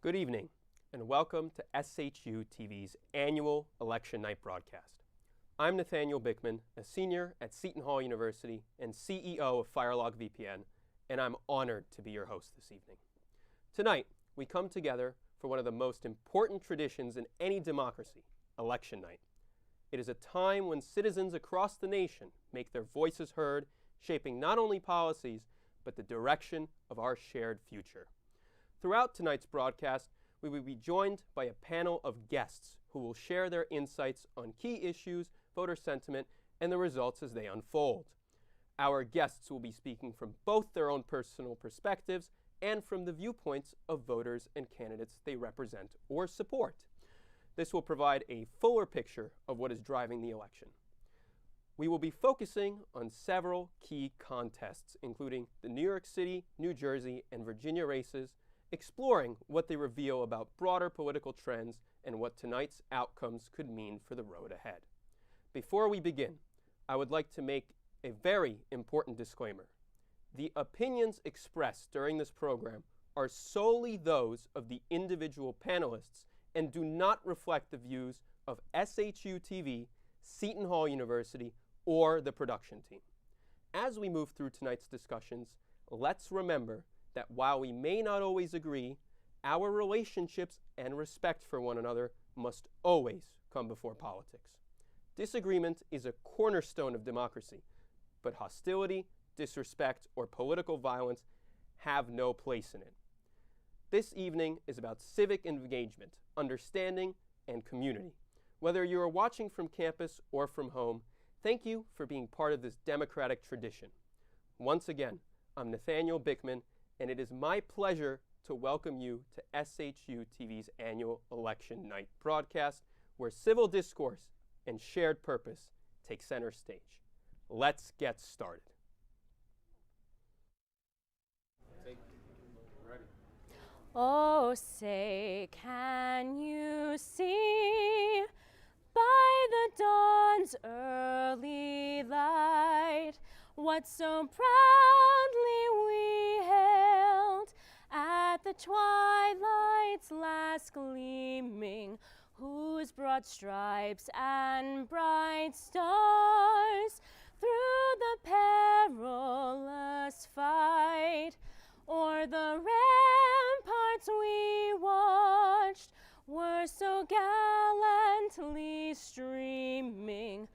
Good evening, and welcome to SHU TV's annual Election Night broadcast. I'm Nathaniel Bickman, a senior at Seton Hall University and CEO of Firelog VPN, and I'm honored to be your host this evening. Tonight, we come together for one of the most important traditions in any democracy, Election Night. It is a time when citizens across the nation make their voices heard, shaping not only policies, but the direction of our shared future. Throughout tonight's broadcast, we will be joined by a panel of guests who will share their insights on key issues, voter sentiment, and the results as they unfold. Our guests will be speaking from both their own personal perspectives and from the viewpoints of voters and candidates they represent or support. This will provide a fuller picture of what is driving the election. We will be focusing on several key contests, including the New York City, New Jersey, and Virginia races, exploring what they reveal about broader political trends and what tonight's outcomes could mean for the road ahead. Before we begin, I would like to make a very important disclaimer. The opinions expressed during this program are solely those of the individual panelists and do not reflect the views of SHU TV, Seton Hall University, or the production team. As we move through tonight's discussions, let's remember that while we may not always agree, our relationships and respect for one another must always come before politics. Disagreement is a cornerstone of democracy, but hostility, disrespect, or political violence have no place in it. This evening is about civic engagement, understanding, and community. Whether you are watching from campus or from home, thank you for being part of this democratic tradition. Once again, I'm Nathaniel Bickman, and it is my pleasure to welcome you to SHU TV's annual Election Night broadcast, where civil discourse and shared purpose take center stage. Let's get started. Oh, say, can you see by the dawn's early light what so proudly we hailed at the twilight's last gleaming, whose broad stripes and bright stars through the perilous fight o'er the ramparts we watched were so gallantly streaming,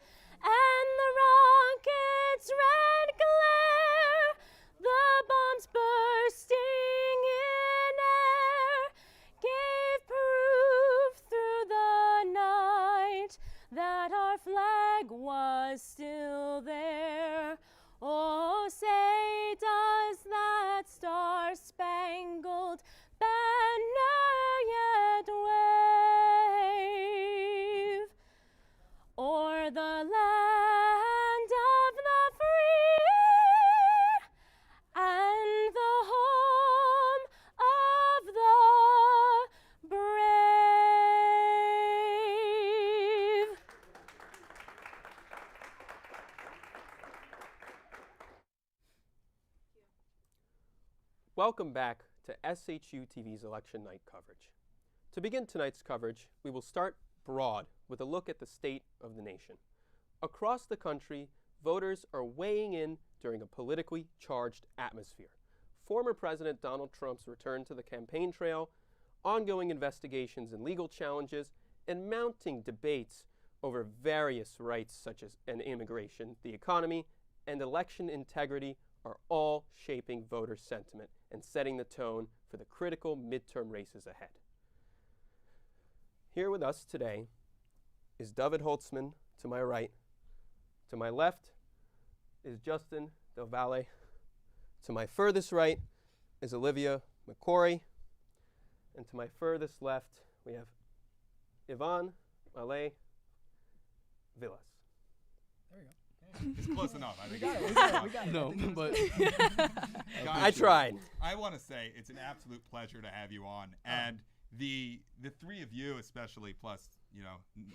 and the rocket's red glare, the bombs bursting in air, gave proof through the night that our flag was still there. Oh, say, does that star-spangled banner yet wave o'er the land of the free and the home of the brave? Welcome back to SHU TV's Election Night coverage. To begin tonight's coverage, we will start broad with a look at the state of the nation. Across the country, voters are weighing in during a politically charged atmosphere. Former President Donald Trump's return to the campaign trail, ongoing investigations and legal challenges, and mounting debates over various rights such as immigration, the economy, and election integrity are all shaping voter sentiment and setting the tone for the critical midterm races ahead. Here with us today is David Holtzman to my right. To my left is Justin Del Valle. To my furthest right is Olivia McCory. And to my furthest left, we have Ivan Malay Villas. There we go. It's close enough. I think We got it. No, but I tried. I want to say it's an absolute pleasure to have you on, and the three of you, especially plus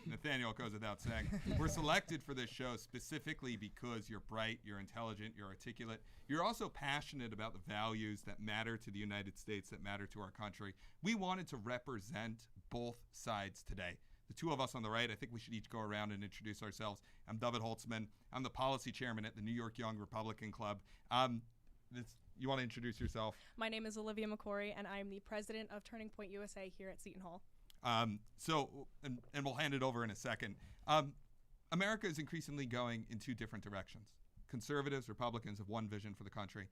Nathaniel goes without saying. We're selected for this show specifically because you're bright, you're intelligent, you're articulate. You're also passionate about the values that matter to the United States, that matter to our country. We wanted to represent both sides today. The two of us on the right, I think we should each go around and introduce ourselves. I'm David Holtzman. I'm the policy chairman at the New York Young Republican Club. You want to introduce yourself? My name is Olivia McCory, and I'm the president of Turning Point USA here at Seton Hall. And we'll hand it over in a second. America is increasingly going in two different directions. Conservatives, Republicans have one vision for the country.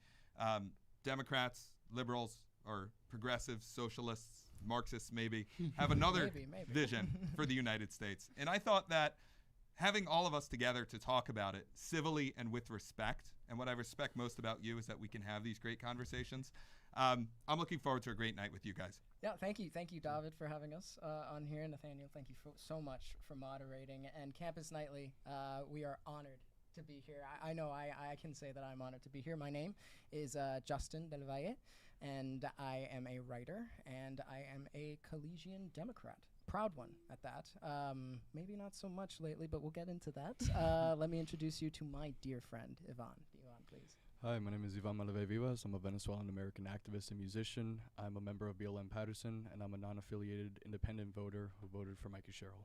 Democrats, liberals, or progressives, socialists, Marxists maybe, have another maybe. vision for the United States. And I thought that having all of us together to talk about it civilly and with respect, and what I respect most about you is that we can have these great conversations. I'm looking forward to a great night with you guys. Yeah, thank you, David, for having us on here. Nathaniel, thank you so much for moderating. And Campus Nightly, we are honored to be here. I know I can say that I'm honored to be here. My name is Justin Del Valle, and I am a writer, and I am a collegian Democrat. Proud one at that. Maybe not so much lately, but we'll get into that. Let me introduce you to my dear friend, Ivan. Ivan, please. Hi, my name is Ivan Malave Vivas. I'm a Venezuelan-American activist and musician. I'm a member of BLM Patterson, and I'm a non-affiliated independent voter who voted for Mikey Sherrill.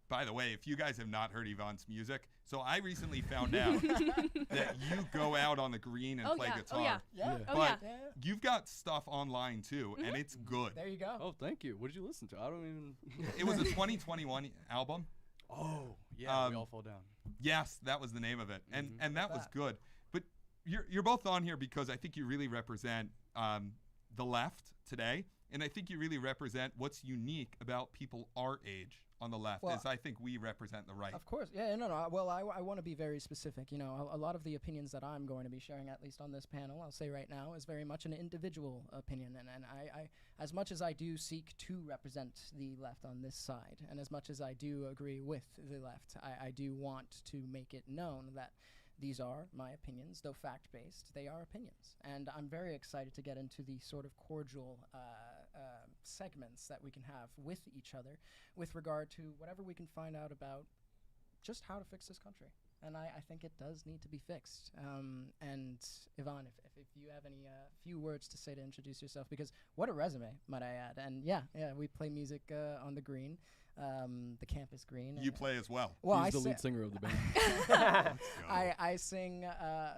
By the way, if you guys have not heard Ivan's music, so I recently found out that you go out on the green and play guitar. Oh, yeah. Yeah. Oh, But yeah. you've got stuff online too, and it's good. There you go. Oh, thank you. What did you listen to? I don't even... It was a 2021 album. Oh, yeah, we all fall down. Yes, that was the name of it, and that was that. good. But you're both on here because I think you really represent the left today, and I think you really represent what's unique about people our age on the left, Well, is I think we represent the right. Of course. Yeah, no. Well, I want to be very specific. You know, a lot of the opinions that I'm going to be sharing, at least on this panel, I'll say right now, is very much an individual opinion. And I as much as I do seek to represent the left on this side, and as much as I do agree with the left, I do want to make it known that these are my opinions, though fact-based, they are opinions. And I'm very excited to get into the sort of cordial segments that we can have with each other with regard to whatever we can find out about just how to fix this country. And I think it does need to be fixed. And Ivan, if you have any few words to say to introduce yourself, because what a resume, might I add. And yeah, we play music on the green, the campus green. You play as well. Well, He's I the lead singer of the band. Let's go. I sing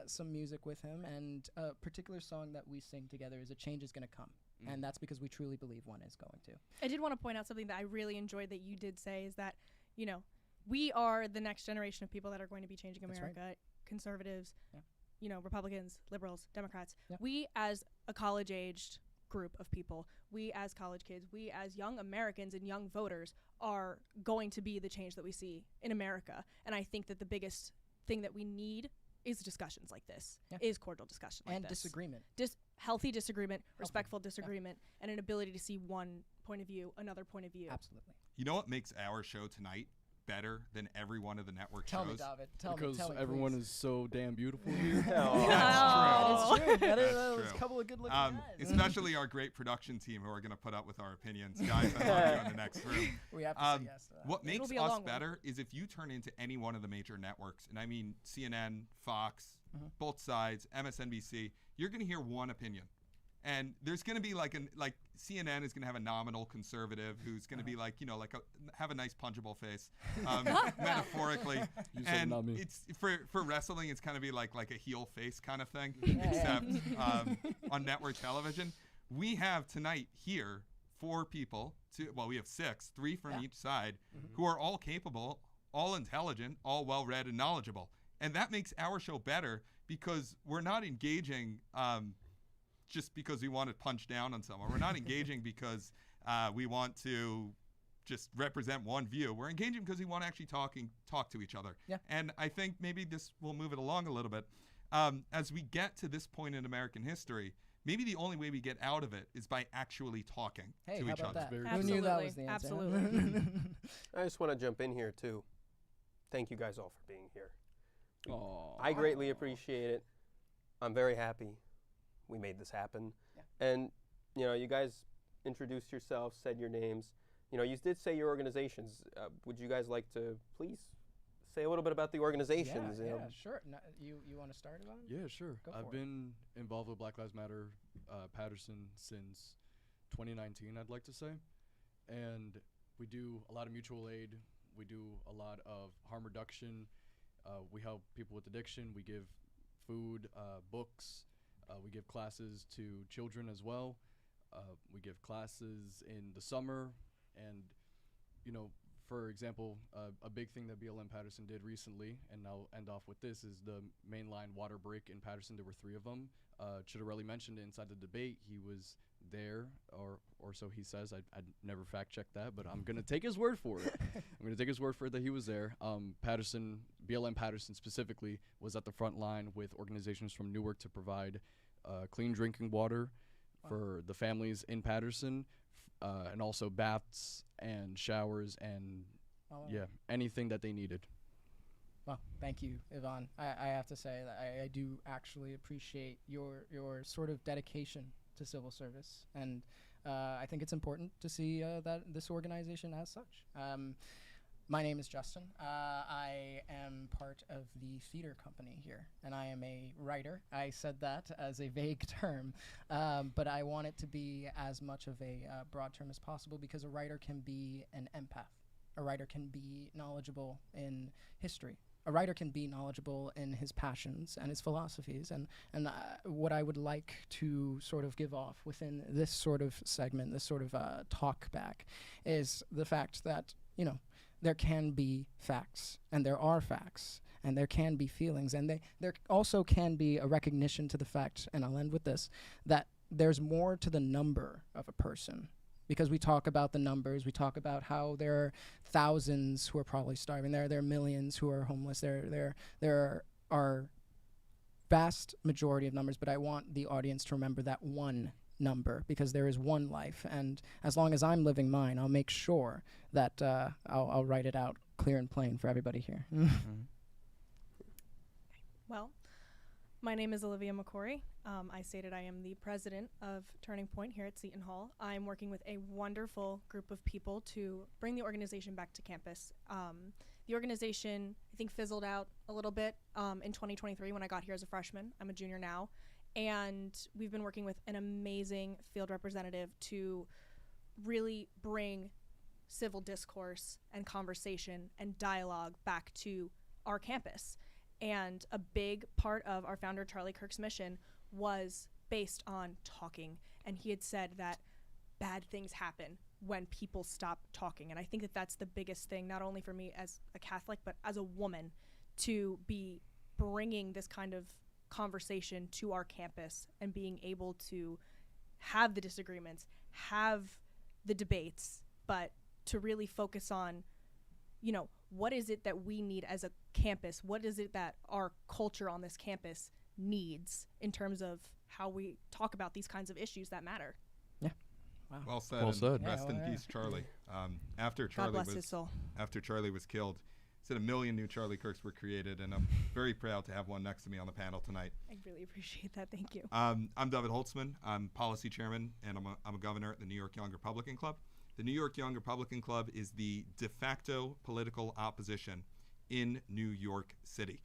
some music with him, and a particular song that we sing together is "A Change Is Gonna Come," and that's because we truly believe one is going to. I did want to point out something that I really enjoyed that you did say is that, you know, we are the next generation of people that are going to be changing That's America. right. Conservatives, Yeah. you know, Republicans, liberals, Democrats. Yeah. We as a college-aged group of people, we as college kids, we as young Americans and young voters are going to be the change that we see in America. And I think that the biggest thing that we need is discussions like this, Yeah. is cordial discussion like And this. disagreement. Healthy disagreement, respectful disagreement, and an ability to see one point of view, another point of view. Absolutely. You know what makes our show tonight better than every one of the network Tell me, shows? David. Because tell me, everyone please. is so damn beautiful here. Oh. That is true. That That's was true. a couple of good-looking guys. Especially our great production team who are going to put up with our opinions. Guys, I love you in the next room. We have to say yes to that. What It'll makes be a us long one. better is if you turn into any one of the major networks, and I mean CNN, Fox, both sides, MSNBC, you're going to hear one opinion. And there's going to be like CNN is going to have a nominal conservative who's going to be like, you know, have a nice punchable face, metaphorically. You said And not me. it's for wrestling, it's kind of be like a heel face kind of thing, Yeah. except on network television. We have tonight here 4 people. We have 6, 3 from Yeah. each side, who are all capable, all intelligent, all well-read and knowledgeable. And that makes our show better because we're not engaging just because we want to punch down on someone. We're not engaging because we want to just represent one view. We're engaging because we want to actually talk to each other. Yeah. And I think maybe this will move it along a little bit. As we get to this point in American history, maybe the only way we get out of it is by actually talking Hey, to how each about other. that? Very Who knew that was the Absolutely. answer? Absolutely. I just want to jump in here too. Thank you guys all for being here. Aw. I greatly appreciate it. I'm very happy we made this happen. Yeah. And, you know, you guys introduced yourselves, said your names. You did say your organizations. Would you guys like to please say a little bit about the organizations? Yeah, sure. You want to start, Ivan? Yeah, sure. Go for I've it. been involved with Black Lives Matter Patterson since 2019, I'd like to say. And we do a lot of mutual aid. We do a lot of harm reduction. We help people with addiction. We give food, books. We give classes to children as well. We give classes in the summer. And, for example, a big thing that BLM Patterson did recently, and I'll end off with this, is the mainline water break in Patterson. There were 3 of them. Chitterelli mentioned it inside the debate. He was there, or so he says. I'd never fact-checked that, but I'm going to take his word for it. I'm going to take his word for it that he was there. BLM Patterson specifically, was at the front line with organizations from Newark to provide clean drinking water for the families in Patterson, and also baths and showers and anything that they needed. Well, thank you, Ivan. I have to say that I do actually appreciate your sort of dedication to civil service, and I think it's important to see that this organization as such. My name is Justin. I am part of the theater company here, and I am a writer. I said that as a vague term, but I want it to be as much of a broad term as possible, because a writer can be an empath. A writer can be knowledgeable in history. A writer can be knowledgeable in his passions and his philosophies. And what I would like to sort of give off within this sort of segment, this sort of talk back, is the fact that, there can be facts, and there are facts, and there can be feelings, and there also can be a recognition to the fact, and I'll end with this, that there's more to the number of a person. Because we talk about the numbers, we talk about how there are thousands who are probably starving, there are millions who are homeless, there are vast majority of numbers, but I want the audience to remember that one number, because there is one life, and as long as I'm living mine, I'll make sure that I'll write it out clear and plain for everybody here. Well, my name is Olivia McCory. I stated I am the president of Turning Point here at Seton Hall. I'm working with a wonderful group of people to bring the organization back to campus. The organization, I think, fizzled out a little bit in 2023 when I got here as a freshman. I'm a junior now. And we've been working with an amazing field representative to really bring civil discourse and conversation and dialogue back to our campus. And a big part of our founder, Charlie Kirk's mission was based on talking. And he had said that bad things happen when people stop talking. And I think that that's the biggest thing, not only for me as a Catholic, but as a woman, to be bringing this kind of conversation to our campus and being able to have the disagreements, have the debates, but to really focus on, what is it that we need as a campus? What is it that our culture on this campus needs in terms of how we talk about these kinds of issues that matter? Yeah. Wow. Well said. Well said. Rest in peace, Charlie. After God bless his soul. After Charlie was killed, said 1 million new Charlie Kirks were created, and I'm very proud to have one next to me on the panel tonight. I really appreciate that. Thank you. I'm David Holtzman. I'm policy chairman, and I'm a governor at the New York Young Republican Club. The New York Young Republican Club is the de facto political opposition in New York City.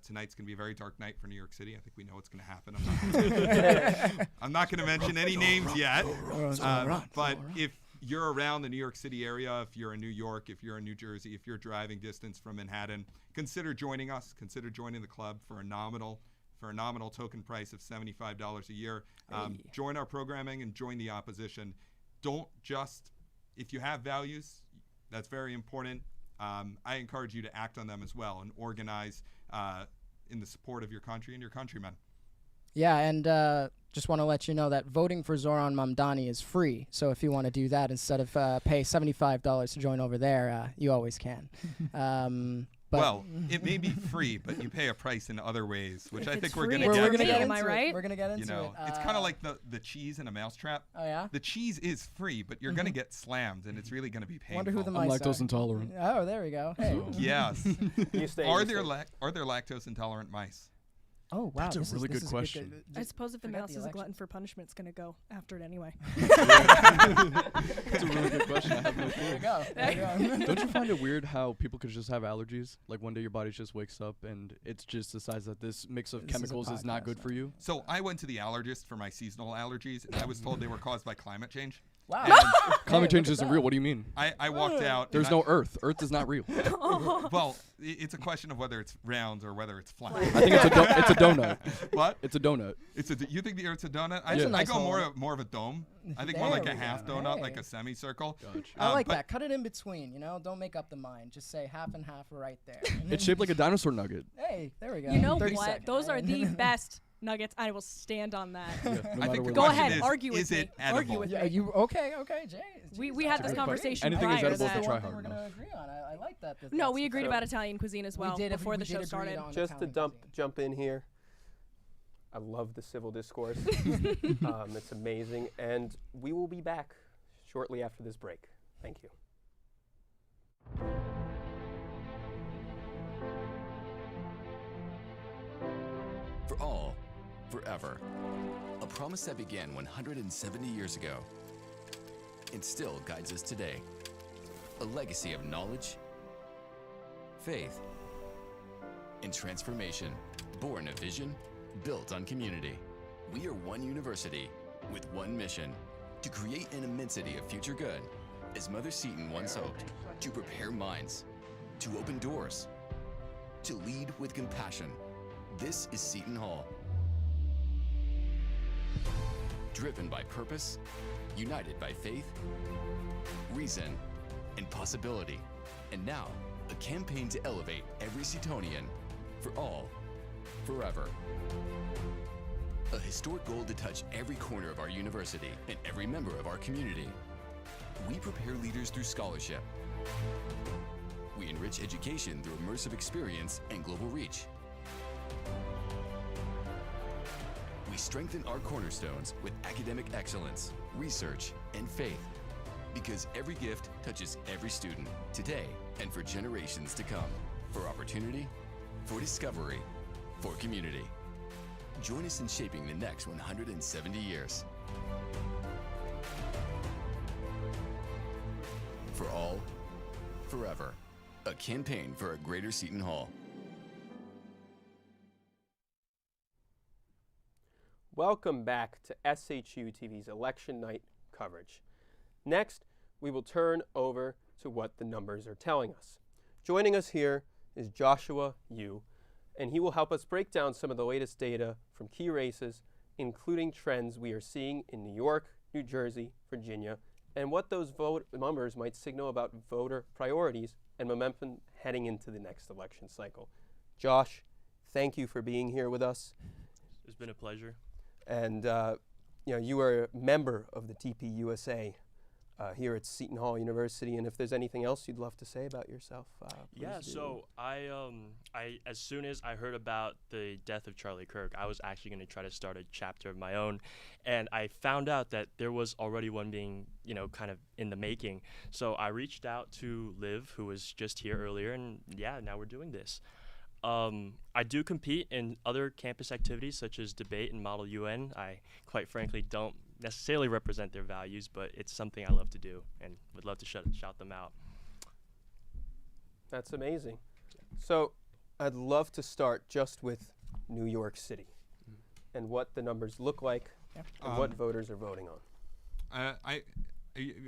Tonight's going to be a very dark night for New York City. I think we know what's going to happen. I'm not going to mention any names yet. But if you're around the New York City area, if you're in New York, if you're in New Jersey, if you're driving distance from Manhattan, consider joining us. Consider joining the club for a nominal token price of $75 a year. Join our programming and join the opposition. Don't just, if you have values, that's very important. I encourage you to act on them as well and organize in the support of your country and your countrymen. Yeah, and just want to let you know that voting for Zoran Mamdani is free. So if you want to do that instead of pay $75 to join over there, you always can. Well, it may be free, but you pay a price in other ways, which I think we're going We're to gonna get get to. Am I right? We're going to get into it. It's kind of like the cheese in a mousetrap. Oh, yeah? The cheese is free, but you're going to get slammed, and it's really going to be painful. Wonder who the I'm mice lactose are. intolerant. Oh, there we go. Hey. So- Yes. You stay. Are there lactose intolerant mice? Oh wow, That's a this is- really this good is question. I suppose if the forget mouse the is a election. glutton for punishment, it's gonna go after it anyway. That's a really good question. I have no There you clue. go. There you go. Don't you find it weird how people could just have allergies? Like one day your body just wakes up and it's just decides that this mix of This is a chemicals is not podcast, good for you. So I went to the allergist for my seasonal allergies, and I was told they were caused by climate change. Wow. And Climate Hey, change look at isn't that. real. What do you mean? I walked out. There's and no Earth. Earth is not real. Well, it's a question of whether it's round or whether it's flat. I think it's it's a donut. What? It's a donut. You think the Earth's a donut? That's a Yeah. I nice go hole. more of a dome. I think more like There a we half go. donut, like Hey. a semicircle. Gotcha. I like but- that. Cut it in between. Don't make up the mind. Just say half and half right there. And It's then- shaped like a dinosaur nugget. Hey, there we go. You know 30 what? seconds, Those are right? the best nuggets. I will stand on that. Yeah, no I matter think where Go they- ahead, is, argue with is me. it Argue edible? with Yeah, me. you okay? Jay. We Jeez, had that's this a good conversation Anything is prior to edible if that. you try One thing hard we're enough. gonna agree on. I like that. No, that's- we agreed so- about Italian cuisine as well we did, before the we show did agree started. on Just to Italian cuisine. jump in here. I love the civil discourse. It's amazing, and we will be back shortly after this break. Thank you. For all, forever. A promise that began 170 years ago and still guides us today. A legacy of knowledge, faith, and transformation, born of vision, built on community. We are one university with one mission: to create an immensity of future good, as Mother Seton once hoped, to prepare minds, to open doors, to lead with compassion. This is Seton Hall. Driven by purpose, united by faith, reason, and possibility. And now, a campaign to elevate every Setonian, for all, forever. A historic goal to touch every corner of our university and every member of our community. We prepare leaders through scholarship. We enrich education through immersive experience and global reach. We strengthen our cornerstones with academic excellence, research, and faith. Because every gift touches every student, today and for generations to come. For opportunity, for discovery, for community. Join us in shaping the next 170 years. For all, forever. A campaign for a greater Seton Hall. Welcome back to SHU TV's election night coverage. Next, we will turn over to what the numbers are telling us. Joining us here is Joshua Yu, and he will help us break down some of the latest data from key races, including trends we are seeing in New York, New Jersey, Virginia, and what those vote numbers might signal about voter priorities and momentum heading into the next election cycle. Josh, thank you for being here with us. It's been a pleasure. And you are a member of the TPUSA here at Seton Hall University. And if there's anything else you'd love to say about yourself, Yeah, please do. so I as soon as I heard about the death of Charlie Kirk, I was actually going to try to start a chapter of my own, and I found out that there was already one being, kind of in the making. So I reached out to Liv, who was just here earlier, and yeah, now we're doing this. I do compete in other campus activities such as debate and Model UN. I quite frankly don't necessarily represent their values, but it's something I love to do and would love to shout them out. That's amazing. So I'd love to start just with New York City and what the numbers look like Yeah. and what voters are voting on. I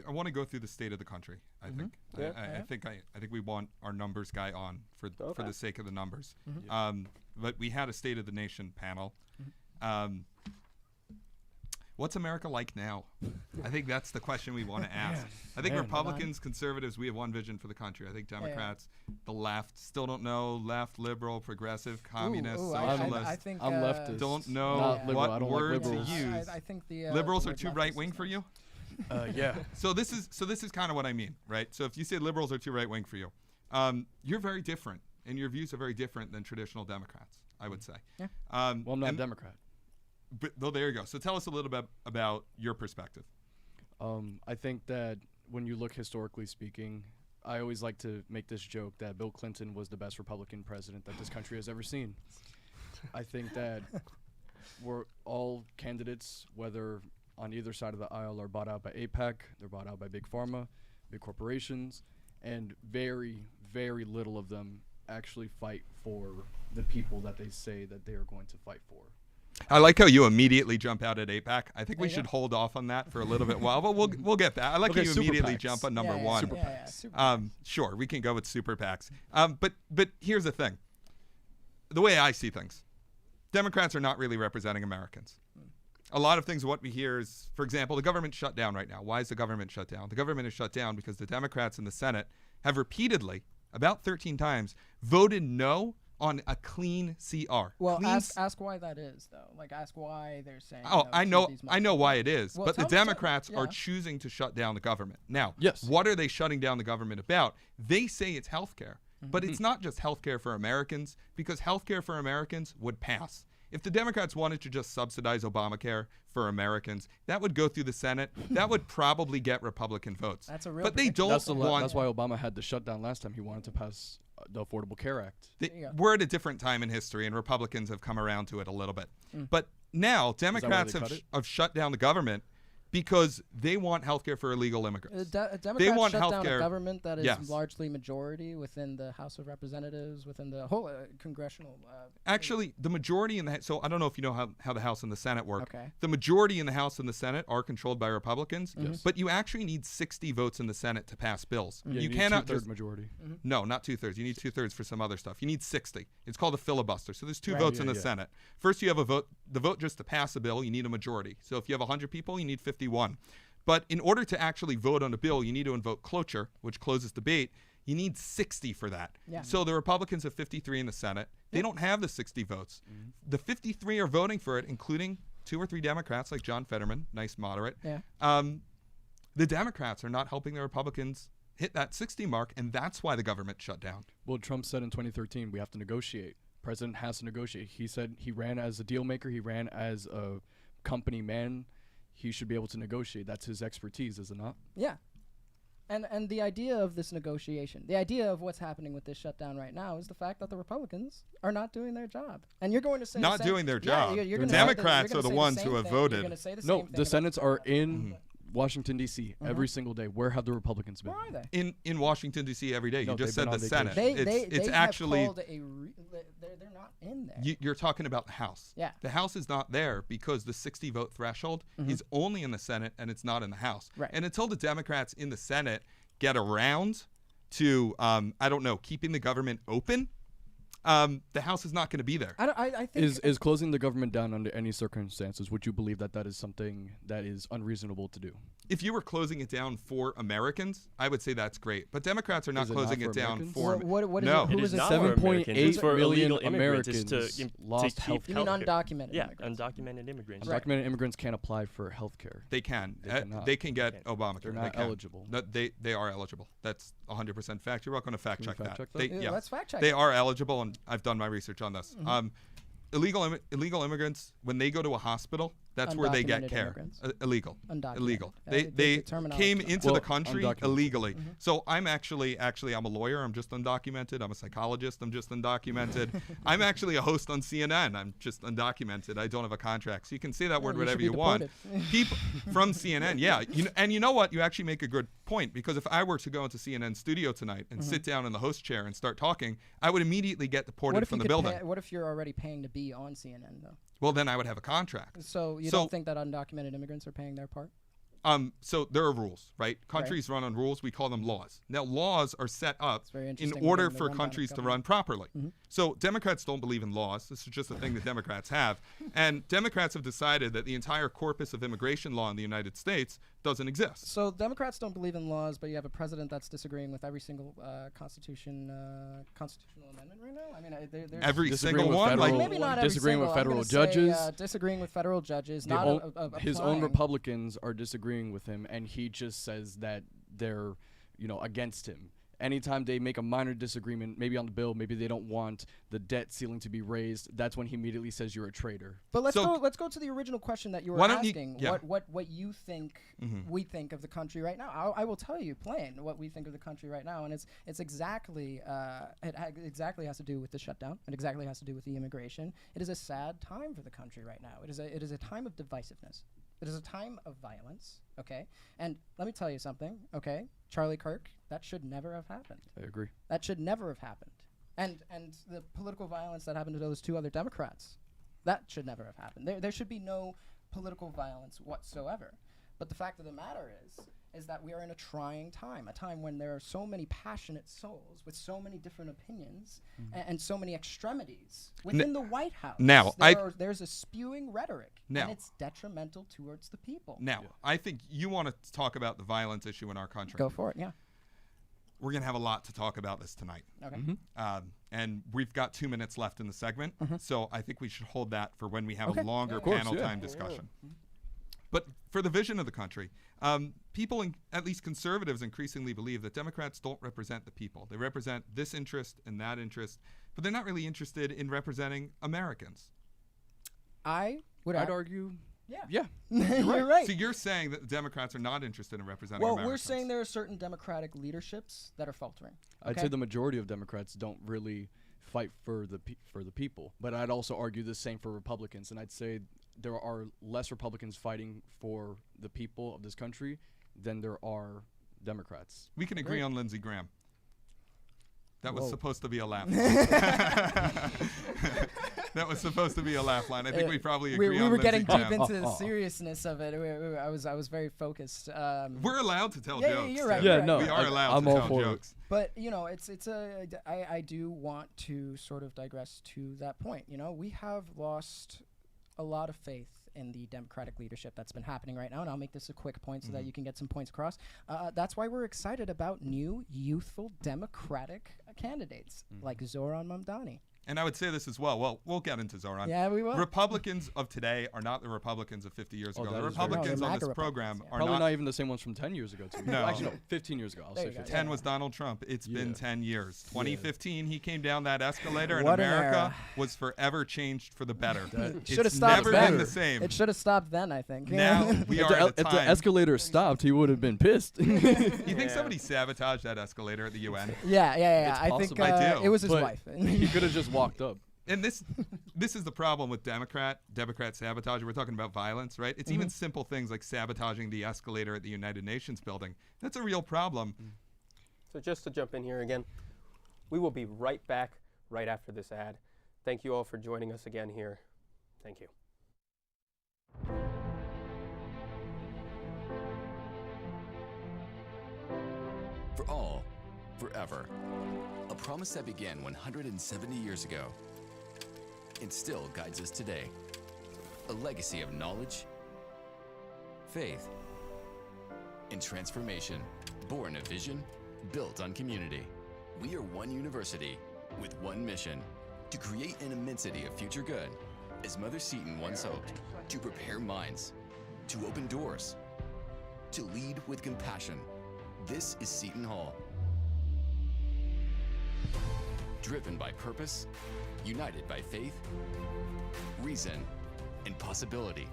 want to go through the state of the country. I think. Yeah. I think we want our numbers guy on for Okay. the sake of the numbers. Mhm. But we had a State of the Nation panel. What's America like now? I think that's the question we want to ask. I think Man. Republicans, conservatives, we have one vision for the country. I think Democrats, the left, still don't know. Left, liberal, progressive, communist, Ooh, socialist. I think I'm leftist. don't know Not liberal. I what don't like word to liberals. use. I think the Liberals the are word too leftist right wing is for nice. you. Yeah. So this is kind of what I mean, right? So if you say liberals are too right wing for you, you're very different, and your views are very different than traditional Democrats, I would say. Yeah. Well, Well, I'm not a Democrat. But there you go. So tell us a little bit about your perspective. I think that when you look historically speaking, I always like to make this joke that Bill Clinton was the best Republican president that this country has ever seen. I think that we're all candidates, whether on either side of the aisle, are bought out by AIPAC, they're bought out by big pharma, big corporations, and very, very little of them actually fight for the people that they say that they are going to fight for. I like how you immediately jump out at AIPAC. I think we Yeah. should hold off on that for a little bit while, but we'll get that. I like Okay, how you super immediately PACs. jump on number Yeah, one. Super yeah, PACs. super Sure, we can go with super PACs. But here's the thing. The way I see things, Democrats are not really representing Americans. A lot of things, what we hear is, for example, the government shut down right now. Why is the government shut down? The government is shut down because the Democrats in the Senate have repeatedly, about 13 times, voted no on a clean CR. Well, Clean ask why that is, though. Like, ask why they're saying. Oh, I to know, these I know why it is. Well, but the tell me- Democrats are yeah. choosing to shut down the government. Now, Yes. what are they shutting down the government about? They say it's health care, but it's not just health care for Amerimerians, because health care for Americans would pass. If the Democrats wanted to just subsidize Obamacare for Americans, that would go through the Senate. That would probably get Republican votes. That's a real But they prediction. don't want. That's why Obama had the shutdown last time. He wanted to pass the Affordable Care Act. Yeah. We're at a different time in history, and Republicans have come around to it a little bit. Mm. But now why Democrats they have, cut it? have shut down the government because they want health care for illegal immigrants. Democrats want shut down a healthcare- government that is Yes. largely majority within the House of Representatives, within the whole congressional. Actually, the majority in the so I don't know if you know how the House and the Senate work. Okay. The majority in the House and the Senate are controlled by Republicans, Mm-hmm. Yes. but you actually need 60 votes in the Senate to pass bills. Yeah, You need cannot two-thirds just majority. no, not 2/3. You need 2/3 for some other stuff. You need 60. It's called a filibuster. So there's two Right. votes Yeah, in the yeah. Senate. First, you have a vote. The vote just to pass a bill, you need a majority. So if you have 100 people, you need 51. But in order to actually vote on a bill, you need to invoke cloture, which closes debate. You need 60 for that. Yeah. So the Republicans have 53 in the Senate. They don't have the 60 votes. Mm-hmm. The 53 are voting for it, including 2 or 3 Democrats like John Fetterman, nice moderate. Yeah. The Democrats are not helping the Republicans hit that 60 mark, and that's why the government shut down. Well, Trump said in 2013, we have to negotiate. President has to negotiate. He said he ran as a deal maker. He ran as a company man. He should be able to negotiate. That's his expertise, is it not? Yeah. And the idea of this negotiation, the idea of what's happening with this shutdown right now is the fact that the Republicans are not doing their job. And you're going to say the Not same- doing their Yeah, job. you're The gonna say Democrats you're are the gonna say ones same who have thing. voted. You're gonna say the No, same thing the about Senates are in Mm-hmm. Washington, D.C. every single day. Where have the Republicans been? Where are they? In Washington, D.C. every day. No, You just they've said been the on Senate. vacation. It's They actually, have called they're not in there. you're talking about the House. Yeah. The House is not there because the 60 vote threshold is only in the Senate and it's not in the House. Right. And until the Democrats in the Senate get around to, I don't know, keeping the government open, the House is not going to be there. I think Is closing the government down under any circumstances, would you believe that that is something that is unreasonable to do? If you were closing it down for Americans, I would say that's great. But Democrats are not Is it closing not it for down Americans? for What is no. it? Who It is is it? not for 7.8 Americans. It's for million illegal immigrants. It's Americans to lost keep health You mean healthcare. undocumented Yeah, immigrants? undocumented immigrants. Right. Undocumented immigrants can't apply for health care. They can. They cannot. They can get Obamacare. They're They not can. eligible. No, they are eligible. That's 100% fact. You're welcome to fact Can we check fact that. check that? They, Yeah, yeah, let's fact check They it. are eligible, and I've done my research on this. Illegal immigrants, when they go to a hospital, that's where they get Undocumented care. immigrants. Illegal. Undocumented. Illegal. The They terminology. came into Well, the country undocumented. illegally. So I'm actually I'm a lawyer. I'm just undocumented. I'm a psychologist. I'm just undocumented. I'm actually a host on CNN. I'm just undocumented. I don't have a contract. So you can say that word you whatever should you be want. deported. People from CNN, yeah. And you know what? You actually make a good point, because if I were to go into CNN studio tonight and sit down in the host chair and start talking, I would immediately get deported What if from you the could building. what if you're already paying to be on CNN though? Well, then I would have a contract. So you So- don't think that undocumented immigrants are paying their part? So there are rules, right? Countries run on rules. We call them laws. Now, laws are set up very in interesting order within the for rundown of countries to government. run properly. So Democrats don't believe in laws. This is just a thing that Democrats have. And Democrats have decided that the entire corpus of immigration law in the United States doesn't exist. So Democrats don't believe in laws, but you have a president that's disagreeing with every single constitutional amendment right now. I mean, there's Every Disagreeing single with one, federal- like maybe not every disagreeing with single. I'm federal gonna say, judges. disagreeing with federal judges. The Not own- his own applying. Republicans are disagreeing with him, and he just says that they're, against him. anytime they make a minor disagreement, maybe on the bill, maybe they don't want the debt ceiling to be raised, that's when he immediately says you're a traitor. But let's So- go to the original question that you were Why don't you- asking. yeah. What you think we think of the country right now? I will tell you plain what we think of the country right now, and it's exactly exactly has to do with the shutdown. It exactly has to do with the immigration. It is a sad time for the country right now. It is a time of divisiveness. It is a time of violence. Okay, and let me tell you something. Okay, Charlie Kirk, that should never have happened. I agree. That should never have happened. And the political violence that happened to those two other Democrats, that should never have happened. There should be no political violence whatsoever. But the fact of the matter is that we are in a trying time, a time when there are so many passionate souls with so many different opinions and so many extremities within the White House. Now, there's a spewing rhetoric, Now- and it's detrimental towards the people. Now, I think you want to talk about the violence issue in our country. Go for it, yeah. We're going to have a lot to talk about this tonight. Okay. And we've got 2 minutes left in the segment, so I think we should hold that for when we have Okay. a longer Of course, panel time discussion. But for the vision of the country, people, at least conservatives, increasingly believe that Democrats don't represent the people. They represent this interest and that interest, but they're not really interested in representing Americans. I'd argue. Yeah. Yeah. You're right. So you're saying that the Democrats are not interested in representing Well, Americans. we're saying there are certain Democratic leaderships that are faltering. I'd say the majority of Democrats don't really fight for the people, but I'd also argue the same for Republicans, and I'd say there are less Republicans fighting for the people of this country than there are Democrats. We can agree on Lindsey Graham. That was Whoa. supposed to be a laugh line. That was supposed to be a laugh line. I think we probably agree we on were Lindsey getting Graham. deep into the seriousness of it. I was very focused. We're allowed to tell Yeah, jokes. you're right, too. you're right. We are allowed I'm to all tell for it. jokes. But I do want to sort of digress to that point. We have lost a lot of faith in the Democratic leadership that's been happening right now, and I'll make this a quick point so that you can get some points across. That's why we're excited about new youthful Democratic candidates like Zoran Mamdani. And I would say this as well. Well, we'll get into Zoran. Yeah, we will. Republicans of today are not the Republicans of 50 years Oh, ago. that The is very Republicans true. No, on they're this MAGA program Republicans, yeah. are Probably not. not even the same ones from 10 years ago, too. No. Actually, no, 15 years ago. I'll There say you go. 15. 10 was Donald Trump. It's been Yeah. 10 years. 2015, he came down that escalator, and What an America era. was forever changed for the better. Should have It's stopped never then. been the same. It should have stopped then, I think. Now we If are at a if the time. escalator stopped, he would have been pissed. You think Yeah. somebody sabotaged that escalator at the UN? Yeah. It's I think possible. I do, it was his but wife. he could have just walked up. And this is the problem with Democrat sabotage. We're talking about violence, right? It's even simple things like sabotaging the escalator at the United Nations building. That's a real problem. So just to jump in here again, we will be right back right after this ad. Thank you all for joining us again here. Thank you. For all, forever. A promise that began 170 years ago and still guides us today. A legacy of knowledge, faith, and transformation. Born of vision, built on community. We are one university with one mission: to create an immensity of future good, as Mother Seton once hoped, to prepare minds, to open doors, to lead with compassion. This is Seton Hall. Driven by purpose, united by faith, reason, and possibility.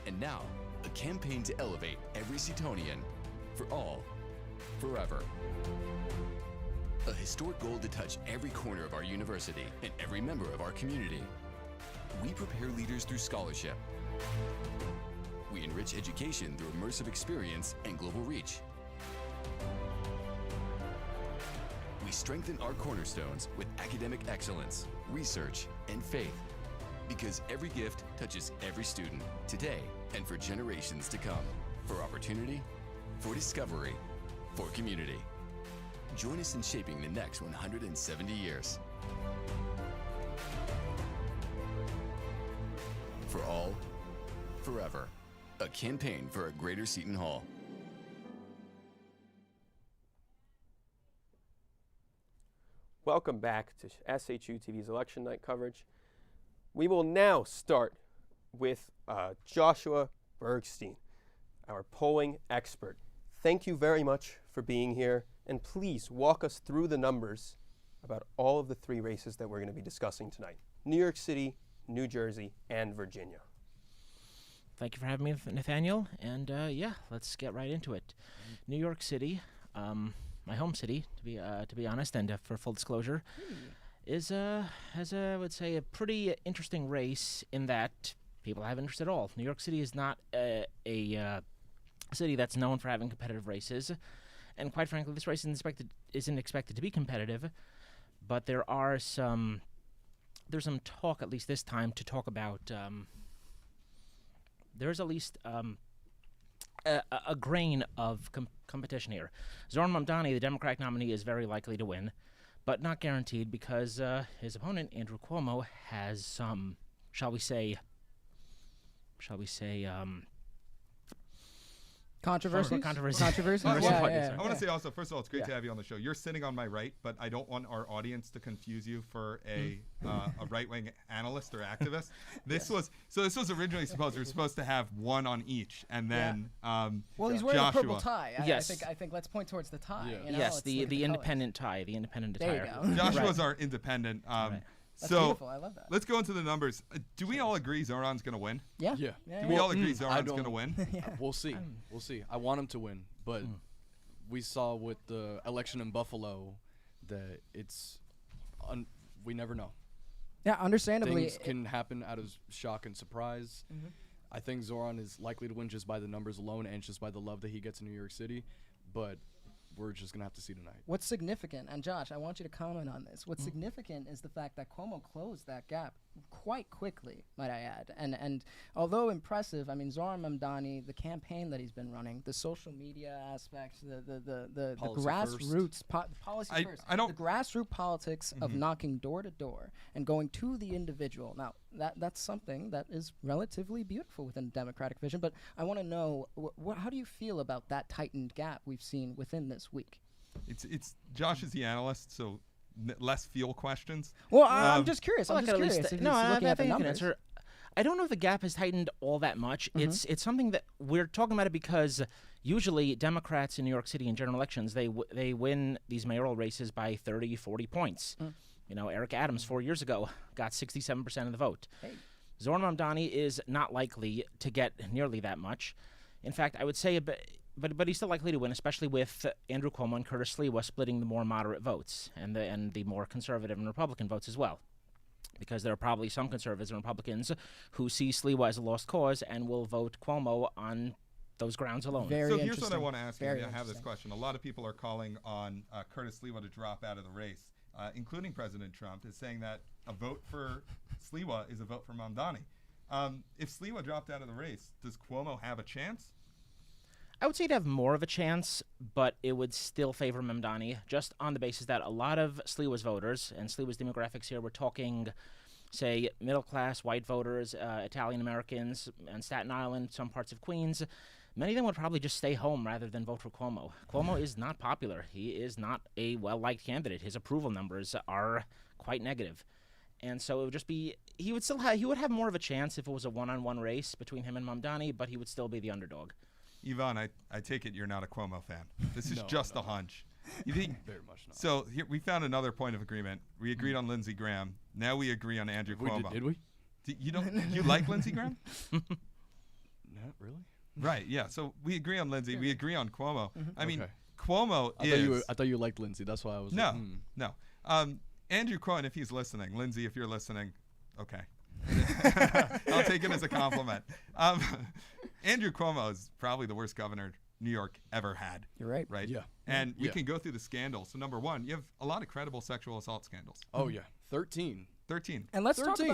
And now, a campaign to elevate every Setonian, for all, forever. A historic goal to touch every corner of our university and every member of our community. We prepare leaders through scholarship. We enrich education through immersive experience and global reach. We strengthen our cornerstones with academic excellence, research, and faith. Because every gift touches every student, today and for generations to come. For opportunity, for discovery, for community. Join us in shaping the next 170 years. For all, forever. A campaign for a greater Seton Hall. Welcome back to SHU TV's election night coverage. We will now start with Joshua Bergstein, our polling expert. Thank you very much for being here and please walk us through the numbers about all of the 3 races that we're going to be discussing tonight. New York City, New Jersey, and Virginia. Thank you for having me, Nathaniel. And yeah, let's get right into it. New York City, my home city, to be honest, and for full disclosure, has I would say, a pretty interesting race in that people have interest at all. New York City is not a city that's known for having competitive races, and quite frankly, this race isn't expected to be competitive. But there's some talk, at least this time, to talk about. There's at least a grain of competition here. Zohran Mamdani, the Democratic nominee, is very likely to win, but not guaranteed because his opponent, Andrew Cuomo, has some, shall we say, Controversies? Controversies? I Yeah. want to say also, first of all, it's great Yeah. to have you on the show. You're sitting on my right, but I don't want our audience to confuse you for a right-wing analyst or activist. This was originally supposed we were supposed to have one on each, and then Well, he's wearing Joshua. a purple tie. Yes. I think let's point towards the tie. Yeah. You know? Yes, Let's the look at colors. independent tie, the independent There you attire. go. Joshua's our independent. Right. That's So beautiful. I love that. let's go into the numbers. Do we all agree Zohran's going to win? Yeah. Yeah. Do we all agree I Zohran's going to don't- win? We'll see. We'll see. I want him to win, but we saw with the election in Buffalo that we never know. Yeah, understandably. Things can happen out of shock and surprise. I think Zohran is likely to win just by the numbers alone and just by the love that he gets in New York City, but we're just going to have to see tonight. What's significant, and Josh, I want you to comment on this. What's significant is the fact that Cuomo closed that gap quite quickly, might I add. And although impressive, I mean, Zohran Mamdani, the campaign that he's been running, the social media aspects, the Policy grassroots policy I- first, I don't- the grassroots politics of knocking door to door and going to the individual. Now, that's something that is relatively beautiful within Democratic vision. But I want to know, how do you feel about that tightened gap we've seen within this week? It's Josh is the analyst, so less feel questions. Well, I'm Um, just curious. Well, I'm I just could at curious. least If no, he's I looking at the think you can numbers. answer. I don't know if the gap has tightened all that much. It's something that we're talking about it because usually Democrats in New York City in general elections they win these mayoral races by 30, 40 points. You know, Eric Adams 4 years ago got 67% of the vote. Hey. Zohran Mamdani is not likely to get nearly that much. In fact, I would say but he's still likely to win, especially with Andrew Cuomo and Curtis Sliwa splitting the more moderate votes and the more conservative and Republican votes as well. Because there are probably some conservatives and Republicans who see Sliwa as a lost cause and will vote Cuomo on those grounds alone. Very So here's what I interesting. want to ask you. Very I have this interesting. question. A lot of people are calling on Curtis Sliwa to drop out of the race, including President Trump, is saying that a vote for Sliwa is a vote for Mamdani. If Sliwa dropped out of the race, does Cuomo have a chance? I would say he'd have more of a chance, but it would still favor Mamdani, just on the basis that a lot of Sliwa's voters, and Sliwa's demographics here, we're talking, say, middle-class white voters, Italian Americans, and Staten Island, some parts of Queens. Many of them would probably just stay home rather than vote for Cuomo. Cuomo is not popular. He is not a well-liked candidate. His approval numbers are quite negative. And so it would just be, he would have more of a chance if it was a one-on-one race between him and Mamdani, but he would still be the underdog. Yvonne, I take it you're not a Cuomo fan. This is No, just no. a hunch. You think? Very much not. So here we found another point of agreement. We agreed on Lindsey Graham. Now we agree on Andrew Cuomo. Did we? You like Lindsey Graham? Not really. Right. Yeah. So we agree on Lindsey. We agree on Cuomo. I mean, Okay. Cuomo I thought you liked Lindsey. That's why I was no, like, no. Andrew Cuomo, if he's listening, Lindsey, if you're listening, okay. I'll take it as a compliment. Andrew Cuomo is probably the worst governor New York ever had. You're right. Right? Yeah. And we Yeah. can go through the scandals. So number one, you have a lot of credible sexual assault scandals. Oh yeah, 13. 13. And let's talk 13.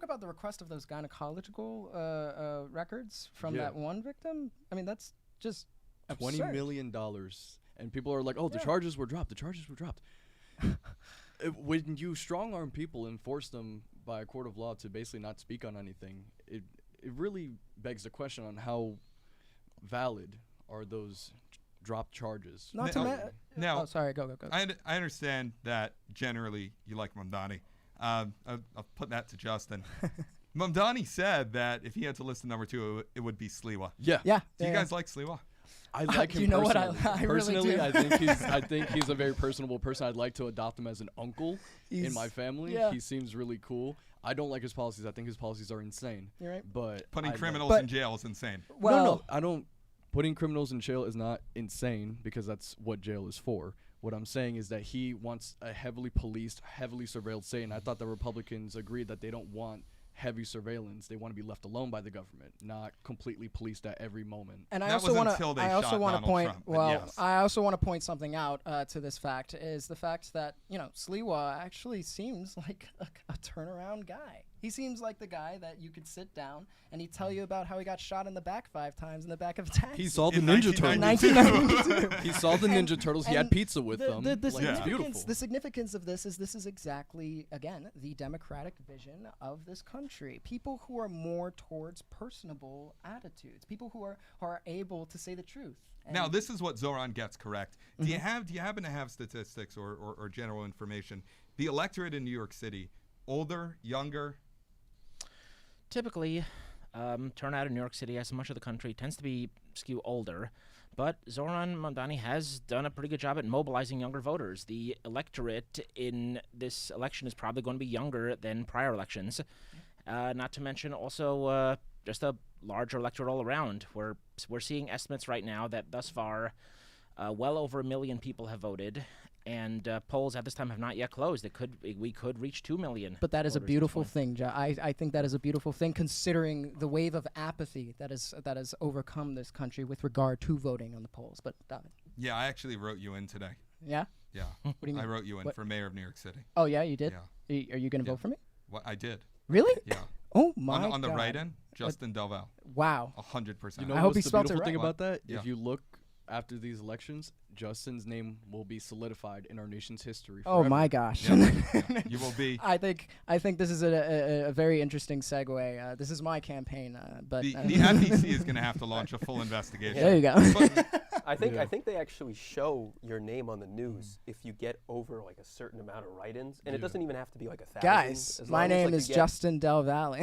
about the request of those gynecological records from Yeah. that one victim. I mean, that's just $20 absurd. million, and people are like, "Oh, the Yeah. charges were dropped. The charges were dropped." When you strong arm people and force them by a court of law to basically not speak on anything, it really begs the question on how valid are those dropped charges. Not to Now- mention. now- Oh, sorry. Go. I understand that generally you like Mamdani. I'll put that to Justin. Mamdani said that if he had to list the number two, it would be Sliwa. Yeah. Yeah. Do you guys like Sliwa? I like Do him you know what? personally. I really Personally, do. I think he's a very personable person. I'd like to adopt him as an uncle in my family. yeah. He seems really cool. I don't like his policies. I think his policies are insane. You're right. But Putting I criminals But- in jail is insane. Well, no, I don't. Putting criminals in jail is not insane because that's what jail is for. What I'm saying is that he wants a heavily policed, heavily surveilled state, and I thought the Republicans agreed that they don't want heavy surveillance. They want to be left alone by the government, not completely policed at every moment. And I That also was want until to. they I also shot want to Donald point. Trump, but Well, yes. I also want to point something out to this fact is the fact that Sliwa actually seems like a turnaround guy. He seems like the guy that you could sit down and he'd tell you about how he got shot in the back 5 times in the back of a taxi. He saw the In Ninja Turtles. 1992. He saw the And- Ninja Turtles. He had and pizza with the, them. The, the, Like, it's significance, beautiful. the significance of this is exactly, again, the democratic vision of this country. People who are more towards personable attitudes. People who are able to say the truth. Now, And this is what Zoran gets correct. Do you happen to have statistics or general information? The electorate in New York City, older, younger? Typically, turnout in New York City, as much of the country, tends to be skew older. But Zoran Mamdani has done a pretty good job at mobilizing younger voters. The electorate in this election is probably going to be younger than prior elections. Not to mention also just a larger electorate all around. We're seeing estimates right now that thus far well over 1 million people have voted. And polls at this time have not yet closed. We could reach 2 million. But that is a voters at this beautiful point. thing, I think that is a beautiful thing, considering the wave of apathy that has overcome this country with regard to voting on the polls. But David, Yeah, I actually wrote you in today. yeah. Yeah. What do you mean? I wrote you in What? for mayor of New York City. Oh yeah, you did. Yeah. Are you going to Yeah. vote for me? What I did. Really? Yeah. Oh my on the God. write-in, Justin Delval. Wow. 100%. You know I hope what's he the spelt it beautiful thing right. about that? Yeah. If you look after these elections, Justin's name will be solidified in our nation's history. Oh forever. my gosh. Yeah. You will be. I think this is a very interesting segue. This is my campaign, but The FEC is going to have to launch a full investigation. there you go. I think Yeah. they actually show your name on the news if you get over like a certain amount of write-ins, and it Yeah. doesn't even have to be like 1,000. Guys, as my long as, name like, you is get- Justin Del Valle,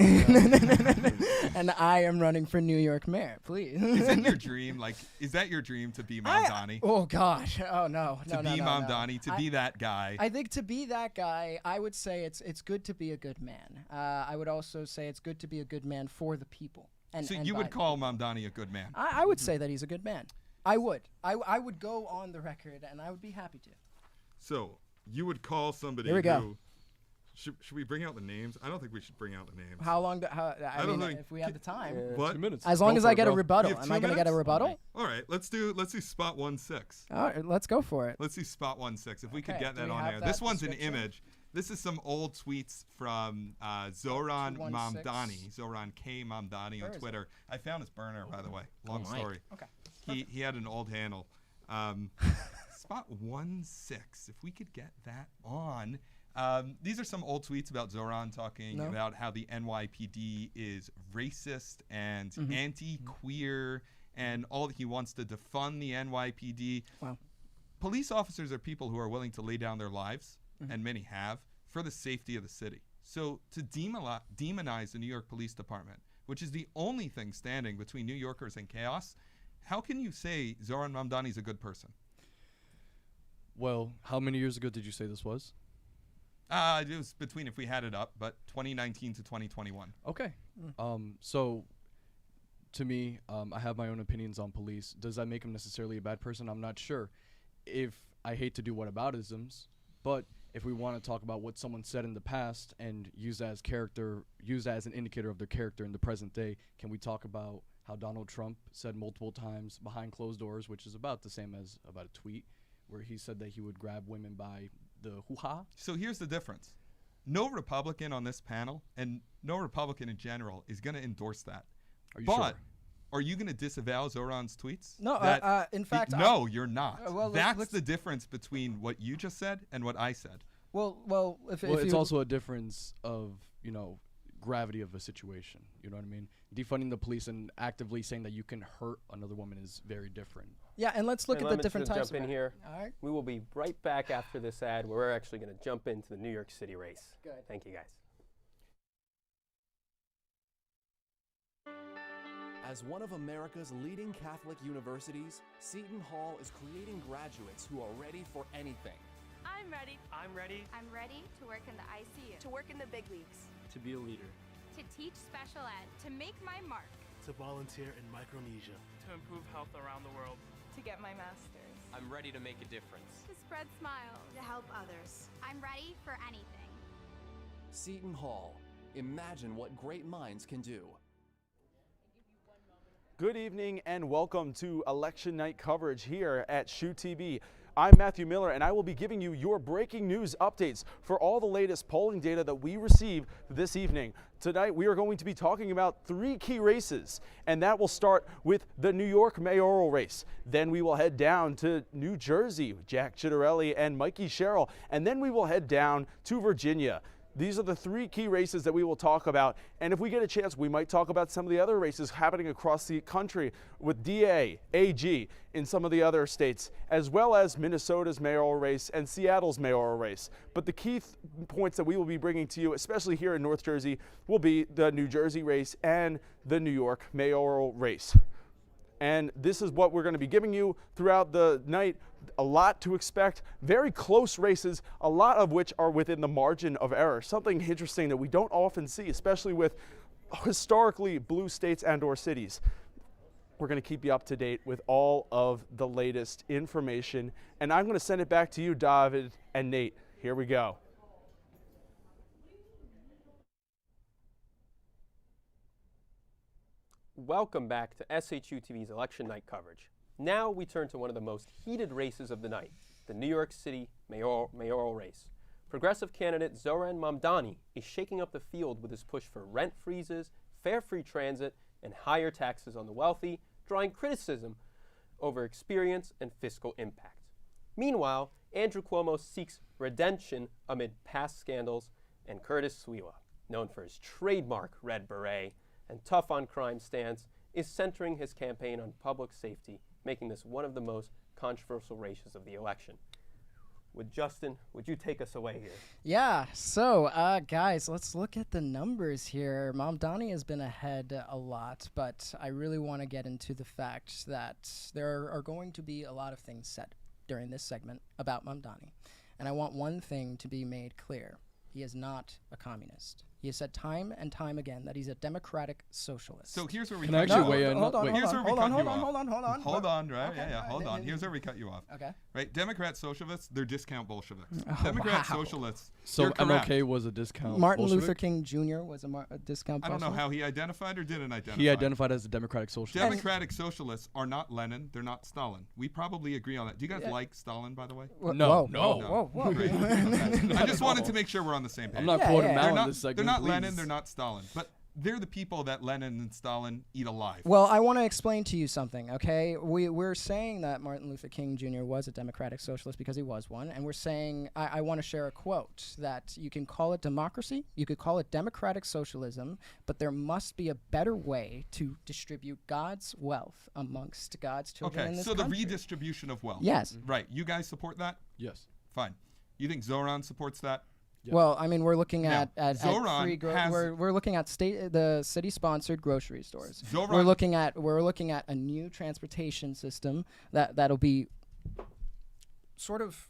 and I am running for New York mayor. Please. Is it your dream? Like, is that your dream to be Mamdani? Oh gosh. Oh no. To be Mamdani, to be that guy. I think to be that guy, I would say it's good to be a good man. I would also say it's good to be a good man for the people. And So and you by would the call people. Mamdani a good man. I would say that he's a good man. I would. I would go on the record, and I would be happy to. So you would call somebody Here we go. who... Should we bring out the names? I don't think we should bring out the names. How long? I don't mean, think- if we have the time. What? 2 minutes. As long Go as for I it, get a bro. rebuttal. You have Am 2 I going to get a minutes? rebuttal? All right, let's do spot 1-6. All right, let's go for it. Let's do spot 1-6. If we could Okay, get do that we on have there. that This one's an description? image. This is some old tweets from Zoran 216. Mamdani, Zoran K. Mamdani Where on is it? Twitter. I found his burner, by the way. Long my. story. Okay. He had an old handle. Spot 1-6. If we could get that on. These are some old tweets about Zoran talking No. about how the NYPD is racist and Mm-hmm. anti-queer and all that he wants to defund the NYPD. Wow. Police officers are people who are willing to lay down their lives, Mm-hmm. and many have, for the safety of the city. So to demonize the New York Police Department, which is the only thing standing between New Yorkers and chaos, how can you say Zoran Mamdani is a good person? Well, how many years ago did you say this was? It was between, if we had it up, but 2019 to 2021. Okay. So to me, I have my own opinions on police. Does that make him necessarily a bad person? I'm not sure. If I hate to do whataboutisms, but if we want to talk about what someone said in the past and use that as an indicator of their character in the present day, can we talk about how Donald Trump said multiple times behind closed doors, which is about the same as about a tweet, where he said that he would grab women by the hoo-ha? So here's the difference. No Republican on this panel, and no Republican in general, is going to endorse that. Are you But sure? are you going to disavow Zoran's tweets? No, That in fact, no, you're not. well, That's let's- the difference between what you just said and what I said. well, if Well, it's you, also a difference of, gravity of a situation. You know what I mean? Defunding the police and actively saying that you can hurt another woman is very different. yeah, and let's look And at let the me different just types. jump in of here. All right. We will be right back after this ad where we're actually going to jump into the New York City race. Good. Thank you, guys. As one of America's leading Catholic universities, Seton Hall is creating graduates who are ready for anything. I'm ready. I'm ready. I'm ready to work in the ICU. To work in the big leagues. To be a leader. To teach special ed. To make my mark. To volunteer in Micronesia. To improve health around the world. To get my master's. I'm ready to make a difference. To spread smiles. To help others. I'm ready for anything. Seton Hall. Imagine what great minds can do. Good evening and welcome to election night coverage here at Shoot TV. I'm Matthew Miller and I will be giving you your breaking news updates for all the latest polling data that we receive this evening. Tonight we are going to be talking about 3 key races, and that will start with the New York mayoral race. Then we will head down to New Jersey with Jack Ciattarelli and Mikey Sherrill, and then we will head down to Virginia. These are the 3 key races that we will talk about, and if we get a chance, we might talk about some of the other races happening across the country with DA, AG in some of the other states, as well as Minnesota's mayoral race and Seattle's mayoral race. But the key points that we will be bringing to you, especially here in North Jersey, will be the New Jersey race and the New York mayoral race. And this is what we're going to be giving you throughout the night. A lot to expect, very close races, a lot of which are within the margin of error. Something interesting that we don't often see, especially with historically blue states and or cities. We're going to keep you up to date with all of the latest information. And I'm going to send it back to you, David and Nate. Here we go. Welcome back to SHU TV's election night coverage. Now we turn to one of the most heated races of the night, the New York City mayoral race. Progressive candidate Zohran Mamdani is shaking up the field with his push for rent freezes, fare free transit, and higher taxes on the wealthy, drawing criticism over experience and fiscal impact. Meanwhile, Andrew Cuomo seeks redemption amid past scandals, and Curtis Sliwa, known for his trademark red beret and tough on crime stance, is centering his campaign on public safety, making this one of the most controversial races of the election. Justin, would you take us away here? Yeah, so guys, let's look at the numbers here. Mamdani has been ahead a lot, but I really want to get into the fact that there are going to be a lot of things said during this segment about Mamdani. And I want one thing to be made clear. He is not a communist. He has said time and time again that he's a democratic socialist. So here's where we Can I actually weigh in? Hold on, Here's where we cut you off. hold on. Hold on, right? Okay. Yeah, hold on. Here's where we cut you off. Okay. Right, Democrat socialists, they're discount Bolsheviks. Oh, Democrat wow. socialists, So you're correct. MLK was a discount Martin Bolshevik? Luther King Jr. was a discount I don't know Bolshevik. how he identified or didn't identify. He identified as a democratic socialist. Democratic socialists are not Lenin. They're not Stalin. We probably agree on that. Do you guys like Stalin, by the way? No. Whoa. Great. Okay. I just wanted to make sure we're on the same page. I'm not quoting Mal They're in not, this segment. they're not please. Lenin. They're not Stalin. But they're the people that Lenin and Stalin eat alive. Well, I want to explain to you something, okay? We're saying that Martin Luther King Jr. was a democratic socialist because he was one, and we're saying, I want to share a quote, that you can call it democracy, you could call it democratic socialism, but there must be a better way to distribute God's wealth amongst God's children in Okay, this so the country. redistribution of wealth. Yes. Right. You guys support that? Yes. Fine. You think Zohran supports that? Yeah. Well, I mean, we're looking Now, at Zohran free has- we're looking at the city-sponsored grocery stores. Zohran- We're looking at a new transportation system that'll be sort of.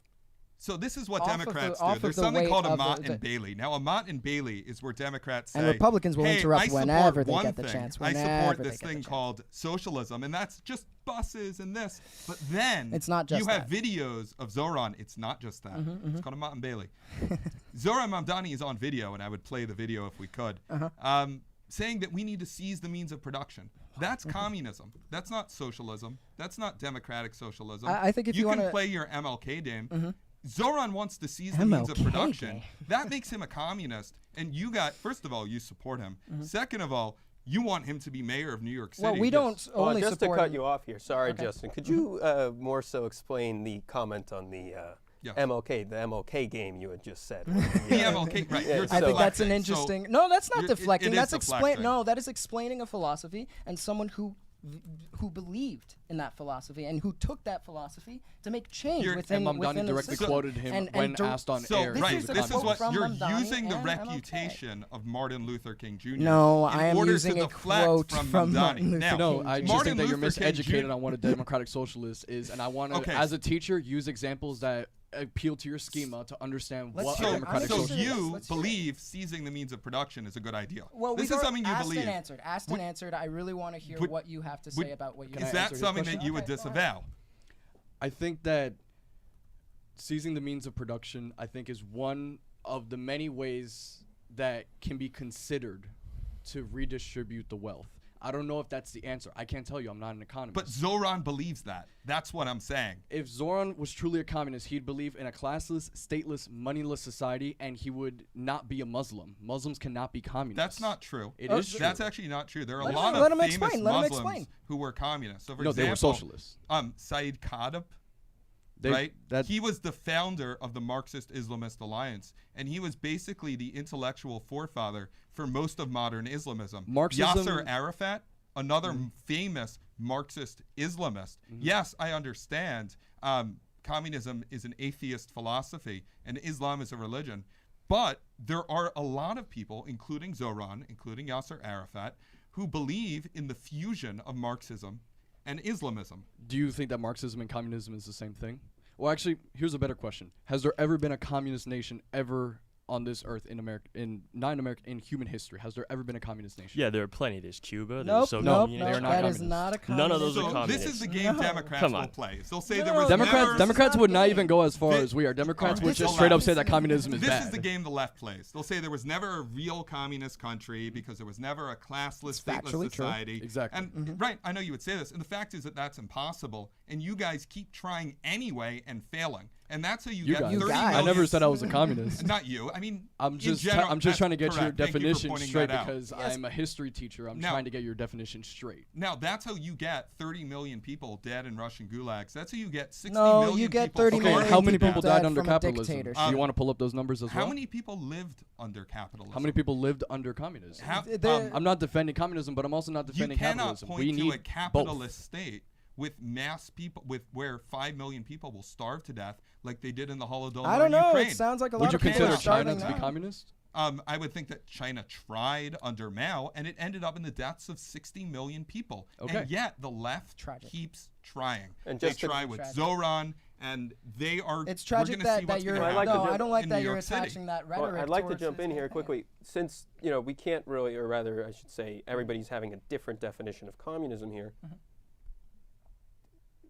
So this is what Off of Democrats the- off do. of There's the something weight called of Amat the- and Bailey. Now, Amat and Bailey is where Democrats say, And Republicans will hey, interrupt I support whenever they one get the thing. chance, I whenever support they this get the thing chance. called socialism, and that's just buses and this. But then It's not just you have that. videos of Zohran. It's not just that. Mm-hmm, It's called Amat and Bailey. Zohran Mamdani is on video, and I would play the video if we could. Uh-huh. Saying that we need to seize the means of production. That's communism. That's not socialism. That's not democratic socialism. I think if you can wanna- play your MLK game. Zohran wants to seize the means of MLK production. game. That makes him a communist. And you got, first of all, you support him. Second of all, you want him to be mayor of New York City. Well, we don't only just to support. cut you off here, sorry, Okay. Justin. Could you more so explain the comment on the Yes. the MLK game you had just said? The MLK, right. Yeah, You're I think that's an deflecting. interesting. So No, that's not you're- it deflecting. is That's deflecting. No, that is explaining a philosophy and someone who who believed in that philosophy and who took that philosophy to make change And within Mamdani a directly system. quoted him when asked on So air. right, is a this is quote what from you're Mamdani using the and MLK. reputation of Martin Luther King Jr. No, in I am order using to a deflect quote from from Mamdani. Martin Luther Now, No, I just Martin think that you're Luther King miseducated Jr. on what a democratic socialist is, and I want to, Okay. as a teacher, use examples that appeal to your schema to understand what a hear it. democratic So Let's hear it. you Let's hear it. believe seizing the means of production is a good idea. Well, this we've is something you asked believe. and answered. Asked and answered. I really want to hear Would- what you have to would- say about what you. Can Is I that answer his something question? that you would Okay, go ahead. disavow? I think that seizing the means of production, I think, is one of the many ways that can be considered to redistribute the wealth. I don't know if that's the answer. I can't tell you. I'm not an economist. But Zoran believes that. That's what I'm saying. If Zoran was truly a communist, he'd believe in a classless, stateless, moneyless society, and he would not be a Muslim. Muslims cannot be communists. That's not true. It is true. That's actually not true. There are Let a lot him- let of him famous explain, let him Muslims explain. who were communists. So for No, example, they were socialists. Saeed Qutb, They- right? that- He was the founder of the Marxist Islamist Alliance, and he was basically the intellectual forefather for most of modern Islamism. Marxism- Yasser Arafat, another famous Marxist Islamist. Yes, I understand. Communism is an atheist philosophy, and Islam is a religion. But there are a lot of people, including Zoran, including Yasser Arafat, who believe in the fusion of Marxism and Islamism. Do you think that Marxism and communism is the same thing? Well, actually, here's a better question. Has there ever been a communist nation ever on this earth in America, in human history? Has there ever been a communist nation? Yeah, there are plenty. There's Cuba. There's Nope, Soviet nope, Union. They are nope. not That is communists. not a communist. None of those are So communists. this is the game No. Democrats Come will on. play. They'll say No, there was Democrats, never... Democrats would not even go as far Thi- as we are. Democrats Alright, would this just is straight up left. say that communism is This bad. is the game the left plays. They'll say there was never a real communist country because there was never a classless, It's factually stateless true. society. Exactly. And right, I know you would say this, and the fact is that that's impossible. And you guys keep trying anyway and failing. And that's how you get guys. 30 guys. I never million- said I was a communist. Not you. I mean, I'm in just general, I'm just that's trying to get your correct. Thank you for definition pointing straight that out. because Yes. I'm a history teacher. I'm Now- trying to get your definition straight. Now, that's how you get 30 million people dead in Russian gulags. That's how you get 60 No, million you get people 30 Okay, million how many people people died dead under from a capitalism? Do dictatorship. you want to pull up those numbers as How well? many people lived under capitalism? How many people lived under communism? How- The- I'm not defending communism, but I'm also not You defending cannot capitalism. point We to need a capitalist state with mass people, with where 5 million people will starve to death, like they did in the Holodomor I don't in know. Ukraine. It sounds like a both. lot Would you of people consider are China starving to be now. communist? I would think that China tried under Mao, and it ended up in the deaths of 60 million people. Okay. And yet the left Tragic. keeps trying. And They just to- try with Tragic. Zoran, and they are. It's we're tragic gonna that, see that what's you're. gonna I'd like to no, jump I don't like in that New you're York City. attaching that Well, rhetoric. I'd like to towards jump this in here campaign. quickly. Since, we can't really, or rather, I should say, everybody's having a different definition of communism here.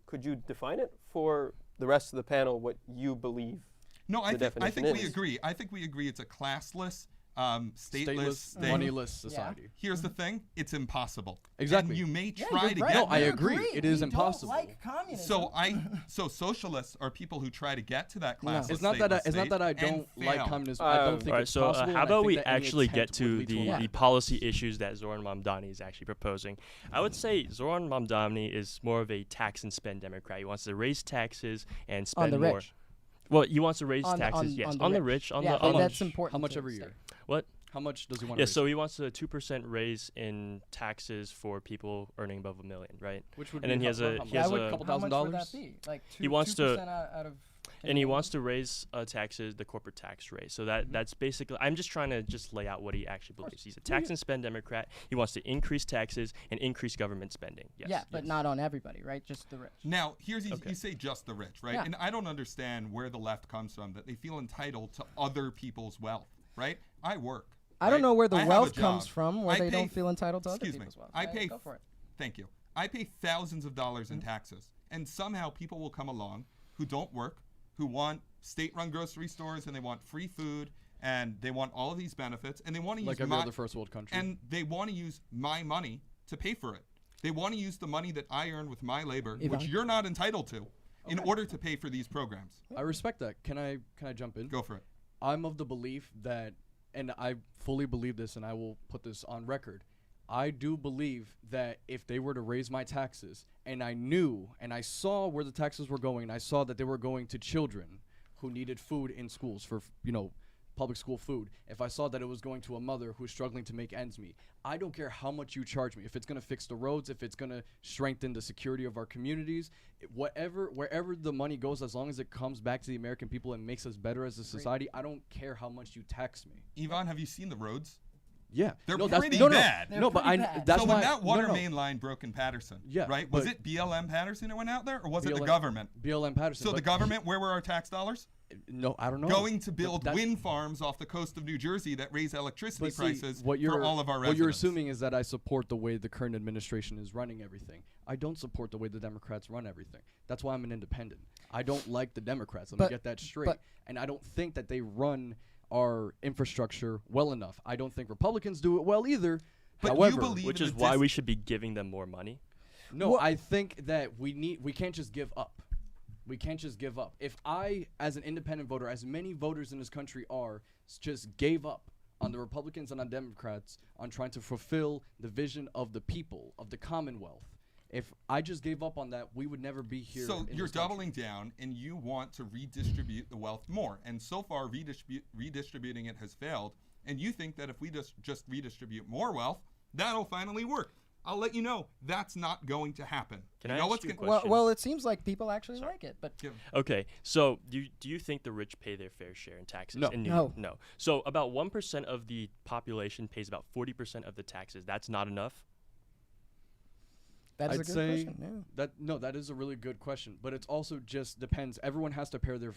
Could you define it for the rest of the panel, what you believe? No, I the think definition we is? agree. I think we agree. It's a classless, stateless thing. moneyless society. Here's the thing: it's impossible. Exactly. And you may Yeah, try you're to right. get. No, I We agree. It is We impossible. Don't like communism. So socialists are people who try to get to that No. classless. It's not that I, stateless it's not state that I and don't like fail. communism. I don't think All right, it's so possible. how and I about think we that any actually get attempt would to lead the, a lot. the policy issues that Zoran Mamdani is actually proposing? I would say Zoran Mamdani is more of a tax and spend Democrat. He wants to raise taxes and spend the more. rich. Well, he wants to raise On the- taxes, on- yes, on on the the rich. rich, on Yeah, the but on that's the, important. How much to every the year? state. what? How much does he want Yeah, to so he wants a 2% raise in taxes for people earning above $1 million, right? Which would and be then he how- has how a much? he has That would a couple How $1,000? much would that be? Like He wants to- 2% out of. and he wants to raise taxes, the corporate tax rate. So that's basically. I'm just trying to just lay out what he actually believes. He's a tax and spend Democrat. He wants to increase taxes and increase government spending. Yes. Yeah, but not on everybody, right? Just the rich. Now, here's Okay. you say just the rich, right? Yeah. And I don't understand where the left comes from that they feel entitled to other people's wealth, right? I work. I don't right? know where the I have a wealth comes job. from, where I they pay- don't feel entitled to other excuse me, people's wealth. I Right, pay go for it. Thank you. I pay thousands of dollars in taxes, and somehow people will come along who don't work, who want state-run grocery stores, and they want free food, and they want all of these benefits, and they want to Like use every my other first world country. and they want to use my money to pay for it. They want to use the money that I earn with my labor, which Ivan? you're not entitled to, in order to pay for these programs. I respect that. Can I jump in? Go for it. I'm of the belief that, and I fully believe this, and I will put this on record. I do believe that if they were to raise my taxes, and I knew and I saw where the taxes were going, and I saw that they were going to children who needed food in schools for public school food, if I saw that it was going to a mother who's struggling to make ends meet, I don't care how much you charge me. If it's going to fix the roads, if it's going to strengthen the security of our communities, wherever the money goes, as long as it comes back to the American people and makes us better as a society, I don't care how much you tax me. Yvonne, have you seen the roads? Yeah, they're no, pretty no, bad. No, but that's so why when that water no. main line broke in Patterson, Yeah, right? Was it BLM Patterson that went out there, or was it the BLM government? BLM Patterson. So the government, where were our tax dollars? No, I don't know. Going to build wind farms off the coast of New Jersey that raise electricity prices for all of our residents. What you're assuming is that I support the way the current administration is running everything. I don't support the way the Democrats run everything. That's why I'm an independent. I don't like the Democrats. Let me get that straight. And I don't think that they run our infrastructure well enough. I don't think Republicans do it well either. But however, you believe which is why we should be giving them more money. No, I think that we can't just give up. We can't just give up. If I, as an independent voter, as many voters in this country are, just gave up on the Republicans and on Democrats on trying to fulfill the vision of the people, of the Commonwealth, if I just gave up on that, we would never be here. So in you're this country. doubling down, and you want to redistribute the wealth more. And so far, redistributing it has failed. And you think that if we just redistribute more wealth, that'll finally work. I'll let you know that's not going to happen. Can I ask you a question? Well, it seems like people actually like it, but okay. So do you think the rich pay their fair share in taxes? No. In New York? No. So about 1% of the population pays about 40% of the taxes. That's not enough. That is I'd a good say question. that is a really good question, but it's also just depends. Everyone has to pay their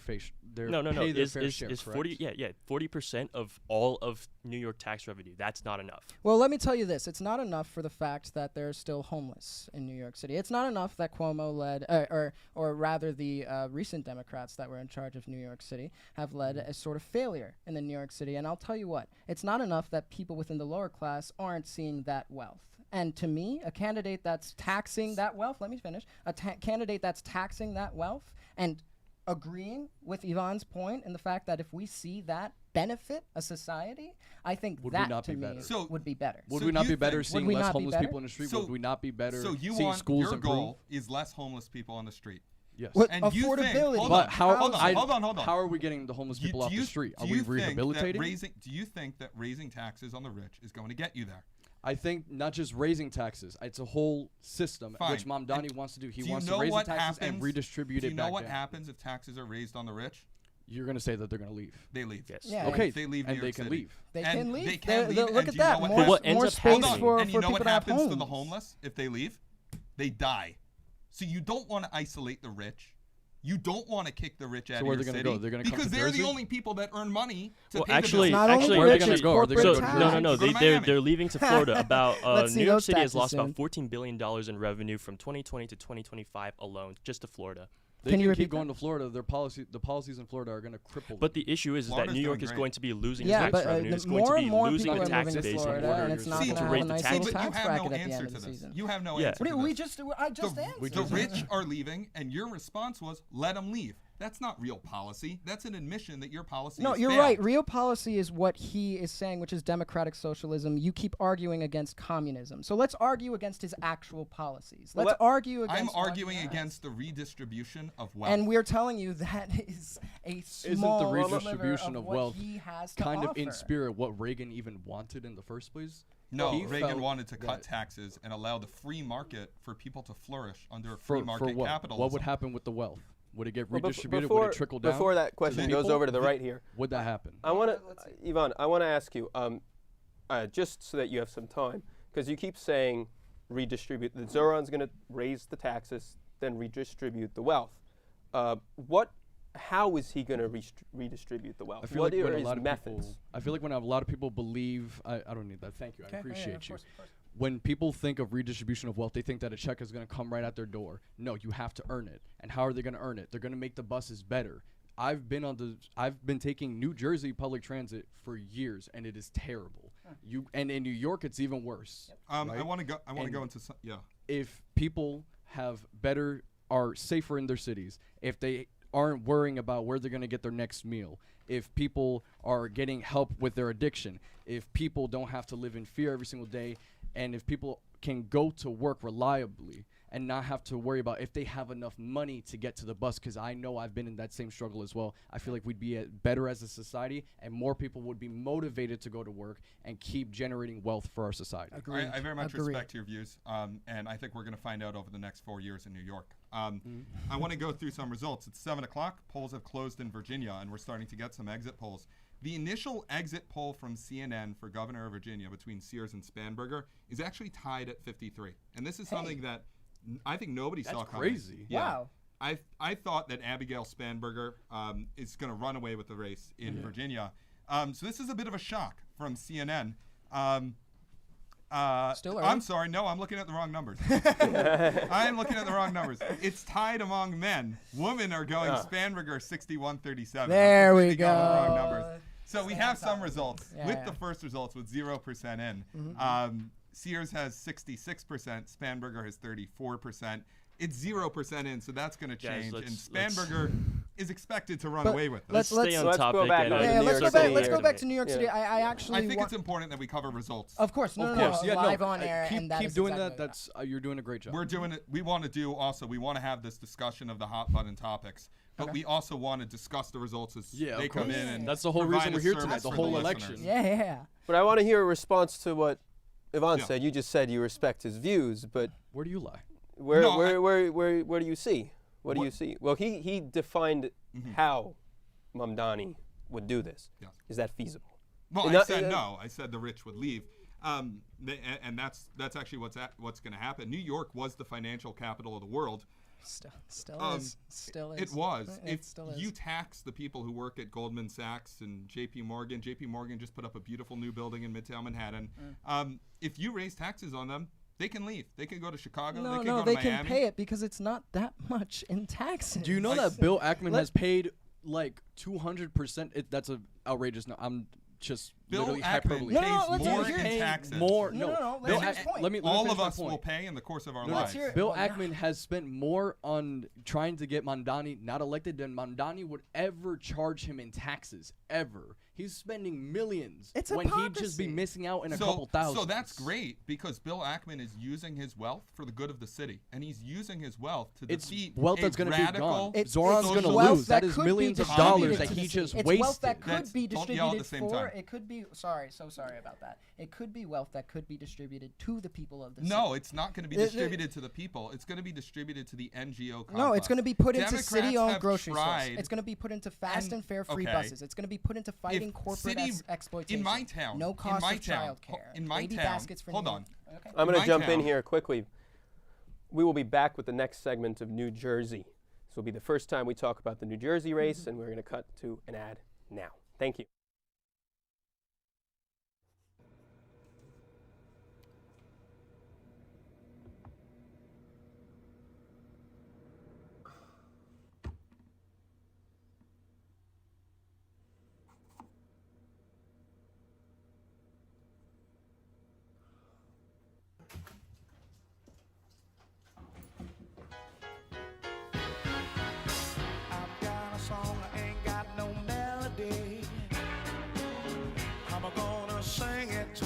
No. pay their fair share. Is correct? 40% of all of New York tax revenue? That's not enough. Well, let me tell you this. It's not enough for the fact that there's still homeless in New York City. It's not enough that Cuomo led, or rather the recent Democrats that were in charge of New York City have led a sort of failure in the New York City. And I'll tell you what, it's not enough that people within the lower class aren't seeing that wealth. And to me, a candidate that's taxing that wealth, let me finish, candidate that's taxing that wealth and agreeing with Yvonne's point in the fact that if we see that benefit a society, I think Would we that not to be me better? would be better. Would we not be better Would seeing we less not be homeless better? people in the street? So- Would we not be better So you seeing want schools your improve? goal is less homeless people on the street. Yes. What And you think, affordability? hold But on, how? hold on. How are we getting the homeless people Do off you- the street? do Are we you think that rehabilitating? do you think that raising taxes on the rich is going to get you there? I think not just raising taxes; it's a whole system Fine. which Mamdani And wants to do. He do you wants know to raise the what taxes and happens- redistribute Do it you know back what down. happens if taxes are raised on the rich? You're going to say that they're going to leave. They leave. Yes. Yeah. Okay, They leave and New they York can City. leave. They And can leave. They can leave. Look and at do you know that. what More, happens? What ends more up space happening- Hold on. for And you know people what to have happens to the homes. homeless if they leave? They die. So you don't want to isolate the rich. You don't want to kick the rich out So of where your they're gonna city go? They're gonna come because to they're Jersey? the only people that earn money to Well, pay actually, the Not bills. only actually, Where are they rich, gonna it's go? Are they corporate gonna So go to tax. Jersey? no, Go to they're Miami. leaving to Florida. About Let's see New York those City has taxes lost about soon. $14 billion in revenue from 2020 to 2025 alone, just to Florida. They Can you keep repeat going to Florida. The policies in Florida are going to cripple. But the issue is that Florida's New York doing is great. going to be losing Yeah, tax but revenue. It's going more to and be more losing people the are tax moving to base in Florida, order and it's not to going to have raise a the nice tax little See, but you tax have bracket no at the answer end to of the this. season. You have no Yeah. answer to We this. just I just answered. The rich are leaving, and your response was, let them leave. That's not real policy. That's an admission that your policy No, is you're failed. right. Real policy is what he is saying, which is democratic socialism. You keep arguing against communism. So let's argue against his actual policies. Let's argue against I'm what he arguing has. against the redistribution of wealth. And we're telling you that is a small Isn't the sliver redistribution of what wealth he has to kind of in offer. spirit what Reagan even wanted in the first place? No, He Reagan felt wanted to cut that- taxes and allow the free market for people to flourish under a for free market what? capitalism. What would happen with the wealth? Would it get Well, redistributed? before, Would it trickle down? Before that to question the goes people? over to the right here, Would that happen? I want to, Yvonne, I want to ask you, just so that you have some time, because you keep saying redistribute. The Zoran's going to raise the taxes, then redistribute the wealth. How is he going to redistribute the wealth? I feel What like when are a his lot of methods? people, I feel like when a lot of people believe, I don't need that. Thank you. I appreciate of you. course, of course. When people think of redistribution of wealth, they think that a check is going to come right at their door. No, you have to earn it. And how are they going to earn it? They're going to make the buses better. I've been taking New Jersey public transit for years, and it is terrible. And in New York, it's even worse. I right? want to go. I want to And go into some. Yeah. If people are safer in their cities, if they aren't worrying about where they're going to get their next meal, if people are getting help with their addiction, if people don't have to live in fear every single day, and if people can go to work reliably and not have to worry about if they have enough money to get to the bus, because I know I've been in that same struggle as well. I feel like we'd be better as a society, and more people would be motivated to go to work and keep generating wealth for our society. I very much respect your views, and I think we're going to find out over the next 4 years in New York. I want to go through some results. It's 7 o'clock. Polls have closed in Virginia, and we're starting to get some exit polls. The initial exit poll from CNN for governor of Virginia between Sears and Spanberger is actually tied at 53. And this is something that I think nobody saw coming. That's crazy. Yeah. Wow. I thought that Abigail Spanberger is going to run away with the race in Virginia. So this is a bit of a shock from CNN. Still early. I'm sorry. No, I'm looking at the wrong numbers. I am looking at the wrong numbers. It's tied among men. Women are going Spanberger 61-37. There we go. The wrong numbers. So we have some results. With the first results with 0% in. Sears has 66%. Spanberger has 34%. It's 0% in, so that's going to change. And Spanberger is expected to run away with this. Let's stay on topic. Go back let's go back to New York City. I think it's important that we cover results. Of course, live on air, and that keep is doing exactly that. That's you're doing a great job. We're doing it. We want to have this discussion of the hot button topics, but we also want to discuss the results as they come in. And that's the whole reason we're here tonight. The whole election. Yeah. But I want to hear a response to what Ivan said. You just said you respect his views, but where do you lie? Where do you see? What do you see? Well, he defined how Mamdani would do this. Yeah. Is that feasible? Well, I said no. I said the rich would leave, and that's actually what's going to happen. New York was the financial capital of the world. Still is. It was. It still is. You tax the people who work at Goldman Sachs and J.P. Morgan just put up a beautiful new building in Midtown Manhattan. If you raise taxes on them, they can leave. They can go to Chicago. They can go to Miami. Can pay it because it's not that much in taxes. Do you know that Bill Ackman has paid like 200%? That's an outrageous. No, I'm just Bill literally Ackman hyperbole. pays more in taxes. All of us will pay in the course of our lives. Bill Ackman has spent more on trying to get Mamdani not elected than Mamdani would ever charge him in taxes, ever. He's spending millions when he'd just be missing out in a couple thousand. So that's great because Bill Ackman is using his wealth for the good of the city, and he's using his wealth to defeat wealth that's going to be gone. Zoran's going to lose. That is millions of dollars that he just wasted. It's wealth that could be distributed for. It could be. So sorry about that. It could be wealth that could be distributed to the people of the city. No, it's not going to be distributed to the people. It's going to be distributed to the NGO complex. No, it's going to be put into city-owned grocery stores. It's going to be put into fast and fair free buses. It's going to be put into fighting corporate exploitation. In my town, no cost of childcare. In my town, baskets for hold on. Okay. I'm going to jump in here quickly. We will be back with the next segment of New Jersey. This will be the first time we talk about the New Jersey race, and we're going to cut to an ad now. Thank you.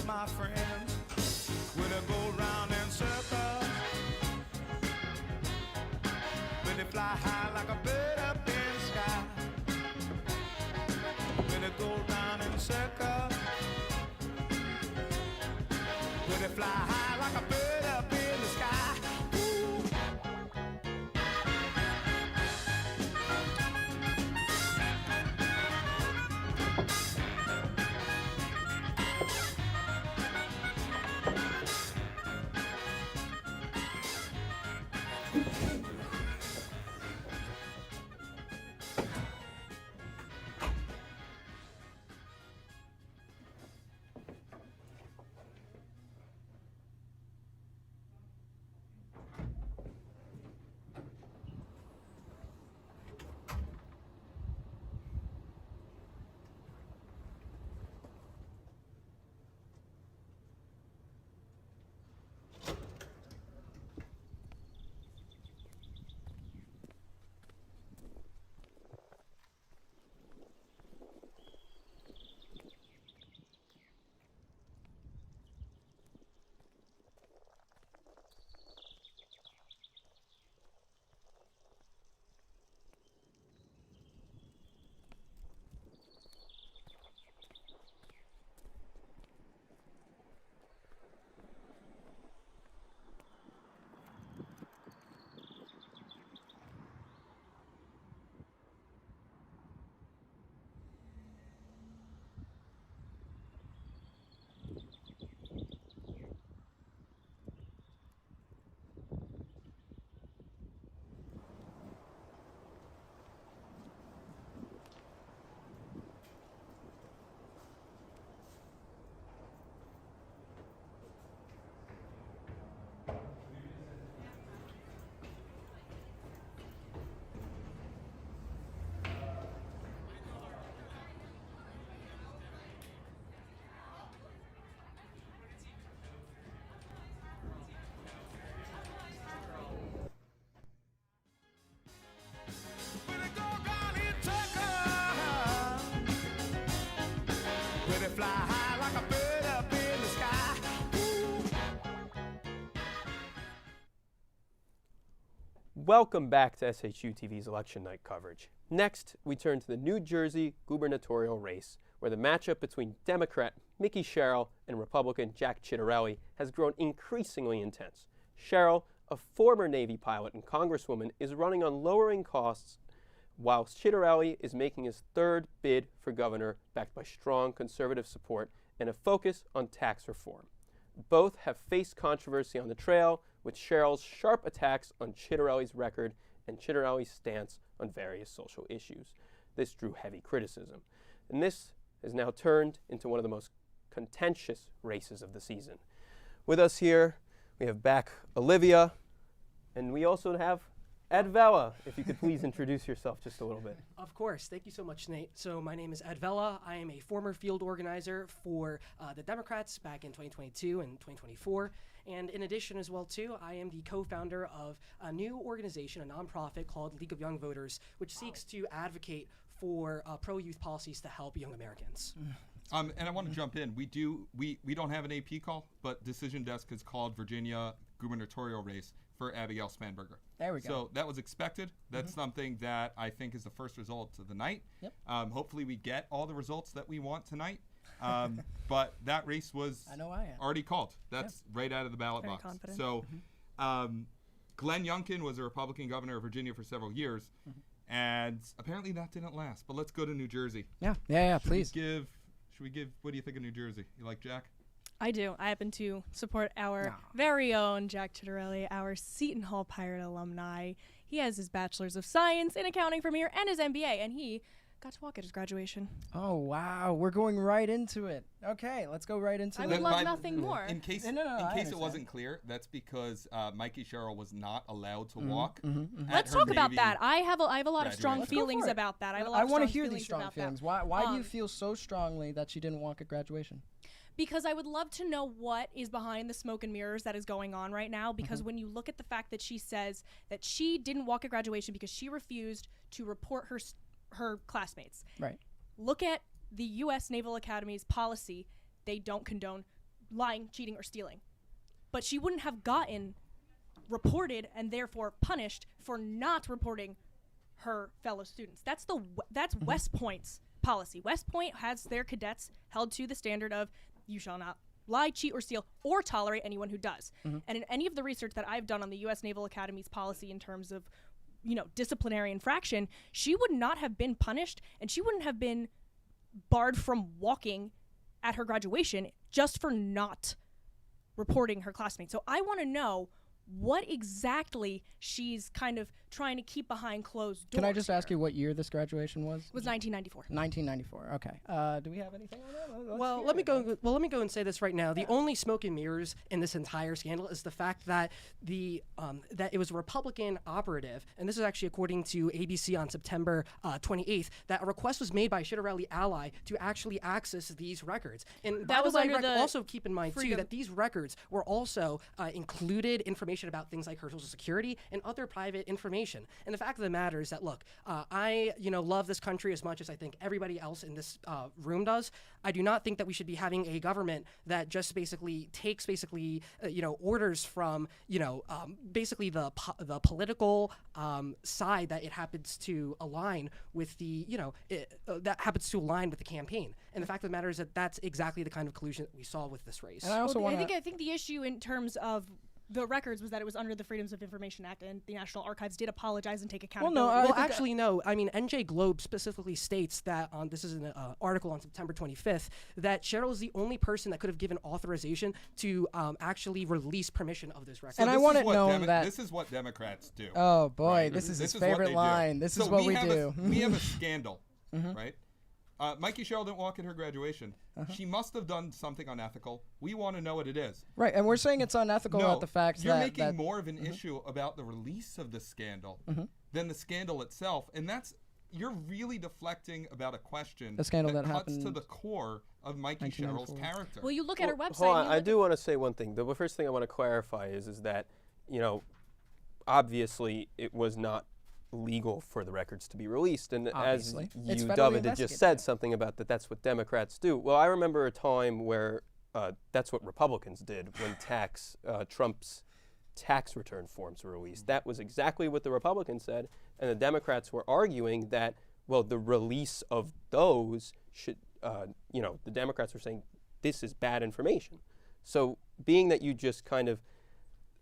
My friends, when I go round in circles, when they fly high like a bird up in the sky, when they go round in circles, when they fly high like a bird up in the sky. Ooh. Welcome back to SHU TV's election night coverage. Next, we turn to the New Jersey gubernatorial race, where the matchup between Democrat Mickey Sherrill and Republican Jack Ciattarelli has grown increasingly intense. Sherrill, a former Navy pilot and congresswoman, is running on lowering costs, while Ciattarelli is making his third bid for governor, backed by strong conservative support and a focus on tax reform. Both have faced controversy on the trail, with Sherrill's sharp attacks on Ciattarelli's record and Ciattarelli's stance on various social issues. This drew heavy criticism, and this has now turned into one of the most contentious races of the season. With us here, we have back Olivia, and we also have Ed Vela. If you could please introduce yourself just a little bit. Of course. Thank you so much, Nate. So my name is Ed Vela. I am a former field organizer for the Democrats back in 2022 and 2024. And in addition as well, too, I am the co-founder of a new organization, a nonprofit called League of Young Voters, which seeks to advocate for pro-youth policies to help young Americans. And I want to jump in. We don't have an AP call, but Decision Desk has called Virginia gubernatorial race for Abigail Spanberger. There we go. So that was expected. That's something that I think is the first result of the night. Yep. Hopefully we get all the results that we want tonight. But that race was already called. That's right out of the ballot Very box. confident. So Glenn Youngkin was a Republican governor of Virginia for several years, and apparently that didn't last. But let's go to New Jersey. Yeah, please. Should we give, what do you think of New Jersey? You like Jack? I do. I happen to support our very own Jack Ciattarelli, our Seton Hall Pirate alumni. He has his Bachelor's of Science in Accounting from here and his MBA, and he got to walk at his graduation. Oh, wow. We're going right into it. Okay, let's go right into it. I would love nothing more. In case it wasn't clear, that's because Mikey Sherrill was not allowed to walk. Let's talk about that. I have a lot of strong feelings about that. I want to hear these strong feelings. Why do you feel so strongly that she didn't walk at graduation? Because I would love to know what is behind the smoke and mirrors that is going on right now. Because when you look at the fact that she says that she didn't walk at graduation because she refused to report her classmates. Right. Look at the U.S. Naval Academy's policy. They don't condone lying, cheating, or stealing. But she wouldn't have gotten reported and therefore punished for not reporting her fellow students. That's West Point's policy. West Point has their cadets held to the standard of you shall not lie, cheat, or steal, or tolerate anyone who does. And in any of the research that I've done on the U.S. Naval Academy's policy in terms of disciplinary infraction, she would not have been punished and she wouldn't have been barred from walking at her graduation just for not reporting her classmates. So I want to know what exactly she's kind of trying to keep behind closed doors. Can I just ask you what year this graduation was? It was 1994. 1994. Okay. Do we have anything on that? Well, let me go and say this right now. The only smoke and mirrors in this entire scandal is the fact that that it was a Republican operative, and this is actually according to ABC on September 28th, that a request was made by Ciattarelli ally to actually access these records. And that was under the also keep in mind too that these records were also included information about things like her social security and other private information. And the fact of the matter is that, look, I love this country as much as I think everybody else in this room does. I do not think that we should be having a government that just basically takes orders from basically the political side that it happens to align with that happens to align with the campaign. And the fact of the matter is that that's exactly the kind of collusion that we saw with this race. And I think the issue in terms of the records was that it was under the Freedoms of Information Act, and the National Archives did apologize and take accountability. No. I mean, NJ Globe specifically states that this is an article on September 25th that Cheryl is the only person that could have given authorization to actually release permission of this record. So and I want to know that this is what Democrats do. Oh boy, right? this is his favorite line. This is what we do. We have a scandal, right? Mikey Sherrill didn't walk at her graduation. She must have done something unethical. We want to know what it is. Right, and we're saying it's unethical at the fact you're making more of an issue about the release of the scandal than the scandal itself, and you're really deflecting about a question that cuts happened to the core of Mikey Sherrill's character. Well, you look at her website. Hold on, I do want to say one thing. The first thing I want to clarify is that, obviously it was not legal for the records to be released, and obviously. As David just said something about that's what Democrats do. Well, I remember a time where that's what Republicans did when Trump's tax return forms were released. That was exactly what the Republicans said, and the Democrats were arguing that, well, the release of those should, the Democrats were saying this is bad information. So being that you just kind of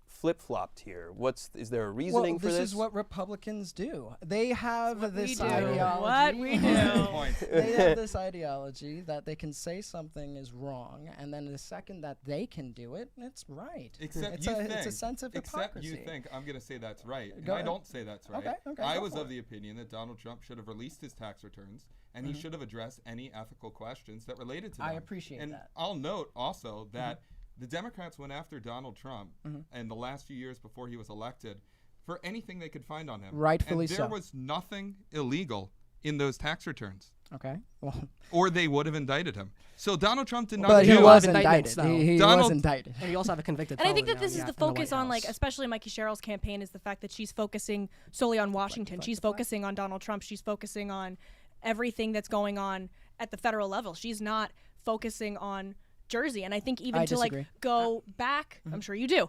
flip-flopped here, is there a reasoning for this? This is what Republicans do. They have this ideology. ideology. What we do. They have this ideology that they can say something is wrong, and then the second that they can do it, it's right. Except it's you a, think. It's a sense of Except hypocrisy. you think. I'm going to say that's right. And Go I ahead. don't say that's right. Okay, I go was for of it. the opinion that Donald Trump should have released his tax returns, and he should have addressed any ethical questions that related to them. I appreciate and that. I'll note also that the Democrats went after Donald Trump in the last few years before he was elected for anything they could find on him. Rightfully and there so. was nothing illegal in those tax returns. Okay. Well, or they would have indicted him. So Donald Trump did not but do he was indictments, indicted. though. He Donald- was indicted. And you also have a convicted And I think felon that this now, is yeah, the in White focus on, like, House. especially Mikey Sherrill's campaign, is the fact that she's focusing solely on Washington. She's focusing on Donald Trump. She's focusing on everything that's going on at the federal level. She's not focusing on Jersey. And I think even I to disagree. like go back, I'm sure you do,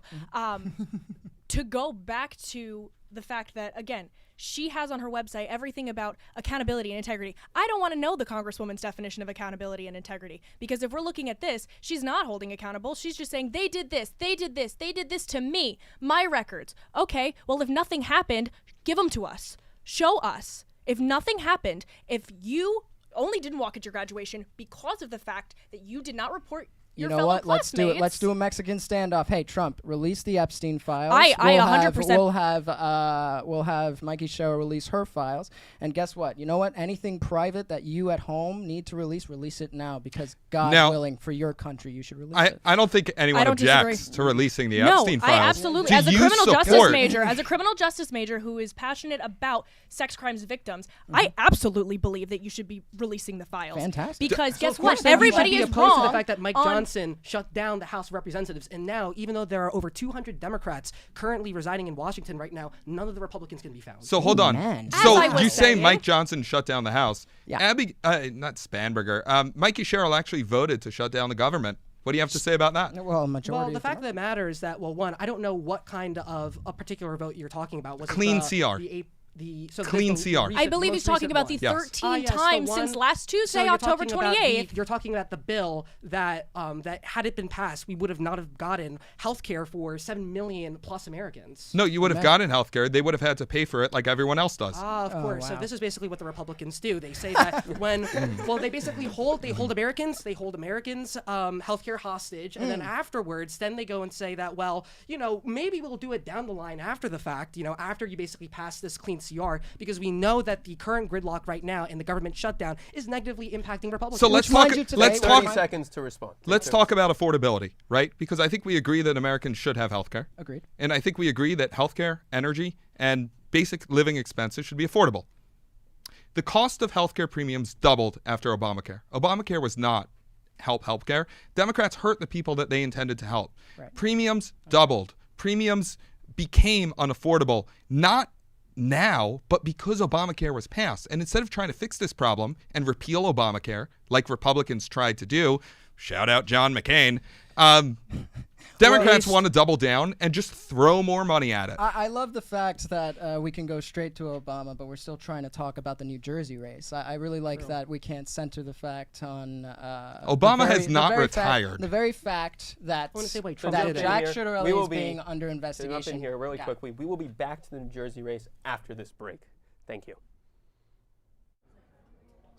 to go back to the fact that, again, she has on her website everything about accountability and integrity. I don't want to know the Congresswoman's definition of accountability and integrity, because if we're looking at this, she's not holding accountable. She's just saying, they did this, they did this, they did this to me, my records. Okay, well, if nothing happened, give them to us. Show us. If nothing happened, if you only didn't walk at your graduation because of the fact that you did not report You your know fellow what? Let's do it. classmates. Let's do a Mexican standoff. Hey, Trump, release the Epstein files. I 100%. We'll have Mikey Sherrill release her files. And guess what? You know what? Anything private that you at home need to release it now, because God Now- willing, for your country, you should release it. I don't think anyone don't objects disagree. to releasing the No, Epstein I files. absolutely, Do as a you criminal justice support- major who is passionate about sex crimes victims, I absolutely believe that you should be releasing the files. Fantastic. Because So guess of course what? then you should Everybody be is opposed to wrong the fact that Mike on- Johnson shut down the House of Representatives, and now, even though there are over 200 Democrats currently residing in Washington right now, none of the Republicans can be found. So hold on. man. So As I was you say saying- Mike Johnson shut down the House? Yeah. Not Spanberger. Mikey Sherrill actually voted to shut down the government. What do you have to say about that? Well, majority. Well, the of fact of the matter is that, well, one, I don't know what kind of a particular vote you're talking about. Was Clean it CR. So Clean the CR. I believe he's most talking recent about one. the Yes. 13 Yes, the times one- since last so Tuesday, you're October talking about 28th. you're talking about the bill that that had it been passed, we would have not have gotten health care for 7 million plus Americans. No, you would have gotten health care. They would have had to pay for it like everyone else does. Of course. So wow. this is basically what the Republicans do. They say that when, well, they basically hold Americans healthcare hostage, and then afterwards, then they go and say that, well, maybe we'll do it down the line after the fact, after you basically pass this clean CR, because we know that the current gridlock right now in the government shutdown is negatively impacting Republicans. So let's Which, mind talk. you, today, Let's we're talk. 30 seconds to respond. Let's talk about affordability, right? Because I think we agree that Americans should have health care. Agreed. And I think we agree that healthcare, energy, and basic living expenses should be affordable. The cost of healthcare premiums doubled after Obamacare. Obamacare was not healthcare. Democrats hurt the people that they intended to help. Right. Premiums doubled. Premiums became unaffordable, not now, but because Obamacare was passed. And instead of trying to fix this problem and repeal Obamacare, like Republicans tried to do, shout out John McCain, Democrats want to double down and just throw more money at it. I love the fact that we can go straight to Obama, but we're still trying to talk about the New Jersey race. I really like that we can't center the fact on Obama has not retired. The very fact that, I wanna say why Trump that did it. Jack We Ciattarelli will is be- being under To jump investigation. in here really Yeah. quickly, we will be back to the New Jersey race after this break. Thank you.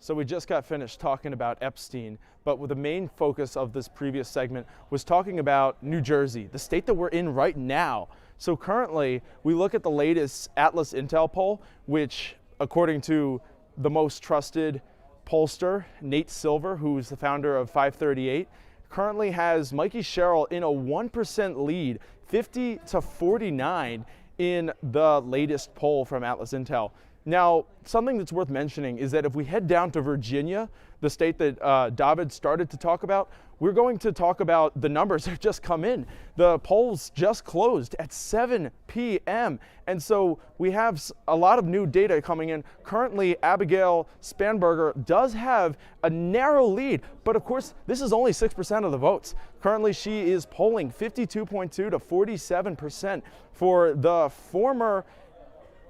So we just got finished talking about Epstein, but with the main focus of this previous segment was talking about New Jersey, the state that we're in right now. So currently, we look at the latest Atlas Intel poll, which, according to the most trusted pollster, Nate Silver, who's the founder of 538, currently has Mikey Sherrill in a 1% lead, 50 to 49 in the latest poll from Atlas Intel. Now, something that's worth mentioning is that if we head down to Virginia, the state that David started to talk about, we're going to talk about the numbers that have just come in. The polls just closed at 7 p.m. And so we have a lot of new data coming in. Currently, Abigail Spanberger does have a narrow lead, but of course, this is only 6% of the votes. Currently, she is polling 52.2 to 47% for the former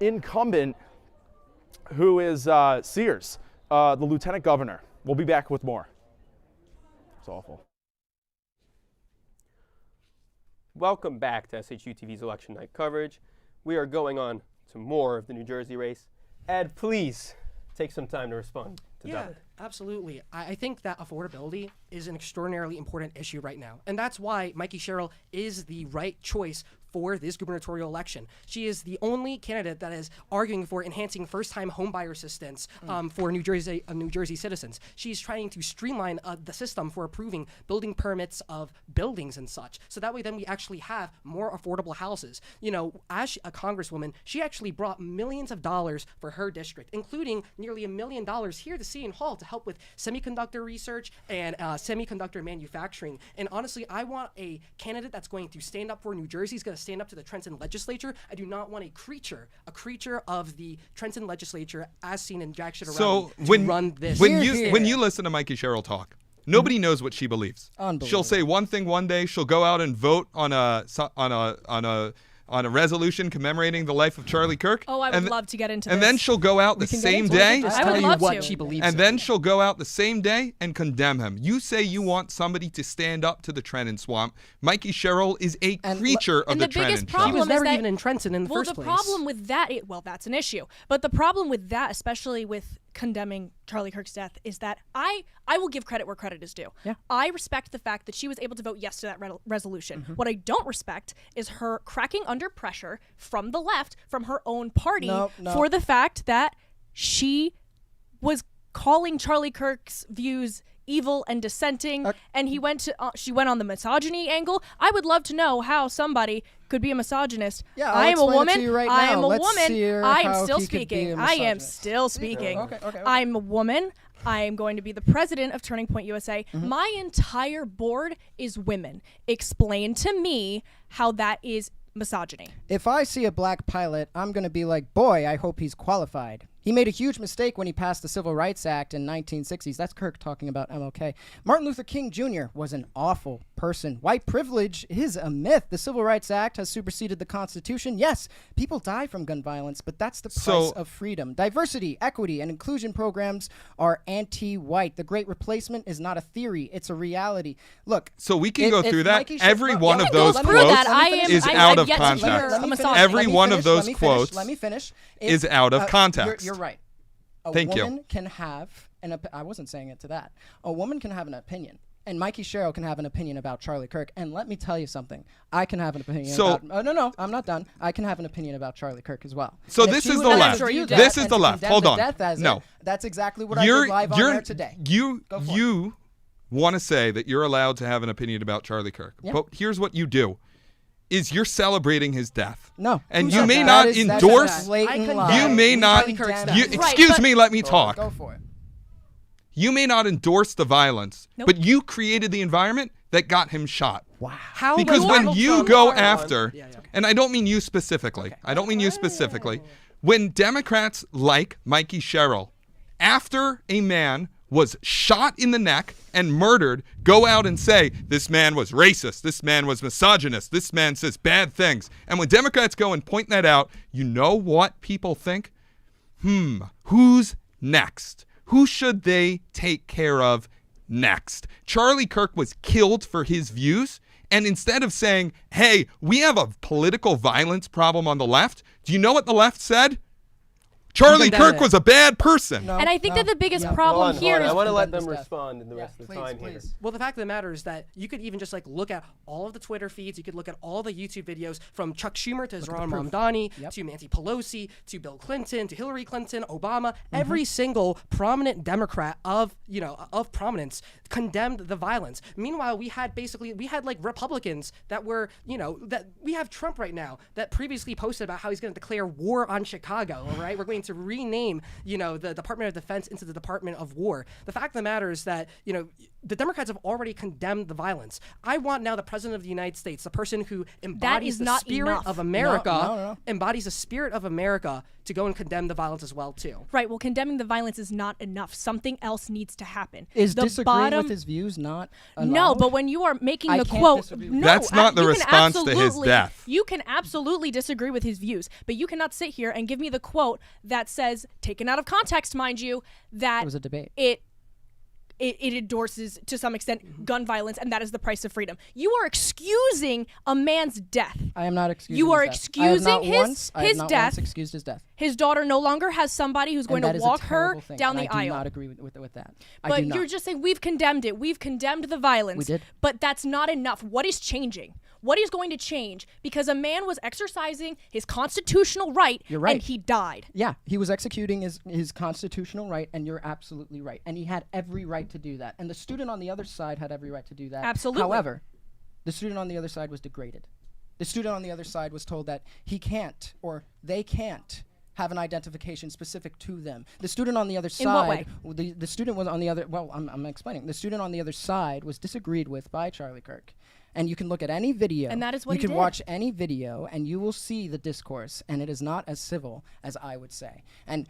incumbent, who is Sears, the lieutenant governor. We'll be back with more. It's awful. Welcome back to SHU TV's election night coverage. We are going on to more of the New Jersey race. Ed, please take some time to respond to David. Absolutely. I think that affordability is an extraordinarily important issue right now. And that's why Mikey Sherrill is the right choice for this gubernatorial election. She is the only candidate that is arguing for enhancing first-time homebuyer assistance for New Jersey citizens. She's trying to streamline the system for approving building permits of buildings and such. So that way then we actually have more affordable houses. You know, as a congresswoman, she actually brought millions of dollars for her district, including nearly $1 million here to Seton Hall to help with semiconductor research and semiconductor manufacturing. And honestly, I want a candidate that's going to stand up for New Jersey, is going to stand up to the Trenton legislature. I do not want a creature of the Trenton legislature, as seen in Jack Ciattarelli, to run this. When you listen to Mikey Sherrill talk, nobody knows what she believes. She'll say one thing one day. She'll go out and vote on a resolution commemorating the life of Charlie Kirk. Oh, I would love to get into and this. then she'll go out the same day. I would love to. She believes and then she'll go out the same day and condemn him. You say you want somebody to stand up to the Trenton swamp. Mikey Sherrill is a creature of the Trenton swamp. She was never even in Trenton in the first place. Well, the problem with that, that's an issue. But the problem with that, especially with condemning Charlie Kirk's death, is that I will give credit where credit is due. Yeah. I respect the fact that she was able to vote yes to that resolution. What I don't respect is her cracking under pressure from the left, from her own party, for the fact that she was calling Charlie Kirk's views evil and dissenting, and she went on the misogyny angle. I would love to know how somebody could be a misogynist. Yeah, I am a woman. I am a woman. I am still speaking. I am still speaking. Okay. I'm a woman. I am going to be the president of Turning Point USA. My entire board is women. Explain to me how that is misogyny. If I see a black pilot, I'm going to be like, boy, I hope he's qualified. He made a huge mistake when he passed the Civil Rights Act in 1960s. That's Kirk talking about MLK. Martin Luther King Jr. was an awful person. White privilege is a myth. The Civil Rights Act has superseded the Constitution. Yes, people die from gun violence, but that's the price of freedom. Diversity, equity, and inclusion programs are anti-white. The Great Replacement is not a theory. It's a reality. Look. So we can go through that. Every one of those quotes is out of context. Every one of those quotes is out of context. You're right. A Thank you. woman can have I wasn't saying it to that. A woman can have an opinion. And Mikey Sherrill can have an opinion about Charlie Kirk. And let me tell you something. I can have an opinion about... Oh, no, I'm not done. I can have an opinion about Charlie Kirk as well. So this is the left. This is the left. Hold on. No. That's exactly what I did live on there today. You want to say that you're allowed to have an opinion about Charlie Kirk. Yeah. But here's what you do. Is you're celebrating his death. No. And you may not endorse... You may not... Excuse me, let me talk. Go for it. You may not endorse the violence, but you created the environment that got him shot. Wow. Because when you go after, and I don't mean you specifically, when Democrats like Mikey Sherrill, after a man was shot in the neck and murdered, go out and say, this man was racist, this man was misogynist, this man says bad things. And when Democrats go and point that out, you know what people think? Who's next? Who should they take care of next? Charlie Kirk was killed for his views. And instead of saying, hey, we have a political violence problem on the left, do you know what the left said? Charlie Kirk was a bad person. And I think that the biggest problem here is... I want to let them respond in the rest of the time here. Well, the fact of the matter is that you could even just look at all of the Twitter feeds. You could look at all the YouTube videos from Chuck Schumer to Zohran Mamdani to Nancy Pelosi to Bill Clinton to Hillary Clinton, Obama. Every single prominent Democrat of prominence condemned the violence. Meanwhile, we had Republicans that were, that we have Trump right now that previously posted about how he's going to declare war on Chicago. All right, we're going to to rename, the Department of Defense into the Department of War. The fact of the matter is that, the Democrats have already condemned the violence. I want now the President of the United States, the person who embodies the spirit of America, embodies the spirit of America, to go and condemn the violence as well, too. Right. Well, condemning the violence is not enough. Something else needs to happen. Is disagreeing with his views not allowed? No, but when you are making the can't quote, disagree no, That's not the response to his death. You can absolutely disagree with his views, but you cannot sit here and give me the quote that says, taken out of context, mind you, that it was a debate. It endorses, to some extent, gun violence, and that is the price of freedom. You are excusing a man's death. I am not excusing You are his death. excusing his I have not death. once excused his death. His daughter no longer has somebody who's going And to that is a walk her terrible thing, down and the I aisle. do not agree with that. I But do not. you're just saying, we've condemned it. We've condemned the violence. We did. But that's not enough. What is changing? What is going to change? Because a man was exercising his constitutional right, You're right. and he died. Yeah, he was executing his constitutional right, and you're absolutely right. And he had every right to do that. And the student on the other side had every right to do that. Absolutely. However, the student on the other side was degraded. The student on the other side was told that he can't, or they can't, have an identification specific to them. The student on the other side, In what way? The student was on the other. Well, I'm explaining. The student on the other side was disagreed with by Charlie Kirk. And you can look at any video. And that is what you he can did. watch any video, and you will see the discourse, and it is not as civil as I would say. And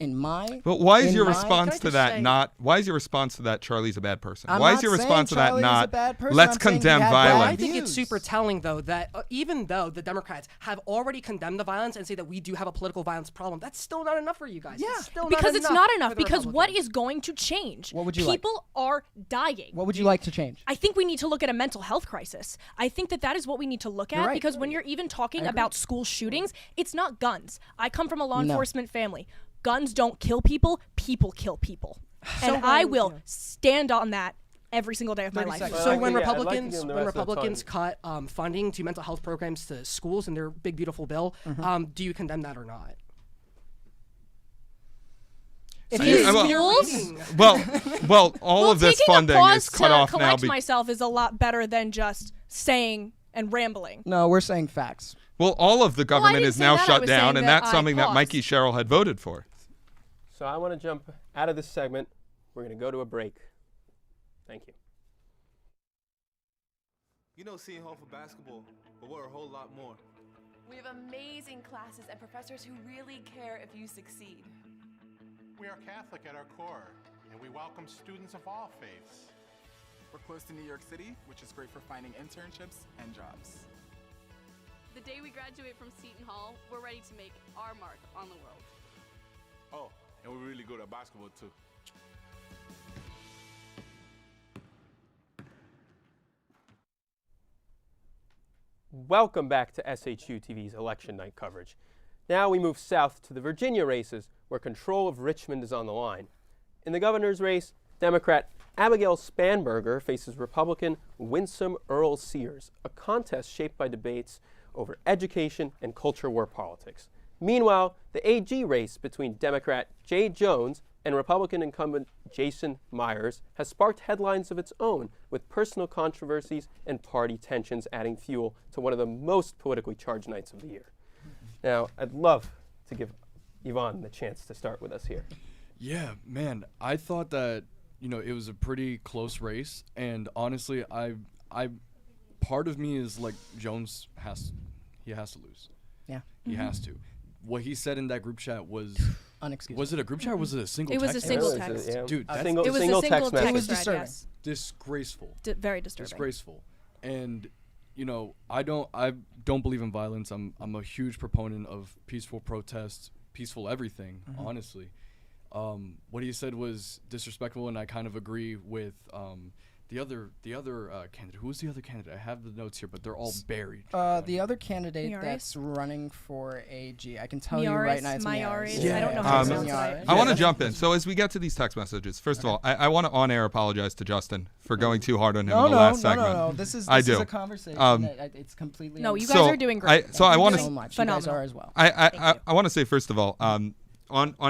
in my. But why is in your my- response to that say- not? Why is your response to that Charlie's a bad person? I'm Why is not your saying response to that Charlie is a not? bad person. Let's I'm saying he condemn had bad violence. I think views. it's super telling, though, that even though the Democrats have already condemned the violence and say that we do have a political violence problem, that's still not enough for you guys. Yeah. It's still Because it's not enough. for the Because what Republicans. is going to change? What would you like? People are dying. What would you like to change? I think we need to look at a mental health crisis. I think that is what we need to look You're at right. because when you're even talking I agree. about school shootings, it's not guns. I come from a law No. enforcement family. Guns don't kill people, people kill people. So And I when- will stand on that every single day of my 30 life. seconds. So Well, when yeah, I'd like to Republicans give them the rest of the time. cut funding to mental health programs to schools in their big beautiful bill, do you condemn that or not? If I- you- I- well, all of this taking funding a pause is cut to off now. collect myself is a lot better than just saying and rambling. No, we're saying facts. Well, all of the government didn't is say now that. I shut was down, saying and that that's I something that paused. Mikey Sherrill had voted for. So I want to jump out of this segment. We're going to go to a break. Thank you. You know Seton Hall for basketball, but we're a whole lot more. We have amazing classes and professors who really care if you succeed. We are Catholic at our core, and we welcome students of all faiths. We're close to New York City, which is great for finding internships and jobs. The day we graduate from Seton Hall, we're ready to make our mark on the world. Oh, and we're really good at basketball too. Welcome back to SHU TV's election night coverage. Now we move south to the Virginia races where control of Richmond is on the line. In the governor's race, Democrat Abigail Spanberger faces Republican Winsome Earl Sears, a contest shaped by debates over education and culture war politics. Meanwhile, the AG race between Democrat Jay Jones and Republican incumbent Jason Myers has sparked headlines of its own, with personal controversies and party tensions adding fuel to one of the most politically charged nights of the year. Now, I'd love to give Yvonne the chance to start with us here. Yeah, man, I thought that, it was a pretty close race, and honestly, I part of me is like Jones has to lose. Yeah. He has to. What he said in that group chat was unexcusable. Was it a group chat or was it a single It was text? a single text. Dude, that's Single it was single a single text message. It was thread, disturbing. yes. disgraceful. Very disturbing. Disgraceful. And I don't believe in violence. I'm a huge proponent of peaceful protests, peaceful everything, honestly. What he said was disrespectful, and I kind of agree with the other candidate. Who was the other candidate? I have the notes here, but they're all buried. The other candidate Miaris? that's running for AG, I can tell you right now, it's Miaris. Miaris. I don't know how to pronounce it. I want to jump in. So as we get to these text messages, first of all, I want to on-air apologize to Justin for going too hard on him in the last segment. No. This is I do. a conversation. It's completely. No, you guys are doing great. I want so much. phenomenal. You guys are as well. I want to say first of all, on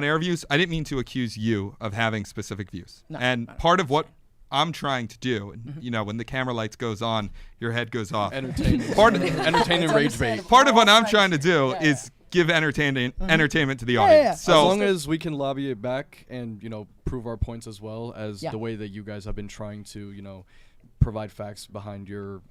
air views, I didn't mean to accuse you of having specific views. No, and not part of what I'm trying to do, when the camera lights goes on, your head goes off. Entertaining rage bait. Part of what I'm trying to do is give entertainment to the Yeah, audience. yeah, yeah. So as long as we can lobby it back and prove our points as well as Yeah. the way that you guys have been trying to provide facts behind your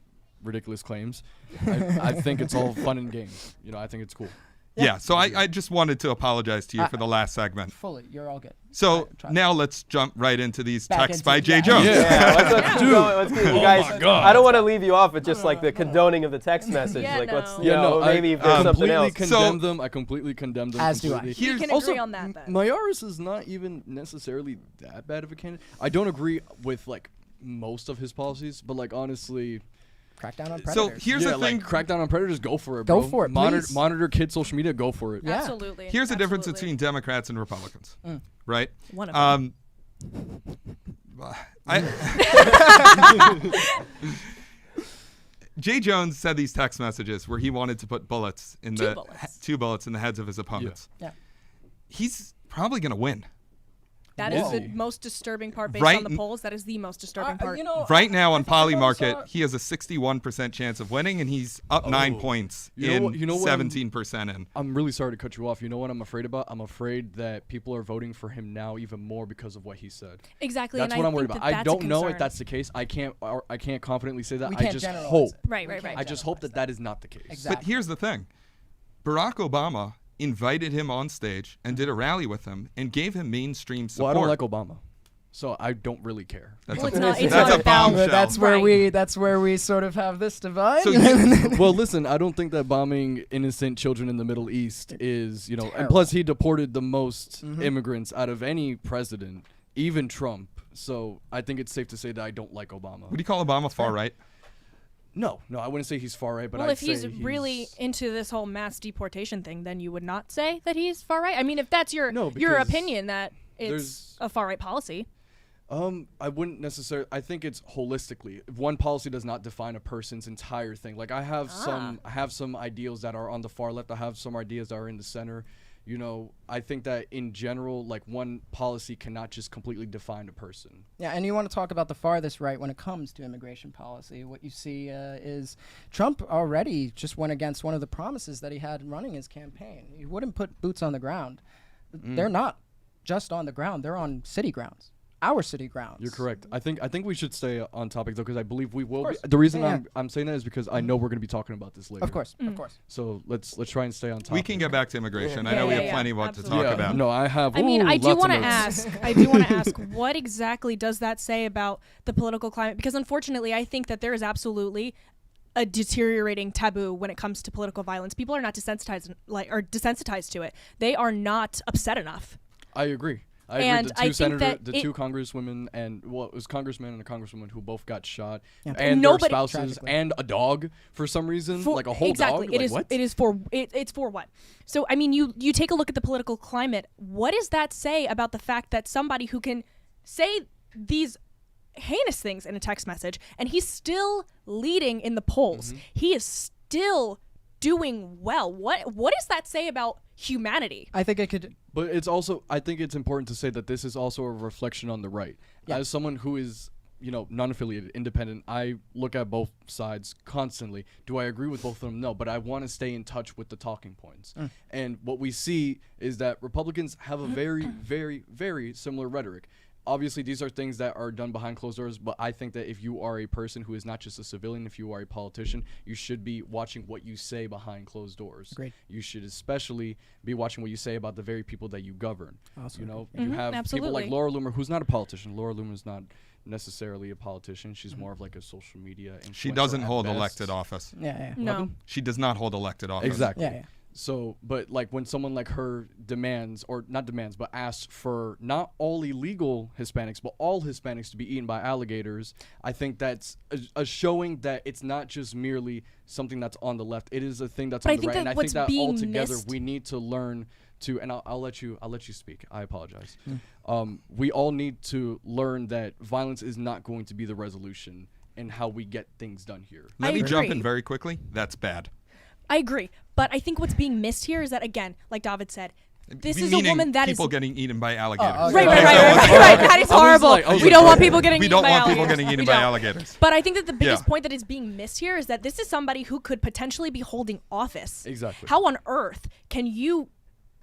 ridiculous claims, I think it's all fun and games. I think it's cool. yeah. So I just wanted to apologize to you for the last segment. Fully, you're all good. So now let's jump right into these Back texts into by it, Jay yeah. Jones. Let's keep going. Let's keep, you guys, my God. I don't want to leave you off with just like the condoning of the text message. Yeah, like, let's, no. you know, maybe if there's something else. I completely condemn them. As do I. completely. We can also, agree on that then. Mayaris is not even necessarily that bad of a candidate. I don't agree with like most of his policies, but like honestly, Crackdown on predators. So here's the thing. like, crackdown on predators. Go for it, Go bro. for it, please. Monitor kids' social media. Go for it. Yeah. Absolutely. Here's the difference Absolutely. between Democrats and Republicans, right? One of them. Jay Jones said these text messages where he wanted to put bullets in Two bullets. in the heads of his opponents. Yeah. He's probably going to win. That Is is the he? most disturbing part based Right on the n- polls. That is the most disturbing part. Right now on I think I Polymarket, saw- he has a 61% chance of winning, and he's up 9 points in 17% in. I'm really sorry to cut you off. You know what I'm afraid about? I'm afraid that people are voting for him now even more because of what he said. Exactly. That's and what I I'm worried think about. that I that's a don't know if concern. that's the case. I can't confidently say that. We I can't just generalize hope. it. Right, We right, can't right. I just hope that is not the case. Exactly. But here's the thing. Barack Obama invited him on stage and did a rally with him and gave him mainstream support. Well, I don't like Obama, so I don't really care. That's Well, a, it's not- it's that's not a about- bombshell. That's where we sort of have this divide. So you- Well, listen, I don't think that bombing innocent children in the Middle East is, and Terrible. plus he deported the most immigrants out of any president, even Trump. So I think it's safe to say that I don't like Obama. Would you call Obama far right? No, I wouldn't say he's far right, but Well, I'd if he's say really into this whole mass deportation thing, then you would not say that he's far right. I mean, if that's your No, your because opinion that it's there's- a far right policy. I wouldn't necessarily. I think it's holistically. If one policy does not define a person's entire thing. Like I have some ideals that are on the far left. I have some ideas that are in the center. I think that in general, like one policy cannot just completely define a person. Yeah, and you want to talk about the farthest right when it comes to immigration policy. What you see is Trump already just went against one of the promises that he had running his campaign. He wouldn't put boots on the ground. They're not just on the ground. They're on city grounds. Our city grounds. You're correct. I think we should stay on topic though, because I believe we will. course. The reason Yeah, I'm saying that is because I know we're going to be talking about this later. Of course, of course. So let's try and stay on topic. We can get back to immigration. I Yeah, know we yeah, have yeah, plenty of what to absolutely. talk about. No, I have. I mean, I do want to ask. I do want to ask, what exactly does that say about the political climate? Because unfortunately, I think that there is absolutely a deteriorating taboo when it comes to political violence. People are not desensitized to it. They are not upset enough. I agree. And The I two think that the two congresswomen, and it was congressman and a congresswoman who both got shot, Yeah. and their Nobody- spouses Tragically. and a dog for some reason, For- like a whole exactly. dog. It Like, is. what? It is for. It's for what? So I mean, you take a look at the political climate. What does that say about the fact that somebody who can say these heinous things in a text message and he's still leading in the polls? He is still doing well. What does that say about humanity? I think it could. But it's also, I think it's important to say that this is also a reflection on the right. Yeah. As someone who is, non-affiliated, independent, I look at both sides constantly. Do I agree with both of them? No, but I want to stay in touch with the talking points. And what we see is that Republicans have a very, very, very similar rhetoric. Obviously, these are things that are done behind closed doors, but I think that if you are a person who is not just a civilian, if you are a politician, you should be watching what you say behind closed doors. Agreed. You should especially be watching what you say about the very people that you govern. Awesome. You have people like absolutely. Laura Loomer, who's not a politician. Laura Loomer is not necessarily a politician. She's more of like a social media influencer. She doesn't at hold best. elected office. Yeah. No. She does not hold elected office. Exactly. Yeah. So, but like when someone like her demands, or not demands, but asks for not all illegal Hispanics, but all Hispanics to be eaten by alligators, I think that's a showing that it's not just merely something that's on the left. It is a thing that's But I on the think right. And that I what's think that being altogether missed- we need to learn to, and I'll let you speak. I apologize. We all need to learn that violence is not going to be the resolution in how we get things done here. Let I me jump in agree. very quickly. That's bad. I agree. But I think what's being missed here is that, again, like David said, This We is a meaning woman that is people getting eaten by alligators. Right. That is horrible. We don't want people getting We eaten don't by want alligators. people getting eaten We by don't. alligators. But I think that the biggest Yeah. point that is being missed here is that this is somebody who could potentially be holding office. Exactly. How on earth can you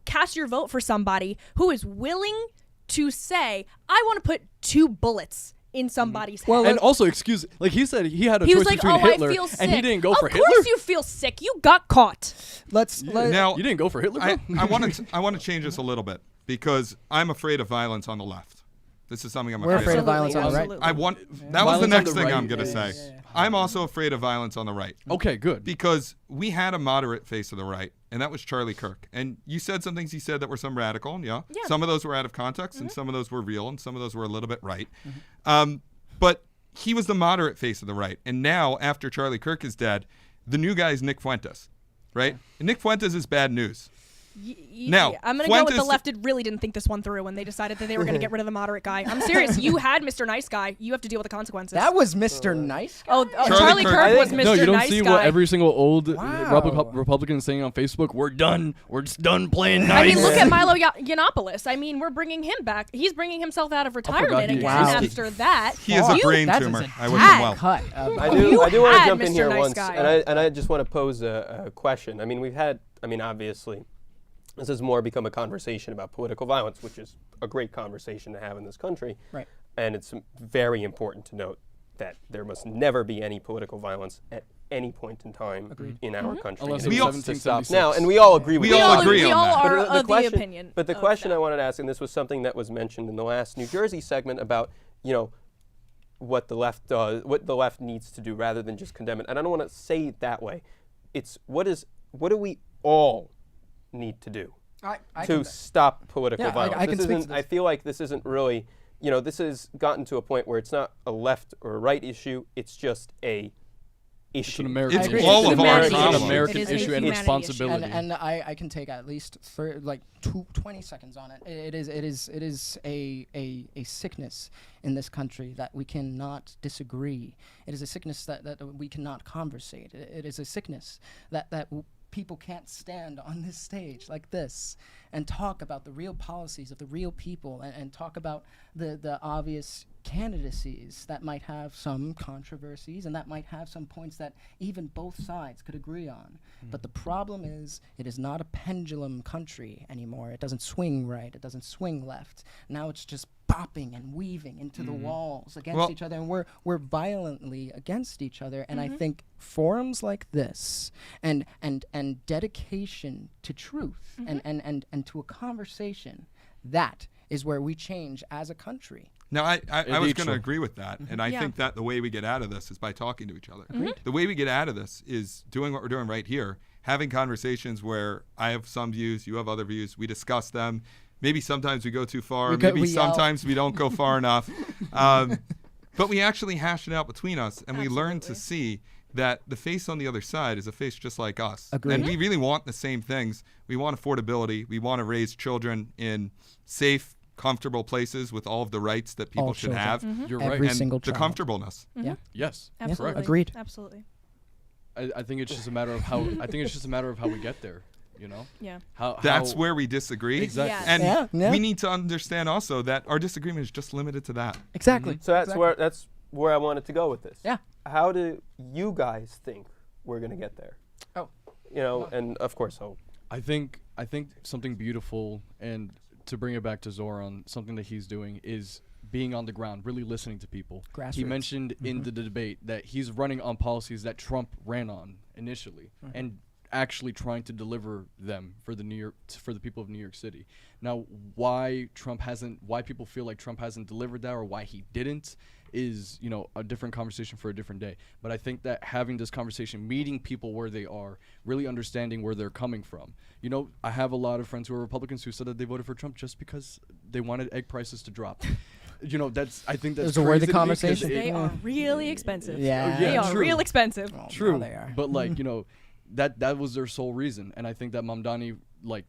cast your vote for somebody who is willing to say, I want to put 2 bullets in somebody's head? And also, like he said, he had a He choice was like, between "Oh, Hitler I feel sick." and he didn't go for Hitler. Of course, you feel sick. You got caught. Now you didn't go for Hitler. I want to change this a little bit because I'm afraid of violence on the left. This is something I'm We're afraid of violence on the right. I want that was Violence the on next the thing right I'm going to say. I'm also afraid of violence on the right. Okay, good. Because we had a moderate face of the right, and that was Charlie Kirk. And you said some things he said that were some radical, yeah. Some of those were out of context, and some of those were real, and some of those were a little bit right. But he was the moderate face of the right. And now, after Charlie Kirk is dead, the new guy is Nick Fuentes, right? And Nick Fuentes is bad news. Now, I'm going to go with the Fuentes- left. It really didn't think this one through when they decided that they were going to get rid of the moderate guy. I'm serious. You had Mr. Nice Guy. You have to deal with the consequences. That was Mr. Nice Guy? Charlie Kirk was Mr. No, you don't Nice see Guy. what every single old Wow. Republican is saying on Facebook. We're done. We're just done playing I nice. mean, look at Milo Yiannopoulos. I mean, we're bringing him back. He's bringing himself out of retirement he again existed. after that. He has a You- brain That is tumor. a I wish him well. cut. I You do want to had jump in Mr. here Nice once, Guy. and I just want to pose a question. I mean, obviously, this has more become a conversation about political violence, which is a great conversation to have in this country. Right. And it's very important to note that there must never be any political violence at any point in time in our country. Unless And it it was needs to stop 1776. now, and we all agree with We all that. agree we on all that. are But of the opinion. But the of question that. I wanted to ask, and this was something that was mentioned in the last New Jersey segment about, what the left does, what the left needs to do, rather than just condemn it. And I don't want to say it that way. It's what do we all need to do I to can- stop political Yeah, violence? I can This speak isn't- to I this. feel like this isn't really, this has gotten to a point where it's not a left or a right issue. It's just a issue. It's an American It's issue. all It's of our humanity. It's an problems. American It is a issue and humanity issue. responsibility. And I can take at least 20 seconds on it. It is a sickness in this country that we cannot disagree. It is a sickness that we cannot conversate. It is a sickness that people can't stand on this stage like this and talk about the real policies of the real people and talk about the obvious candidacies that might have some controversies and that might have some points that even both sides could agree on. But the problem is it is not a pendulum country anymore. It doesn't swing right. It doesn't swing left. Now it's just bopping and weaving into the walls against each other, and we're violently against each other. And I think forums like this and dedication to truth and to a conversation, that is where we change as a country. Now, I was Indeed, going to sure. agree with that, and I Yeah. think that the way we get out of this is by talking to each other. The way we get out of this is doing what we're doing right here, having conversations where I have some views, you have other views, we discuss them. Maybe sometimes we go too far, maybe we yell. sometimes we don't go far enough. But we actually hash it out between us, and we learn to see that the face on the other side is a face just like us. Agreed. And we really want the same things. We want affordability. We want to raise children in safe, comfortable places with all of the rights that people All should children. have. You're Every right. And single the child. comfortableness. Yeah. Yes. Absolutely. Correct. Agreed. Absolutely. I think it's just a matter of how. I think it's just a matter of how we get there. Yeah. That's how- where we disagree. Exactly. Yes. And Yeah. we need to understand also that our disagreement is just limited to that. Exactly. So that's where I wanted to go with this. Yeah. How do you guys think we're going to get there? Oh. And of course, I think something beautiful, and to bring it back to Zoran, something that he's doing is being on the ground, really listening to people. He Grassroots. mentioned in the debate that he's running on policies that Trump ran on initially, and actually trying to deliver them for the people of New York City. Now, why people feel like Trump hasn't delivered that, or why he didn't, is a different conversation for a different day. But I think that having this conversation, meeting people where they are, really understanding where they're coming from. I have a lot of friends who are Republicans who said that they voted for Trump just because they wanted egg prices to drop. I think that's It was a worthy crazy to me 'cause conversation. They are really expensive. Yeah. They are true. real expensive. Well, True, now they are. but that was their sole reason, and I think that Mamdani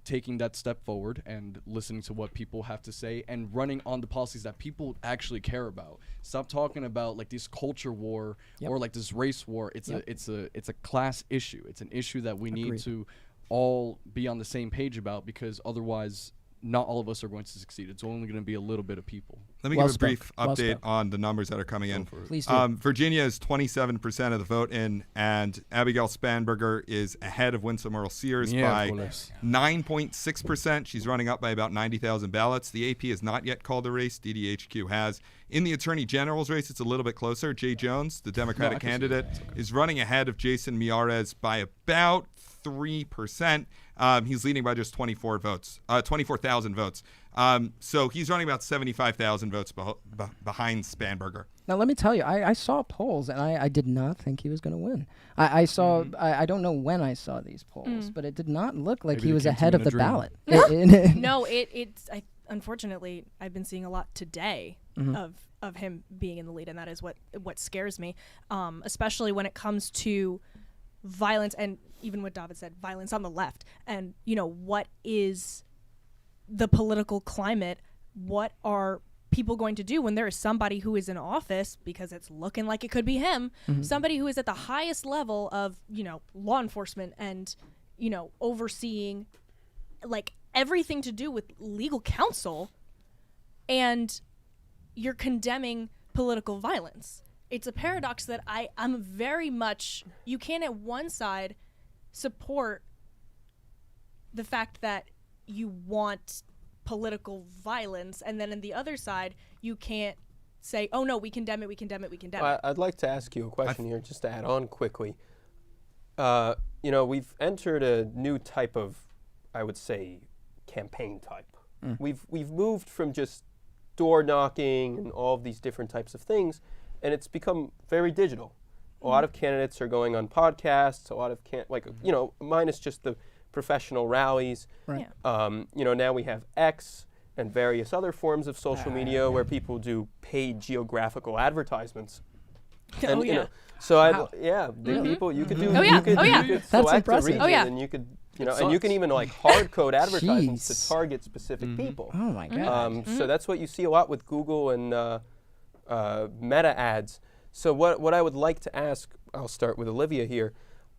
taking that step forward and listening to what people have to say and running on the policies that people actually care about. Stop talking about this culture war or this race war. It's a class issue. It's an issue that we need Agreed. to all be on the same page about, because otherwise not all of us are going to succeed. It's only going to be a little bit of people. Let me give a brief update on the numbers that are coming in. Please do. Virginia is 27% of the vote in, and Abigail Spanberger is ahead of Winsome Earl Sears by 9.6%. She's running up by about 90,000 ballots. The AP has not yet called a race. DDHQ has. In the Attorney General's race, it's a little bit closer. Jay Jones, the Democratic candidate, is running ahead of Jason Miyares by about 3%. He's leading by just 24,000 votes. So he's running about 75,000 votes behind Spanberger. Now, let me tell you, I saw polls, and I did not think he was going to win. I saw, I don't know when I saw these polls, but it did not look like he was ahead of the ballot. No, unfortunately, I've been seeing a lot today of him being in the lead, and that is what scares me, especially when it comes to violence, and even what David said, violence on the left. And, what is the political climate? What are people going to do when there is somebody who is in office, because it's looking like it could be him, somebody who is at the highest level of, law enforcement and, overseeing like everything to do with legal counsel, and you're condemning political violence? It's a paradox that I'm very much, you can at one side support the fact that you want political violence, and then on the other side, you can't say, oh no, we condemn it, we condemn it, we condemn it. I'd like to ask you a question here, just to add on quickly. We've entered a new type of, I would say, campaign type. We've moved from just door knocking and all of these different types of things, and it's become very digital. A lot of candidates are going on podcasts, a lot of minus just the professional rallies. Right. Now we have X and various other forms of social media where people do paid geographical advertisements. And, the people you could do. You could select a region, and you could, and you can even hard code advertisements to target specific people. Oh my God. So that's what you see a lot with Google and Meta ads. So what I would like to ask, I'll start with Olivia here.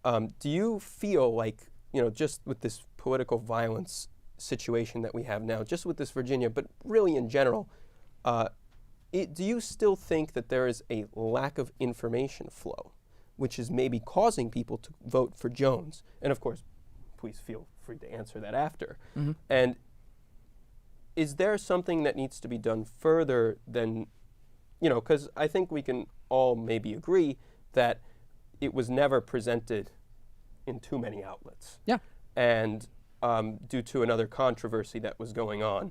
Do you feel like, just with this political violence situation that we have now, just with this Virginia, but really in general, do you still think that there is a lack of information flow, which is maybe causing people to vote for Jones? And of course, please feel free to answer that after. And is there something that needs to be done further than, because I think we can all maybe agree that it was never presented in too many outlets. Yeah. And due to another controversy that was going on,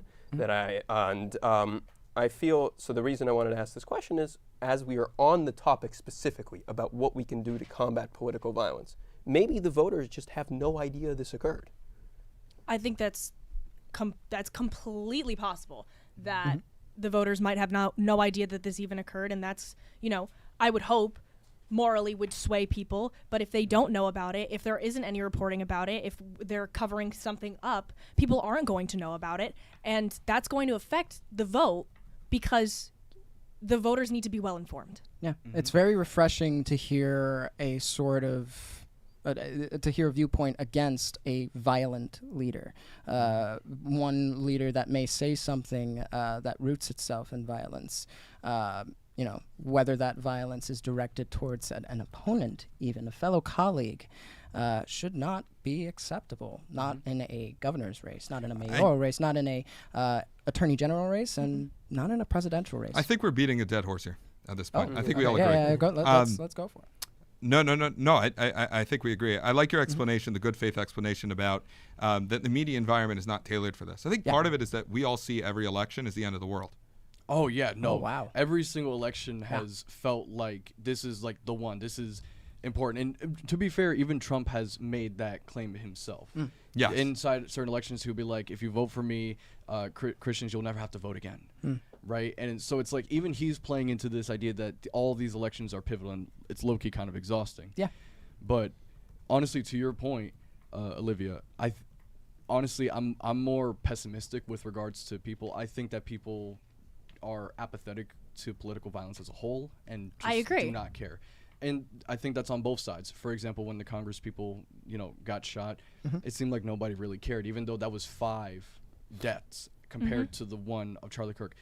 I feel, so the reason I wanted to ask this question is, as we are on the topic specifically about what we can do to combat political violence, maybe the voters just have no idea this occurred. I think that's completely possible, that the voters might have no idea that this even occurred, and that's, I would hope morally would sway people. But if they don't know about it, if there isn't any reporting about it, if they're covering something up, people aren't going to know about it, and that's going to affect the vote, because the voters need to be well informed. Yeah, it's very refreshing to hear a sort of to hear a viewpoint against a violent leader, one leader that may say something that roots itself in violence. Whether that violence is directed towards an opponent, even a fellow colleague, should not be acceptable. Not in a governor's race, not in a mayoral race, not in a attorney general race, and not in a presidential race. I think we're beating a dead horse here at this point. I think we all agree. Yeah, let's go for it. No. I think we agree. I like your explanation, the good faith explanation about that the media environment is not tailored for this. I think part of it is that we all see every election as the end of the world. Oh yeah, no. Oh, wow. Every single election has felt like this is like the one. This is important. And to be fair, even Trump has made that claim himself. Yeah. Inside certain elections, he'll be like, if you vote for me, Christians, you'll never have to vote again. Right? And so it's like even he's playing into this idea that all these elections are pivotal, and it's low-key kind of exhausting. Yeah. But honestly, to your point, Olivia, honestly, I'm more pessimistic with regards to people. I think that people are apathetic to political violence as a whole and I just agree. do not care. And I think that's on both sides. For example, when the Congress people, got shot, Mhm. it seemed like nobody really cared, even though that was 5 deaths compared to the one of Charlie Kirk.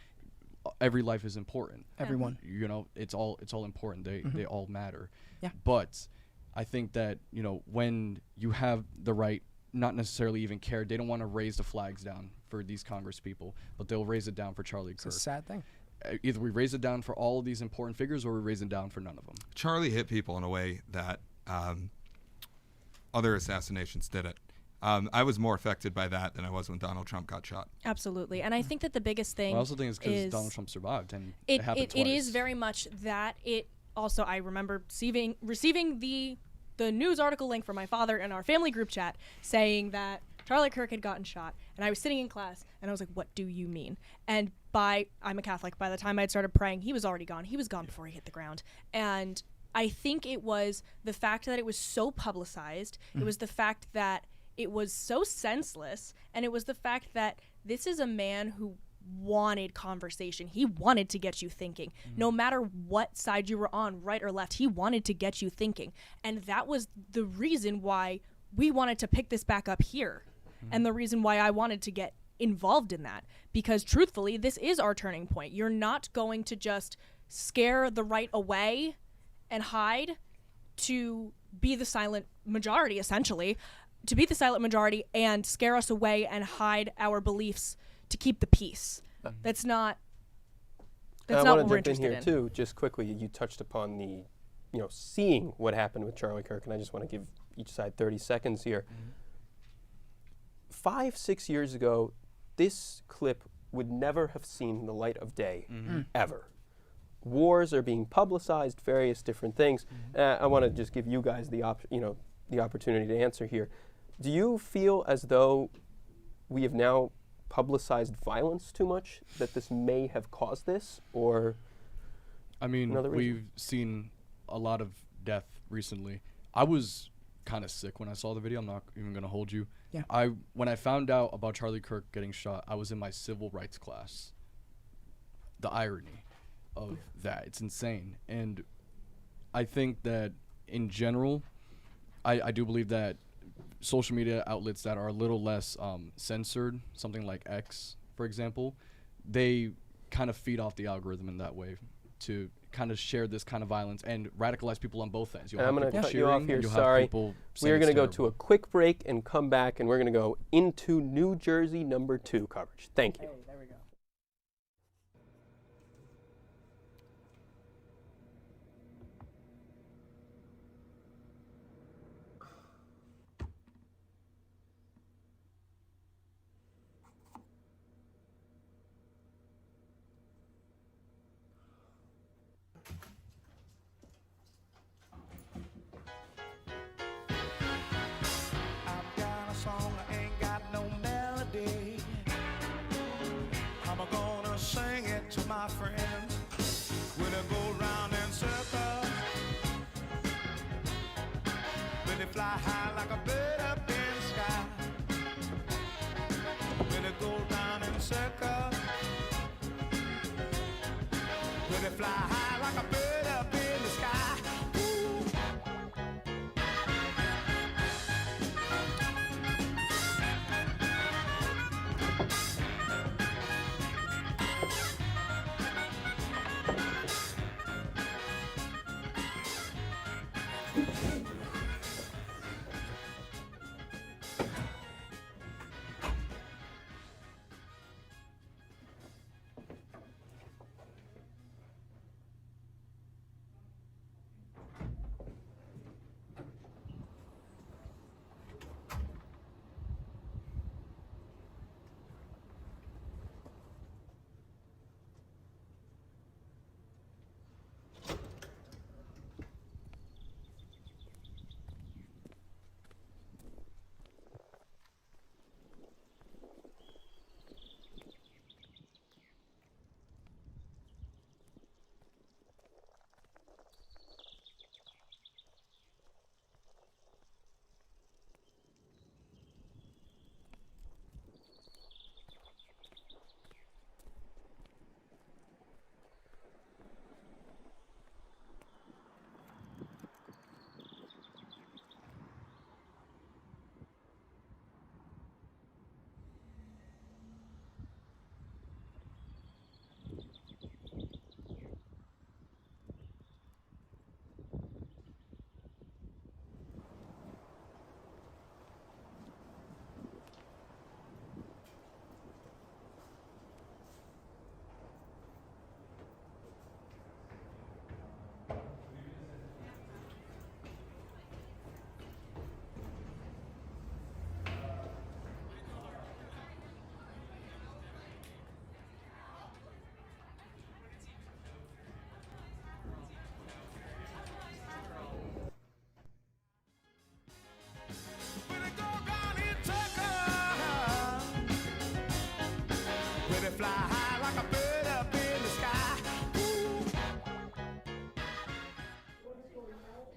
Every life is important. Everyone. It's all important. They all matter. Yeah. But I think that, when you have the right, not necessarily even care, they don't want to raise the flags down for these Congress people, but they'll raise it down for Charlie Kirk. It's a sad thing. Either we raise it down for all of these important figures, or we raise it down for none of them. Charlie hit people in a way that other assassinations didn't. I was more affected by that than I was when Donald Trump got shot. Absolutely. And I think that the biggest thing I also think it's because Donald Trump survived, and it happened it twice. is very much that. It also, I remember receiving the news article link from my father in our family group chat saying that Charlie Kirk had gotten shot, and I was sitting in class, and I was like, what do you mean? And I'm a Catholic, by the time I had started praying, he was already gone. He was gone before he hit the ground. And I think it was the fact that it was so publicized, it was the fact that it was so senseless, and it was the fact that this is a man who wanted conversation. He wanted to get you thinking. No matter what side you were on, right or left, he wanted to get you thinking. And that was the reason why we wanted to pick this back up here. And the reason why I wanted to get involved in that. Because truthfully, this is our turning point. You're not going to just scare the right away and hide to be the silent majority, essentially. To be the silent majority and scare us away and hide our beliefs to keep the peace. That's not what we're interested in. I want to jump in here too, just quickly. You touched upon the, seeing what happened with Charlie Kirk, and I just want to give each side 30 seconds here. 5-6 years ago, this clip would never have seen the light of day, ever. Wars are being publicized, various different things. I want to just give you guys the opportunity to answer here. Do you feel as though we have now publicized violence too much, that this may have caused this, or we've seen a lot of death recently. I was kind of sick when I saw the video. I'm not even going to hold you. Yeah. When I found out about Charlie Kirk getting shot, I was in my civil rights class. The irony of that, it's insane. And I think that in general, I do believe that social media outlets that are a little less censored, something like X, for example, they kind of feed off the algorithm in that way to kind of share this kind of violence and radicalize people on both ends. I'm going to cut you off here, sorry. We're going to go to a quick break and come back, and we're going to go into New Jersey #2 coverage. Thank you. Hey, there we go. Song, I ain't got no melody. I'm gonna sing it to my friends when I go round in circles. When they fly high like a bird up in the sky. When they go round in circles. When they fly high like a bird up in the sky.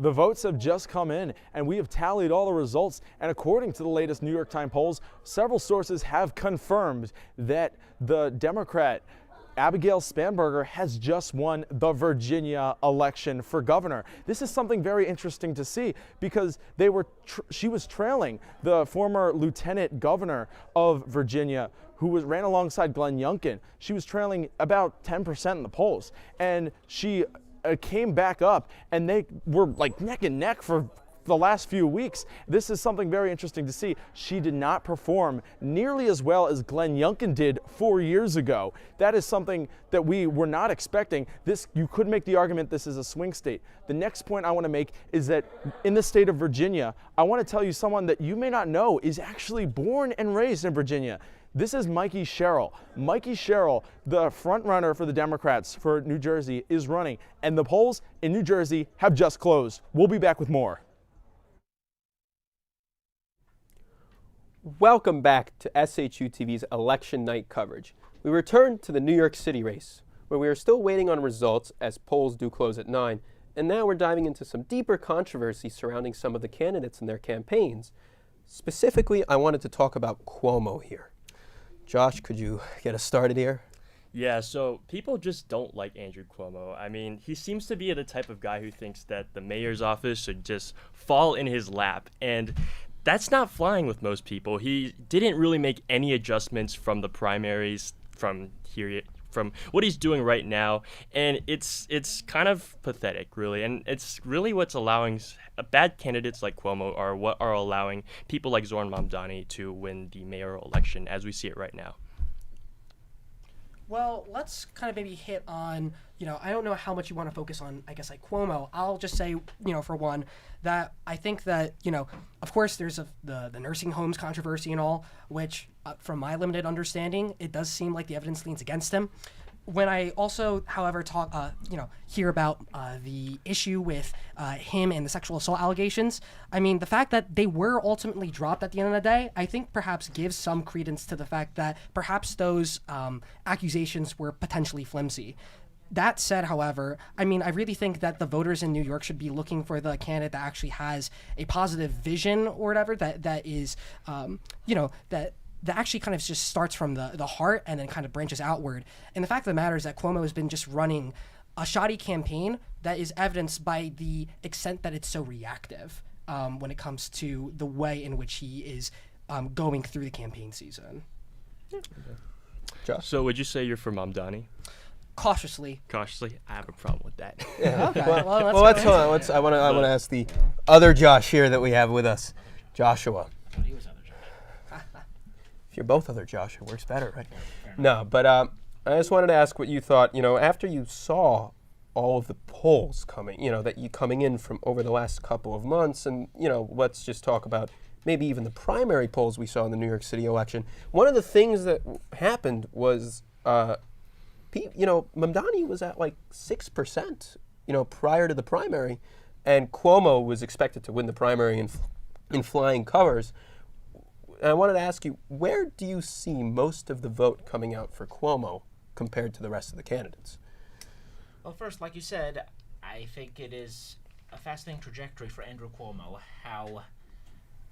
The votes have just come in, and we have tallied all the results. And according to the latest New York Times polls, several sources have confirmed that the Democrat Abigail Spanberger has just won the Virginia election for governor. This is something very interesting to see because she was trailing the former lieutenant governor of Virginia, who ran alongside Glenn Youngkin. She was trailing about 10% in the polls, and she came back up, and they were like neck and neck for the last few weeks. This is something very interesting to see. She did not perform nearly as well as Glenn Youngkin did 4 years ago. That is something that we were not expecting. You could make the argument this is a swing state. The next point I want to make is that in the state of Virginia, I want to tell you someone that you may not know is actually born and raised in Virginia. This is Mikey Sherrill. Mikey Sherrill, the front runner for the Democrats for New Jersey, is running, and the polls in New Jersey have just closed. We'll be back with more. Welcome back to SHU TV's election night coverage. We return to the New York City race, where we are still waiting on results as polls do close at 9, and now we're diving into some deeper controversy surrounding some of the candidates and their campaigns. Specifically, I wanted to talk about Cuomo here. Josh, could you get us started here? Yeah, so people just don't like Andrew Cuomo. I mean, he seems to be the type of guy who thinks that the mayor's office should just fall in his lap, and that's not flying with most people. He didn't really make any adjustments from the primaries from what he's doing right now, and it's kind of pathetic, really. And it's really what's allowing bad candidates like Cuomo are what are allowing people like Zohran Mamdani to win the mayoral election as we see it right now. Well, let's kind of maybe hit on, I don't know how much you want to focus on, I guess, like Cuomo. I'll just say, for one, that I think that, of course, there's the nursing homes controversy and all, which, from my limited understanding, it does seem like the evidence leans against him. When I also, however, hear about the issue with him and the sexual assault allegations, I mean, the fact that they were ultimately dropped at the end of the day, I think perhaps gives some credence to the fact that perhaps those accusations were potentially flimsy. That said, however, I mean, I really think that the voters in New York should be looking for the candidate that actually has a positive vision or whatever, that is, that actually kind of just starts from the heart and then kind of branches outward. And the fact of the matter is that Cuomo has been just running a shoddy campaign that is evidenced by the extent that it's so reactive when it comes to the way in which he is going through the campaign season. Josh? So would you say you're for Mamdani? Cautiously. Cautiously? I have a problem with that. Yeah. Okay. Let's hold on. I want to ask the other Josh here that we have with us, Joshua. If you're both other Josh, it works better, right? No, but I just wanted to ask what you thought, after you saw all of the polls coming in from over the last couple of months, and, let's just talk about maybe even the primary polls we saw in the New York City election. One of the things that happened was, Mamdani was at like 6%, prior to the primary, and Cuomo was expected to win the primary in flying colors. And I wanted to ask you, where do you see most of the vote coming out for Cuomo compared to the rest of the candidates? Well, first, like you said, I think it is a fascinating trajectory for Andrew Cuomo, how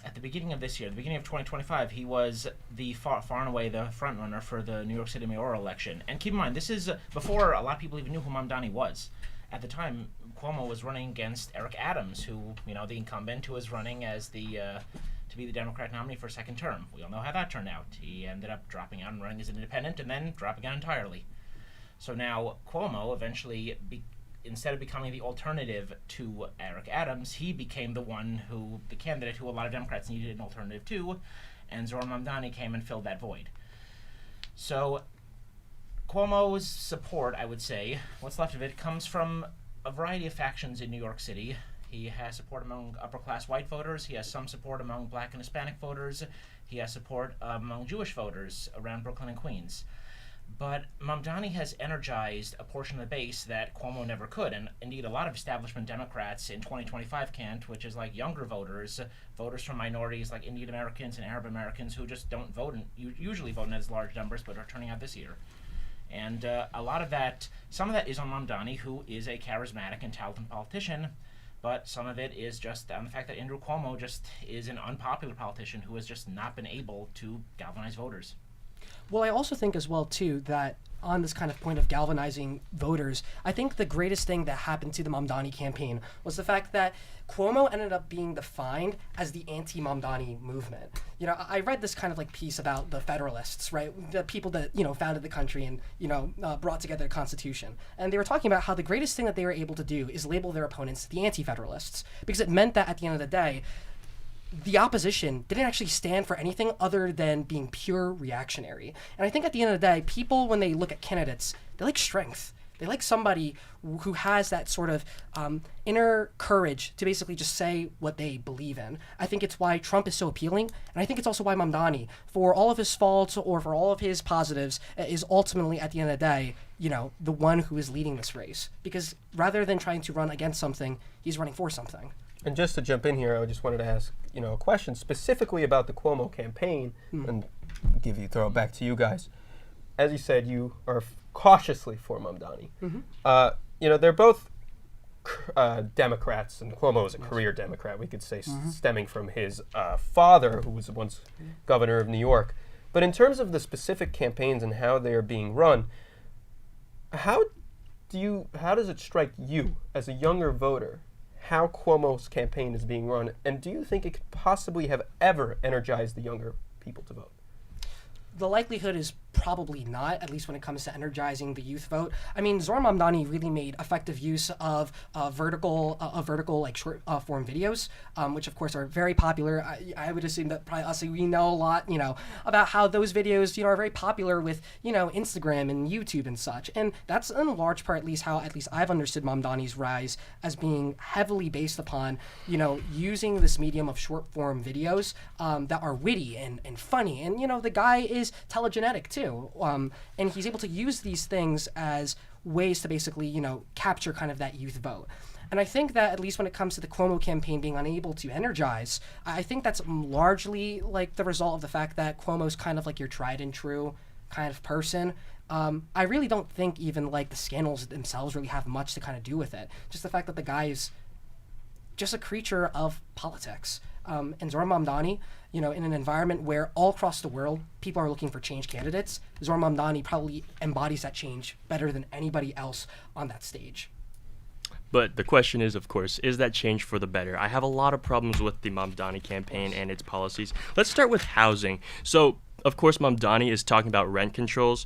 at the beginning of this year, the beginning of 2025, he was the far and away the front runner for the New York City mayoral election. And keep in mind, this is before a lot of people even knew who Mamdani was. At the time, Cuomo was running against Eric Adams, who, the incumbent who was running as to be the Democrat nominee for a second term. We all know how that turned out. He ended up dropping out and running as an independent and then dropping out entirely. So now Cuomo eventually, instead of becoming the alternative to Eric Adams, he became the candidate who a lot of Democrats needed an alternative to, and Zohran Mamdani came and filled that void. So Cuomo's support, I would say, what's left of it, comes from a variety of factions in New York City. He has support among upper-class white voters. He has some support among black and Hispanic voters. He has support among Jewish voters around Brooklyn and Queens. But Mamdani has energized a portion of the base that Cuomo never could, and indeed a lot of establishment Democrats in 2025 can't, which is like younger voters from minorities like Indian Americans and Arab Americans who just don't vote, and usually vote in as large numbers, but are turning out this year. And some of that is on Mamdani, who is a charismatic and talented politician, but some of it is just on the fact that Andrew Cuomo just is an unpopular politician who has just not been able to galvanize voters. Well, I also think as well, too, that on this kind of point of galvanizing voters, I think the greatest thing that happened to the Mamdani campaign was the fact that Cuomo ended up being defined as the anti-Mamdani movement. You know, I read this kind of like piece about the Federalists, right? The people that, you know, founded the country and, you know, brought together the Constitution. And they were talking about how the greatest thing that they were able to do is label their opponents the anti-Federalists, because it meant that at the end of the day, the opposition didn't actually stand for anything other than being pure reactionary. And I think at the end of the day, people, when they look at candidates, they like strength. They like somebody who has that sort of inner courage to basically just say what they believe in. I think it's why Trump is so appealing, and I think it's also why Mamdani, for all of his faults or for all of his positives, is ultimately, at the end of the day, you know, the one who is leading this race. Because rather than trying to run against something, he's running for something. And just to jump in here, I just wanted to ask, you know, a question specifically about the Cuomo campaign, and throw it back to you guys. As you said, you are cautiously for Mamdani. You know, they're both Democrats, and Cuomo is a career Democrat, we could say, stemming from his father, who was once governor of New York. But in terms of the specific campaigns and how they are being run, how does it strike you as a younger voter how Cuomo's campaign is being run, and do you think it could possibly have ever energized the younger people to vote? The likelihood is probably not, at least when it comes to energizing the youth vote. I mean, Zohran Mamdani really made effective use of vertical like short form videos, which of course are very popular. I would assume that probably us, we know a lot, you know, about how those videos, you know, are very popular with, you know, Instagram and YouTube and such. And that's in large part, at least I've understood Mamdani's rise as being heavily based upon, you know, using this medium of short form videos that are witty and funny. And, you know, the guy is telegenetic too. And he's able to use these things as ways to basically, you know, capture kind of that youth vote. And I think that at least when it comes to the Cuomo campaign being unable to energize, I think that's largely like the result of the fact that Cuomo's kind of like your tried and true kind of person. I really don't think even like the scandals themselves really have much to kind of do with it. Just the fact that the guy is just a creature of politics. And Zohran Mamdani, you know, in an environment where all across the world people are looking for change candidates, Zohran Mamdani probably embodies that change better than anybody else on that stage. But the question is, of course, is that change for the better? I have a lot of problems with the Mamdani campaign and its policies. Let's start with housing. So, of course, Mamdani is talking about rent controls.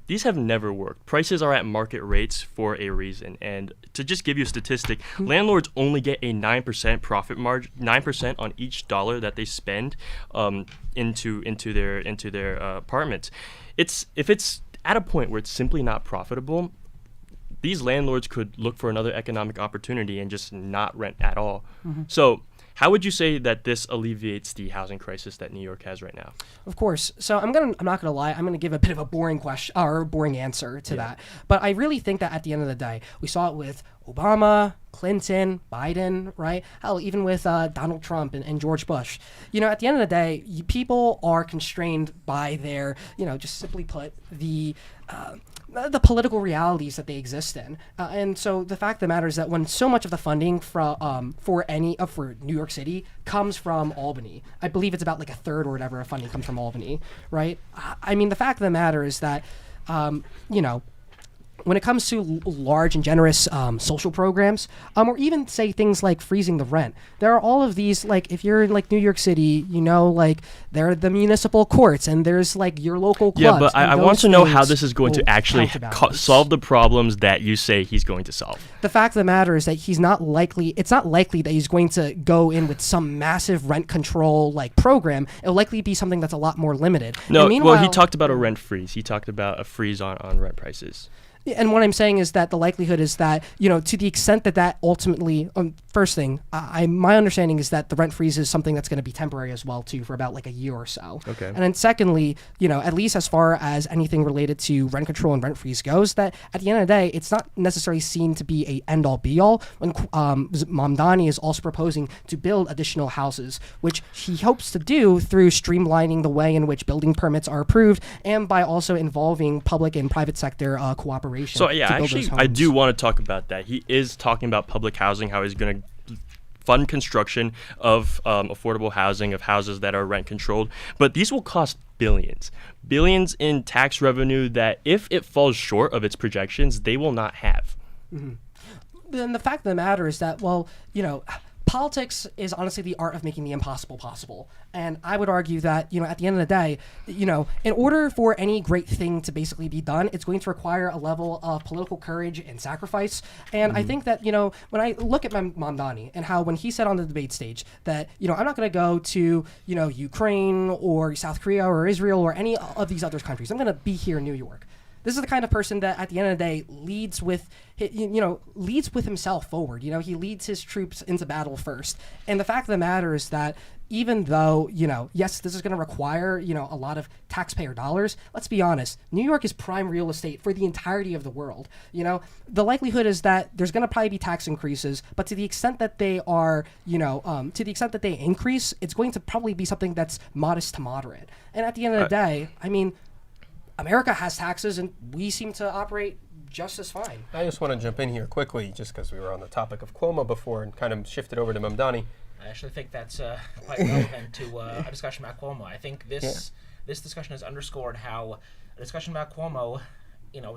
These have never worked. Prices are at market rates for a reason. And to just give you a statistic, landlords only get a 9% profit margin, 9% on each dollar that they spend into their apartments. If it's at a point where it's simply not profitable, these landlords could look for another economic opportunity and just not rent at all. So how would you say that this alleviates the housing crisis that New York has right now? Of course. So I'm not gonna lie. I'm gonna give a bit of a boring question or boring answer to that. But I really think that at the end of the day, we saw it with Obama, Clinton, Biden, right? Hell, even with Donald Trump and George Bush. You know, at the end of the day, people are constrained by their, you know, just simply put, the political realities that they exist in. And so the fact of the matter is that when so much of the funding for New York City comes from Albany, I believe it's about like a third or whatever of funding comes from Albany, right? I mean, the fact of the matter is that, you know, when it comes to large and generous social programs, or even say things like freezing the rent, there are all of these, like if you're in like New York City, you know, like there are the municipal courts and there's like your local clubs. Yeah, but I want to know how this is going to actually solve the problems that you say he's going to solve. The fact of the matter is that it's not likely that he's going to go in with some massive rent control like program. It'll likely be something that's a lot more limited. No, well, he talked about a rent freeze. He talked about a freeze on rent prices. And what I'm saying is that the likelihood is that, you know, to the extent that ultimately, first thing, my understanding is that the rent freeze is something that's going to be temporary as well, too, for about like a year or so. Okay. And then secondly, you know, at least as far as anything related to rent control and rent freeze goes, that at the end of the day, it's not necessarily seen to be a end-all be-all. When Mamdani is also proposing to build additional houses, which he hopes to do through streamlining the way in which building permits are approved and by also involving public and private sector cooperation. So yeah, actually, I do want to talk about that. He is talking about public housing, how he's going to fund construction of affordable housing, of houses that are rent controlled. But these will cost billions in tax revenue that if it falls short of its projections, they will not have. Mm-hmm. Then the fact of the matter is that, well, politics is honestly the art of making the impossible possible. And I would argue that, at the end of the day, in order for any great thing to basically be done, it's going to require a level of political courage and sacrifice. And I think that, when I look at Mamdani and how when he said on the debate stage that, I'm not going to go to, Ukraine or South Korea or Israel or any of these other countries. I'm going to be here in New York. This is the kind of person that, at the end of the day, leads with himself forward. He leads his troops into battle first. And the fact of the matter is that even though, yes, this is going to require, a lot of taxpayer dollars, let's be honest, New York is prime real estate for the entirety of the world. The likelihood is that there's going to probably be tax increases, but to the extent that they are, to the extent that they increase, it's going to probably be something that's modest to moderate. And at the end of the day, America has taxes, and we seem to operate just as fine. I just want to jump in here quickly, just because we were on the topic of Cuomo before and kind of shifted over to Mamdani. I actually think that's quite relevant to a discussion about Cuomo. I think this discussion has underscored how a discussion about Cuomo,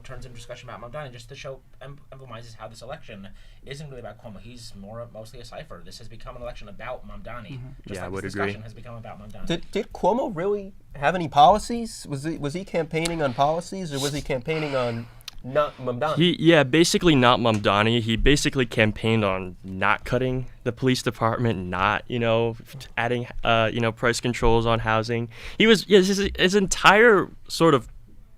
turns into a discussion about Mamdani, just to show emphasizes how this election isn't really about Cuomo. He's mostly a cipher. This has become an election about Mamdani. Just like I would this agree. discussion has become about Mamdani. Did Cuomo really have any policies? Was he campaigning on policies, or was he campaigning on not Mamdani? Basically not Mamdani. He basically campaigned on not cutting the police department, not, adding, price controls on housing. He was, his entire sort of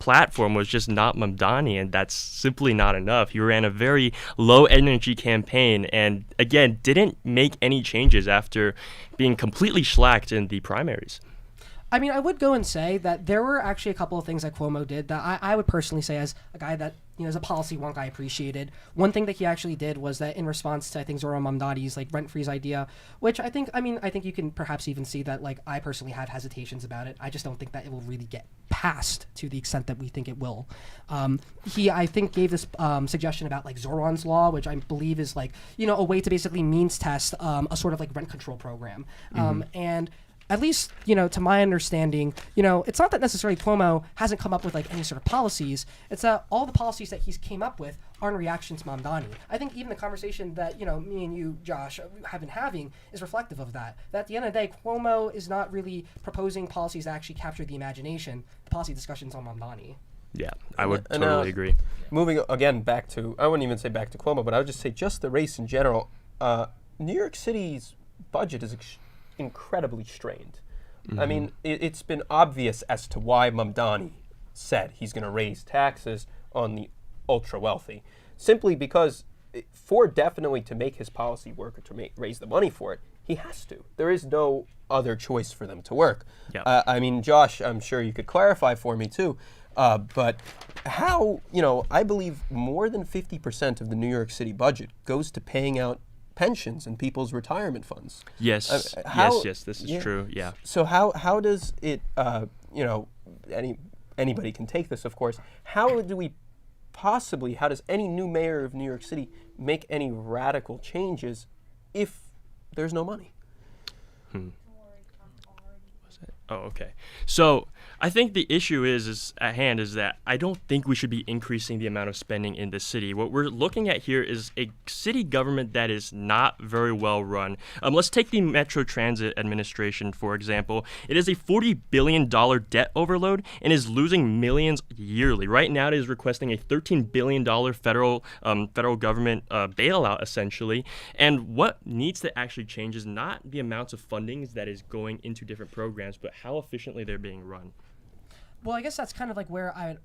platform was just not Mamdani, and that's simply not enough. He ran a very low energy campaign and, again, didn't make any changes after being completely shellacked in the primaries. I would go and say that there were actually a couple of things that Cuomo did that I would personally say, as a guy that, as a policy wonk, I appreciated. One thing that he actually did was that in response to, I think, Zohran Mamdani's, rent freeze idea, which I think you can perhaps even see that, I personally have hesitations about it. I just don't think that it will really get passed to the extent that we think it will. He, I think, gave this suggestion about, Zohran's Law, which I believe is, a way to basically means test a sort of, rent control program. And at least, to my understanding, it's not that necessarily Cuomo hasn't come up with any sort of policies. It's that all the policies that he's came up with are in reaction to Mamdani. I think even the conversation that, me and you, Josh, have been having is reflective of that. That at the end of the day, Cuomo is not really proposing policies that actually capture the imagination. The policy discussions on Mamdani. Yeah, I would totally agree. Moving again back to, I wouldn't even say back to Cuomo, but I would just say just the race in general. New York City's budget is incredibly strained. I mean, it's been obvious as to why Mamdani said he's going to raise taxes on the ultra wealthy, simply because for definitely to make his policy work or to raise the money for it, he has to. There is no other choice for them to work. Yep. Josh, I'm sure you could clarify for me too, but how, I believe more than 50% of the New York City budget goes to paying out pensions and people's retirement funds. Yes, this is true. Yeah. So how does it? Anybody can take this, of course. How does any new mayor of New York City make any radical changes if there's no money? Oh, okay. So I think the issue is that I don't think we should be increasing the amount of spending in the city. What we're looking at here is a city government that is not very well run. Let's take the Metro Transit Administration, for example. It is a $40 billion debt overload and is losing millions yearly. Right now, it is requesting a $13 billion federal government bailout, essentially. And what needs to actually change is not the amounts of fundings that is going into different programs, but how efficiently they're being run. Well, I guess that's kind of where I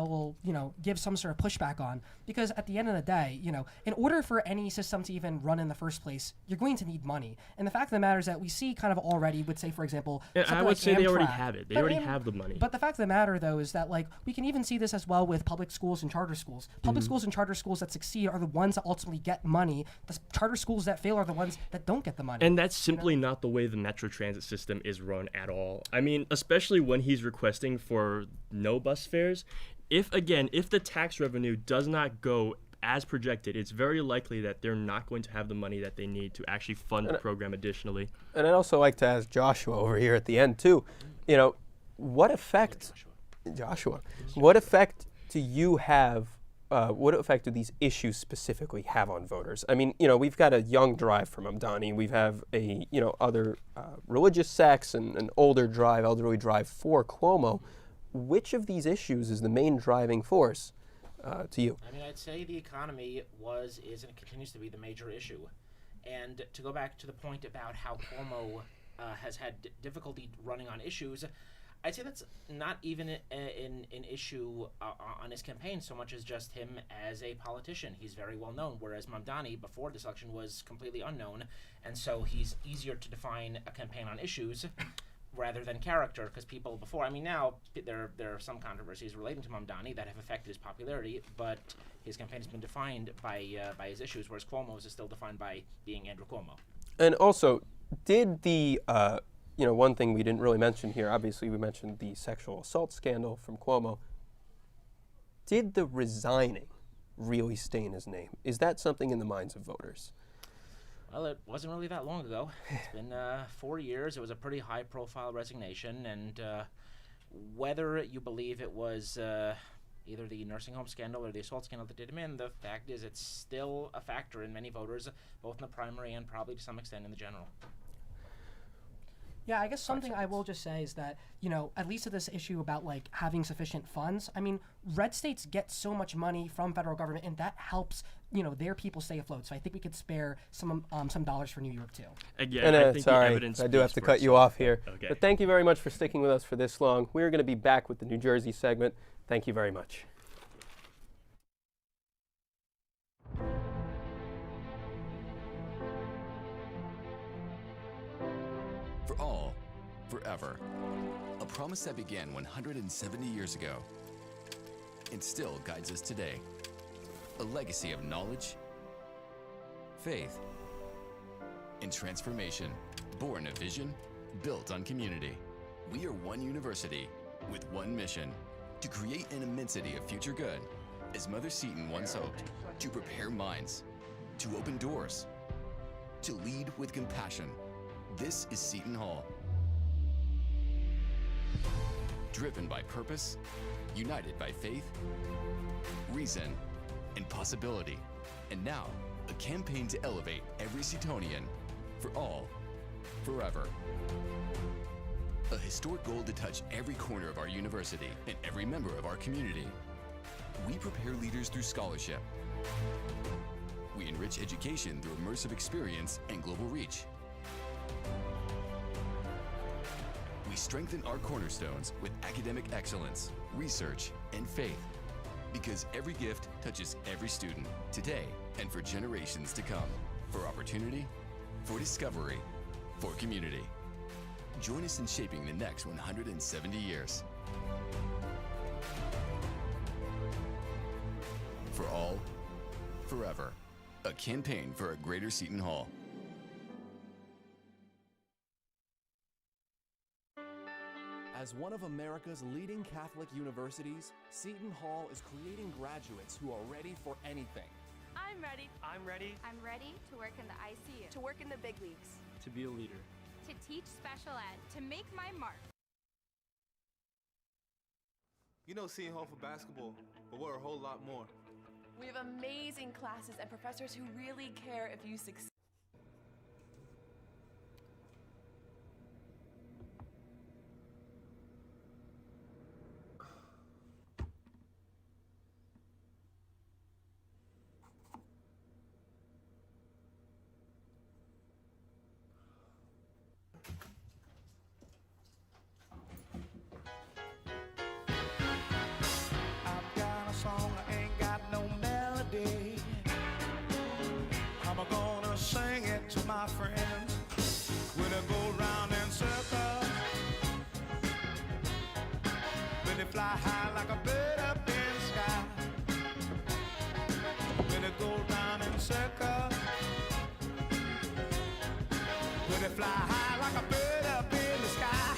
will, give some sort of pushback on, because at the end of the day, in order for any system to even run in the first place, you're going to need money. And the fact of the matter is that we see kind of already, would say, for example, I would say Amtrak, they already have it. They already have the money. But the fact of the matter, though, is that we can even see this as well with public schools and charter schools. Public schools and charter schools that succeed are the ones that ultimately get money. The charter schools that fail are the ones that don't get the money. And that's simply not the way the Metro Transit system is run at all. I mean, especially when he's requesting for no bus fares. If the tax revenue does not go as projected, it's very likely that they're not going to have the money that they need to actually fund the program additionally. And I'd also like to ask Joshua over here at the end too, what effect, what effect do you have, what effect do these issues specifically have on voters? I mean, we've got a young drive from Mamdani. We have other religious sects and an elderly drive for Cuomo. Which of these issues is the main driving force to you? I mean, I'd say the economy is, and continues to be the major issue. And to go back to the point about how Cuomo has had difficulty running on issues, I'd say that's not even an issue on his campaign so much as just him as a politician. He's very well known, whereas Mamdani, before this election, was completely unknown. And so he's easier to define a campaign on issues rather than character, because people before, I mean, now there are some controversies relating to Mamdani that have affected his popularity, but his campaign has been defined by his issues, whereas Cuomo's is still defined by being Andrew Cuomo. And also, did the one thing we didn't really mention here, obviously we mentioned the sexual assault scandal from Cuomo. Did the resigning really stain his name? Is that something in the minds of voters? Well, it wasn't really that long ago. It's been 4 years. It was a pretty high-profile resignation, and whether you believe it was either the nursing home scandal or the assault scandal that did him in, the fact is it's still a factor in many voters, both in the primary and probably to some extent in the general. Yeah, I guess something I will just say is that, at least to this issue about having sufficient funds, I mean, red states get so much money from federal government, and that helps, their people stay afloat. So I think we could spare some dollars for New York too. Again, I think the evidence I do have to cut you off here. Okay. But thank you very much for sticking with us for this long. We're going to be back with the New Jersey segment. Thank you very much. For all, forever. A promise that began 170 years ago and still guides us today. A legacy of knowledge, faith, and transformation, born of vision, built on community. We are one university with one mission, to create an immensity of future good, as Mother Seton once hoped, to prepare minds, to open doors, to lead with compassion. This is Seton Hall. Driven by purpose, united by faith, reason, and possibility. And now, a campaign to elevate every Setonian, for all, forever. A historic goal to touch every corner of our university and every member of our community. We prepare leaders through scholarship. We enrich education through immersive experience and global reach. We strengthen our cornerstones with academic excellence, research, and faith. Because every gift touches every student, today and for generations to come. For opportunity, for discovery, for community. Join us in shaping the next 170 years. For all, forever. A campaign for a greater Seton Hall. As one of America's leading Catholic universities, Seton Hall is creating graduates who are ready for anything. I'm ready. I'm ready. I'm ready to work in the ICU. To work in the big leagues. To be a leader. To teach special ed. To make my mark. You know Seton Hall for basketball, but we're a whole lot more. We have amazing classes and professors who really care if you succeed. Song, I ain't got no melody. I'm gonna sing it to my friends when I go round in circles. When they fly high like a bird up in the sky. When they go round in circles. When they fly high like a bird up in the sky.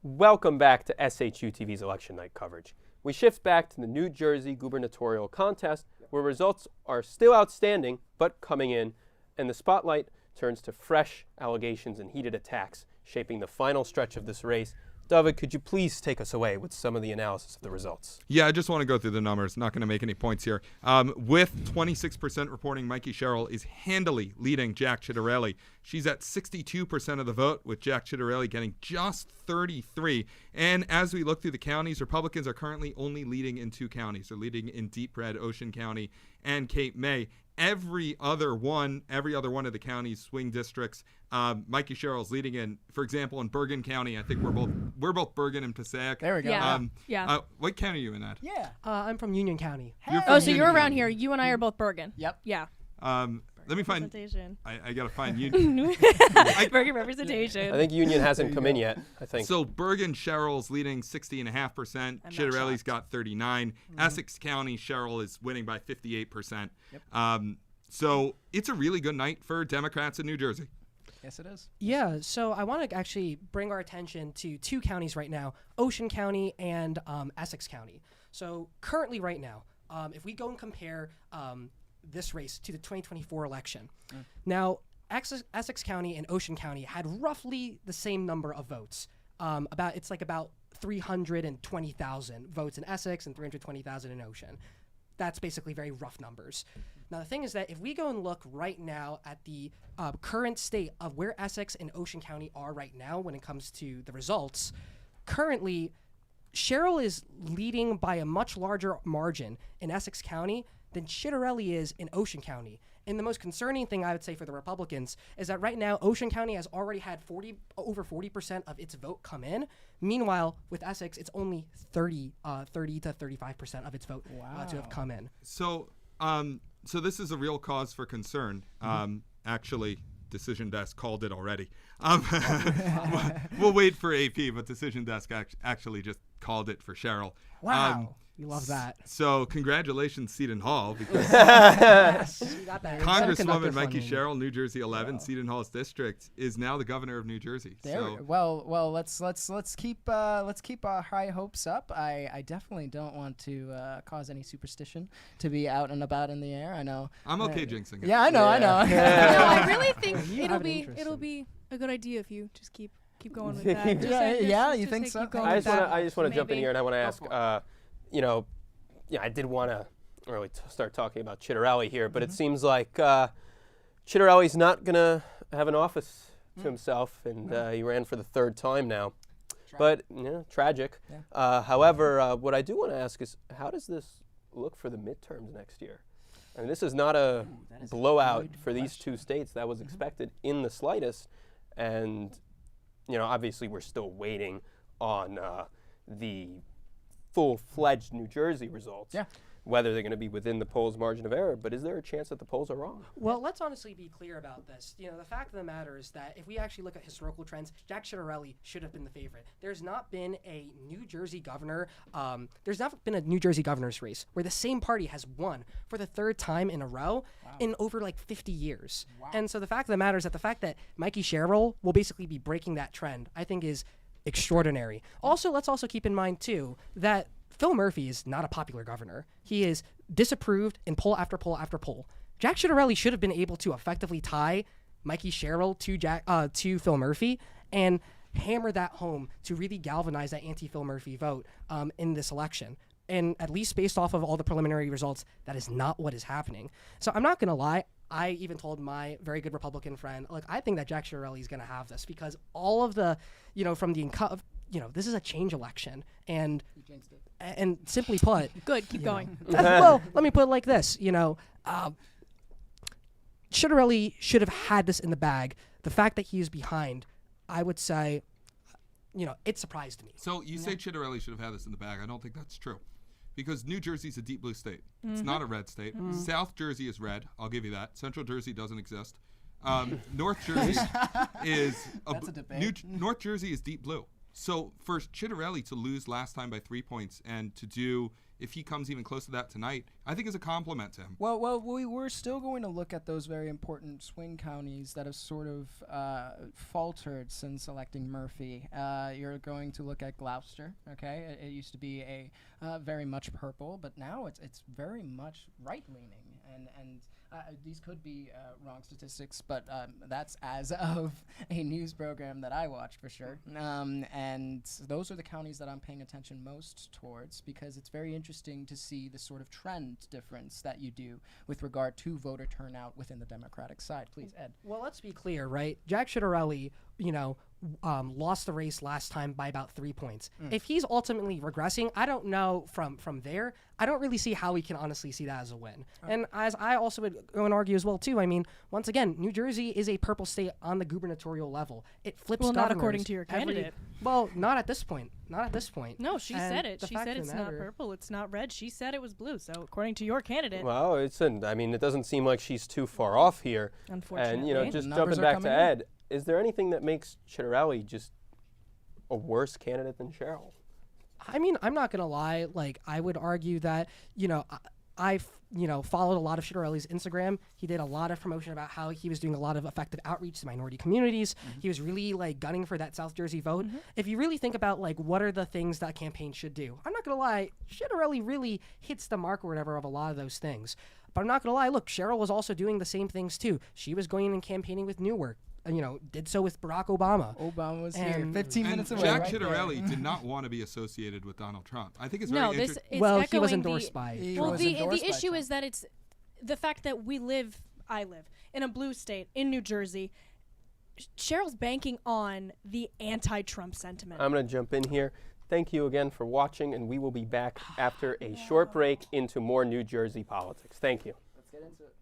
Welcome back to SHU TV's election night coverage. We shift back to the New Jersey gubernatorial contest, where results are still outstanding, but coming in, and the spotlight turns to fresh allegations and heated attacks shaping the final stretch of this race. David, could you please take us away with some of the analysis of the results? Yeah, I just want to go through the numbers. Not going to make any points here. With 26% reporting, Mikey Sherrill is handily leading Jack Ciattarelli. She's at 62% of the vote, with Jack Ciattarelli getting just 33. And as we look through the counties, Republicans are currently only leading in 2 counties. They're leading in Deep Red, Ocean County, and Cape May. Every other one of the county's swing districts, Mikey Sherrill's leading in. For example, in Bergen County, I think we're both Bergen and Passaic. There we go. Yeah. What county are you in, Ed? Yeah. I'm from Union County. You're Oh, from so Union you're around County. here. You and I are both Bergen. Yep. Yeah. Let me find. Representation. I gotta find Union. Bergen representation. I think Union hasn't come in yet, I think. So Bergen, Sherrill's leading 60.5%. Ciattarelli's got 39. Essex County, Sherrill is winning by 58%. Yep. So it's a really good night for Democrats in New Jersey. Yes, it is. Yeah, so I want to actually bring our attention to 2 counties right now, Ocean County and Essex County. So currently right now, if we go and compare this race to the 2024 election, now Essex County and Ocean County had roughly the same number of votes. It's about 320,000 votes in Essex and 320,000 in Ocean. That's basically very rough numbers. Now, the thing is that if we go and look right now at the current state of where Essex and Ocean County are right now when it comes to the results, currently, Sherrill is leading by a much larger margin in Essex County than Ciattarelli is in Ocean County. And the most concerning thing I would say for the Republicans is that right now Ocean County has already had over 40% of its vote come in. Meanwhile, with Essex, it's only 30 to 35% of its vote to have come in. So, so this is a real cause for concern. Actually, Decision Desk called it already. We'll wait for AP, but Decision Desk actually just called it for Sherrill. Wow. We love that. So congratulations, Seton Hall, because Yes, you got that. Congresswoman Mikey Sherrill, New Jersey 11, Seton Hall's district, is now the governor of New Jersey. There. So Well, let's keep our high hopes up. I definitely don't want to cause any superstition to be out and about in the air. I know. I'm okay jinxing it. Yeah, I know. No, I really think You it'll have an be interest a good idea if you just keep going with that. You think so? I just want to jump in here, and I want to ask, I did want to really start talking about Ciattarelli here, but it seems like Ciattarelli's not going to have an office to himself, and he ran for the 3rd time now. But, tragic. Yeah. However, what I do want to ask is, how does this look for the midterms next year? I mean, this is not a blowout for these 2 states that was expected in the slightest. And, obviously we're still waiting on the full-fledged New Jersey results. Yeah. Whether they're going to be within the polls' margin of error, but is there a chance that the polls are wrong? Well, let's honestly be clear about this. The fact of the matter is that if we actually look at historical trends, Jack Ciattarelli should have been the favorite. There's not been a New Jersey governor. There's not been a New Jersey governor's race where the same party has won for the 3rd time in a row in over 50 years. Wow. And so the fact of the matter is that the fact that Mikey Sherrill will basically be breaking that trend, I think, is extraordinary. Also, let's also keep in mind too that Phil Murphy is not a popular governor. He is disapproved in poll after poll after poll. Jack Ciattarelli should have been able to effectively tie Mikey Sherrill to Phil Murphy and hammer that home to really galvanize that anti-Phil Murphy vote in this election. And at least based off of all the preliminary results, that is not what is happening. So I'm not going to lie. I even told my very good Republican friend, I think that Jack Ciattarelli is going to have this because all of the, from the this is a change election, and simply put, good, keep going. Well, let me put it like this, Ciattarelli should have had this in the bag. The fact that he is behind, I would say, it surprised me. So you say Ciattarelli should have had this in the bag. I don't think that's true. Because New Jersey's a deep blue state. It's not a red state. South Jersey is red. I'll give you that. Central Jersey doesn't exist. North Jersey is North Jersey is deep blue. So for Ciattarelli to lose last time by 3 points and to do if he comes even close to that tonight, I think is a compliment to him. Well, we're still going to look at those very important swing counties that have sort of faltered since electing Murphy. You're going to look at Gloucester, okay? It used to be a very much purple, but now it's very much right-leaning, and these could be wrong statistics, but that's as of a news program that I watch for sure. And those are the counties that I'm paying attention most towards, because it's very interesting to see the sort of trend difference that you do with regard to voter turnout within the Democratic side. Please, Ed. Well, let's be clear, right? Jack Ciattarelli, lost the race last time by about 3 points. If he's ultimately regressing, I don't know from there. I don't really see how we can honestly see that as a win. And as I also would go and argue as well too, I mean, once again, New Jersey is a purple state on the gubernatorial level. It flips Well, not governors according to your candidate. Well, not at this point. Not at this point. No, she And said it. the She fact said of it's the not matter- purple, it's not red. She said it was blue. So according to your candidate. Well, it doesn't seem like she's too far off here. Unfortunately. And, just jumping back to Ed, is there anything that makes Ciattarelli just a worse candidate than Cheryl? I mean, I'm not going to lie. Like, I would argue that, I've, followed a lot of Ciattarelli's Instagram. He did a lot of promotion about how he was doing a lot of effective outreach to minority communities. He was really, gunning for that South Jersey vote. If you really think about, what are the things that campaign should do, I'm not going to lie, Ciattarelli really hits the mark or whatever of a lot of those things. But I'm not going to lie, look, Cheryl was also doing the same things, too. She was going and campaigning with Newark. Did so with Barack Obama. Obama was here, 15 minutes away. Jack right Ciattarelli there. did not want to be associated with Donald Trump. I think it's No, very this interesting. is Well, he echoing was endorsed by Well, Trump. the issue is that it's the fact that I live in a blue state in New Jersey. Cheryl's banking on the anti-Trump sentiment. I'm going to jump in here. Thank you again for watching, and we will be back after a short break into more New Jersey politics. Thank you. Let's get into it.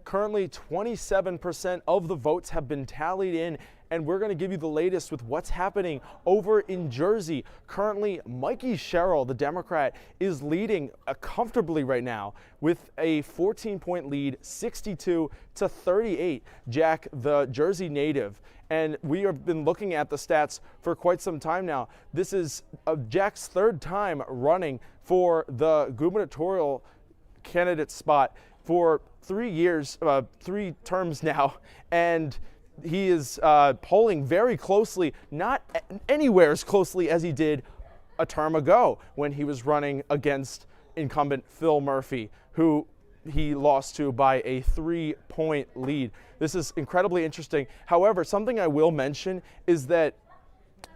Currently, 27% of the votes have been tallied in, and we're going to give you the latest with what's happening over in Jersey. Currently, Mikey Sherrill, the Democrat, is leading comfortably right now with a 14-point lead, 62-38. Jack, the Jersey native, and we have been looking at the stats for quite some time now. This is Jack's third time running for the gubernatorial candidate spot for 3 years, 3 terms now, and he is polling very closely, not anywhere as closely as he did a term ago when he was running against incumbent Phil Murphy, who he lost to by a 3-point lead. This is incredibly interesting. However, something I will mention is that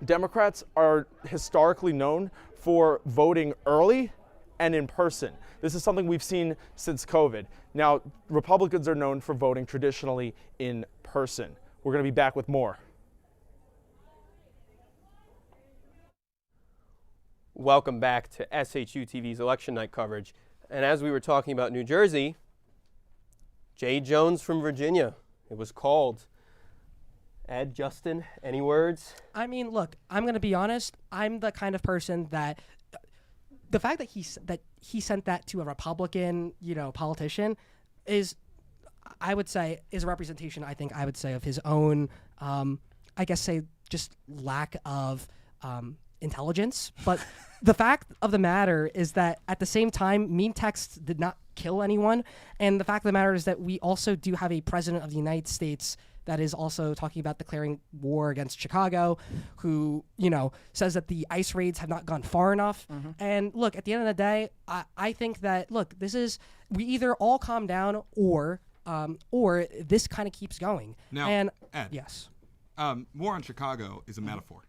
Democrats are historically known for voting early and in person. This is something we've seen since COVID. Now, Republicans are known for voting traditionally in person. We're going to be back with more. Welcome back to SHU TV's election night coverage. And as we were talking about New Jersey, Jay Jones from Virginia, it was called. Ed, Justin, any words? I mean, look, I'm going to be honest. I'm the kind of person that the fact that he sent that to a Republican, politician is, I would say, is a representation, I would say, of his own, just lack of intelligence. But the fact of the matter is that at the same time, meme texts did not kill anyone. And the fact of the matter is that we also do have a president of the United States that is also talking about declaring war against Chicago, who, says that the ICE raids have not gone far enough. And look, at the end of the day, I think that, look, we either all calm down or this kind of keeps going. Now, and Ed, yes. War on Chicago is a metaphor.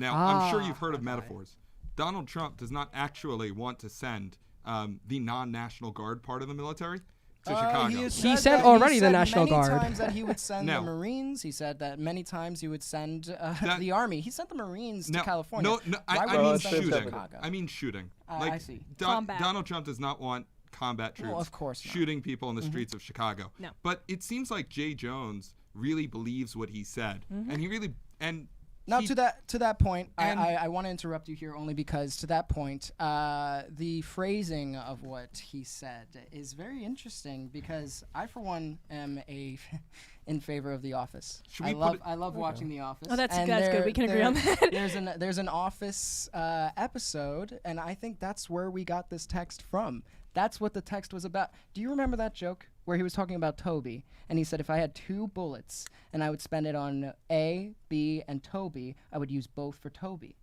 Now, I'm sure you've heard of metaphors. Donald Trump does not actually want to send the non-National Guard part of the military to Chicago. He sent already the National many Guard. times that he would send No. the Marines. He said that many times he would send the Army. He sent the Marines to Now, California. No, Why I would he mean send them to shooting. Chicago? I mean shooting. I see. Combat. Donald Trump does not want combat troops of course not. shooting people in the streets of Chicago. No. But it seems like Jay Jones really believes what he said. And he really, and Now, he- to that point, and- I want to interrupt you here only because to that point, the phrasing of what he said is very interesting because I, for one, am in favor of The Office. Should we I love watching The Office. Oh, that's and good. We can agree on that. There's an Office episode, and I think that's where we got this text from. That's what the text was about. Do you remember that joke where he was talking about Toby, and he said if I had 2 bullets and I would spend it on A, B, and Toby, I would use both for Toby.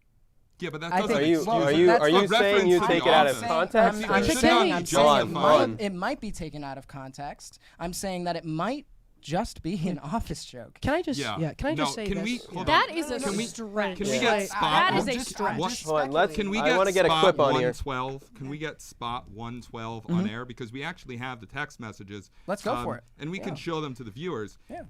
Yeah, but that I doesn't think- excuse well, it. that's are you what saying you reference take to it The out of Office. context? I'm It should saying, not I'm be saying justified. it might be taken out of context. I'm saying that it might just be an Office joke. Can I just Yeah. can I just No, say can this? we- hold That on. is a Can we- stretch. Can we Yeah. get spot? That is one- a stretch. just Hold on, let's- Can we I get wanna get a spot clip on here. 112? Can we get spot 112 on air because we actually have the text messages? Let's go for it. And we can show them to the viewers. Yeah.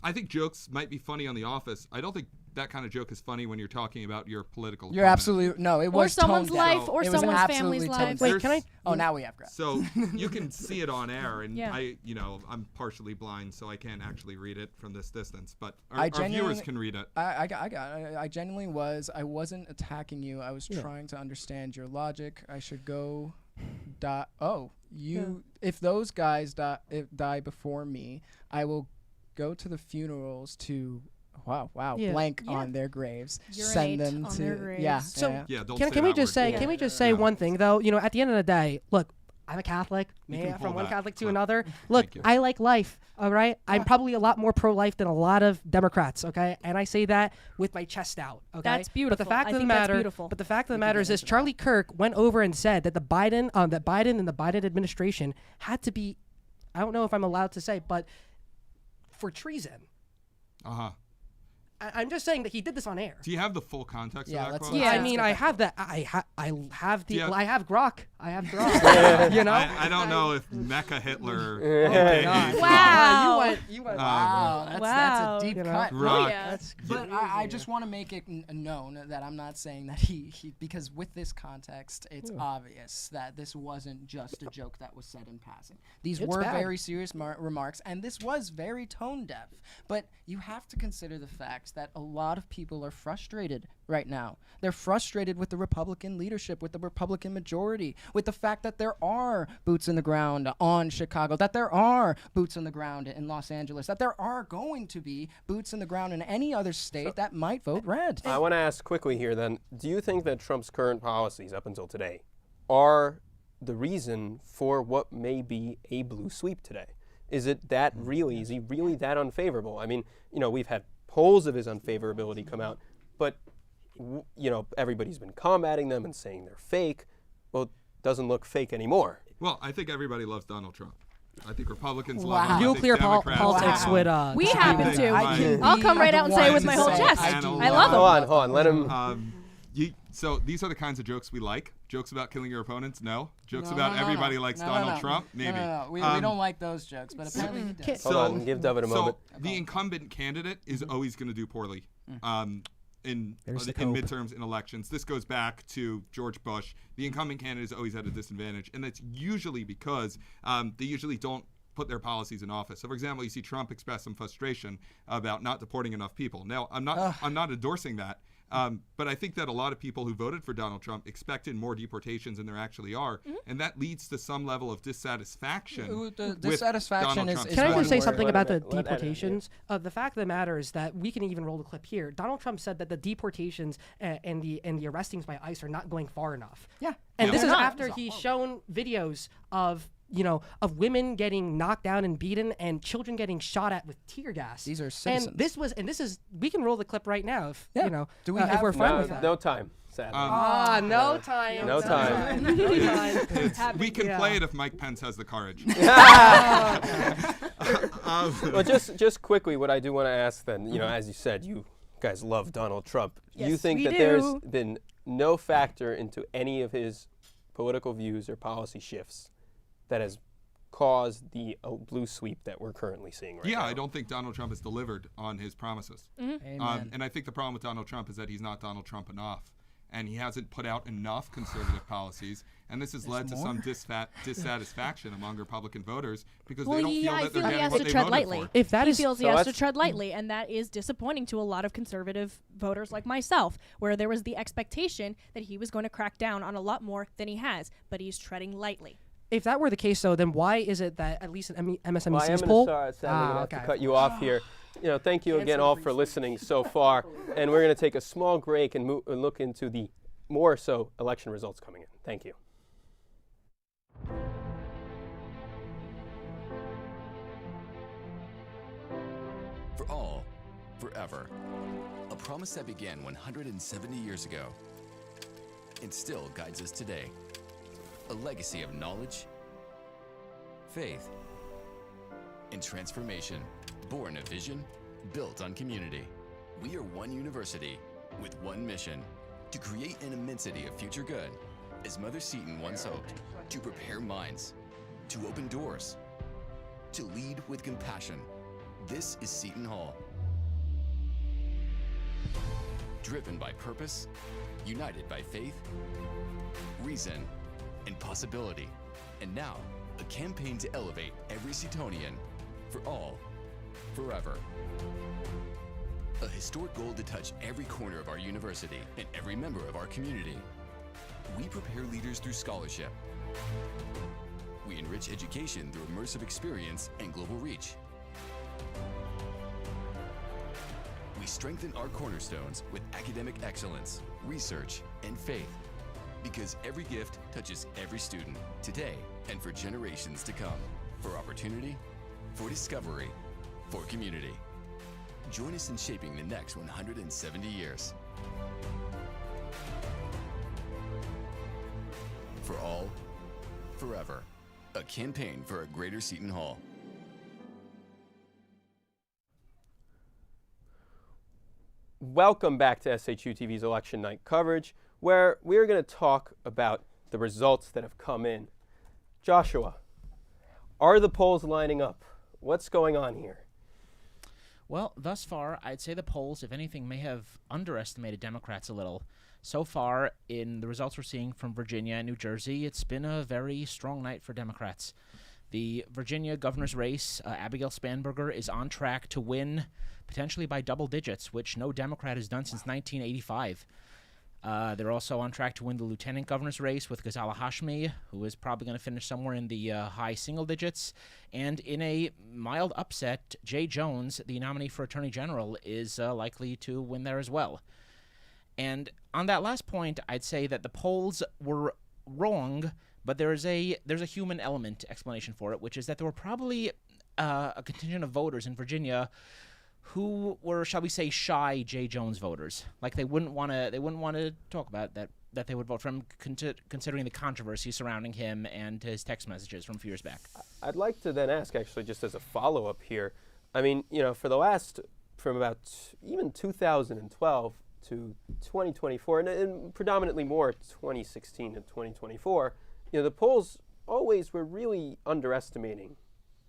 I think jokes might be funny on The Office. I don't think that kind of joke is funny when you're talking about your political. You're opponent. absolutely no. It Or was someone's tone life, deaf. or It was someone's absolutely family's tone life. deaf. Wait, can I? Oh, now we have graph. So you can see it on air, and Yeah. I'm partially blind, so I can't actually read it from this distance. But I our viewers genuinely- can read it. I genuinely was. I wasn't attacking you. I was trying to understand your logic. I should go. If those guys die before me, I will go to the funerals to. Wow! Yeah. Blank on their graves. Urinate Send them on to. their graves. Yeah. So yeah. Yeah, don't can, say can we that just word. say Yeah. can we just say Yeah. one thing though? At the end of the day, look, I'm a Catholic. You Man, can pull from one that Catholic to clip. another. Look, Thank you. I like life. All right, I'm probably a lot more pro-life than a lot of Democrats. Okay, and I say that with my chest out. Okay, That's But beautiful. the fact I of the think that's matter, beautiful. but the fact of the matter is this: Charlie Kirk went over and said that Biden and the Biden administration had to be, I don't know if I'm allowed to say, but for treason. I'm just saying that he did this on air. Do you have the full context Yeah, of that let's- quote? Yeah, I let's mean, get I that have that. I have the. Yeah. I have Grok. I have Grok. You know. I don't know if Mecha Hitler. Oh my aka God. Wow. You went. Wow, that's Wow. a deep You know? cut. Rock. yeah. That's But I just want to make it known that I'm not saying that he because with this context, it's obvious that this wasn't just a joke that was said in passing. These It's were bad. very serious remarks, and this was very tone deaf. But you have to consider the fact that a lot of people are frustrated right now. They're frustrated with the Republican leadership, with the Republican majority, with the fact that there are boots in the ground on Chicago, that there are boots on the ground in Los Angeles, that there are going to be boots in the ground in any other state that might vote red. I want to ask quickly here then, do you think that Trump's current policies up until today are the reason for what may be a blue sweep today? Is it that really, is he really that unfavorable? I mean, we've had polls of his unfavorability come out, but everybody's been combating them and saying they're fake. Well, it doesn't look fake anymore. Well, I think everybody loves Donald Trump. I think Republicans Wow. love him. I think Nuclear Democrats politics love with him. We Steve happen Bannon. to. I- I'll come right out and say it with my whole I chest. do I love love him. Hold on, let him. So these are the kinds of jokes we like. Jokes about killing your opponents? No. Jokes No, about no, no, everybody no. likes No, Donald no. Trump? Maybe. No. We don't like those jokes, but apparently he does. Hold on, give David a moment. So the incumbent candidate is always going to do poorly in There's the midterms and elections. This goes back to George Bush. The incumbent candidate is always at a disadvantage, and that's usually because they usually don't put their policies in office. So, for example, you see Trump express some frustration about not deporting enough people. Now, I'm not endorsing that. But I think that a lot of people who voted for Donald Trump expected more deportations than there actually are, and that leads to some level of dissatisfaction. The with dissatisfaction Donald is- Trump's is Can I one just say word. something Let about the it- let it- deportations? The fact of the matter is that we can even roll the clip here. Donald Trump said that the deportations and the arrestings by ICE are not going far enough. Yeah. And Yeah. this They're is not. after he's shown videos of women getting knocked down and beaten and children getting shot at with tear gas. These are citizens. And this is we can roll the clip right now if Do we if have- we're fine No, with that. no time, sadly. No time. No time. No time. We can Yeah. play it if Mike Pence has the courage. Well, just quickly, what I do want to ask then, as you said, you guys love Donald Trump. You Yes, think we that do. there's been no factor into any of his political views or policy shifts that has caused the blue sweep that we're currently seeing right now? I don't think Donald Trump has delivered on his promises. Amen. And I think the problem with Donald Trump is that he's not Donald Trump enough. and he hasn't put out enough conservative policies. And this has led to some dissatisfaction among Republican voters because they don't feel that they're getting what they voted for. If that he is feels he has to tread lightly, and that is disappointing to a lot of conservative voters like myself, where there was the expectation that he was going to crack down on a lot more than he has, but he's treading lightly. If that were the case, though, then why is it that at least in MSNBC's well, I am poll? sadly gonna have to cut you off here. Thank you again all for listening so far, and we're going to take a small break and look into the more so election results coming in. Thank you. For all, forever. A promise that began 170 years ago and still guides us today. A legacy of knowledge, faith, and transformation. Born of vision, built on community. We are one university with one mission: to create an immensity of future good, as Mother Seton once hoped, to prepare minds, to open doors, to lead with compassion. This is Seton Hall. Driven by purpose, united by faith, reason, and possibility. And now, a campaign to elevate every Setonian, for all, forever. A historic goal to touch every corner of our university and every member of our community. We prepare leaders through scholarship. We enrich education through immersive experience and global reach. We strengthen our cornerstones with academic excellence, research, and faith. Because every gift touches every student, today and for generations to come. For opportunity, for discovery, for community. Join us in shaping the next 170 years. For all, forever. A campaign for a greater Seton Hall. Welcome back to SHU TV's election night coverage, where we're going to talk about the results that have come in. Joshua, are the polls lining up? What's going on here? Well, thus far, I'd say the polls, if anything, may have underestimated Democrats a little. So far, in the results we're seeing from Virginia and New Jersey, it's been a very strong night for Democrats. The Virginia governor's race, Abigail Spanberger, is on track to win potentially by double digits, which no Democrat has done since 1985. They're also on track to win the lieutenant governor's race with Ghazala Hashmi, who is probably going to finish somewhere in the high single digits. And in a mild upset, Jay Jones, the nominee for attorney general, is likely to win there as well. And on that last point, I'd say that the polls were wrong, but there's a human element explanation for it, which is that there were probably a contingent of voters in Virginia who were, shall we say, shy Jay Jones voters. Like they wouldn't want to talk about that they would vote for him, considering the controversy surrounding him and his text messages from a few years back. I'd like to then ask, actually, just as a follow-up here. I mean, from about even 2012 to 2024, and predominantly more 2016 to 2024, the polls always were really underestimating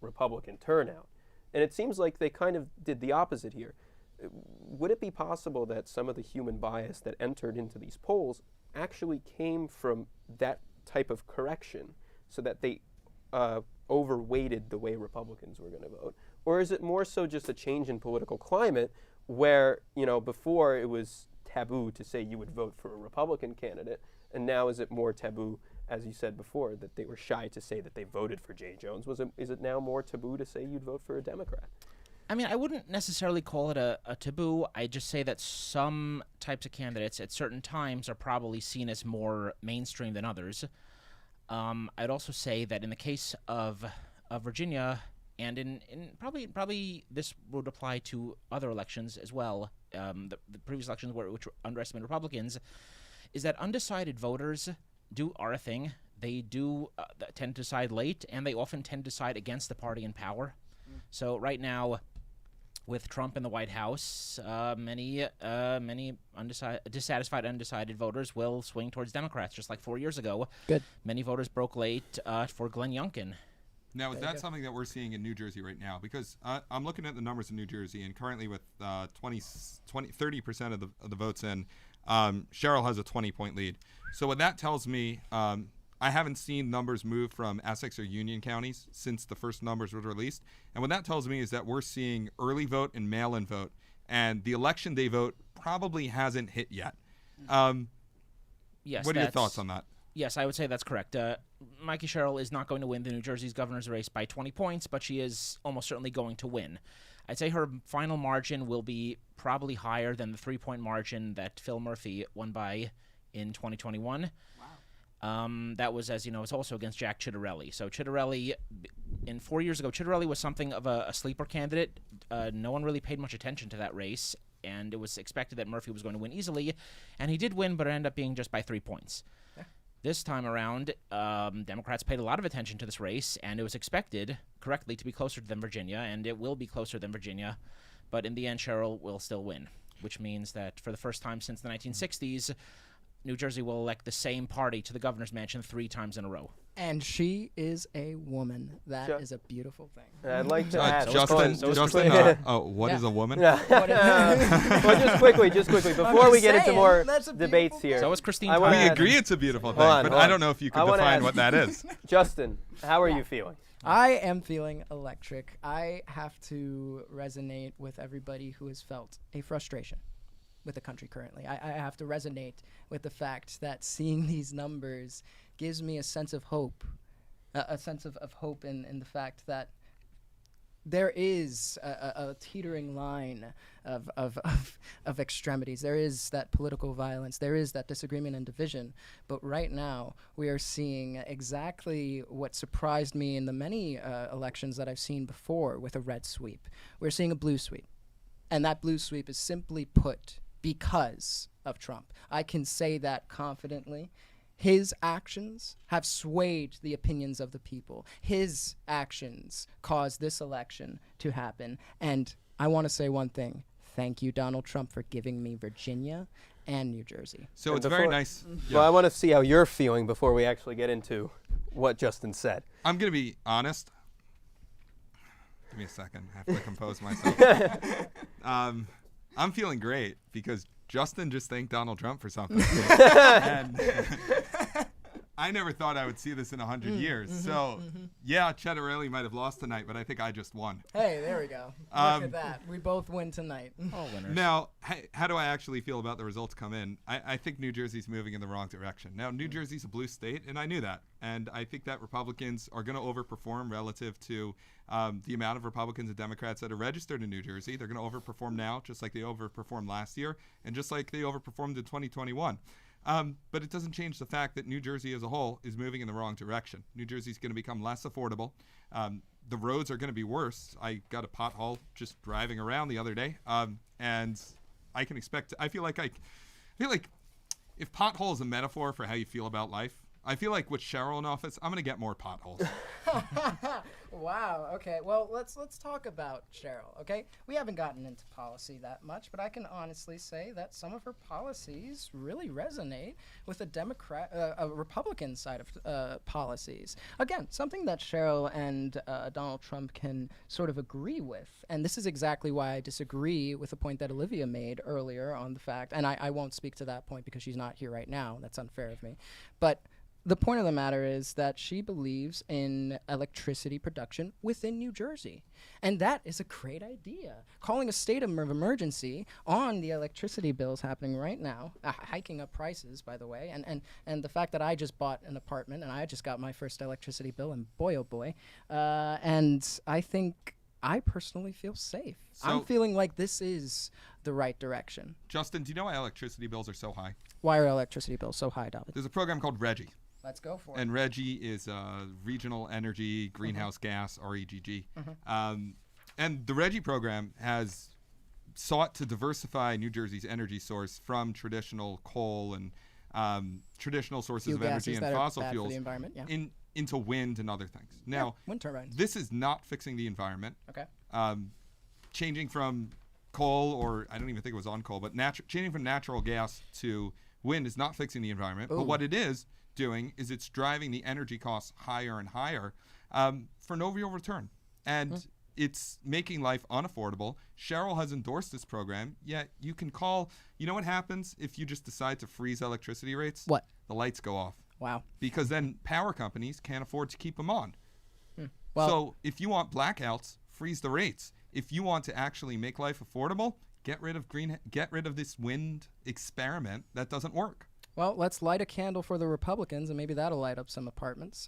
Republican turnout. And it seems like they kind of did the opposite here. Would it be possible that some of the human bias that entered into these polls actually came from that type of correction, so that they overweighted the way Republicans were going to vote? Or is it more so just a change in political climate where, before it was taboo to say you would vote for a Republican candidate, and now is it more taboo, as you said before, that they were shy to say that they voted for Jay Jones? Is it now more taboo to say you'd vote for a Democrat? I mean, I wouldn't necessarily call it a taboo. I just say that some types of candidates at certain times are probably seen as more mainstream than others. I'd also say that in the case of Virginia, and in probably this would apply to other elections as well, the previous elections which were underestimated Republicans, is that undecided voters are a thing. They do tend to decide late, and they often tend to decide against the party in power. So right now, with Trump in the White House, many dissatisfied, undecided voters will swing towards Democrats, just like 4 years ago. Good. Many voters broke late for Glenn Youngkin. Now, is that something that we're seeing in New Jersey right now? Because I'm looking at the numbers in New Jersey, and currently with 30% of the votes in, Cheryl has a 20-point lead. So what that tells me, I haven't seen numbers move from Essex or Union counties since the first numbers were released. And what that tells me is that we're seeing early vote and mail-in vote. And the election day vote probably hasn't hit yet. Yes. What are your thoughts on that? Yes, I would say that's correct. Mikey Sherrill is not going to win the New Jersey's governor's race by 20 points, but she is almost certainly going to win. I'd say her final margin will be probably higher than the 3-point margin that Phil Murphy won by in 2021. Wow. That was, as you know, it's also against Jack Ciattarelli. So Ciattarelli, 4 years ago, Ciattarelli was something of a sleeper candidate. No one really paid much attention to that race, and it was expected that Murphy was going to win easily, and he did win, but it ended up being just by 3 points. Yeah. This time around, Democrats paid a lot of attention to this race, and it was expected, correctly, to be closer than Virginia, and it will be closer than Virginia, but in the end, Cheryl will still win, which means that for the first time since the 1960s, New Jersey will elect the same party to the governor's mansion 3 times in a row. And she is a woman. That is a beautiful thing. I'd like to add. Justin, what is a woman? Yeah. Well, just quickly, before we get into more debates here. So is Christine. We agree it's a beautiful thing, but I don't know if you can define what that is. Justin, how are you feeling? I am feeling electric. I have to resonate with everybody who has felt a frustration with the country currently. I have to resonate with the fact that seeing these numbers gives me a sense of hope, a sense of hope in the fact that there is a teetering line of extremities. There is that political violence. There is that disagreement and division. But right now, we are seeing exactly what surprised me in the many elections that I've seen before with a red sweep. We're seeing a blue sweep. And that blue sweep is simply put because of Trump. I can say that confidently. His actions have swayed the opinions of the people. His actions caused this election to happen. And I want to say one thing. Thank you, Donald Trump, for giving me Virginia and New Jersey. So it's very nice. Well, I want to see how you're feeling before we actually get into what Justin said. I'm going to be honest. Give me a second. I have to compose myself. I'm feeling great because Justin just thanked Donald Trump for something. And I never thought I would see this in 100 years. So, yeah, Ciattarelli might have lost tonight, but I think I just won. Hey, there we go. Look at that. We both win tonight. All winners. Now, how do I actually feel about the results come in? I think New Jersey's moving in the wrong direction. Now, New Jersey's a blue state, and I knew that. And I think that Republicans are going to overperform relative to the amount of Republicans and Democrats that are registered in New Jersey. They're going to overperform now, just like they overperformed last year, and just like they overperformed in 2021. But it doesn't change the fact that New Jersey as a whole is moving in the wrong direction. New Jersey's going to become less affordable. The roads are going to be worse. I got a pothole just driving around the other day, and I can expect. I feel like if pothole is a metaphor for how you feel about life, I feel like with Cheryl in office, I'm going to get more potholes. Wow. Okay. Well, let's talk about Cheryl. Okay. We haven't gotten into policy that much, but I can honestly say that some of her policies really resonate with a Republican side of policies. Again, something that Cheryl and Donald Trump can sort of agree with, and this is exactly why I disagree with the point that Olivia made earlier on the fact, and I won't speak to that point because she's not here right now. That's unfair of me, but. The point of the matter is that she believes in electricity production within New Jersey. And that is a great idea. Calling a state of emergency on the electricity bills happening right now, hiking up prices, by the way, and the fact that I just bought an apartment and I just got my first electricity bill, and boy, oh boy. And I think I personally feel safe. So I'm feeling like this is the right direction. Justin, do you know why electricity bills are so high? Why are electricity bills so high, David? There's a program called RGGI. Let's go for it. And RGGI is Regional Energy Greenhouse Gas, REGG. And the RGGI program has sought to diversify New Jersey's energy source from traditional coal and traditional sources of energy and fossil fuels into wind and other things. Now, wind turbines. This is not fixing the environment. Okay. Changing from coal, or I don't even think it was on coal, but changing from natural gas to wind is not fixing the environment. Ooh. But what it is doing is it's driving the energy costs higher and higher for no real return. And it's making life unaffordable. Cheryl has endorsed this program, yet you can call. You know what happens if you just decide to freeze electricity rates? What? The lights go off. Wow. Because then power companies can't afford to keep them on. Well- so if you want blackouts, freeze the rates. If you want to actually make life affordable, get rid of this wind experiment that doesn't work. Well, let's light a candle for the Republicans, and maybe that'll light up some apartments.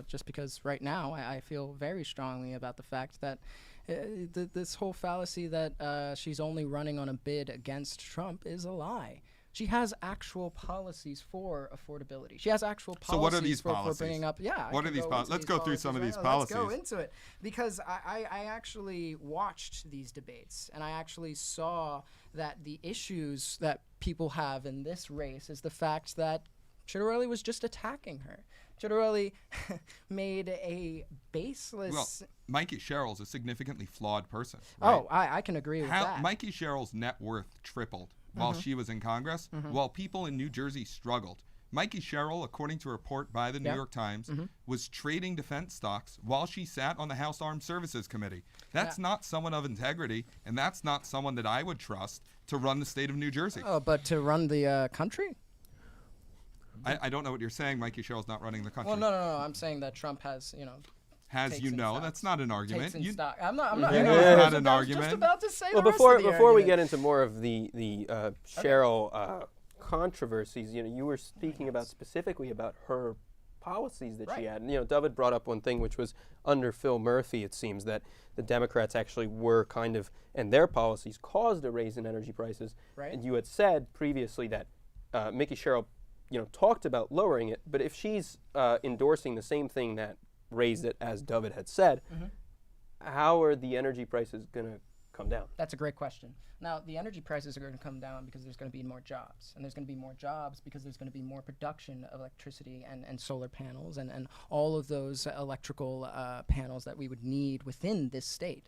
Just because right now I feel very strongly about the fact that this whole fallacy that she's only running on a bid against Trump is a lie. She has actual policies for affordability. She has actual policies. So what are these for policies? bringing up. Yeah. What are these policies? Let's go through some of these policies. Let's go into it, because I actually watched these debates, and I actually saw that the issues that people have in this race is the fact that Chitterelli was just attacking her. Chitterelli made a baseless. Well, Mikey Sherrill's a significantly flawed person. Oh, I can agree with that. Mikey Sherrill's net worth tripled while she was in Congress, while people in New Jersey struggled. Mikey Sherrill, according to a report by the New York Times, was trading defense stocks while she sat on the House Armed Services Committee. That's not someone of integrity, and that's not someone that I would trust to run the state of New Jersey. Oh, but to run the country? I don't know what you're saying. Mikey Sherrill's not running the country. Well, no. I'm saying that Trump has, Has you know, that's not an argument. Takes in stock. I'm not. You know it's not an I was argument. just about to say Well, the before rest of the before we argument. get into more of the Cheryl controversies, you were speaking about specifically about her policies that she had. And, David brought up one thing, which was under Phil Murphy, it seems that the Democrats actually were kind of, and their policies caused a raise in energy prices. Right. And you had said previously that Mickey Sherrill, talked about lowering it, but if she's endorsing the same thing that raised it, as David had said, how are the energy prices going to come down? That's a great question. Now, the energy prices are going to come down because there's going to be more jobs. And there's going to be more jobs because there's going to be more production of electricity and solar panels and all of those electrical panels that we would need within this state.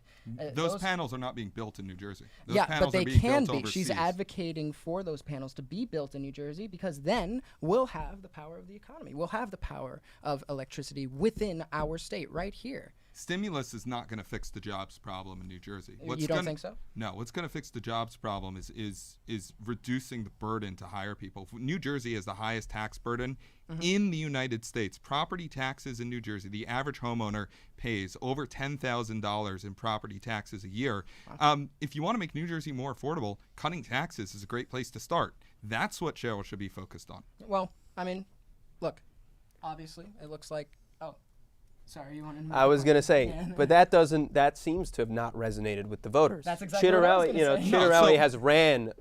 Those panels are not being built in New Jersey. Those yeah, panels but they are being can built be. She's overseas. advocating for those panels to be built in New Jersey because then we'll have the power of the economy. We'll have the power of electricity within our state right here. Stimulus is not going to fix the jobs problem in New Jersey. You don't think so? No. What's going to fix the jobs problem is reducing the burden to hire people. New Jersey has the highest tax burden in the United States. Property taxes in New Jersey, the average homeowner pays over $10,000 in property taxes a year. If you want to make New Jersey more affordable, cutting taxes is a great place to start. That's what Cheryl should be focused on. Well, I mean, look, obviously, it looks like. Oh. Sorry, you wanted. I was going to say, but that seems to have not resonated with the voters. That's exactly what I was gonna say. Chitterelli has ran,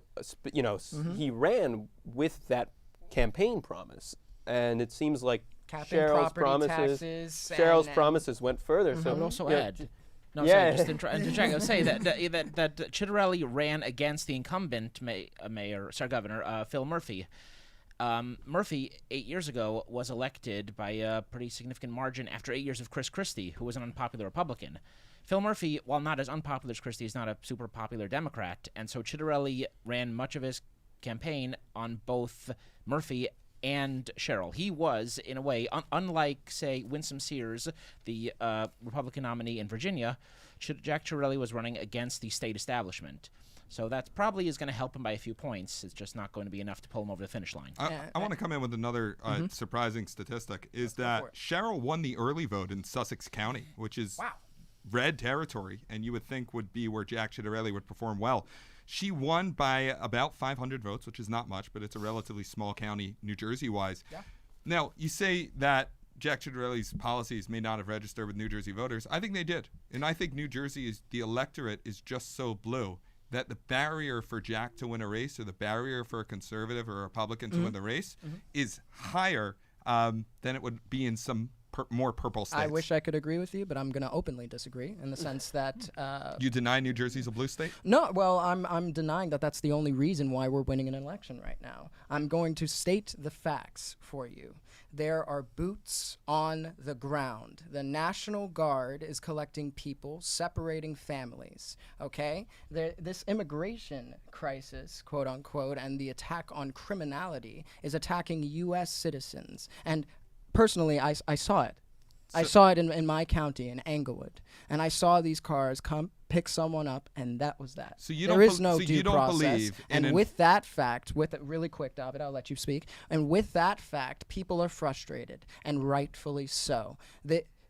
he ran with that campaign promise, and it seems like Capping Cheryl's property promises, taxes promises went further. I So would also yeah, add. No, sorry, just interject. I would say that Chitterelli ran against the incumbent governor, Phil Murphy. Murphy, 8 years ago, was elected by a pretty significant margin after 8 years of Chris Christie, who was an unpopular Republican. Phil Murphy, while not as unpopular as Christie, is not a super popular Democrat, and so Chitterelli ran much of his campaign on both Murphy and Sherrill. He was, in a way, unlike, say, Winsome Sears, the Republican nominee in Virginia, Jack Chitterelli was running against the state establishment. So that probably is going to help him by a few points. It's just not going to be enough to pull him over the finish line. I want to come in with another surprising statistic, is that Cheryl won the early vote in Sussex County, which is red territory, and you would think would be where Jack Chitterelli would perform well. She won by about 500 votes, which is not much, but it's a relatively small county, New Jersey-wise. Yeah. Now, you say that Jack Chitterelli's policies may not have registered with New Jersey voters. I think they did. And I think New Jersey, the electorate is just so blue that the barrier for Jack to win a race or the barrier for a conservative or a Republican to win the race is higher than it would be in some more purple states. I wish I could agree with you, but I'm going to openly disagree in the sense that you deny New Jersey's a blue state? No, well, I'm denying that that's the only reason why we're winning an election right now. I'm going to state the facts for you. There are boots on the ground. The National Guard is collecting people, separating families, okay? This immigration crisis, quote unquote, and the attack on criminality is attacking U.S. citizens. And personally, I saw it. I saw it in my county in Englewood, and I saw these cars come pick someone up, and that was that. So you there don't is no so due you don't process. believe in And with that fact, with it really quick, David, I'll let you speak. And with that fact, people are frustrated, and rightfully so.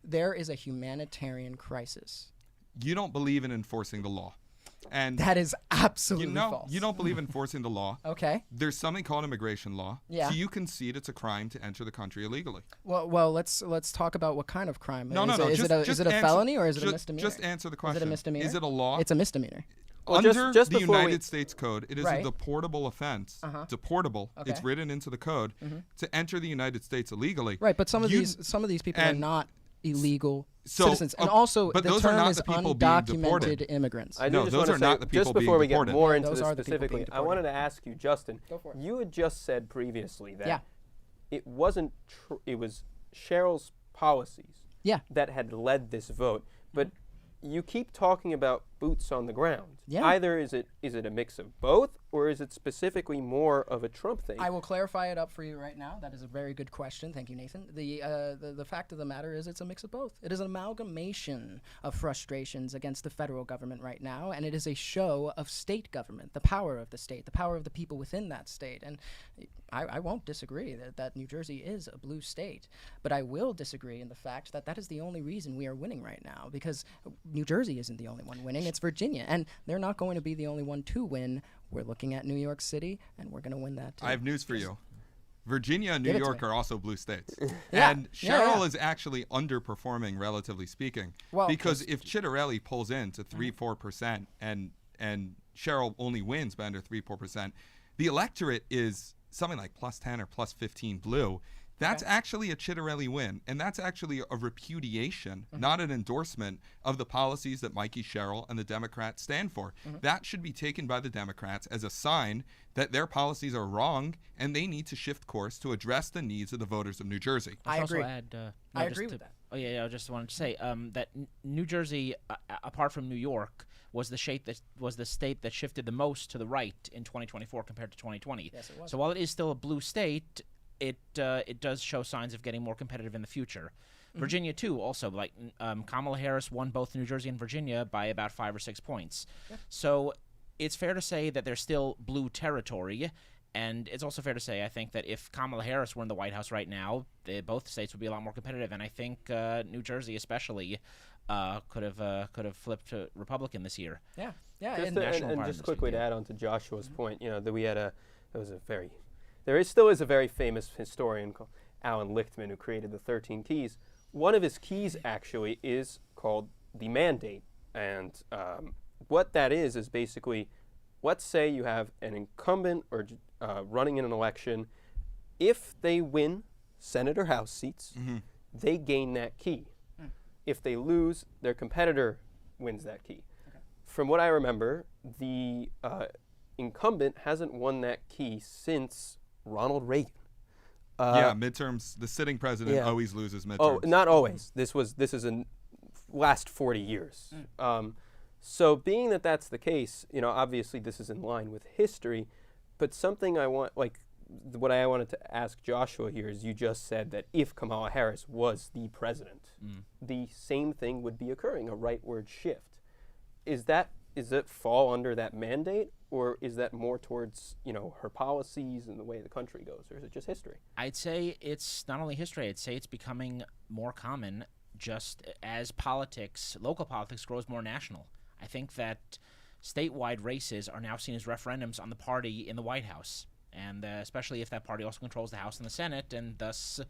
There is a humanitarian crisis. You don't believe in enforcing the law. And that is absolutely false. You don't believe in enforcing the law. Okay. There's something called immigration law. Yeah. So you concede it's a crime to enter the country illegally. Well, let's talk about what kind of crime. No. Is it a felony or is it a misdemeanor? Just answer the question. Is it a misdemeanor? Is it a law? It's a misdemeanor. Well, Under just the before United States Code, it is Right. a deportable offense. Uh-huh. Deportable. Okay. It's written into the code to enter the United States illegally. Right, but some of these people are not illegal citizens, and also but the those term are not is the people being undocumented deported. immigrants. No, those are not the people being Just before we get deported. more into Those this are the people being specifically, I deported. wanted to ask you, Justin. Go for it. You had just said previously that Yeah. it wasn't. It was Cheryl's policies. Yeah. That had led this vote, but you keep talking about boots on the ground. Yeah. Either is it a mix of both, or is it specifically more of a Trump thing? I will clarify it up for you right now. That is a very good question. Thank you, Nathan. The fact of the matter is it's a mix of both. It is an amalgamation of frustrations against the federal government right now, and it is a show of state government, the power of the state, the power of the people within that state. And I won't disagree that New Jersey is a blue state, but I will disagree in the fact that is the only reason we are winning right now, because New Jersey isn't the only one winning. It's Virginia, and they're not going to be the only one to win. We're looking at New York City, and we're going to win that too. I have news for you. Virginia and New Give it to York me. are also blue states. Yeah, And yeah, Cheryl yeah. is actually underperforming, relatively speaking. Well, because if Chitterelli pulls in to 3-4% and Cheryl only wins by under 3-4%, the electorate is something like +10 or +15 blue. That's actually a Chitterelli win, and that's actually a repudiation, not an endorsement of the policies that Mikey Sherrill and the Democrats stand for. That should be taken by the Democrats as a sign that their policies are wrong and they need to shift course to address the needs of the voters of New Jersey. I agree. Also add, I agree with that. Oh yeah, I just wanted to say that New Jersey, apart from New York, was the state that shifted the most to the right in 2024 compared to 2020. Yes, it was. So while it is still a blue state, it does show signs of getting more competitive in the future. Virginia too, also like Kamala Harris won both New Jersey and Virginia by about 5 or 6 points. Yeah. So it's fair to say that there's still blue territory. And it's also fair to say, I think, that if Kamala Harris were in the White House right now, both states would be a lot more competitive. And I think New Jersey, especially, could have flipped to Republican this year. Yeah. And just quickly to add on to Joshua's point, that there still is a very famous historian called Alan Lichtman who created the 13 Keys. One of his keys actually is called the mandate, and what that is basically, let's say you have an incumbent or running in an election. If they win Senate or House seats, they gain that key. If they lose, their competitor wins that key. From what I remember, the incumbent hasn't won that key since Ronald Reagan. Midterms. The sitting president always loses midterms. Oh, not always. This is in last 40 years. So being that that's the case, obviously this is in line with history, but something what I wanted to ask Joshua here is, you just said that if Kamala Harris was the president, the same thing would be occurring, a rightward shift. Is it fall under that mandate, or is that more towards, her policies and the way the country goes, or is it just history? I'd say it's not only history, I'd say it's becoming more common just as local politics grows more national. I think that statewide races are now seen as referendums on the party in the White House, and especially if that party also controls the House and the Senate and thus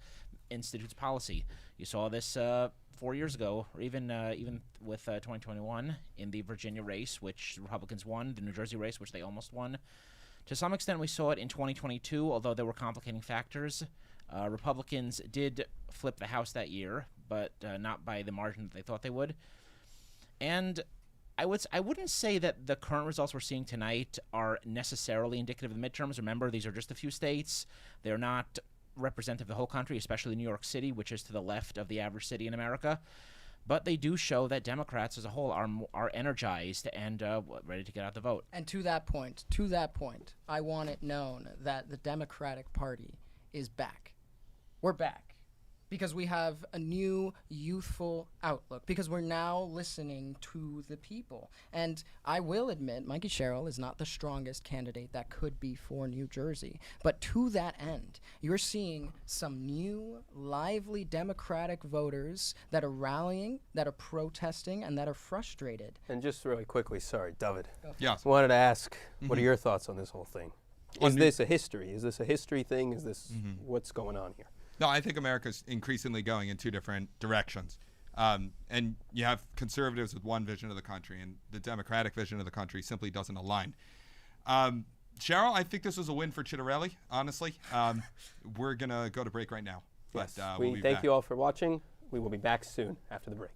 institutes policy. You saw this 4 years ago, or even with 2021 in the Virginia race, which Republicans won, the New Jersey race, which they almost won. To some extent, we saw it in 2022, although there were complicating factors. Republicans did flip the House that year, but not by the margin that they thought they would. And I wouldn't say that the current results we're seeing tonight are necessarily indicative of the midterms. Remember, these are just a few states. They're not representative of the whole country, especially New York City, which is to the left of the average city in America. But they do show that Democrats as a whole are energized and ready to get out the vote. And to that point, I want it known that the Democratic Party is back. We're back. because we have a new youthful outlook, because we're now listening to the people. And I will admit, Mikey Sherrill is not the strongest candidate that could be for New Jersey. But to that end, you're seeing some new, lively Democratic voters that are rallying, that are protesting, and that are frustrated. And just really quickly, sorry, David. Yes. Wanted to ask, what are your thoughts on this whole thing? Is this a history? Is this a history thing? Is this what's going on here? No, I think America's increasingly going in two different directions. And you have conservatives with one vision of the country, and the Democratic vision of the country simply doesn't align. Cheryl, I think this was a win for Chitterelli, honestly. We're going to go to break right now. Yes. But, We we'll be thank back. you all for watching. We will be back soon after the break.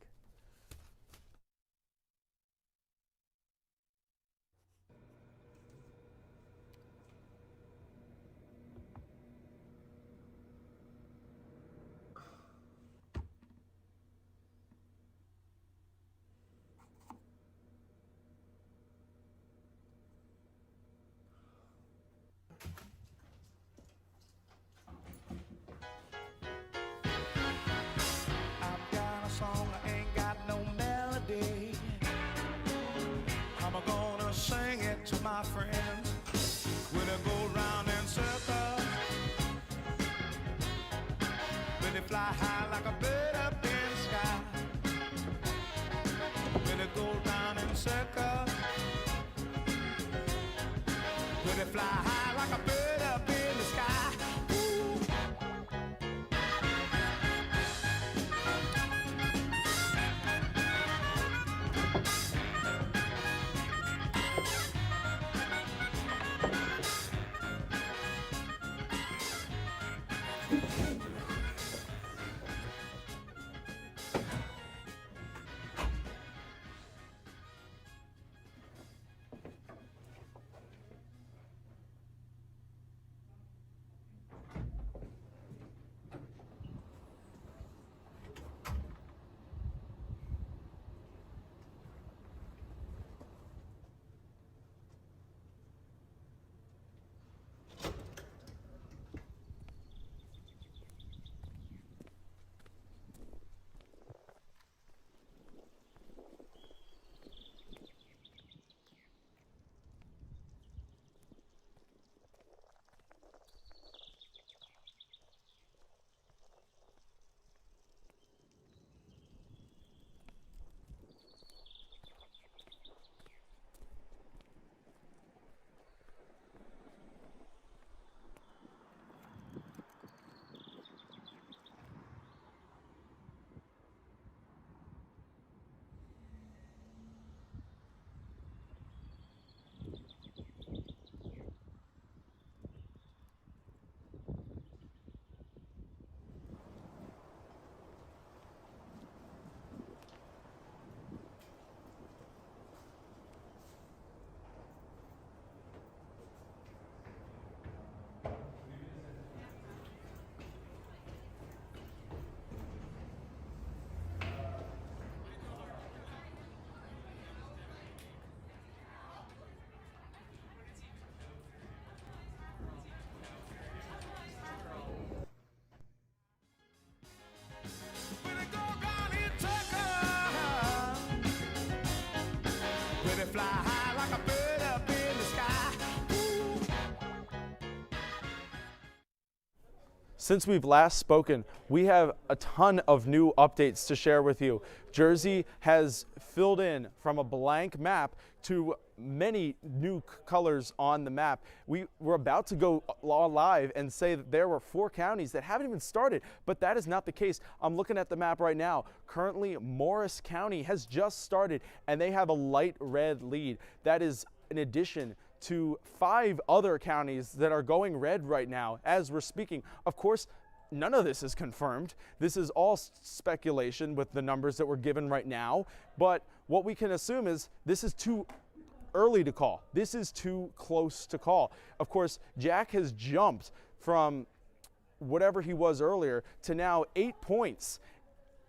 I've got a song, I ain't got no melody. I'm gonna sing it to my friends when I go round in circles. When they fly high like a bird up in the sky. When they go round in circles. When they fly high like a bird up in the sky. Ooh. When they fly high like a bird up in the sky. Ooh. Since we've last spoken, we have a ton of new updates to share with you. Jersey has filled in from a blank map to many new colors on the map. We're about to go live and say that there were 4 counties that haven't even started, but that is not the case. I'm looking at the map right now. Currently, Morris County has just started, and they have a light red lead. That is in addition to 5 other counties that are going red right now as we're speaking. Of course, none of this is confirmed. This is all speculation with the numbers that we're given right now, but what we can assume is this is too early to call. This is too close to call. Of course, Jack has jumped from whatever he was earlier to now 8 points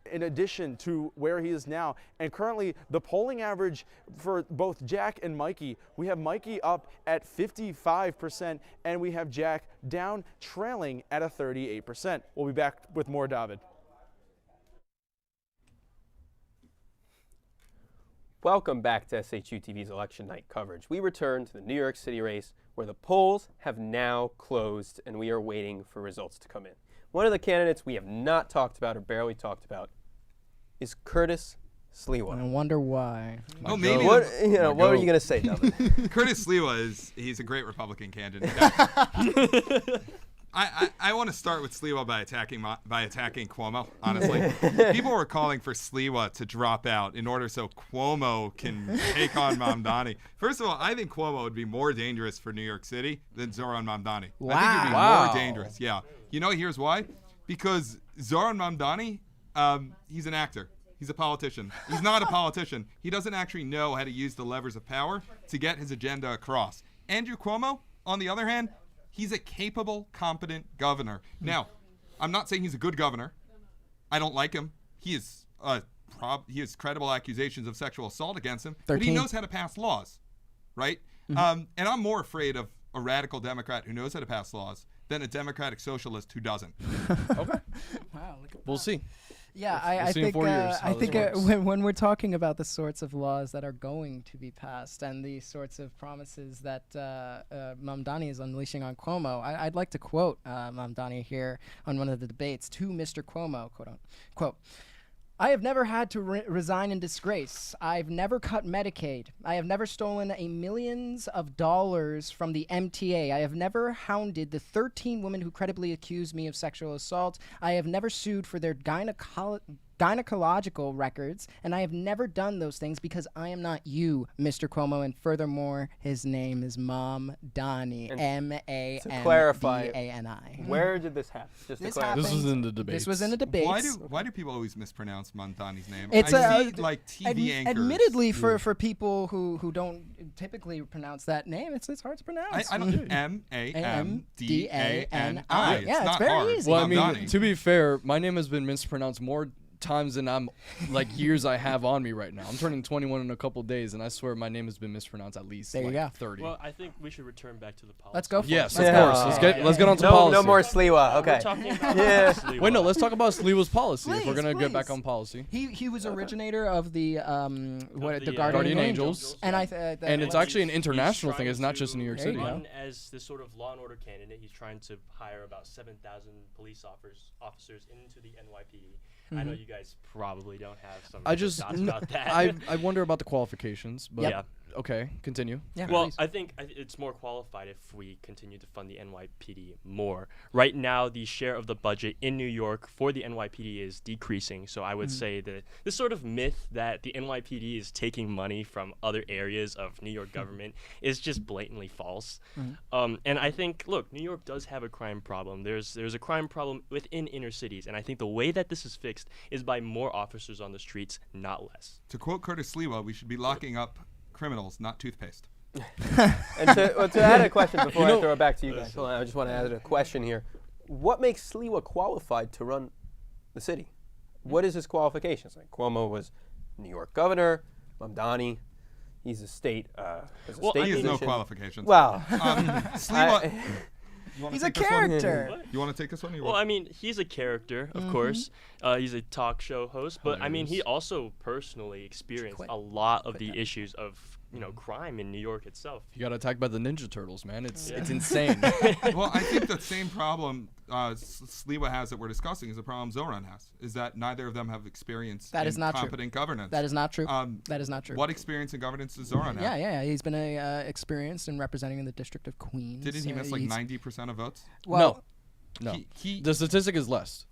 in addition to where he is now. And currently the polling average for both Jack and Mikey, we have Mikey up at 55% and we have Jack down trailing at a 38%. We'll be back with more, David. Welcome back to SHU TV's election night coverage. We return to the New York City race where the polls have now closed and we are waiting for results to come in. One of the candidates we have not talked about or barely talked about is Curtis Sliwa. I wonder why. Oh, maybe. What are you going to say, Devin? Curtis Sliwa he's a great Republican candidate. I want to start with Sliwa by attacking Cuomo, honestly. People were calling for Sliwa to drop out in order so Cuomo can take on Mamdani. First of all, I think Cuomo would be more dangerous for New York City than Zoran Mamdani. Wow. I think he'd be more dangerous. Yeah. You know, here's why. Because Zoran Mamdani, he's an actor. He's a politician. He's not a politician. He doesn't actually know how to use the levers of power to get his agenda across. Andrew Cuomo, on the other hand, he's a capable, competent governor. Now, I'm not saying he's a good governor. I don't like him. He has credible accusations of sexual assault against him. 13. But he knows how to pass laws, right? Mm-hmm. And I'm more afraid of a radical Democrat who knows how to pass laws than a democratic socialist who doesn't. Okay. Wow. Look at We'll see. Yeah, We'll I see in think 4 years how this works. when we're talking about the sorts of laws that are going to be passed and the sorts of promises that Mamdani is unleashing on Cuomo, I'd like to quote Mamdani here on one of the debates to Mr. Cuomo, quote, "I have never had to resign in disgrace. I've never cut Medicaid. I have never stolen millions of dollars from the MTA. I have never hounded the 13 women who credibly accused me of sexual assault. I have never sued for their gynecological records, and I have never done those things because I am not you, Mr. Cuomo, and furthermore, his name is Mamdani, M-A-M-D-A-N-I. To clarify, where did this happen? Just to clarify. This was in the debates. This was in the debates. Why do people always mispronounce Mamdani's name? It's I see like TV anchors. Admittedly, for people who don't typically pronounce that name, it's hard to pronounce. I don't M-A-M-D-A-N-I. Yeah, it's very hard. easy. Well, I mean, Mamdani. to be fair, my name has been mispronounced more times than I'm like years I have on me right now. I'm turning 21 in a couple days, and I swear my name has been mispronounced at least There you like go. 30. Well, I think we should return back to the policy. Let's go for Yes, it. of course. Let's get on to policy. No more Sliwa. Okay. We're talking about Sliwa. Wait, no. Let's talk about Sliwa's policy if we're Please, gonna get back please. on policy. He was originator of the the, Guardian Angels, Angels, and And it's actually an He's international thing. trying It's not just to in New York There City. you go. run as this sort of law and order candidate. He's trying to hire about 7,000 police officers into the NYPD. I know you guys probably don't have some thoughts about that. I wonder about the qualifications, but Yeah. okay, continue. Yeah, Well, please. I think it's more qualified if we continue to fund the NYPD more. Right now, the share of the budget in New York for the NYPD is decreasing. So I would say that this sort of myth that the NYPD is taking money from other areas of New York government is just blatantly false. And I think, look, New York does have a crime problem. There's a crime problem within inner cities. And I think the way that this is fixed is by more officers on the streets, not less. To quote Curtis Sliwa, we should be locking up criminals, not toothpaste. And to add a question before I throw it back to you guys, hold on, I just want to add a question here. What makes Sliwa qualified to run the city? What is his qualifications? Like Cuomo was New York governor, Mamdani, he's a state. He has no qualifications. Well, Sliwa. He's a character. You want to take this one? Well, I mean, he's a character, of course. He's a talk show host, but I mean, he also personally experienced a lot of the issues of crime in New York itself. He got attacked by the Ninja Turtles, man. It's insane. Well, I think the same problem Sliwa has that we're discussing is the problem Zoran has, is that neither of them have experience That in is not competent true. governance. That is not true. That is not true. What experience in governance does Zoran have? Yeah. He's been experienced in representing the District of Queens. Didn't he miss like 90% of votes? Well, No. He The statistic is less.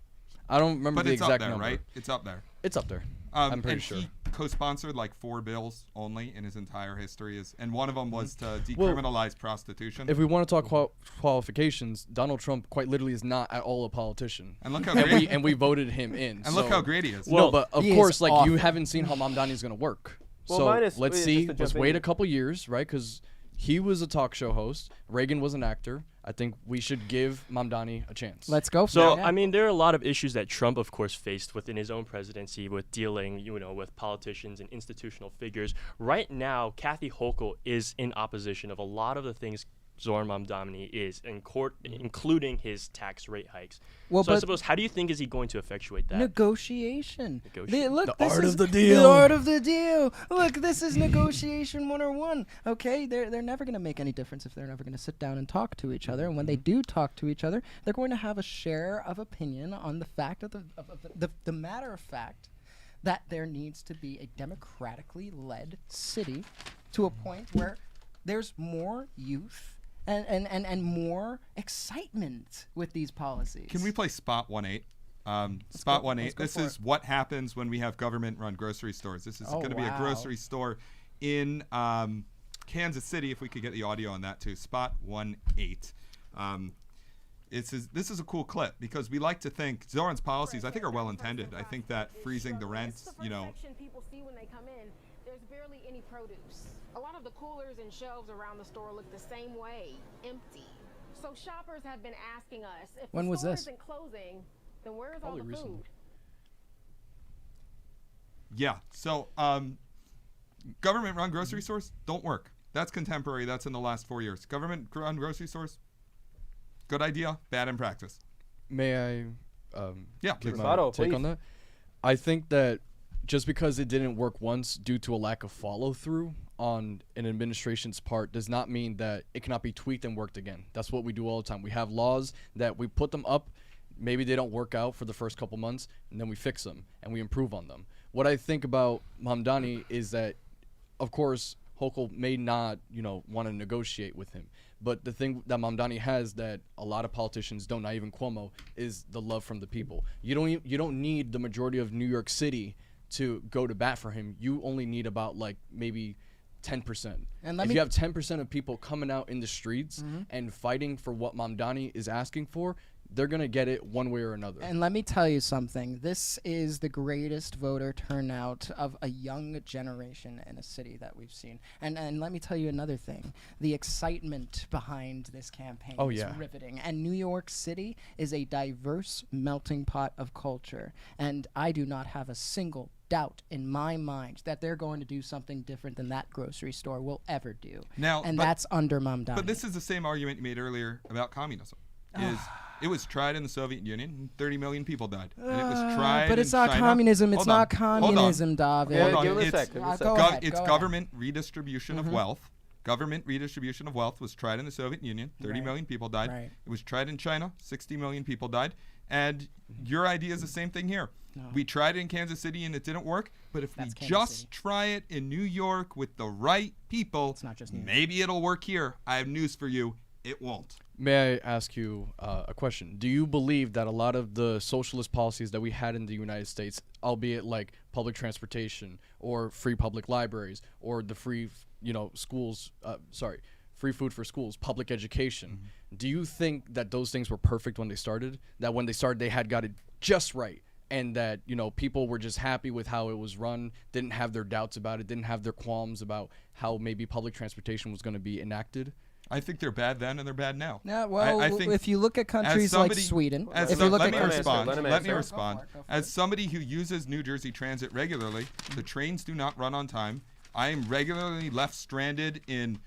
I don't remember but the it's exact up there, number. right? It's up there. It's up there. I'm pretty and sure. He co-sponsored like 4 bills only in his entire history, and one of them was to decriminalize prostitution. If we want to talk qualifications, Donald Trump quite literally is not at all a politician. And look how great we voted him in. And look how great he is. No, but of he course, is like awful. you haven't seen how Mamdani is going to work. Well, So minus- let's just see. to Let's jump wait in. a couple years, right? Because he was a talk show host. Reagan was an actor. I think we should give Mamdani a chance. Let's go for So, it. I mean, there are a lot of issues that Trump, of course, faced within his own presidency with dealing, with politicians and institutional figures. Right now, Kathy Hochul is in opposition of a lot of the things Zoran Mamdani is in court, including his tax rate hikes. Well, so I but- suppose, how do you think is he going to effectuate that? Negotiation. Look, The this art is of the deal. The art of the deal. Look, this is negotiation 101. Okay, they're never going to make any difference if they're never going to sit down and talk to each other. And when they do talk to each other, they're going to have a share of opinion on the fact of the matter of fact that there needs to be a democratically led city to a point where there's more youth and more excitement with these policies. Can we play Spot 1-8? Spot 1-8. This is what happens when we have government-run grocery stores. This is going to be a grocery store in Kansas City, if we could get the audio on that too. Spot 1-8. This is a cool clip because we like to think Zoran's policies, I think, are well intended. I think that freezing the rent, you know. People see when they come in, there's barely any produce. A lot of the coolers and shelves around the store look the same way, empty. So shoppers have been asking us, if When the was store this? isn't closing, then where's all Probably the recently. food? Yeah. So government-run grocery stores don't work. That's contemporary. That's in the last 4 years. Government-run grocery stores, good idea, bad in practice. May I Yeah, give please. my Sato, take please. on that? I think that just because it didn't work once due to a lack of follow-through on an administration's part does not mean that it cannot be tweaked and worked again. That's what we do all the time. We have laws that we put them up. Maybe they don't work out for the first couple months, and then we fix them and we improve on them. What I think about Mamdani is that, of course, Hochul may not, want to negotiate with him. But the thing that Mamdani has that a lot of politicians don't, not even Cuomo, is the love from the people. You don't need the majority of New York City to go to bat for him. You only need about maybe 10%. And if you have 10% of people coming out in the streets and fighting for what Mamdani is asking for, they're going to get it one way or another. And let me tell you something. This is the greatest voter turnout of a young generation in a city that we've seen. And let me tell you another thing. The excitement behind this campaign is riveting. And New York City is a diverse melting pot of culture. And I do not have a single doubt in my mind that they're going to do something different than that grocery store will ever do. Now, and but- that's under Mamdani. But this is the same argument you made earlier about communism. It was tried in the Soviet Union, and 30 million people died. And it was tried but it's in not China. communism. It's Hold on. not communism, David. Hold on. Give it a It's, sec, give it a sec. Go ahead, it's go ahead. government redistribution of wealth. Government redistribution of wealth was tried in the Soviet Union. 30 million people died. Right. It was tried in China. 60 million people died. And your idea is the same thing here. No. We tried it in Kansas City and it didn't work. But if That's we Kansas just City. try it in New York with the right people, It's not just New York. maybe it'll work here. I have news for you. It won't. May I ask you a question? Do you believe that a lot of the socialist policies that we had in the United States, albeit like public transportation or free public libraries or the free, schools, free food for schools, public education, do you think that those things were perfect when they started? That when they started, they had got it just right? And that, people were just happy with how it was run, didn't have their doubts about it, didn't have their qualms about how maybe public transportation was going to be enacted? I think they're bad then and they're bad now. Yeah, well, I think if you look at countries like Sweden, as if some- you look let at me countries, respond. Let him Let me answer. respond. As somebody who uses New Jersey Transit regularly, the trains do not run on time. I am regularly left stranded in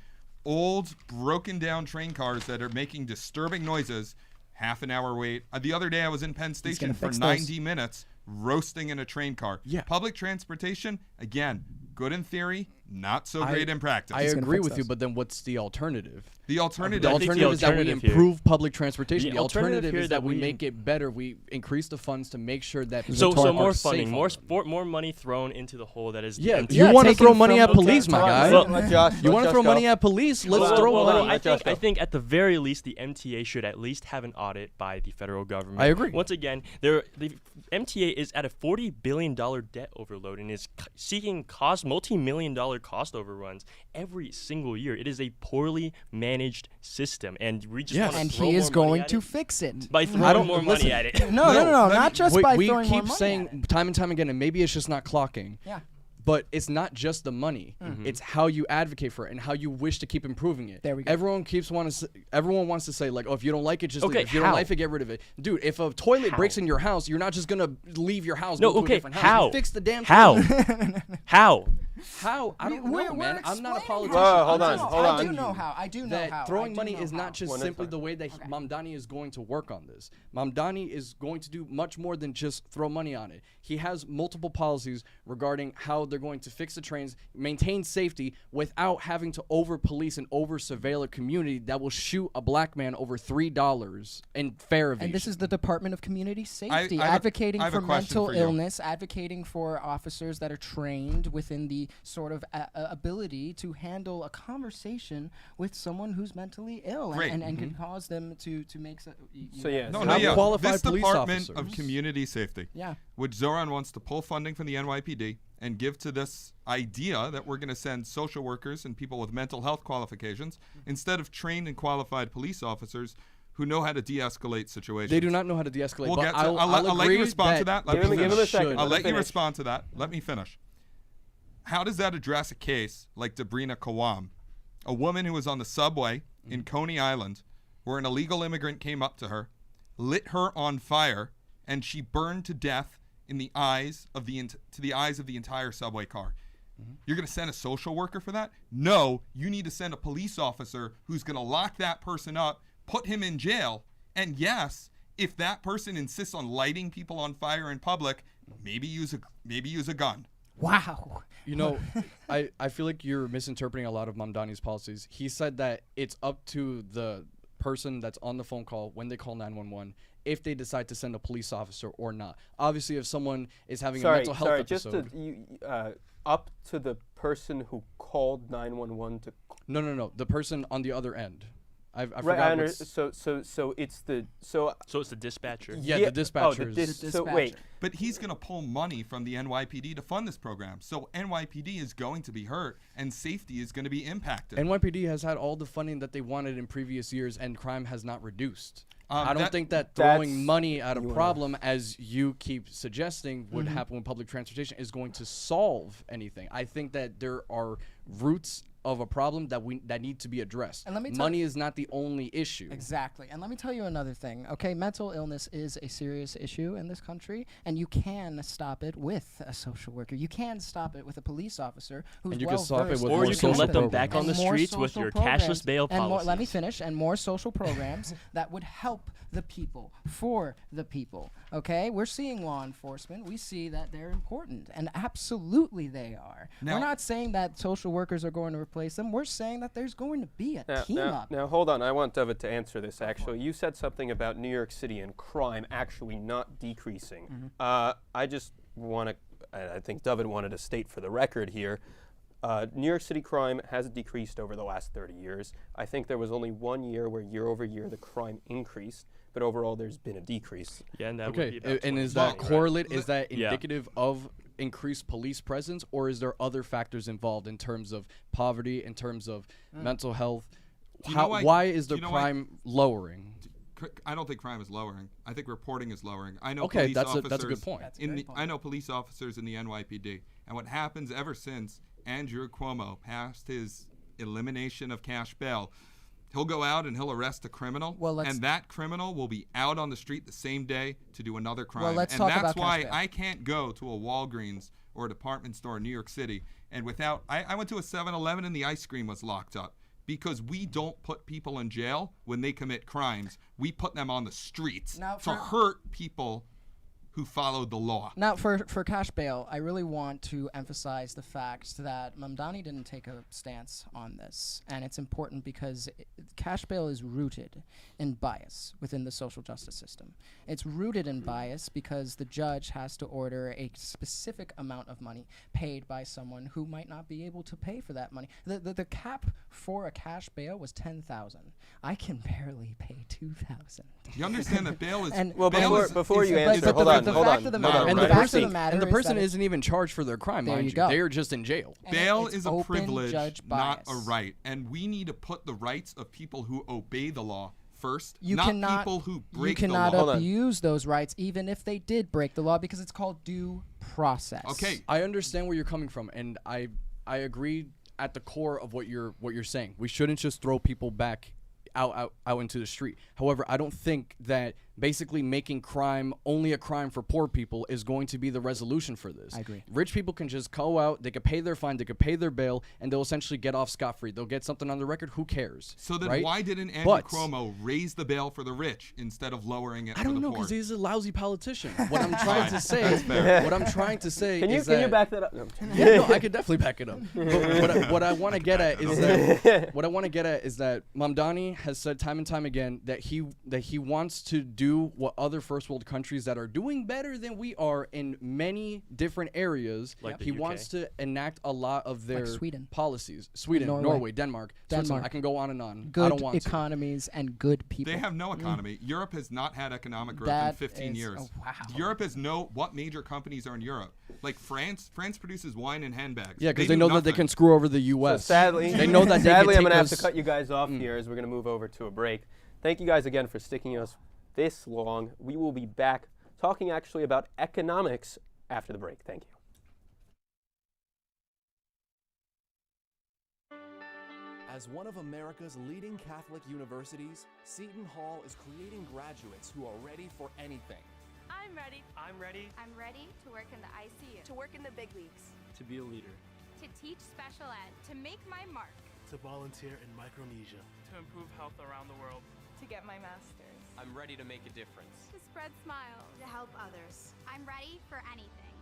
old, broken down train cars that are making disturbing noises. Half an hour wait. The other day I was in Penn Station gonna for fix 90 those. minutes roasting in a train car. Yeah. Public transportation, again, good in theory, not so great in practice. I gonna agree fix with you, those. but then what's the alternative? The alternative, The I think the alternative is that we alternative here- improve public transportation. The The alternative alternative here is that that we we- make it better. We increase the funds to make sure that So people more are funding, safe more on them. sport, more money thrown into the hole that is the Yeah, empty. you want to taken throw money from at the police, my time. guy. Well, Let Josh- You let want to Josh throw go. money at police? Let's Well, throw well, money. no, I Let Josh think I go. think at the very least the MTA should at least have an audit by the federal government. I agree. Once again, the MTA is at a $40 billion debt overload and is seeking multi-million-dollar cost overruns every single year. It is a poorly managed system, and we just want to and throw he more is money going at to it fix it. by I throwing don't- more listen. money at it. No, let not me- just we, by we throwing more keep money saying at it. time and time again, and maybe it's just not clocking. Yeah. But it's not just the money; it's how you advocate for it and how you wish to keep improving it. There we go. Everyone wants to say like, "Oh, if you don't like it, just leave Okay, it. If you how? don't like it, get rid of it." Dude, if a toilet How? breaks in your house, you're not just gonna leave your house. No, go to a okay, different house. how? You fix the damn How? thing. How? How? I don't know, man. I'm not a politician. Whoa, hold I'm on, just hold telling on. I do know how. I do know that how. throwing I do money know is how. not just One at a simply time. the way that Mamdani is going to work on this. Mamdani is going to do much more than just throw money on it. He has multiple policies regarding how they're going to fix the trains, maintain safety without having to over-police and over-surveil a community that will shoot a black man over $3 in fare evasion. And this is the Department of Community Safety, I have a- advocating I have for a question mental for you. illness, advocating for officers that are trained within the sort of ability to handle a conversation with someone who's mentally ill Great. and can cause them to make So, yeah, No, so no, how yeah. qualified This police Department of officers. Community Safety, Yeah. which Zoran wants to pull funding from the NYPD and give to this idea that we're going to send social workers and people with mental health qualifications instead of trained and qualified police officers who know how to de-escalate situations. They do not know how to de-escalate. We'll but get to, I'll I'll let agree you respond to that. Let Give me him- give him a finish. second. I'll Let let him you finish. respond to that. Let me finish. How does that address a case like Debrina Kawam, a woman who was on the subway in Coney Island, where an illegal immigrant came up to her, lit her on fire, and she burned to death in the eyes of to the eyes of the entire subway car? You're going to send a social worker for that? No, you need to send a police officer who's going to lock that person up, put him in jail, and yes, if that person insists on lighting people on fire in public, maybe use a gun. Wow. You know, I feel like you're misinterpreting a lot of Mamdani's policies. He said that it's up to the person that's on the phone call when they call 911 if they decide to send a police officer or not. Obviously, if someone is having a mental health episode. Up to the person who called 911 to. No. The person on the other end. I Right, forgot what's- so it's the So it's the dispatcher. Yeah, the dispatchers. So wait, But he's going to pull money from the NYPD to fund this program. So NYPD is going to be hurt and safety is going to be impacted. NYPD has had all the funding that they wanted in previous years, and crime has not reduced. I don't that- think that that's- throwing money at a you wanna- problem, as you keep suggesting would happen with public transportation, is going to solve anything. I think that there are roots of a problem that need to be addressed. And let me tell Money is not the only issue. Exactly. And let me tell you another thing. Okay, mental illness is a serious issue in this country, and you can stop it with a social worker. You can stop it with a police officer who's And you can stop it well-versed with in Or more you can social let them programs. back on the and more streets with social your programs, cashless bail and more, policies. let me finish. And more social programs that would help the people, for the people. Okay? We're seeing law enforcement. We see that they're important, and absolutely they are. Now- We're not saying that social workers are going to replace them. We're saying that there's going to be a team up. Now, hold on. I want David to answer this, actually. You said something about New York City and crime actually not decreasing. I just want to, I think David wanted to state for the record here, New York City crime has decreased over the last 30 years. I think there was only 1 year where year over year the crime increased, but overall there's been a decrease. Yeah, and that would Okay, be about and is 20%, that right? correlate? Is that Yeah. indicative of increased police presence, or is there other factors involved in terms of poverty, in terms of mental health? Do you know Why is do the you know crime lowering? I don't think crime is lowering. I think reporting is lowering. I know Okay, police that's a officers good point. That's a great point. I know police officers in the NYPD, and what happens ever since Andrew Cuomo passed his elimination of cash bail, he'll go out and he'll arrest a criminal, and that criminal will be out on the street the same day to do another crime. Well, let's and talk that's about why cash bail. I can't go to a Walgreens or a department store in New York City and without I went to a 7-Eleven and the ice cream was locked up. Because we don't put people in jail when they commit crimes. We put them on the streets Now to for- hurt people who followed the law. Now, for cash bail, I really want to emphasize the fact that Mamdani didn't take a stance on this, and it's important because cash bail is rooted in bias within the social justice system. It's rooted in bias because the judge has to order a specific amount of money paid by someone who might not be able to pay for that money. The cap for a cash bail was $10,000. I can barely pay $2,000. You understand that bail is And Well, bail before is- you is- answer, but hold on, the hold fact on. of the no, matter- no, and right. the fact of See, the matter And the is person that isn't even charged for their crime, There mind you you. go. They are just in jail. And Bail it's is a open privilege, judge not a bias. right. And we need to put the rights of people who obey the law first, You not cannot, people who you break the cannot law. abuse those rights, even if they did break the law, because it's called due process. Okay. I understand where you're coming from, and I agree at the core of what you're saying. We shouldn't just throw people back out into the street. However, I don't think that basically making crime only a crime for poor people is going to be the resolution for this. I agree. Rich people can just go out, they could pay their fine, they could pay their bail, and they'll essentially get off scot-free. They'll get something on the record. Who cares? So then right? why didn't Andrew Cuomo raise the bail for the rich instead of lowering it I for don't the know, poor? because he's a lousy politician. What I'm trying to say, That's fair. what I'm trying to say Can you back that up? No. Yeah, no, I could definitely back it up. But what I want to get at is that Mamdani has said time and time again that he wants to do what other first world countries that are doing better than we are in many different areas. Like the he UK. wants to enact a lot of their Sweden. policies. Sweden, Norway, Denmark, Switzerland. I can go on and on. I Good don't want economies and good people. They have no economy. Europe has not had economic growth That in 15 is- years. oh, wow. Europe has what major companies are in Europe? Like France produces wine and handbags. Yeah, because they do know that they nothing. can screw over the U.S. So sadly, they know that sadly, they I'm can going to have take to cut you guys off here as we're going to move over to a break. Thank you guys again for sticking us this long. We will be back talking actually about economics after the break. Thank you. As one of America's leading Catholic universities, Seton Hall is creating graduates who are ready for anything. I'm ready. I'm ready I'm ready to work in the ICU. To work in the big leagues. to be a leader, To teach special ed. To make my mark. To volunteer in Micronesia. to improve health around the world. To get my master's. I'm ready to make a difference. To spread smiles. To help others. I'm ready for anything.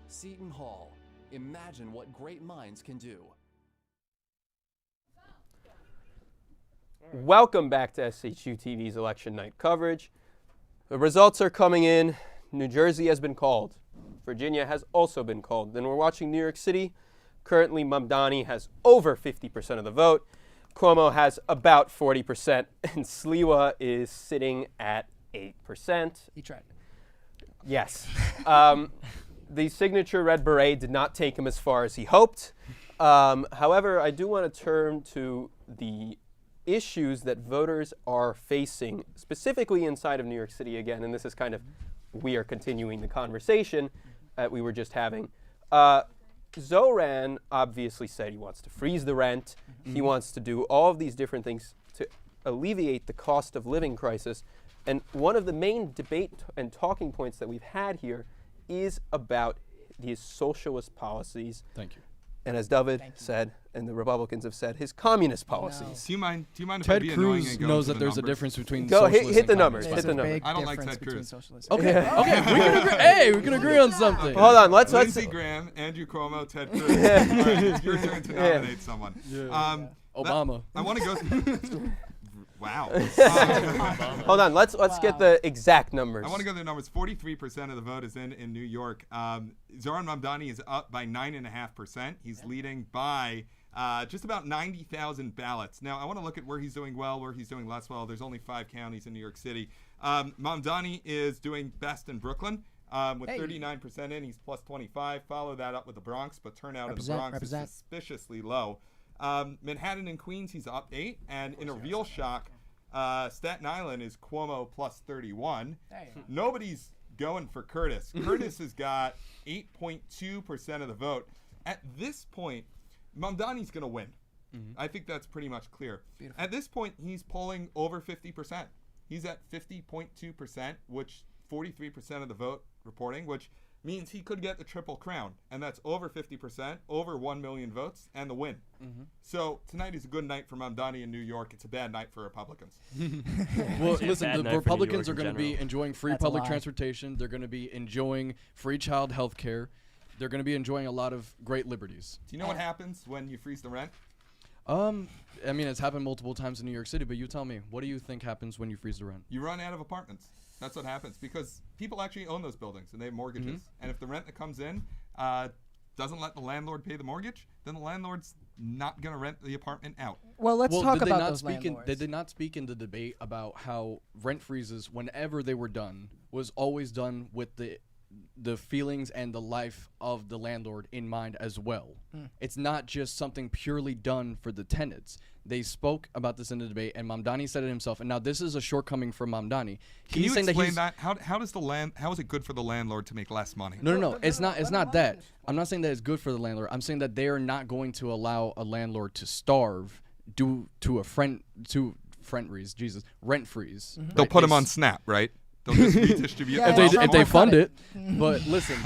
Seton Hall. Imagine what great minds can do. Welcome back to SHU TV's election night coverage. The results are coming in. New Jersey has been called. Virginia has also been called. Then we're watching New York City. Currently, Mamdani has over 50% of the vote. Cuomo has about 40%, and Sliwa is sitting at 8%. He tried. Yes. The signature Red Beret did not take him as far as he hoped. However, I do want to turn to the issues that voters are facing, specifically inside of New York City again, and this is kind of, we are continuing the conversation that we were just having. Zoran obviously said he wants to freeze the rent. He wants to do all of these different things to alleviate the cost of living crisis. And one of the main debate and talking points that we've had here is about his socialist policies. Thank you. And as David said, and the Republicans have said, his communist policies. Do you mind if I Ted be annoying Cruz and go knows into that the there's a numbers? difference between Go, socialists hit the and numbers. communists. Hit the numbers. I don't like Ted Cruz. Okay, okay, we can agree. Hey, we can agree on something. Hold on, let's Lindsey Graham, Andrew Cuomo, Ted Cruz. All right, it's your turn to nominate someone. Obama. I want to go. Wow. Hold on, let's get the exact numbers. I want to go to the numbers. 43% of the vote is in New York. Zoran Mamdani is up by 9.5%. He's leading by just about 90,000 ballots. Now, I want to look at where he's doing well, where he's doing less well. There's only 5 counties in New York City. Mamdani is doing best in Brooklyn. With 39% in, he's plus 25. Follow that up with the Bronx, but turnout in the Bronx is suspiciously low. Manhattan and Queens, he's up 8. And in a real shock, Staten Island is Cuomo plus 31. Nobody's going for Curtis. Curtis has got 8.2% of the vote. At this point, Mamdani's going to win. I think that's pretty much clear. Beautiful. At this point, he's polling over 50%. He's at 50.2%, which 43% of the vote reporting, which means he could get the Triple Crown, and that's over 50%, over 1 million votes, and the win. So tonight is a good night for Mamdani in New York. It's a bad night for Republicans. Well, It's a listen, bad the night for New Republicans York are in going to be general. enjoying free That's a public lie. transportation. They're going to be enjoying free child health care. They're going to be enjoying a lot of great liberties. Do you know what happens when you freeze the rent? I mean, it's happened multiple times in New York City, but you tell me, what do you think happens when you freeze the rent? You run out of apartments. That's what happens because people actually own those buildings and they have mortgages. And if the rent that comes in doesn't let the landlord pay the mortgage, then the landlord's not going to rent the apartment out. Well, let's talk did they about not those speak landlords. Did they not speak in the debate about how rent freezes, whenever they were done, was always done with the feelings and the life of the landlord in mind as well? It's not just something purely done for the tenants. They spoke about this in the debate, and Mamdani said it himself. And now this is a shortcoming for Mamdani. Can you saying explain that? How is it good for the landlord to make less money? No. It's not that. I'm not saying that it's good for the landlord. I'm saying that they are not going to allow a landlord to starve due to rent freeze. They'll right? put They them on s- Snap, right? They'll just redistribute. Yeah, them. if they Trump fund cut it. it. But listen,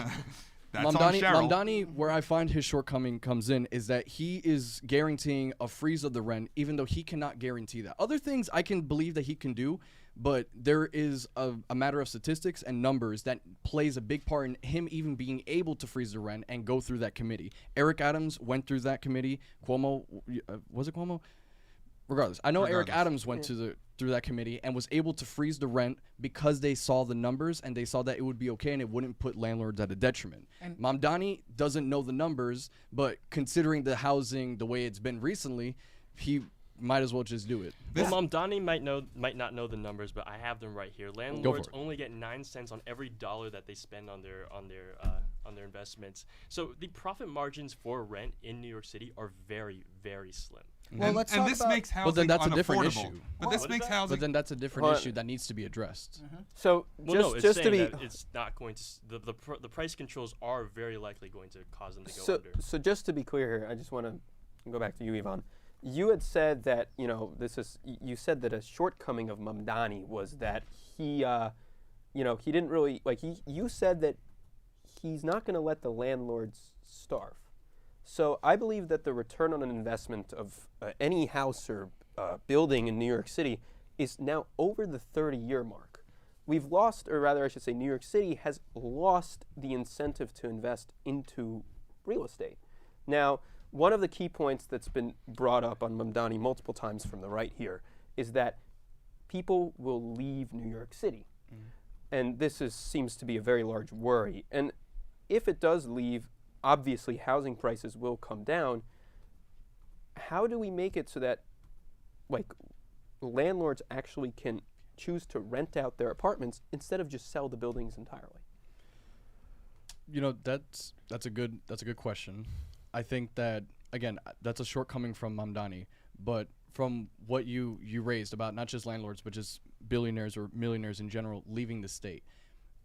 That's on Cheryl. Mamdani, where I find his shortcoming comes in is that he is guaranteeing a freeze of the rent, even though he cannot guarantee that. Other things I can believe that he can do, but there is a matter of statistics and numbers that plays a big part in him even being able to freeze the rent and go through that committee. Eric Adams went through that committee. Cuomo, was it Cuomo? Regardless, I know Eric Adams went through that committee and was able to freeze the rent because they saw the numbers and they saw that it would be okay and it wouldn't put landlords at a detriment. And- Mamdani doesn't know the numbers, but considering the housing the way it's been recently, he might as well just do it. Well, Mamdani might not know the numbers, but I have them right here. Landlords only get 9 cents on every dollar that they spend on their investments. So the profit margins for rent in New York City are very, very slim. Well, let's talk this about- makes housing But then that's a different unaffordable. issue. But this makes housing. But then that's a different Hold on. issue that needs to be addressed. So Well, no, it's just to saying be that it's not going to. The price controls are very likely going to cause them to go under. so just to be clear here, I just want to go back to you, Yvonne. You had said that you said that a shortcoming of Mamdani was that he he didn't really you said that he's not going to let the landlords starve. So I believe that the return on an investment of any house or building in New York City is now over the 30-year mark. We've lost, or rather I should say New York City has lost the incentive to invest into real estate. Now, one of the key points that's been brought up on Mamdani multiple times from the right here is that people will leave New York City. And this seems to be a very large worry. And if it does leave, obviously housing prices will come down. How do we make it so that landlords actually can choose to rent out their apartments instead of just sell the buildings entirely? You know, that's a good question. I think that again, that's a shortcoming from Mamdani, but from what you raised about not just landlords but just billionaires or millionaires in general leaving the state.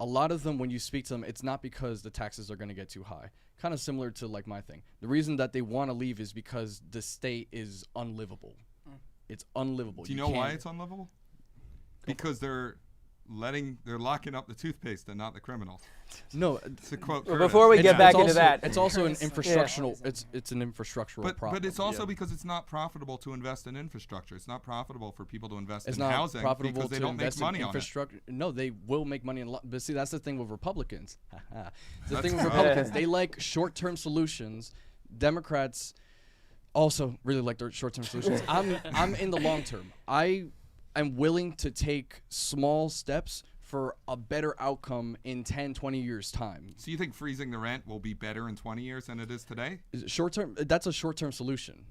A lot of them, when you speak to them, it's not because the taxes are going to get too high. Kind of similar to like my thing. The reason that they want to leave is because the state is unlivable. It's unlivable. Do you know why it's unlivable? Because they're locking up the toothpaste and not the criminals. No, it's a quote. Well, before we get back into also, that, it's also an infrastructural. It's an infrastructural problem. But it's also because it's not profitable to invest in infrastructure. It's not profitable for people to invest It's in not housing profitable because they to don't make invest in money on it. infrastructure. No, they will make money. But see, that's the thing with Republicans. The That's thing with right. Republicans, they like short-term solutions. Democrats also really like their short-term solutions. I'm in the long term. I am willing to take small steps for a better outcome in 10, 20 years' time. So you think freezing the rent will be better in 20 years than it is today? Short-term, that's a short-term solution.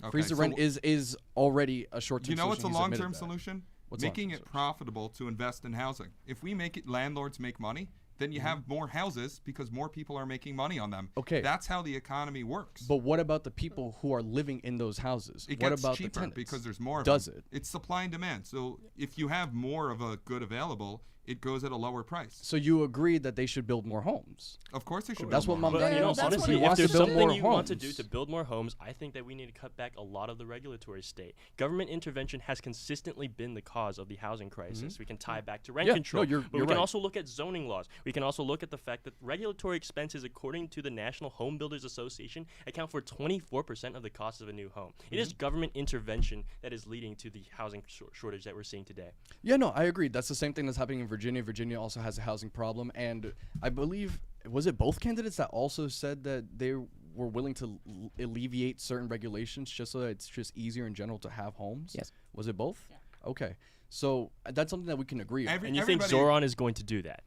Okay, Freeze the so rent is already a short-term Do you know what's a solution. He's admitted long-term that. solution? What's Making long-term it profitable to invest in housing. If we make it landlords make money, then you have more houses because more people are making money on them. Okay. That's how the economy works. But what about the people who are living in those houses? It what gets about cheaper the tenants? because there's more of Does them. it? It's supply and demand. So if you have more of a good available, it goes at a lower price. So you agree that they should build more homes? Of course they should That's build what more Mamdani But you know, wants to do. honestly, He if wants there's to build something more you homes. want to do to build more homes, I think that we need to cut back a lot of the regulatory state. Government intervention has consistently been the cause of the housing crisis. We can tie back to rent Yeah, control, no, you're but we can right. also look at zoning laws. We can also look at the fact that regulatory expenses, according to the National Home Builders Association, account for 24% of the cost of a new home. It is government intervention that is leading to the housing shortage that we're seeing today. Yeah, no, I agree. That's the same thing that's happening in Virginia. Virginia also has a housing problem, and I believe, was it both candidates that also said that they were willing to alleviate certain regulations just so that it's just easier in general to have homes? Yes. Was it both? Yeah. Okay. So that's something that we can agree on. And you think Zoran is going to do that?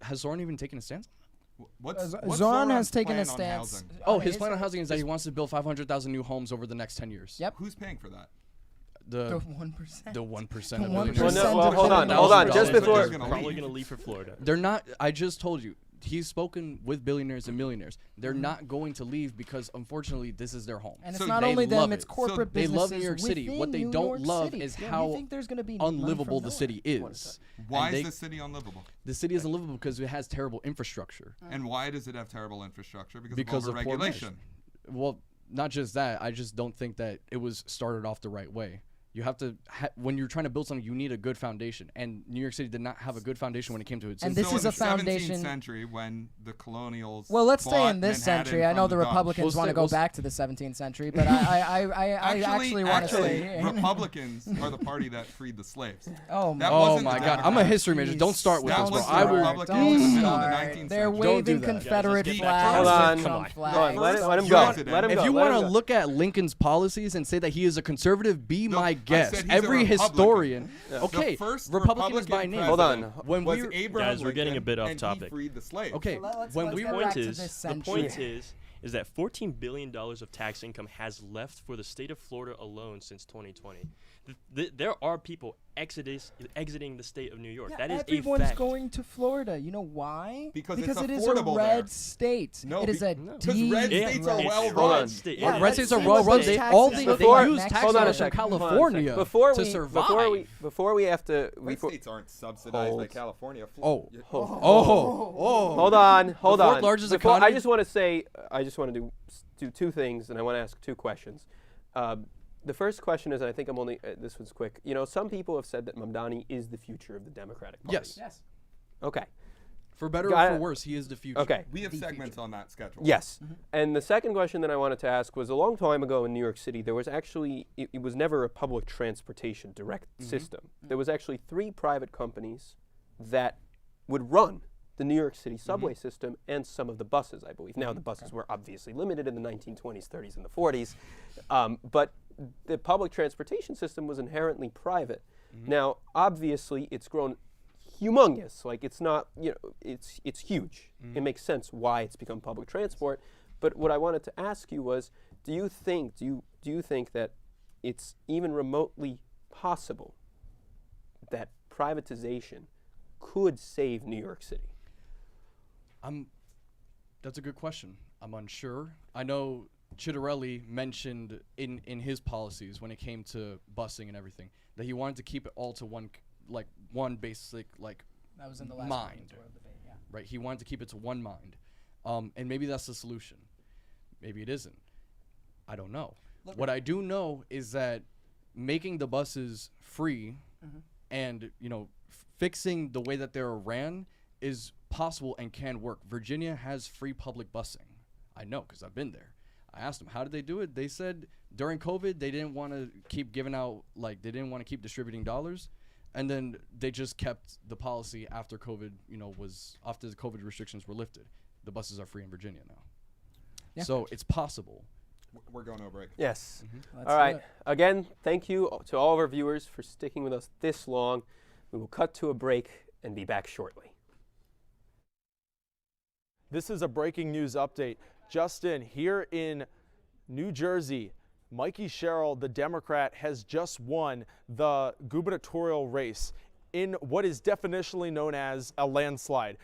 Has Zoran even taken a stance? What's Zoran has Zoran's taken plan a on stance. housing? Oh, his plan on housing is that he wants to build 500,000 new homes over the next 10 years. Yep. Who's paying for that? The 1%. The 1%. The of 1%. millionaires. Well, hold on. Just before, Probably going to leave for Florida. They're not. I just told you. He's spoken with billionaires and millionaires. They're not going to leave because, unfortunately, this is their home. And So it's not they only them; love it's it. corporate They businesses love New York City. What they within don't New York love City. is Yeah, how you think there's gonna be money from unlivable the nowhere. city is. Why And is they- the city unlivable? The city is unlivable because it has terrible infrastructure. And why does it have terrible infrastructure? Because of of poor overregulation. Well, not just that. I just don't think that it was started off the right way. You have to when you're trying to build something, you need a good foundation, and New York City did not have a good foundation when it came to its. And this is in a the foundation. 17th century, when the colonials. Well, let's stay bought in this Manhattan century. I know from the Dutch. Republicans want to go back to the 17th century, but I actually want to stay here. Republicans are the party that freed the slaves. Oh That Oh wasn't my the God! I'm a Democrats. history major. Don't start with That this, bro. was the I will. Republicans in the middle of the 19th They're century. waving that. Confederate Guys, flags. Hold on. with Come Trump on. flags. Hold on, let him You go. guys did Let him If go. you let want him to go. look at Lincoln's policies and say that he is a conservative, be my I guest. said he's a Every Republican. historian, The okay, first Republican is by Republican name. Hold on. president When was we Abraham Guys, we're getting a Lincoln, bit off and topic. He freed the slaves. Okay, when let's we get were back point to is this the century. point is that $14 billion of tax income has left for the state of Florida alone since 2020. There are people exiting the state of New York. That is a Everyone's fact. going to Florida. You know why? Because it's it is a affordable red there. state. No, it is a because deep red Yeah, states are it's well red run. state. Yeah, Yeah, red states are see well what run. those They taxes all are. they Before- use hold tax on a dollars from second, hold on a California Before to we survive. before we have to Red before, states aren't subsidized by Hold. California. Oh. Yeah. Oh. hold on, hold The fourth on. largest Before- I economy- just want to say, I just want to do two things, and I want to ask two questions. The first question is, and I think I'm only this one's quick. You know, some people have said that Mamdani is the future of the Democratic Party. Yes. Okay. For better Got or for it. worse, he is the future. Okay. We have segments on that schedule. Yes. And the second question that I wanted to ask was, a long time ago in New York City, there was actually, it was never a public transportation direct system. There was actually 3 private companies that would run the New York City subway system and some of the buses, I believe. Now, the buses were obviously limited in the 1920s, 30s, and the 40s. But the public transportation system was inherently private. Now, obviously, it's grown humongous. Like, it's not, you know, it's huge. It makes sense why it's become public transport. But what I wanted to ask you was, do you think that it's even remotely possible that privatization could save New York City? That's a good question. I'm unsure. I know Chitterelli mentioned in his policies when it came to busing and everything that he wanted to keep it all to one basic That was in the last mind. gubernatorial debate, yeah. Right. He wanted to keep it to one mind, and maybe that's the solution. Maybe it isn't. I don't know. What I do know is that making the buses free and fixing the way that they're ran is possible and can work. Virginia has free public busing. I know because I've been there. I asked them, how did they do it? They said during COVID, they didn't want to keep giving out, they didn't want to keep distributing dollars. And then they just kept the policy after COVID, after the COVID restrictions were lifted. The buses are free in Virginia now. Yeah. So it's possible. We're going over break. Yes. Let's All do right. it. Again, thank you to all of our viewers for sticking with us this long. We will cut to a break and be back shortly. This is a breaking news update. Justin, here in New Jersey, Mikey Sherrill, the Democrat, has just won the gubernatorial race in what is definitionally known as a landslide.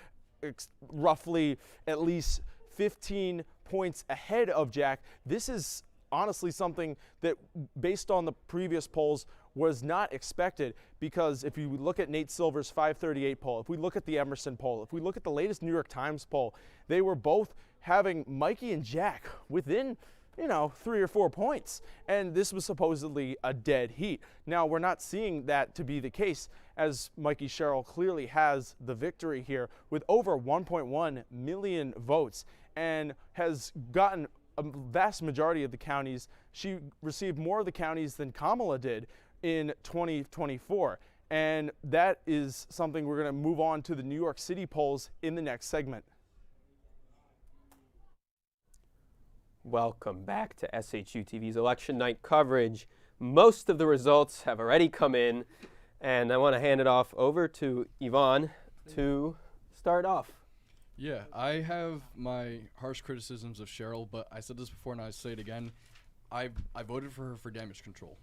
It's roughly at least 15 points ahead of Jack. This is honestly something that, based on the previous polls, was not expected, because if you look at Nate Silver's 538 poll, if we look at the Emerson poll, if we look at the latest New York Times poll, they were both having Mikey and Jack within 3 or 4 points. And this was supposedly a dead heat. Now, we're not seeing that to be the case, as Mikey Sherrill clearly has the victory here with over 1.1 million votes and has gotten a vast majority of the counties. She received more of the counties than Kamala did in 2024. And that is something we're going to move on to the New York City polls in the next segment. Welcome back to SHU TV's election night coverage. Most of the results have already come in, and I want to hand it off over to Yvonne to start off. Yeah, I have my harsh criticisms of Sherrill, but I said this before and I say it again. I voted for her for damage control.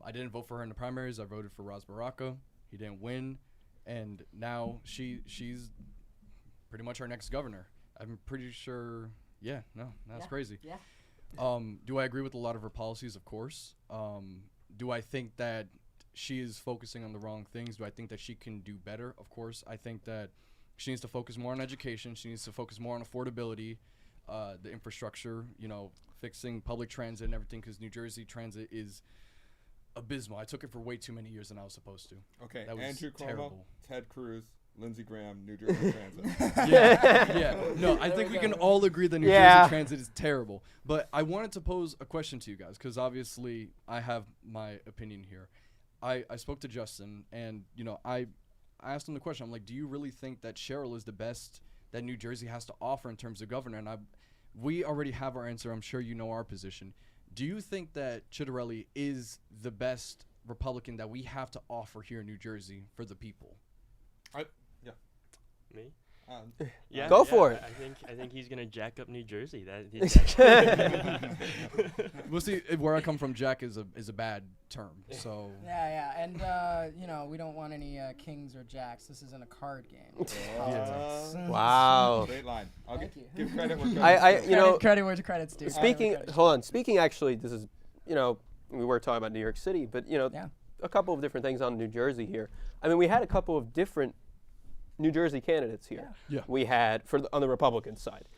I didn't vote for her in the primaries. I voted for Ras Baraka. He didn't win, and now she's pretty much our next governor. I'm pretty sure. Yeah, no, that's crazy. Yeah. Do I agree with a lot of her policies? Of course. Do I think that she is focusing on the wrong things? Do I think that she can do better? Of course. I think that she needs to focus more on education. She needs to focus more on affordability, the infrastructure, fixing public transit and everything, because New Jersey transit is abysmal. I took it for way too many years than I was supposed to. Okay, that was Andrew Cuomo, terrible. Ted Cruz, Lindsey Graham, New Jersey Transit. Yeah. No, I think we can all agree that New Jersey Transit is terrible. But I wanted to pose a question to you guys because obviously I have my opinion here. I spoke to Justin, and I asked him the question. I'm like, do you really think that Cheryl is the best that New Jersey has to offer in terms of governor? And we already have our answer. I'm sure you know our position. Do you think that Chitterelli is the best Republican that we have to offer here in New Jersey for the people? Me? Go for it. I think he's gonna jack up New Jersey. We'll see. Where I come from, jack is a bad term. So Yeah, and we don't want any kings or jacks. This isn't a card game. Wow. Great line. Thank you. Give credit where credit where credit's due. Speaking actually, this is we were talking about New York City, but a couple of different things on New Jersey here. I mean, we had a couple of different New Jersey candidates here. Yeah. We had on the Republican side,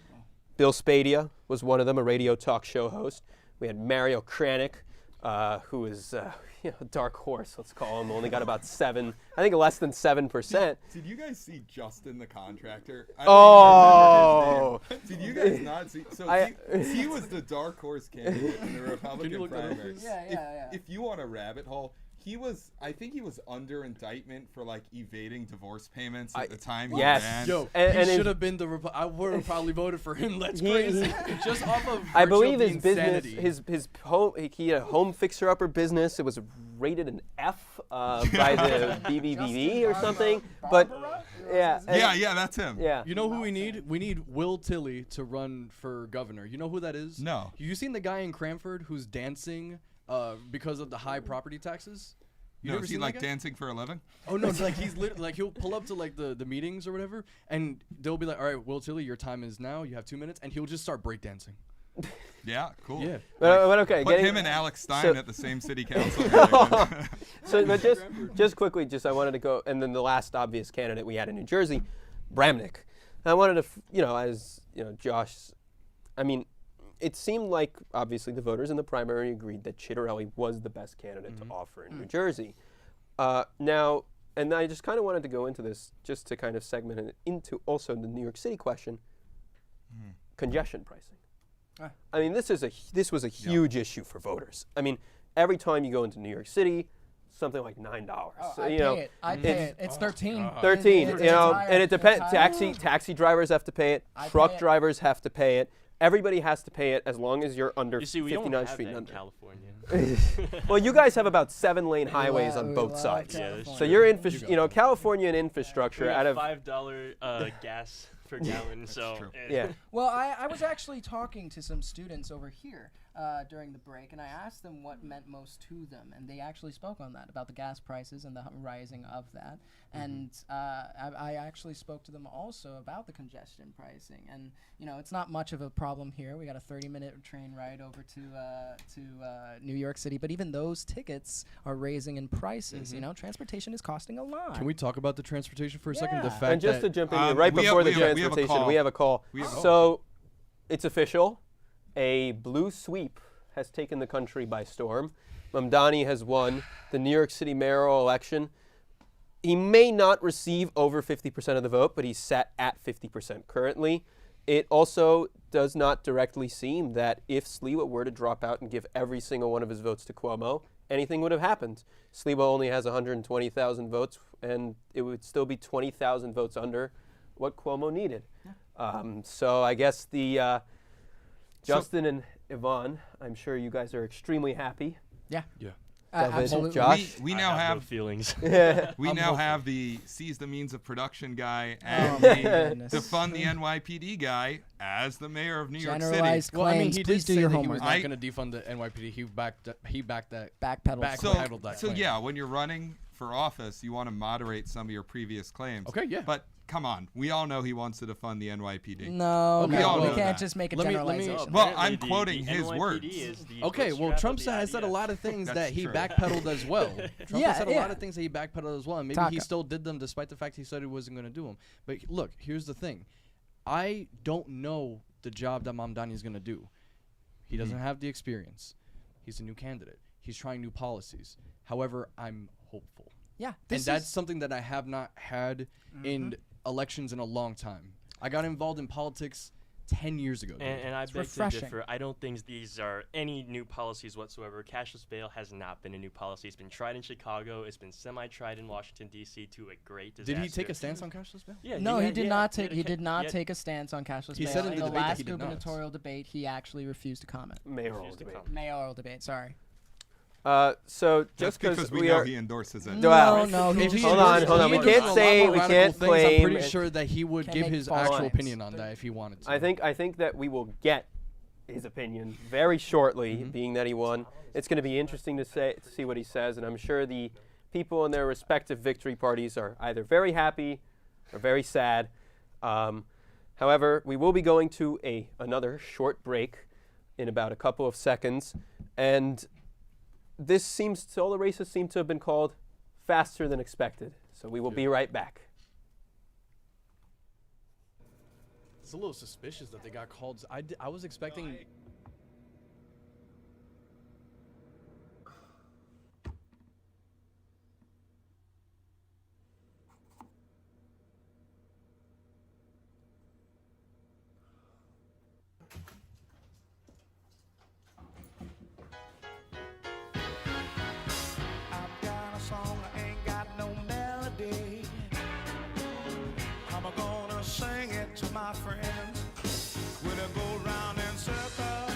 Bill Spadia was one of them, a radio talk show host. We had Mario Kranick, who is a dark horse, let's call him. Only got about less than 7%. Did you guys see Justin the Contractor? Did you guys not see? So he was the dark horse candidate in the Republican primary. If you want a rabbit hole, I think he was under indictment for evading divorce payments at the time he ran. Yo, he should have been I would have probably voted for him. That's crazy. Just off of I believe his insanity. business, his home, he had a home fixer-upper business. It was rated an F by the BBB or something. But yeah, that's him. Yeah. You know who we need? We need Will Tilley to run for governor. You know who that is? No. You seen the guy in Cranford who's dancing because of the high property taxes? You No, never is he seen that guy? dancing for a living? Oh no, he's he'll pull up to the meetings or whatever, and they'll be like, "All right, Will Tilley, your time is now. You have 2 minutes," and he'll just start breakdancing. Yeah, cool. Yeah. But okay, put him and Alex Stein at the same city council. But just quickly, I wanted to go, and then the last obvious candidate we had in New Jersey, Bramnick. And I wanted to, Josh. I mean, it seemed like obviously the voters in the primary agreed that Chitterelli was the best candidate to offer in New Jersey. Now, and I just kind of wanted to go into this just to kind of segment it into also the New York City question, congestion pricing. I mean, this was a huge issue for voters. I mean, every time you go into New York City, something like $9. I pay it. It's 13. 13. And it depends. Taxi drivers have to pay it. Truck drivers have to pay it. Everybody has to pay it as long as you're under 59th Street and under. California. Well, you guys have about 7-lane highways on both sides. Yeah, that's so you're California and infrastructure we out of $5 gas per gallon. So yeah. Well, I was actually talking to some students over here during the break, and I asked them what meant most to them, and they actually spoke on that, about the gas prices and the rising of that. And I actually spoke to them also about the congestion pricing, and it's not much of a problem here. We got a 30-minute train ride over to New York City, but even those tickets are raising in prices. Transportation is costing a lot. Can we talk about the transportation for a second? The fact and just to jump in here, we before the have transportation, we have a call. So it's official. A blue sweep has taken the country by storm. Mamdani has won the New York City mayoral election. He may not receive over 50% of the vote, but he's sat at 50% currently. It also does not directly seem that if Sliwa were to drop out and give every single one of his votes to Cuomo, anything would have happened. Sliwa only has 120,000 votes, and it would still be 20,000 votes under what Cuomo needed. So I guess Justin and Yvonne, I'm sure you guys are extremely happy. Yeah. David, absolutely. Josh? We now have no feelings. We now have the seize the means of production guy and the defund the NYPD guy as the mayor of New York City. Well, I mean, he Please did do say your that he homework. was not going to defund the NYPD. He backed that. Backpedaled that So claim. yeah, when you're running for office, you want to moderate some of your previous claims. Okay, yeah. But come on, we all know he wants to defund the NYPD. No, We all we know can't that. just make a Let me- generalization. Well, I'm Apparently quoting the his NYPD words. is the Okay, first well, strap Trump of the has said a IDF. lot of things That's that he true. backpedaled as well. Trump has said a lot of things that he backpedaled as well, and maybe he Taka. still did them despite the fact he said he wasn't going to do them. But look, here's the thing. I don't know the job that Mamdani is going to do. He doesn't have the experience. He's a new candidate. He's trying new policies. However, I'm hopeful. Yeah, and that's something that I have not had in elections in a long time. I got involved in politics 10 years ago. And I It's beg to refreshing. differ. I don't think these are any new policies whatsoever. Cashless bail has not been a new policy. It's been tried in Chicago. It's been semi-tried in Washington, D.C. to a great disaster. Did he take a stance on cashless bail? Yeah. No, he did not take. had He a did not he had- take a stance on cashless He bail. said in the debate that last he did not. gubernatorial debate, he actually refused to comment. Mayoral Refused to debate. comment. Mayoral debate. Sorry. So Just just because we we know are, he endorses it. Well, No, he If he hold on, endorses hold on. it, We he can't endorses a say, lot more we radical can't things. claim. I'm pretty and- sure that he would Can't give make his false actual claims. opinion on that if he wanted to. I think that we will get his opinion very shortly, being that he won. It's going to be interesting to see what he says, and I'm sure the people in their respective victory parties are either very happy or very sad. However, we will be going to another short break in about a couple of seconds, and all the races seem to have been called faster than expected. So we will be right back. It's a little suspicious that they got called. I was expecting. I've got a song, I ain't got no melody. I'm gonna sing it to my friends when I go round in circles.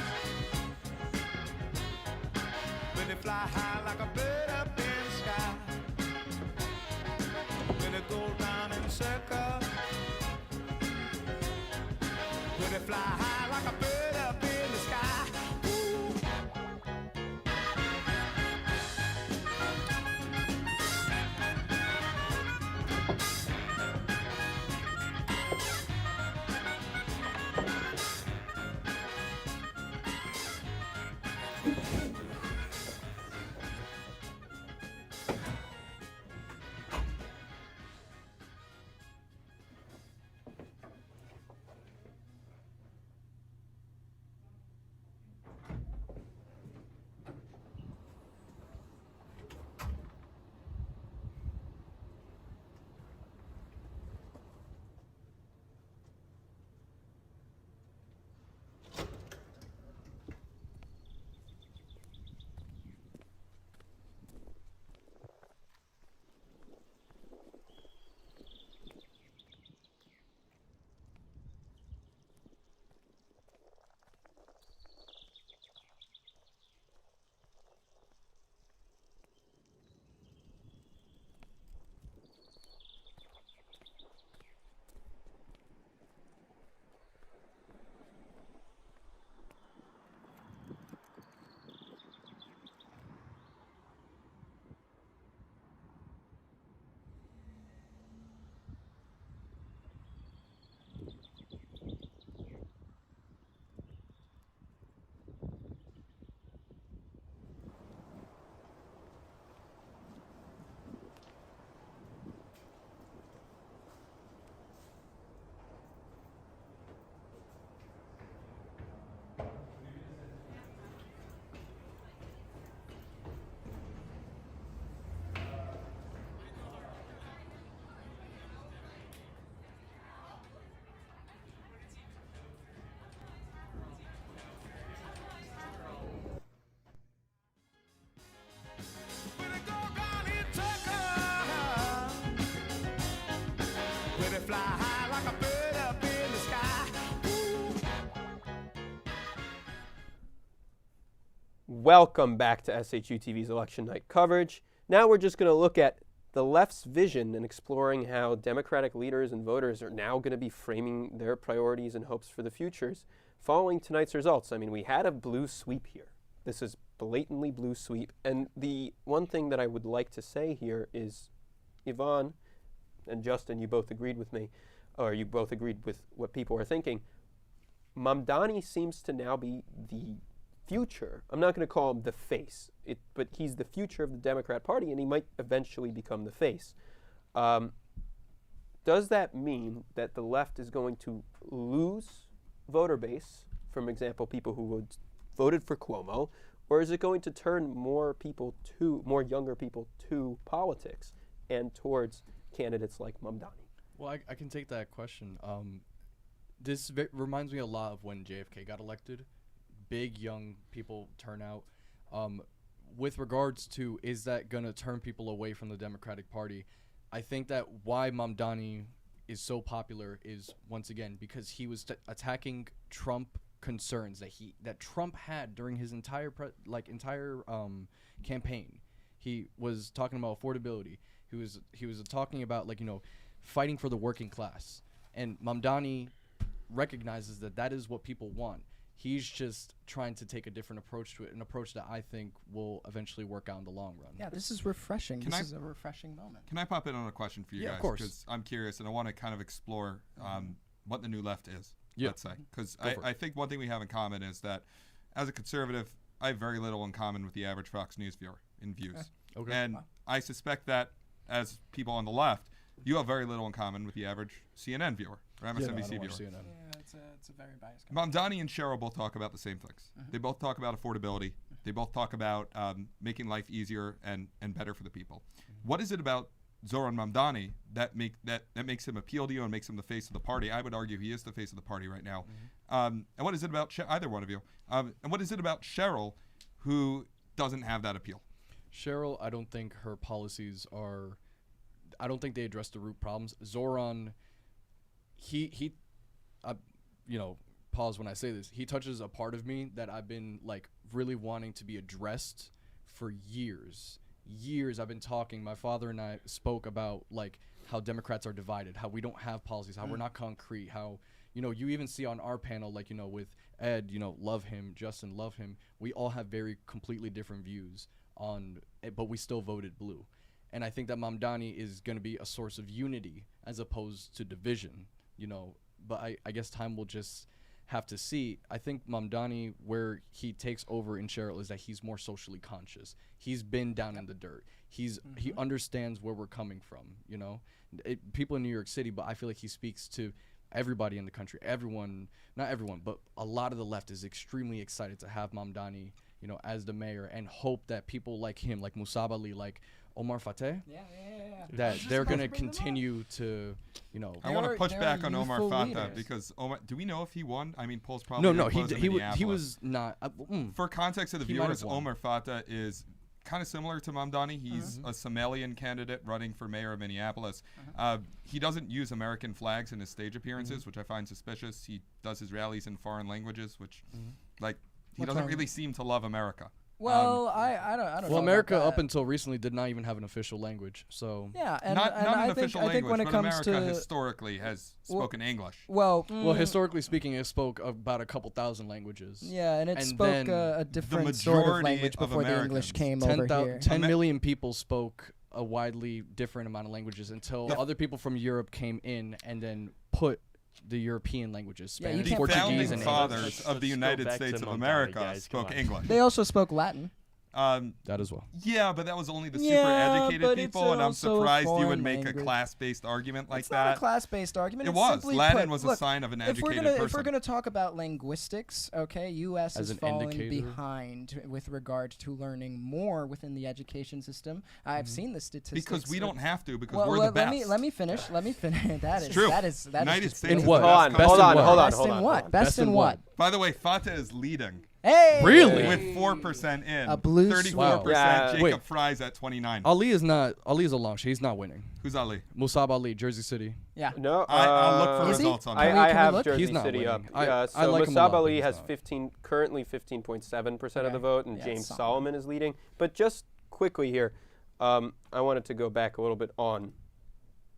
When they fly high like a bird up in the sky. When they go round in circles. When they fly high like a bird up in the sky. Ooh. When I go round in circles. When they fly high like a bird up in the sky. Ooh. Welcome back to SHU TV's Election Night coverage. Now we're just going to look at the left's vision and exploring how Democratic leaders and voters are now going to be framing their priorities and hopes for the futures following tonight's results. I mean, we had a blue sweep here. This is blatantly blue sweep. And the one thing that I would like to say here is, Yvonne and Justin, you both agreed with me, or you both agreed with what people are thinking. Mamdani seems to now be the future. I'm not going to call him the face, but he's the future of the Democrat Party, and he might eventually become the face. Does that mean that the left is going to lose voter base, from example, people who voted for Cuomo, or is it going to turn more younger people to politics and towards candidates like Mamdani? Well, I can take that question. This reminds me a lot of when JFK got elected. Big young people turnout. With regards to, is that going to turn people away from the Democratic Party? I think that why Mamdani is so popular is, once again, because he was attacking Trump concerns that Trump had during his entire campaign. He was talking about affordability. He was talking about fighting for the working class. And Mamdani recognizes that is what people want. He's just trying to take a different approach to it, an approach that I think will eventually work out in the long run. Yeah, this is refreshing. This is a refreshing moment. Can I pop in on a question for you guys? Of course. Because I'm curious and I want to kind of explore what the new left is, let's say. Because I think one thing we have in common is that as a conservative, I have very little in common with the average Fox News viewer in views. Okay. And I suspect that as people on the left, you have very little in common with the average CNN viewer or MSNBC viewer. CNN. Yeah, it's a very biased. Mamdani and Cheryl both talk about the same things. They both talk about affordability. They both talk about making life easier and better for the people. What is it about Zoran Mamdani that makes him appeal to you and makes him the face of the party? I would argue he is the face of the party right now. And what is it about either one of you? And what is it about Cheryl who doesn't have that appeal? Cheryl, I don't think her policies are. I don't think they address the root problems. Zoran, he pause when I say this. He touches a part of me that I've been really wanting to be addressed for years. I've been talking. My father and I spoke about how Democrats are divided, how we don't have policies, how we're not concrete, how you even see on our panel with Ed, love him, Justin, love him. We all have very completely different views on it, but we still voted blue. And I think that Mamdani is going to be a source of unity as opposed to division, But I guess time will just have to see. I think Mamdani, where he takes over in Cheryl, is that he's more socially conscious. He's been down in the dirt. He understands where we're coming from, people in New York City, but I feel like he speaks to everybody in the country. Everyone, not everyone, but a lot of the left is extremely excited to have Mamdani, as the mayor, and hope that people like him, like Musab Ali, like Omar Fateh, that they're going to continue to, I want to push back on Omar Fateh because do we know if he won? I mean, polls probably no, he was not. For context of the viewers, Omar Fateh is kind of similar to Mamdani. He's a Somalian candidate running for mayor of Minneapolis. He doesn't use American flags in his stage appearances, which I find suspicious. He does his rallies in foreign languages, which, he doesn't really seem to love America. Well, I don't know. Well, America about up until recently did not even have an official language. So yeah, and not an official language, when it but comes America to historically has spoken English. Well, historically speaking, it spoke about a couple thousand languages. Yeah, and it spoke a different sort of language before the English came over here. 10 million people spoke a widely different amount of languages until other people from Europe came in and then put the European languages, Spanish, Portuguese, and English. The founding fathers of the United States of America spoke English. They also spoke Latin. That as well. Yeah, but that was only the super educated people, and I'm surprised you would make a class-based argument like that. It's not a class-based argument. It was. Latin was a sign of an educated person. If we're going to talk about linguistics, okay, U.S. is falling behind with regard to learning more within the education system. I've seen the statistics. Because we don't have to, because we're the best. Let me finish. That is true. That is United States. In what? Hold on. Best in what? Best in what? By the way, Fateh is leading. Hey! Really? With 4% in. A blue 34%. Jacob Fry's at 29. Ali is a launch. He's not winning. Who's Ali? Musab Ali, Jersey City. Yeah. No. I'll look for results on that. I have Jersey He's not City winning. up. I like him a Musab lot, Ali but has he's currently 15.7% of the vote, and Yeah, James Solomon. Solomon is leading. But just quickly here, I wanted to go back a little bit on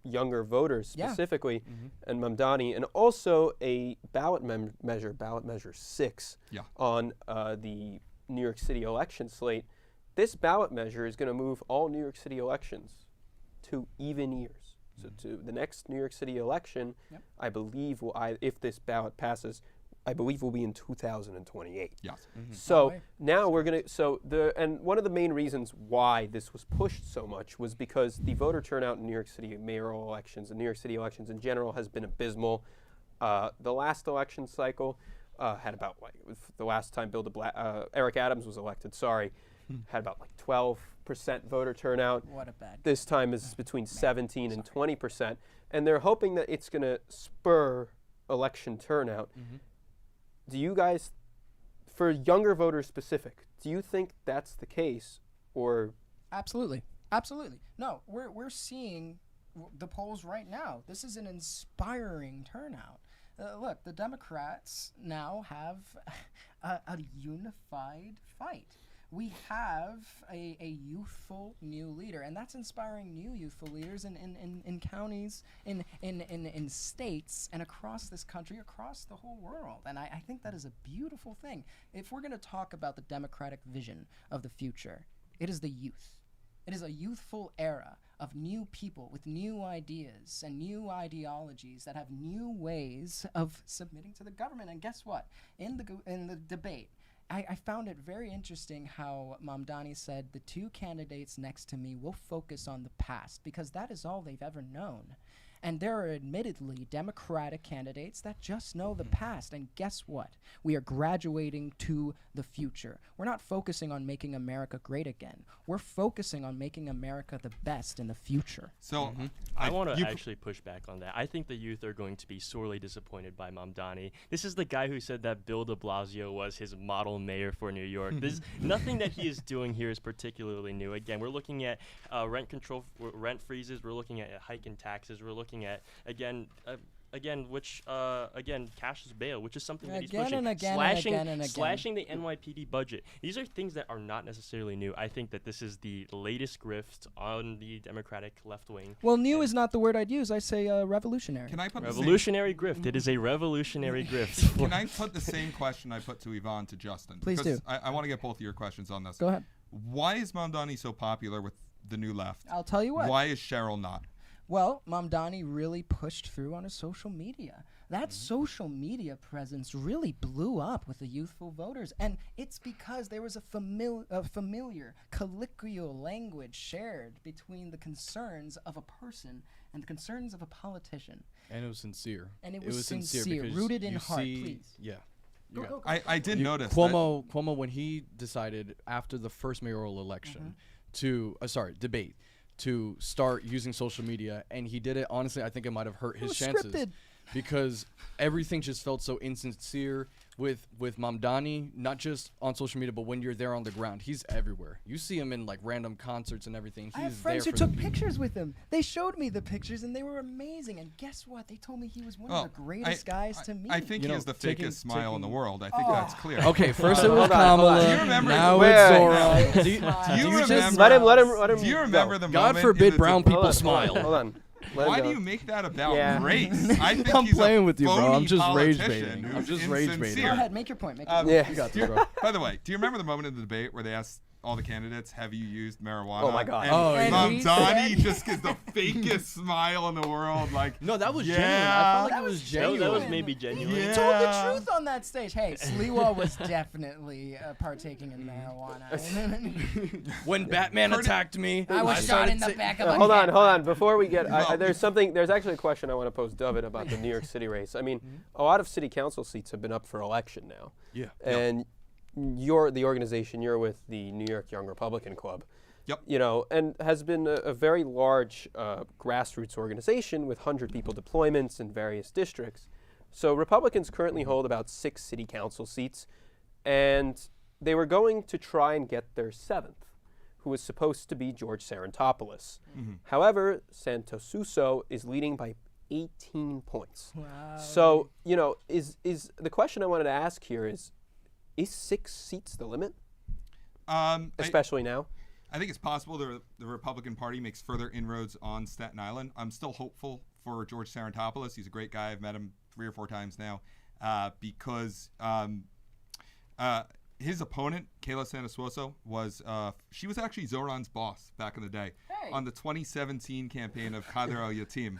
younger voters specifically, and Mamdani, and also a ballot measure 6 on the New York City election slate. This ballot measure is going to move all New York City elections to even years. So to the next New York City election, I believe if this ballot passes, I believe will be in 2028. Yes. So now we're going to, and one of the main reasons why this was pushed so much was because the voter turnout in New York City mayoral elections and New York City elections in general has been abysmal. The last election cycle, had about like the last time Eric Adams was elected. Sorry, had about like 12% voter turnout. What a bad. This time is between 17 and 20%, and they're hoping that it's going to spur election turnout. Do you guys, for younger voters specific, do you think that's the case, or? Absolutely. No, we're seeing the polls right now. This is an inspiring turnout. Look, the Democrats now have a unified fight. We have a youthful new leader, and that's inspiring new youthful leaders in counties, in states, and across this country, across the whole world. And I think that is a beautiful thing. If we're going to talk about the Democratic vision of the future, it is the youth. It is a youthful era of new people with new ideas and new ideologies that have new ways of submitting to the government. And guess what? In the debate, I found it very interesting how Mamdani said the two candidates next to me will focus on the past because that is all they've ever known. And there are admittedly Democratic candidates that just know the past. And guess what? We are graduating to the future. We're not focusing on making America great again. We're focusing on making America the best in the future. So I want to actually push back on that. I think the youth are going to be sorely disappointed by Mamdani. This is the guy who said that Bill de Blasio was his model mayor for New York. There's nothing that he is doing here is particularly new. Again, we're looking at rent control, rent freezes. We're looking at a hike in taxes. We're looking at cashless bail, which is something that he's pushing. Slashing the NYPD budget. These are things that are not necessarily new. I think that this is the latest grift on the Democratic left wing. Well, new is not the word I'd use. I say revolutionary. Can I put revolutionary grift? It is a revolutionary grift. Can I put the same question I put to Yvonne to Justin? Please do. I want to get both of your questions on this. Go ahead. Why is Mamdani so popular with the new left? I'll tell you what. Why is Cheryl not? Well, Mamdani really pushed through on his social media. That social media presence really blew up with the youthful voters. And it's because there was a familiar colloquial language shared between the concerns of a person and the concerns of a politician. And it was sincere. And it was sincere, rooted in heart, please. Yeah. Go. I did notice Cuomo, when he decided after the first mayoral election to, debate, to start using social media, and he did it, honestly, I think it might have hurt his chances. Scripted. Because everything just felt so insincere with Mamdani, not just on social media, but when you're there on the ground. He's everywhere. You see him in like random concerts and everything. I have friends who took pictures with him. They showed me the pictures, and they were amazing. And guess what? They told me he was one of the greatest guys to meet. I think he has the fakest smile in the world. I think that's clear. Okay, first it was Kamala. Do you remember now it's Zoran. Do you remember? Let him. Do you remember the God moment? forbid brown people smile. Hold on. Why do you make that about race? I think I'm he's playing a with you, bro. I'm just rage politician baiting. who's I'm just rage baiting. insincere. Go ahead, make your point. You got this, bro. By the way, do you remember the moment in the debate where they asked all the candidates, have you used marijuana? Oh my God. And Mamdani just gives the fakest smile in the world. Like, no, that was genuine. I felt like it was genuine. That was maybe genuine. He told the truth on that stage. Hey, Sliwa was definitely partaking in marijuana. When Batman attacked me, I was shot in the back of a Hold on. Before we get, there's actually a question I want to pose David about the New York City race. I mean, a lot of city council seats have been up for election now. Yeah. And you're the organization, you're with the New York Young Republican Club. Yep. You know, and has been a very large grassroots organization with 100 people deployments in various districts. So Republicans currently hold about 6 city council seats, and they were going to try and get their 7th, who was supposed to be George Sarantopoulos. However, Santosuso is leading by 18 points. Wow. So, you know, is the question I wanted to ask here is 6 seats the limit? Especially now? I think it's possible the Republican Party makes further inroads on Staten Island. I'm still hopeful for George Sarantopoulos. He's a great guy. I've met him 3 or 4 times now because his opponent, Kayla Santosuso, she was actually Zoran's boss back in the day on the 2017 campaign of Kader al-Yatim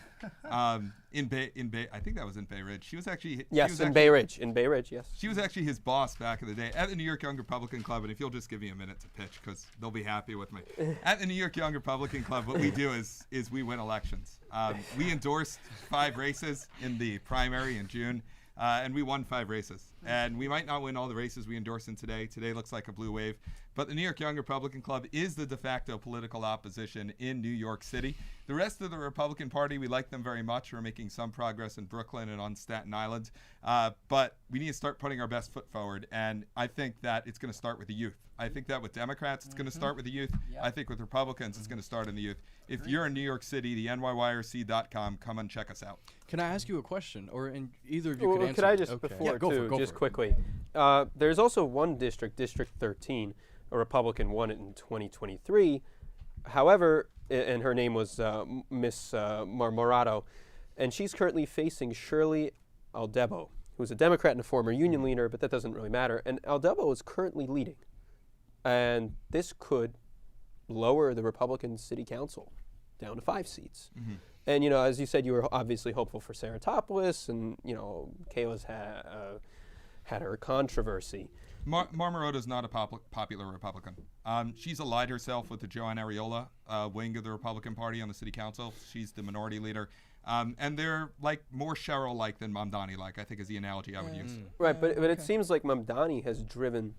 in Bay. I think that was in Bay Ridge. She was actually Bay Ridge. In Bay Ridge, yes. She was actually his boss back in the day at the New York Young Republican Club. And if you'll just give me a minute to pitch, because they'll be happy with me. At the New York Young Republican Club, what we do is we win elections. We endorsed 5 races in the primary in June. And we won 5 races. And we might not win all the races we endorse in today. Today looks like a blue wave. But the New York Young Republican Club is the de facto political opposition in New York City. The rest of the Republican Party, we like them very much. We're making some progress in Brooklyn and on Staten Island. But we need to start putting our best foot forward. And I think that it's going to start with the youth. I think that with Democrats, it's going to start with the youth. Yep. I think with Republicans, it's going to start in the youth. If you're in New York City, the NYYRC.com, come and check us out. Can I ask you a question, or either of you Well, could answer? could I just Okay. before Yeah, go for too, it, go just for it. quickly? There's also one district, District 13, a Republican won it in 2023. However, and her name was Miss Marmorato, and she's currently facing Shirley Aldebo, who's a Democrat and a former union leader, but that doesn't really matter. And Aldebo is currently leading, and this could lower the Republican City Council down to 5 seats. Mm-hmm. And, you know, as you said, you were obviously hopeful for Saratopoulos, and, you know, Kayla's had her controversy. Marmorato is not a popular Republican. She's allied herself with the Joanne Areola wing of the Republican Party on the city council. She's the minority leader. And they're like more Cheryl-like than Mamdani-like, I think is the analogy I would use. Right, but it seems like Mamdani has driven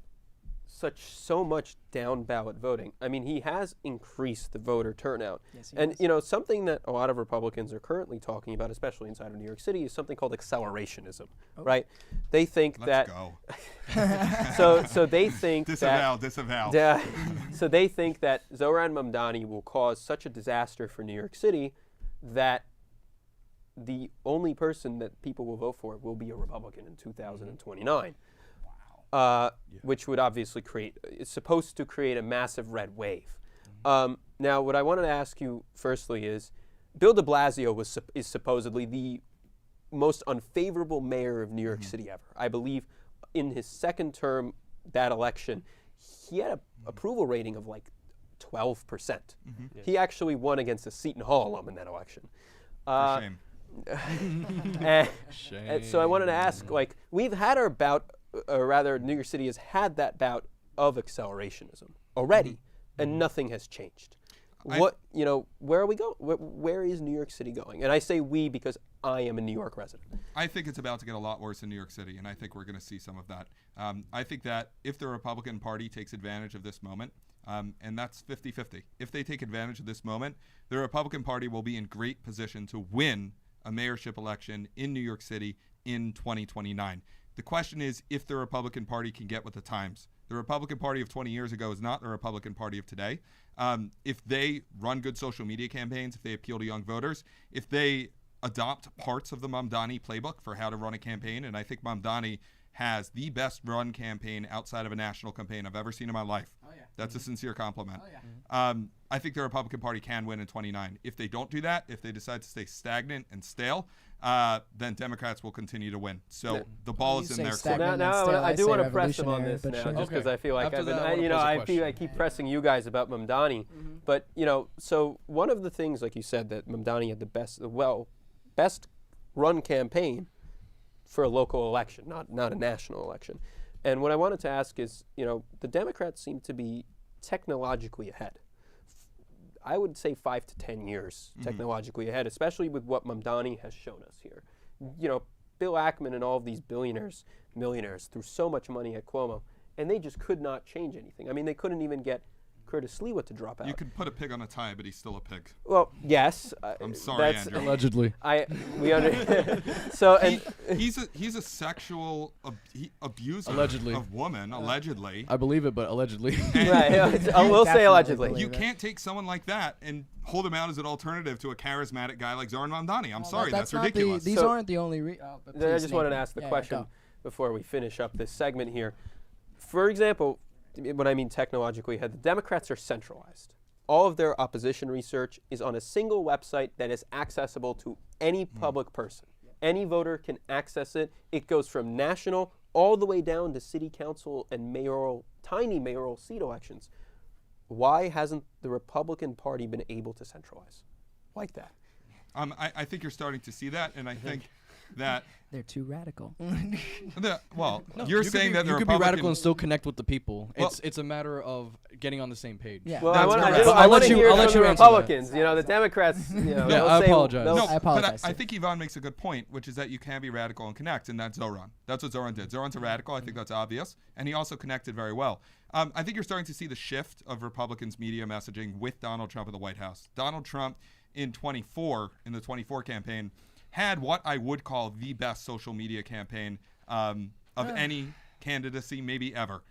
so much down ballot voting. I mean, he has increased the voter turnout. Yes, he and has. you know, something that a lot of Republicans are currently talking about, especially inside of New York City, is something called accelerationism. Oh. Right? They think Let's that go. so they think Disavow. so they think that Zohran Mamdani will cause such a disaster for New York City that the only person that people will vote for will be a Republican in 2029. Which would obviously it's supposed to create a massive red wave. Now, what I wanted to ask you firstly is, Bill de Blasio is supposedly the most unfavorable mayor of New York City ever. I believe in his second term, that election, he had an approval rating of like 12%. Yes. He actually won against a Seton Hall alum in that election. Shame. And so I wanted to ask, like, we've had our bout, or rather New York City has had that bout of accelerationism already, and nothing has changed. Where are we going? Where is New York City going? And I say we because I am a New York resident. I think it's about to get a lot worse in New York City, and I think we're going to see some of that. I think that if the Republican Party takes advantage of this moment, and that's 50-50, if they take advantage of this moment, the Republican Party will be in great position to win a mayorship election in New York City in 2029. The question is if the Republican Party can get with the times. The Republican Party of 20 years ago is not the Republican Party of today. If they run good social media campaigns, if they appeal to young voters, if they adopt parts of the Mamdani playbook for how to run a campaign, and I think Mamdani has the best run campaign outside of a national campaign I've ever seen in my life. Oh, yeah. That's a sincere compliment. Oh, yeah. I think the Republican Party can win in 29. If they don't do that, if they decide to stay stagnant and stale, then Democrats will continue to win. So the ball is in their court. Now I do want to press him on this now, just because I feel like I keep pressing you guys about Mamdani. But so one of the things, like you said, that Mamdani had the best run campaign for a local election, not a national election. And what I wanted to ask is, the Democrats seem to be technologically ahead. I would say 5 to 10 years technologically ahead, especially with what Mamdani has shown us here. Bill Ackman and all of these millionaires threw so much money at Cuomo, and they just could not change anything. I mean, they couldn't even get Curtis Sliwa to drop out. You could put a pig on a tie, but he's still a pig. Well, yes. I'm sorry, Andrew. Allegedly. He's a sexual abuser Allegedly. of women, allegedly. I believe it, but allegedly. I will say allegedly. You can't take someone like that and hold him out as an alternative to a charismatic guy like Zohran Mamdani. I'm sorry, that's ridiculous. These aren't the only. I just wanted to ask the question before we finish up this segment here. For example, when I mean technologically ahead, the Democrats are centralized. All of their opposition research is on a single website that is accessible to any public person. Any voter can access it. It goes from national all the way down to city council and tiny mayoral seat elections. Why hasn't the Republican Party been able to centralize like that? I think you're starting to see that, and I think that They're too radical. well, No, you're you could saying be, that the you could be radical Republican and still connect with the people. Well- It's a matter of getting on the same page. Yeah. Well, That's I want correct. to I'll let hear you- I'll from let the you answer that. Republicans. You know, the Democrats. You know, Yeah, they'll I say- apologize. they'll- No, I but apologize, I too. think Yvonne makes a good point, which is that you can be radical and connect, and that's Zoran. That's what Zoran did. Zoran's a radical. I think that's obvious, and he also connected very well. I think you're starting to see the shift of Republicans' media messaging with Donald Trump at the White House. Donald Trump in the 24 campaign, had what I would call the best social media campaign of any candidacy, maybe ever.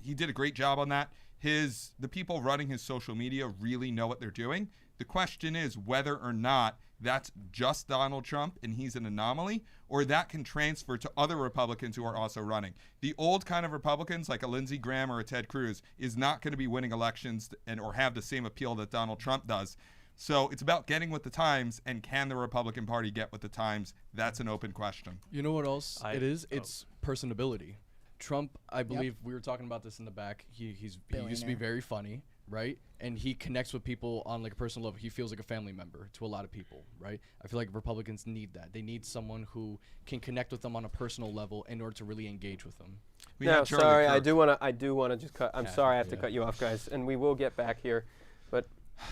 He did a great job on that. The people running his social media really know what they're doing. The question is whether or not that's just Donald Trump and he's an anomaly, or that can transfer to other Republicans who are also running. The old kind of Republicans, like a Lindsey Graham or a Ted Cruz, is not going to be winning elections or have the same appeal that Donald Trump does. So it's about getting with the times, and can the Republican Party get with the times? That's an open question. You know what else it is? It's personability. Trump, I believe we were talking about this in the back. He used to be very funny, right? And he connects with people on like a personal level. He feels like a family member to a lot of people, right? I feel like Republicans need that. They need someone who can connect with them on a personal level in order to really engage with them. No, sorry, I do want to just cut. I'm sorry, I have to cut you off, guys, and we will get back here. But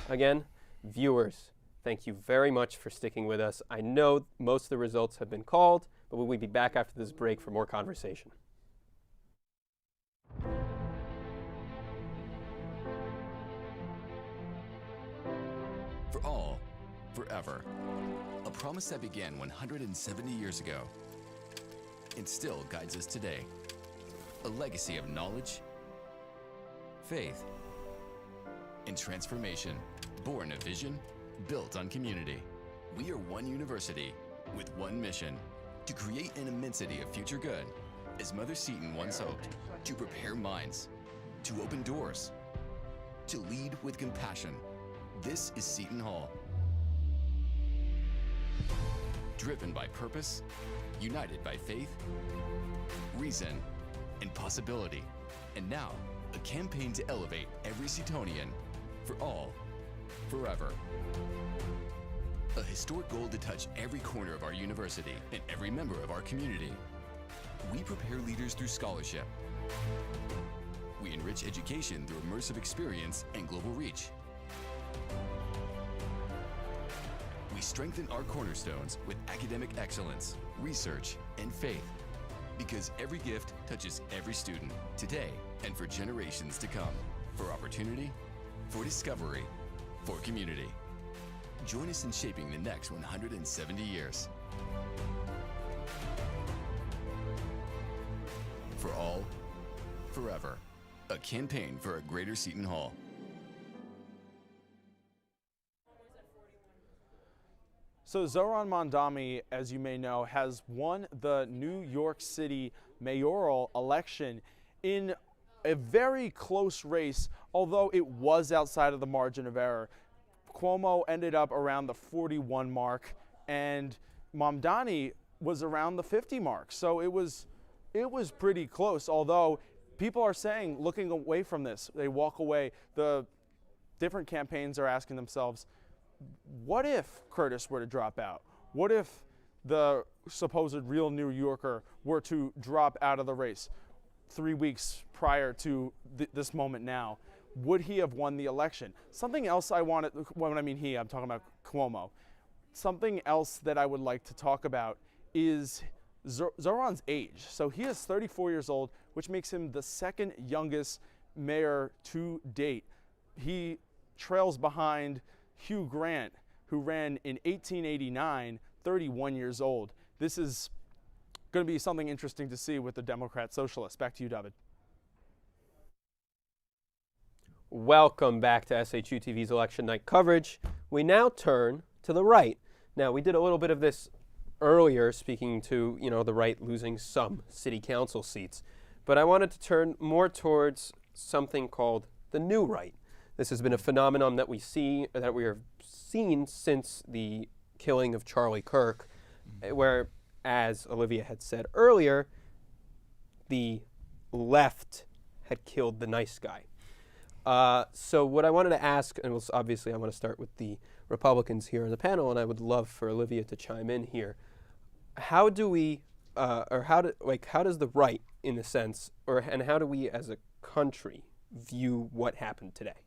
again, viewers, thank you very much for sticking with us. I know most of the results have been called, but we will be back after this break for more conversation. For all, forever. A promise that began 170 years ago and still guides us today. A legacy of knowledge, faith, and transformation. Born of vision, built on community. We are one university with one mission: to create an immensity of future good, as Mother Seton once hoped, to prepare minds, to open doors, to lead with compassion. This is Seton Hall. Driven by purpose, united by faith, reason, and possibility. And now, a campaign to elevate every Setonian, for all, forever. A historic goal to touch every corner of our university and every member of our community. We prepare leaders through scholarship. We enrich education through immersive experience and global reach. We strengthen our cornerstones with academic excellence, research, and faith. Because every gift touches every student, today and for generations to come. For opportunity, for discovery, for community. Join us in shaping the next 170 years. For all, forever. A campaign for a greater Seton Hall. So Zoran Mondani, as you may know, has won the New York City mayoral election in a very close race, although it was outside of the margin of error. Cuomo ended up around the 41 mark, and Mondani was around the 50 mark. So it was pretty close, although people are saying, looking away from this, they walk away. The different campaigns are asking themselves, what if Curtis were to drop out? What if the supposed real New Yorker were to drop out of the race 3 weeks prior to this moment now? Would he have won the election? Something else I wanted, when I mean he, I'm talking about Cuomo. Something else that I would like to talk about is Zoran's age. So he is 34 years old, which makes him the second youngest mayor to date. He trails behind Hugh Grant, who ran in 1889, 31 years old. This is going to be something interesting to see with the Democrat Socialists. Back to you, David. Welcome back to SHU TV's election night coverage. We now turn to the right. Now, we did a little bit of this earlier, speaking to, the right losing some city council seats. But I wanted to turn more towards something called the new right. This has been a phenomenon that we have seen since the killing of Charlie Kirk, where, as Olivia had said earlier, the left had killed the nice guy. So what I wanted to ask, and obviously I want to start with the Republicans here on the panel, and I would love for Olivia to chime in here. how do we, or how does the right, in a sense, and how do we as a country view what happened today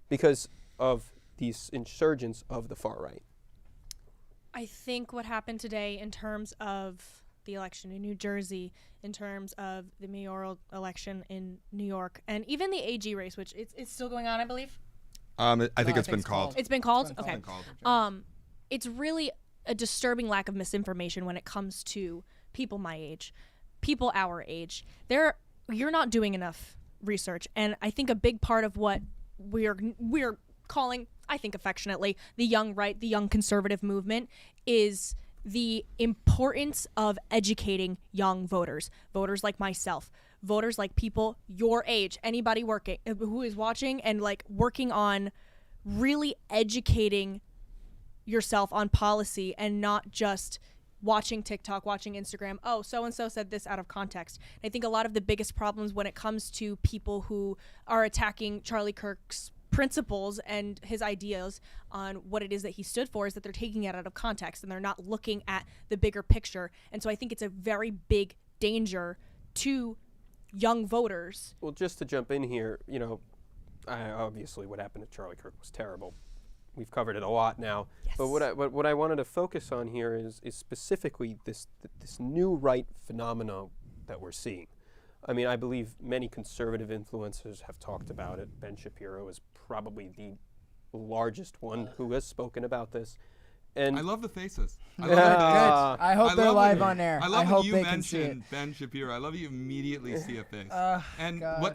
because of these insurgents of the far right? I think what happened today in terms of the election in New Jersey, in terms of the mayoral election in New York, and even the AG race, which it's still going on, I believe. I think it's been called. It's been called? It's Okay. been called. It's really a disturbing lack of misinformation when it comes to people my age, people our age. You're not doing enough research, and I think a big part of what we're calling, I think affectionately, the young right, the young conservative movement is the importance of educating young voters like myself, voters like people your age, anybody working who is watching and like working on really educating yourself on policy and not just watching TikTok, watching Instagram. Oh, so-and-so said this out of context. And I think a lot of the biggest problems when it comes to people who are attacking Charlie Kirk's principles and his ideas on what it is that he stood for is that they're taking it out of context and they're not looking at the bigger picture. And so I think it's a very big danger to young voters. Well, just to jump in here, obviously what happened to Charlie Kirk was terrible. We've covered it a lot now. Yes. But what I wanted to focus on here is specifically this new right phenomenon that we're seeing. I mean, I believe many conservative influencers have talked about it. Ben Shapiro is probably the largest one who has spoken about this. And I love the faces. I love it. I hope they're live on air. I love hope when you they can see it. mention Ben Shapiro. I love you immediately see a face. And what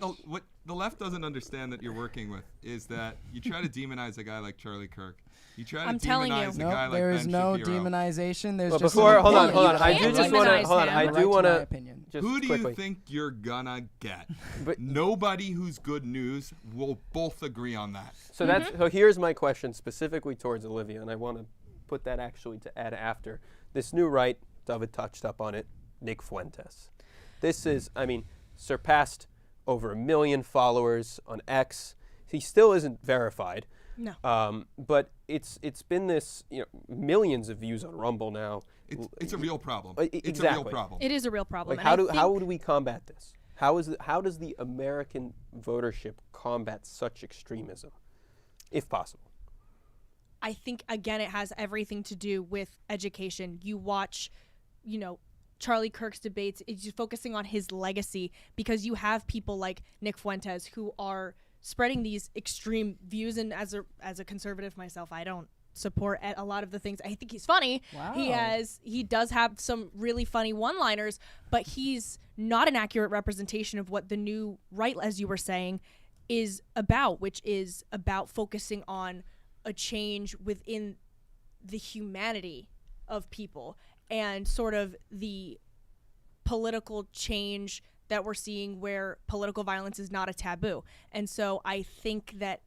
the left doesn't understand that you're working with is that you try to demonize a guy like Charlie Kirk. You try to demonize a guy like there Ben is no Shapiro. demonization. There's Well, just before, an hold on. opinion. I do just want to, hold on. I do want to, just Who do quickly. you think you're gonna get? But nobody who's good news will both agree on that. So so here's my question specifically towards Olivia, and I want to put that actually to add after. This new right, David touched up on it, Nick Fuentes. This is, surpassed over 1 million followers on X. He still isn't verified. No. But it's been this, millions of views on Rumble now. It's a real problem. Exactly. It's a real problem. It is a real problem. Like how do we combat this? How does the American votership combat such extremism, if possible? I think, again, it has everything to do with education. You watch, Charlie Kirk's debates, it's just focusing on his legacy because you have people like Nick Fuentes who are spreading these extreme views. And as a conservative myself, I don't support a lot of the things. I think he's funny. Wow. He does have some really funny one-liners, but he's not an accurate representation of what the new right, as you were saying, is about, which is about focusing on a change within the humanity of people and sort of the political change that we're seeing where political violence is not a taboo. And so I think that,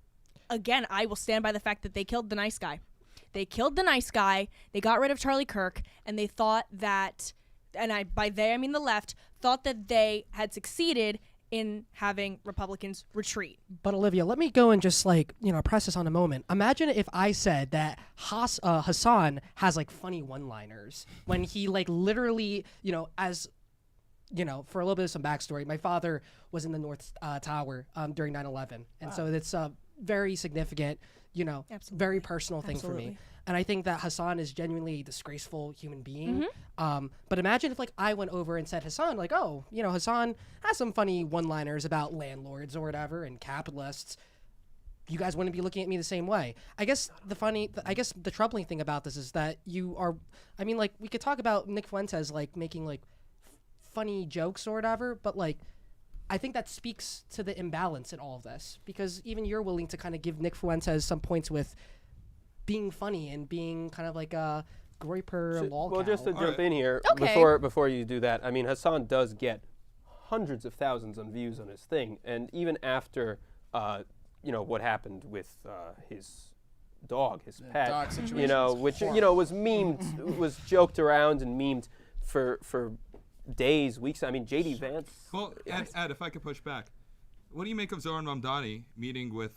again, I will stand by the fact that they killed the nice guy. They killed the nice guy, they got rid of Charlie Kirk, and they thought that, and by they I mean the left, thought that they had succeeded in having Republicans retreat. But Olivia, let me go and just press this on a moment. Imagine if I said that Hassan has funny one-liners when he literally, as for a little bit of some backstory, my father was in the North Tower during 9/11, and so it's a very significant, very personal thing for me. And I think that Hassan is genuinely a disgraceful human being. But imagine if I went over and said, Hassan, Hassan has some funny one-liners about landlords or whatever and capitalists. You guys wouldn't be looking at me the same way. I guess the troubling thing about this is that you are, we could talk about Nick Fuentes making funny jokes or whatever, but I think that speaks to the imbalance in all of this, because even you're willing to kind of give Nick Fuentes some points with being funny and being kind of a Groyper lolcow. Well, just to jump in here, before you do that, Hassan does get hundreds of thousands of views on his thing, and even after, what happened with his dog, his pet, dog situation which was memed, was joked around and memed for days, weeks. JD Vance. Well, Ed, if I could push back, what do you make of Zoran Mamdani meeting with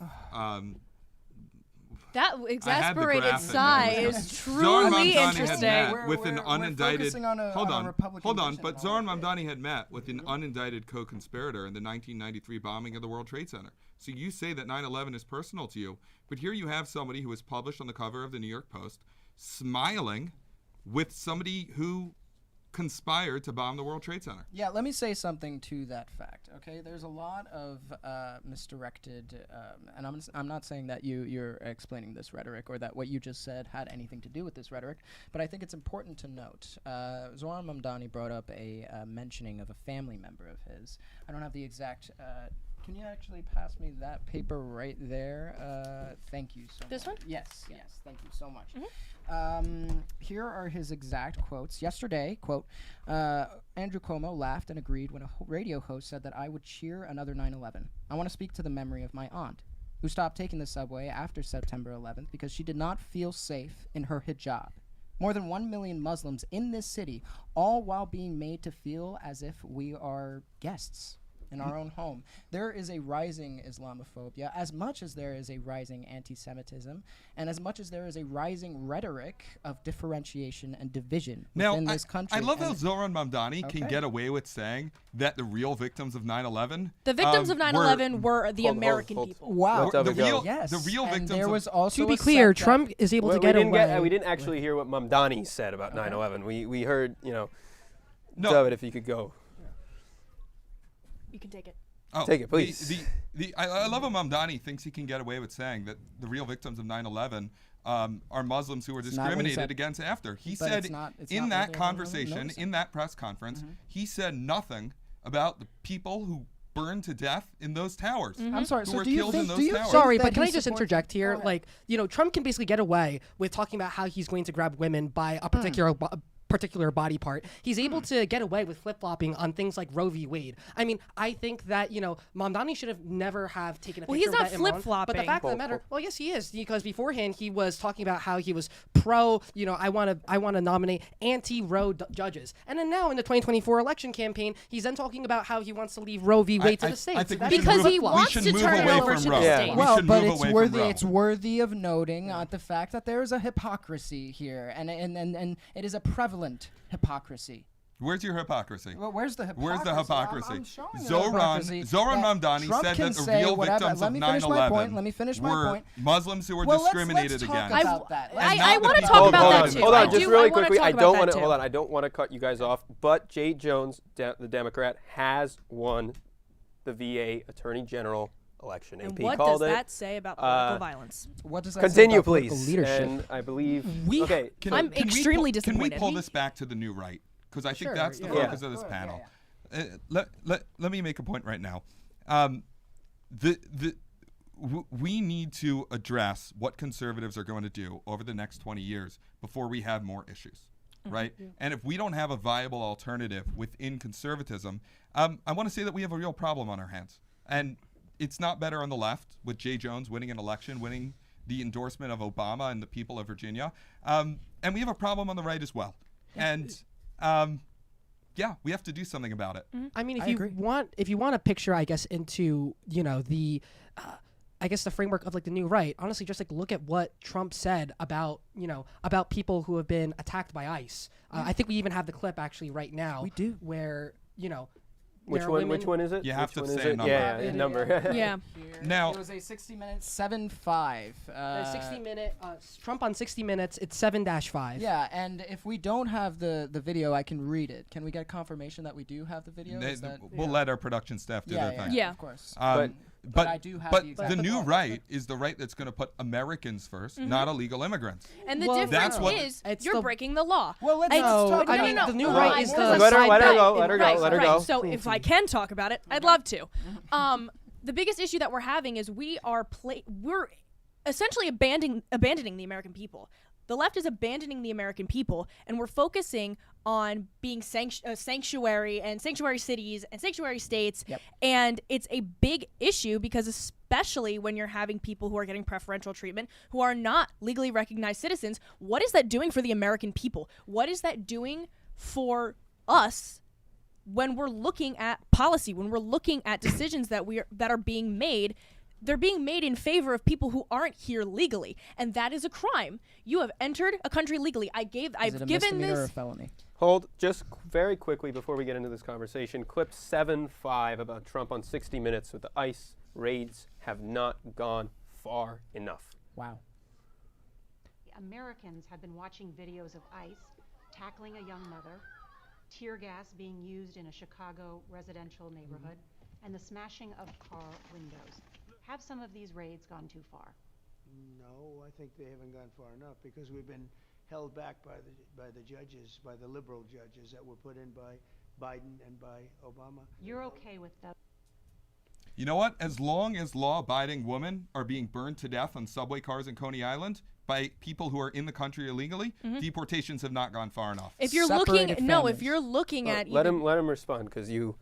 That I had the exasperated graphic. sigh is Zoran truly Mamdani had interesting. met with an We're unindicted. focusing on a- Hold on a on, Republican hold on. mission But and Zoran all of Mamdani had met with an unindicted co-conspirator in the 1993 bombing of the World Trade Center. So you say that 9/11 is personal to you, but here you have somebody who was published on the cover of the New York Post, smiling with somebody who conspired to bomb the World Trade Center. Yeah, let me say something to that fact. Okay, there's a lot of misdirected, and I'm not saying that you're explaining this rhetoric or that what you just said had anything to do with this rhetoric, but I think it's important to note. Zoran Mamdani brought up a mentioning of a family member of his. I don't have the exact. Can you actually pass me that paper right there? Thank you so much. This one? Yes, yes. Thank you so much. Here are his exact quotes. Yesterday, quote, Andrew Cuomo laughed and agreed when a radio host said that I would cheer another 9/11. I want to speak to the memory of my aunt, who stopped taking the subway after September 11th because she did not feel safe in her hijab. More than 1 million Muslims in this city, all while being made to feel as if we are guests in our own home. There is a rising Islamophobia, as much as there is a rising anti-Semitism, and as much as there is a rising rhetoric of differentiation and division within this country. I love how And Zoran Mamdani can Okay. get away with saying that the real victims of 9/11. The victims of 9/11 were the American people. Wow. The The real, yes. the real And victims. there of- was also To be a clear, sect that- Trump is able to get away. We didn't actually hear what Mamdani said about 9/11. We heard, No. David, if you could go. You can take it. Oh, Take it, please. I love how Mamdani thinks he can get away with saying that the real victims of 9/11 are Muslims who were It's not what he discriminated said. against after. He But said it's not in what that they're conversation, noticing. in that press conference, he said nothing about the people who burned to death in those towers. I'm sorry, Who so were do you killed think- in those do you towers. Sorry, that but can he I just supports- interject Go here? ahead. Like, Trump can basically get away with talking about how he's going to grab women by a particular body part. He's able to get away with flip-flopping on things like Roe v. Wade. I mean, I think that, Mamdani should have never have taken a Well, picture he's of not that Imran. But the flip-flopping. fact of the matter, well, yes, he is, because beforehand he was talking about how he was pro, I want to nominate anti-Roe judges. And then now in the 2024 election campaign, he's then talking about how he wants to leave Roe v. Wade to the states. I think That's we should Because move- he we wants should to move turn it away over from to the Roe. states. We Well, should but move it's away from worthy. Roe. It's worthy of noting the fact that there is a hypocrisy here, and it is a prevalent hypocrisy. Where's your hypocrisy? Well, where's the hypocrisy? Where's the hypocrisy? I'm showing the Zoran hypocrisy Mamdani Trump said can that the say real whatever. victims Let of me finish my 9/11 point. Let me finish my were point. Muslims who were Well, let's discriminated talk against. about that. And I not the want to people talk who about that voted too. for Hold I on, do- just really I wanna quickly. talk I about don't that want to too. hold on. I don't want to cut you guys off. But Jay Jones, the Democrat, has won the VA Attorney General election. And AP what called does it. that say about political violence? What does that Continue, say about political please. leadership? And I believe. We- okay. I'm extremely Can disappointed. we pull this back to the new right? Because I think Sure, that's the yeah. focus of this panel. Let me make a point right now. We need to address what conservatives are going to do over the next 20 years before we have more issues, right? And if we don't have a viable alternative within conservatism, I want to say that we have a real problem on our hands. And it's not better on the left with Jay Jones winning an election, winning the endorsement of Obama and the people of Virginia. And we have a problem on the right as well. And yeah, we have to do something about it. I mean, I if you agree. want a picture, I guess, into the, I guess the framework of like the new right. Honestly, just like look at what Trump said about about people who have been attacked by ICE. I think we even have the clip actually right now. We do. Where Which there are one? women- Which one is it? You have Which to one is say a it? number. Yeah, a number. Yeah. Now- it was a 60 minutes 7-5. 60-minute Trump on 60 Minutes. It's 7-5. Yeah, and if we don't have the video, I can read it. Can we get confirmation that we do have the video? Is that, We'll let our production staff do their thing. Yeah. of course. But I do have but the exact the new quote. right is the right that's going to put Americans 1st, not illegal immigrants. And the Well, difference that's what- is It's you're the- breaking the law. Well, let's I- talk I about mean, that. the new No, right is more the than Let her- side let her bet go, in let her go, right, let her right. go. So if I can talk about it, I'd love to. The biggest issue that we're having is we're essentially abandoning the American people. The left is abandoning the American people, and we're focusing on being sanctuary and sanctuary cities and sanctuary states. Yep. And it's a big issue because especially when you're having people who are getting preferential treatment who are not legally recognized citizens, what is that doing for the American people? What is that doing for us when we're looking at policy, when we're looking at decisions that are being made they're being made in favor of people who aren't here legally, and that is a crime. You have entered a country legally. I've Is it a given misdemeanor or this. a felony? Hold just very quickly before we get into this conversation. Clip 7.5 about Trump on 60 Minutes with the ICE raids have not gone far enough. Wow. Americans have been watching videos of ICE tackling a young mother, tear gas being used in a Chicago residential neighborhood, and the smashing of car windows. Have some of these raids gone too far? No, I think they haven't gone far enough because we've been held back by the judges, by the liberal judges that were put in by Biden and by Obama. You're okay with that? You know what? As long as law-abiding women are being burned to death on subway cars in Coney Island by people who are in the country illegally, deportations have not gone far enough. If you're looking, no, if you're looking at let him respond because you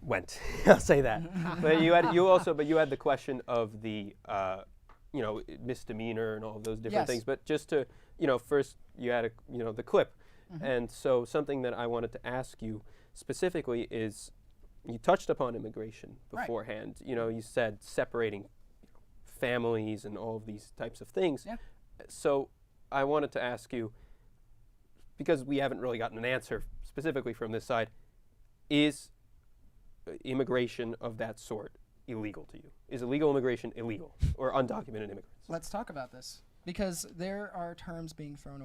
went. I'll say that. But you had the question of the misdemeanor and all of those different things. But just to first you had the clip, and so something that I wanted to ask you specifically is you touched upon immigration beforehand. Right. You said separating families and all of these types of things. Yeah. So I wanted to ask you, because we haven't really gotten an answer specifically from this side, is immigration of that sort illegal to you? Is illegal immigration illegal or undocumented immigrants? Let's talk about this because there are terms being thrown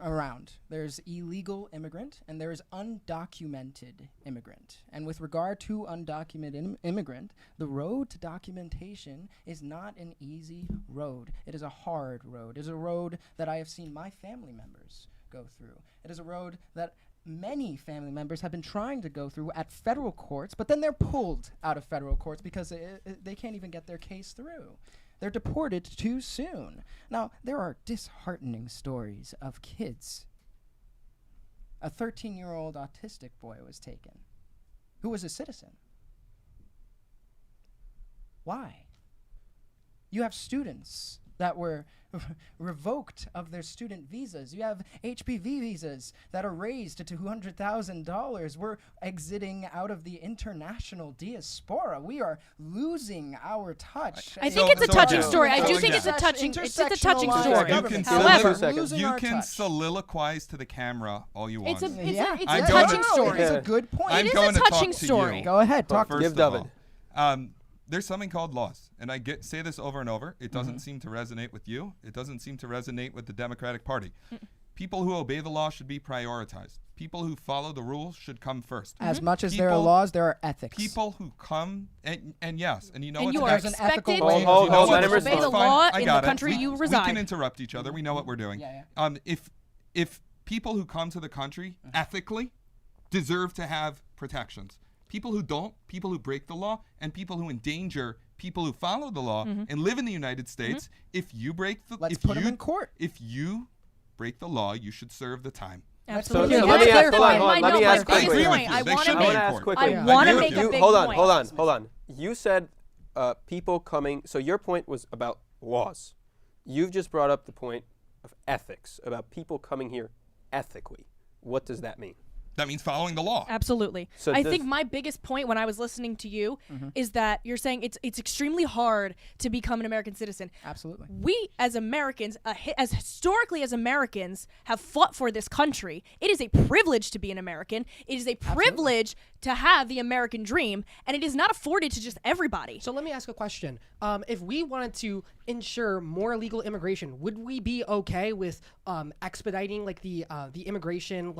around. There's illegal immigrant and there is undocumented immigrant. And with regard to undocumented immigrant, the road to documentation is not an easy road. It is a hard road. It is a road that I have seen my family members go through. It is a road that many family members have been trying to go through at federal courts, but then they're pulled out of federal courts because they can't even get their case through. They're deported too soon. Now, there are disheartening stories of kids. A 13-year-old autistic boy was taken, who was a citizen. Why? You have students that were revoked of their student visas. You have HPV visas that are raised to $200,000. We're exiting out of the international diaspora. We are losing our touch. I think it's a touching story. I do think it's a touching story. However, you can soliloquize to the camera all you want. It's a touching story. It's a good point. I'm going to talk to you. Go ahead. Talk to Give David. There's something called laws, and I say this over and over. It doesn't seem to resonate with you. It doesn't seem to resonate with the Democratic Party. People who obey the law should be prioritized. People who follow the rules should come first. As much as there are laws, there are ethics. People who come and yes, and you know and what? You are expected to let him obey the law in the country you reside. We can interrupt each other. We know what we're doing. If people who come to the country ethically deserve to have protections. People who don't, people who break the law, and people who endanger people who follow the law and live in the United States, if you break the Let's put them in court. If you break the law, you should serve the time. Absolutely. So let me ask quickly. I want to make a big point. Hold on. You said people coming, so your point was about laws. You've just brought up the point of ethics, about people coming here ethically. What does that mean? That means following the law. Absolutely. So I think my biggest point when I was listening to you is that you're saying it's extremely hard to become an American citizen. Absolutely. We as Americans, as historically as Americans, have fought for this country. It is a privilege to be an American. It is a privilege to have the American dream, and it is not afforded to just everybody. So let me ask a question. If we wanted to ensure more legal immigration, would we be okay with expediting like the immigration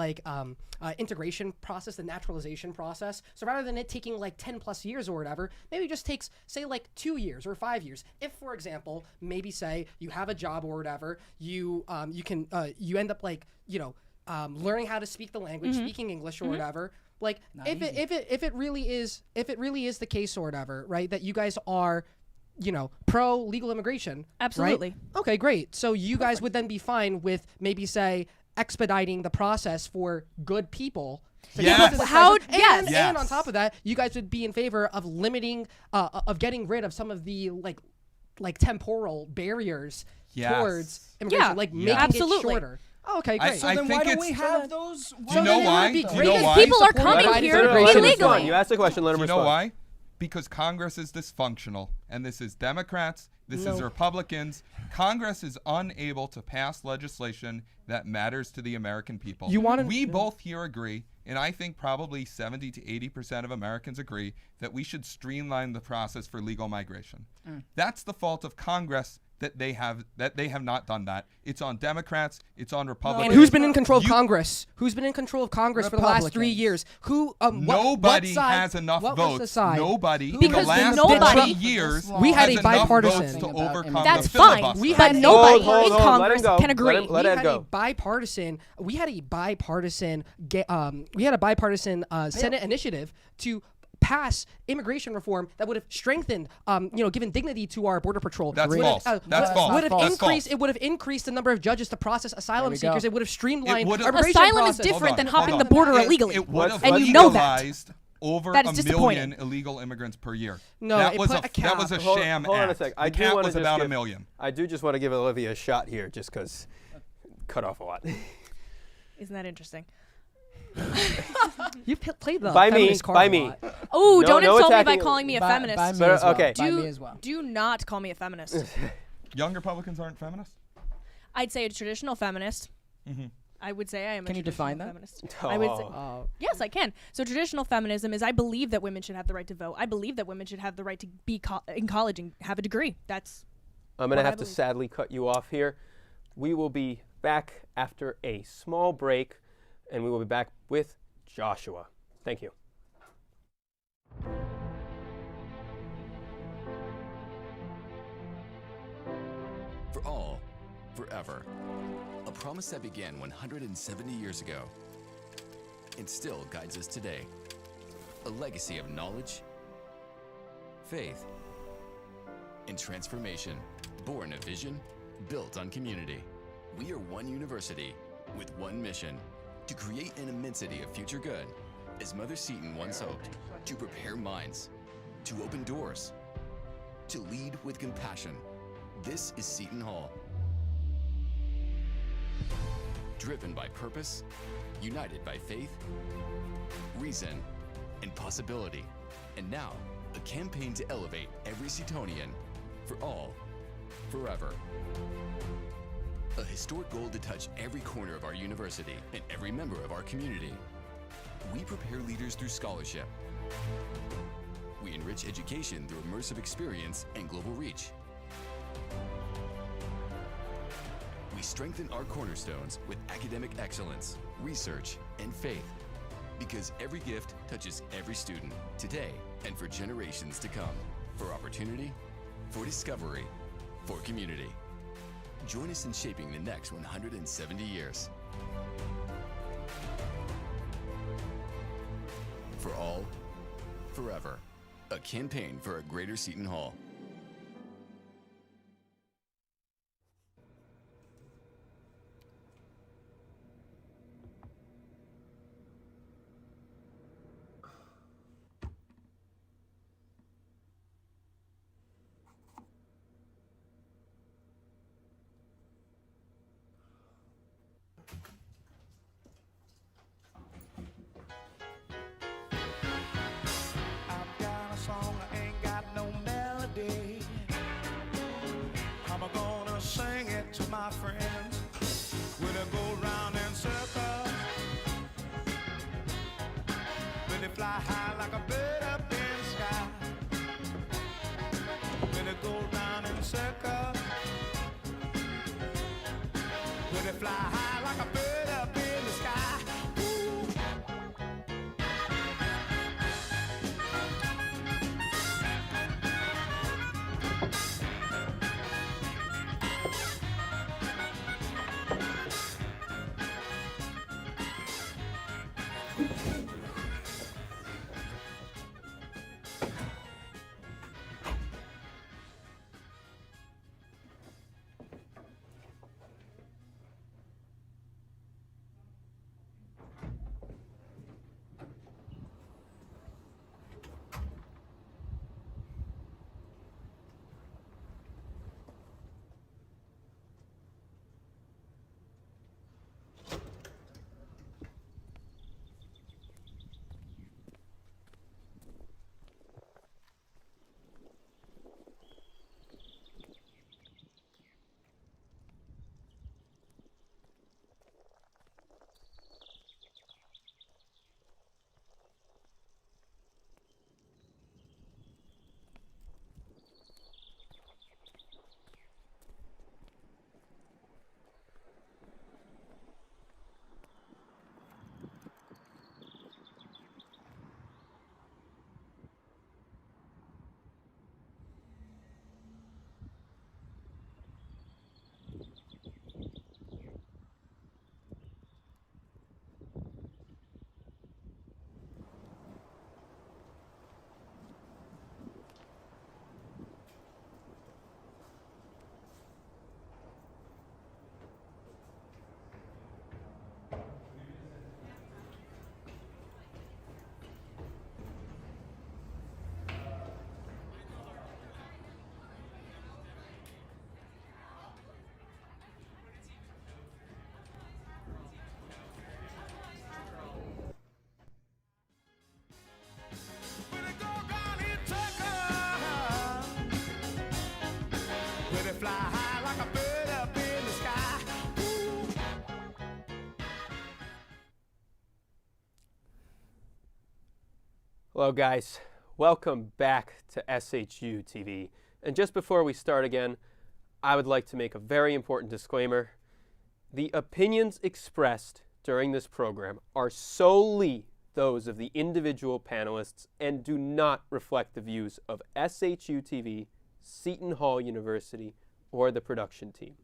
integration process, the naturalization process? So rather than it taking like 10 plus years or whatever, maybe it just takes say like 2 years or 5 years. If, for example, maybe say you have a job or whatever, you end up learning how to speak the language, speaking English or whatever. Like if it really is the case or whatever, right? That you guys are pro legal immigration. Absolutely. Right? Okay, great. So you guys would then be fine with maybe say expediting the process for good people. Yes. And on top of that, you guys would be in favor of limiting, of getting rid of some of the like temporal barriers towards immigration, making it shorter. Oh, okay, great. So then why don't we have those? Do you know why? Because people are coming here illegally. You asked the question, let him respond. You know why? because Congress is dysfunctional, and this is Democrats, this is No. Republicans. Congress is unable to pass legislation that matters to the American people. You wanna- we both here agree, and I think probably 70 to 80% of Americans agree, that we should streamline the process for legal migration. That's the fault of Congress that they have not done that. It's on Democrats, it's on Republicans. And who's been in control of Congress? Who's been in control of Congress for the last 3 Republicans. years? Who? Nobody what side, has enough what Was the votes. side? Nobody in Because the last nobody- 3 years we had has a enough bipartisan. votes to overcome That's the fine. filibuster. We But had nobody Hold in on, let him Congress go. can agree. Let Ed go. We had a bipartisan Senate initiative to pass immigration reform that would have strengthened, given dignity to our border patrol. That's Would have, false. That's false. Would have That's increased. false. It would have increased the number of judges to process asylum we go. seekers. It would have streamlined would've- our immigration Asylum is process. different than Hold hopping on. the border It- illegally. It would have And you know that. legalized over That a is disappointing. million illegal immigrants per year. No, that it was put a a cap. that was a Hold- sham hold on a act. sec. The I do cap wanna was just about give- a million. I do just want to give Olivia a shot here, just because cut off a lot. Isn't that interesting? You played the By me, feminist card by a me. lot. Oh, No- don't no insult me by attacking- calling me a feminist. By me But, as well. okay. By do, me as well. do not call me a feminist. Young Republicans aren't feminists. I'd say a traditional feminist. Mhm. I would say I am. Can a you define traditional that? Feminist. I would say, Oh. yes, I can. So traditional feminism is I believe that women should have the right to vote. I believe that women should have the right to be in college and have a degree. That's. I'm going to what I have to believe. sadly cut you off here. We will be back after a small break, and we will be back with Joshua. Thank you. For all, forever. A promise that began 170 years ago and still guides us today. A legacy of knowledge, faith, and transformation, born of vision, built on community. We are one university with one mission: to create an immensity of future good, as Mother Seton once hoped, to prepare minds, to open doors, to lead with compassion. This is Seton Hall. Driven by purpose, united by faith, reason, and possibility. And now, a campaign to elevate every Setonian, for all, forever. A historic goal to touch every corner of our university and every member of our community. We prepare leaders through scholarship. We enrich education through immersive experience and global reach. We strengthen our cornerstones with academic excellence, research, and faith. Because every gift touches every student, today and for generations to come. For opportunity, for discovery, for community. Join us in shaping the next 170 years. For all, forever. A campaign for a greater Seton Hall. I've got a song, I ain't got no melody. I'm gonna sing it to my friends when I go round in circles. When they fly high like a bird up in the sky. When they go round in circles. When they fly high like a bird up in the sky. Ooh. Hello, guys. Welcome back to SHU TV. And just before we start again, I would like to make a very important disclaimer. The opinions expressed during this program are solely those of the individual panelists and do not reflect the views of SHU TV, Seton Hall University, or the production team.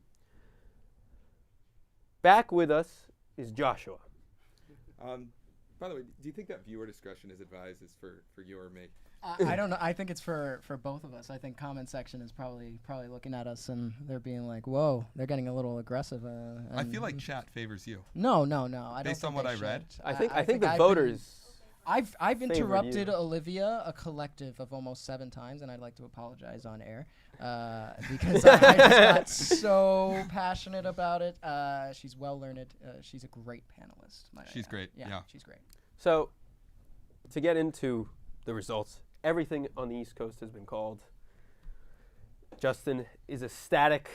Back with us is Joshua. By the way, do you think that viewer discretion is advised is for you or me? I don't know. I think it's for both of us. I think comment section is probably looking at us and they're being like, "Whoa, they're getting a little aggressive." I feel like chat favors you. No. I don't. Based on what I read, I think the voters. I've interrupted Olivia a collective of almost 7 times, and I'd like to apologize on air because I just got so passionate about it. She's well learned. She's a great panelist. She's great. Yeah, she's great. So, to get into the results, everything on the East Coast has been called. Justin is ecstatic.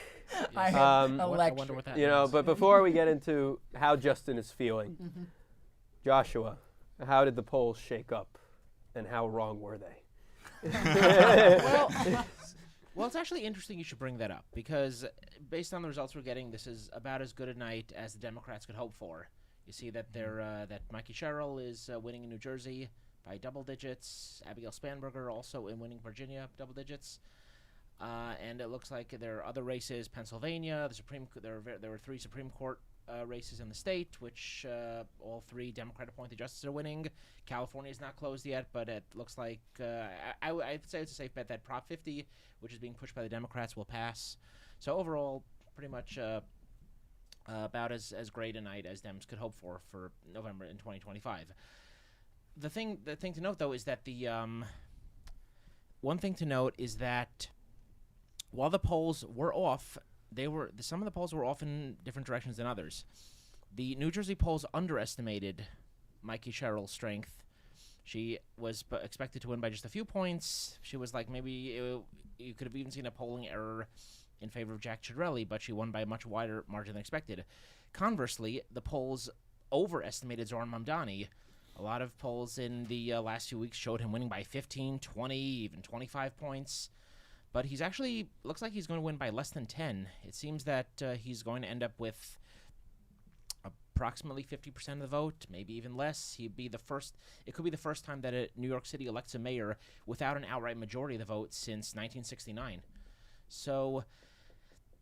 I wonder what that you know, means. but before we get into how Justin is feeling, Joshua, how did the polls shake up, and how wrong were they? Well, it's actually interesting you should bring that up, because based on the results we're getting, this is about as good a night as the Democrats could hope for. You see that that Mikey Sherrill is winning in New Jersey by double digits. Abigail Spanberger also in winning Virginia double digits. And it looks like there are other races. Pennsylvania, there were 3 Supreme Court races in the state, which all 3 Democrat-appointed justices are winning. California is not closed yet, but it looks like I'd say it's a safe bet that Prop 50, which is being pushed by the Democrats, will pass. So overall, pretty much about as great a night as Dems could hope for November in 2025. The thing to note, though, is that one thing to note is that while the polls were off, some of the polls were off in different directions than others. The New Jersey polls underestimated Mikey Sherrill's strength. She was expected to win by just a few points. She was like maybe you could have even seen a polling error in favor of Jack Ciarelli, but she won by a much wider margin than expected. Conversely, the polls overestimated Zohran Mamdani. A lot of polls in the last few weeks showed him winning by 15, 20, even 25 points. But he's actually looks like he's going to win by less than 10. It seems that he's going to end up with approximately 50% of the vote, maybe even less. It could be the first time that New York City elects a mayor without an outright majority of the vote since 1969. So,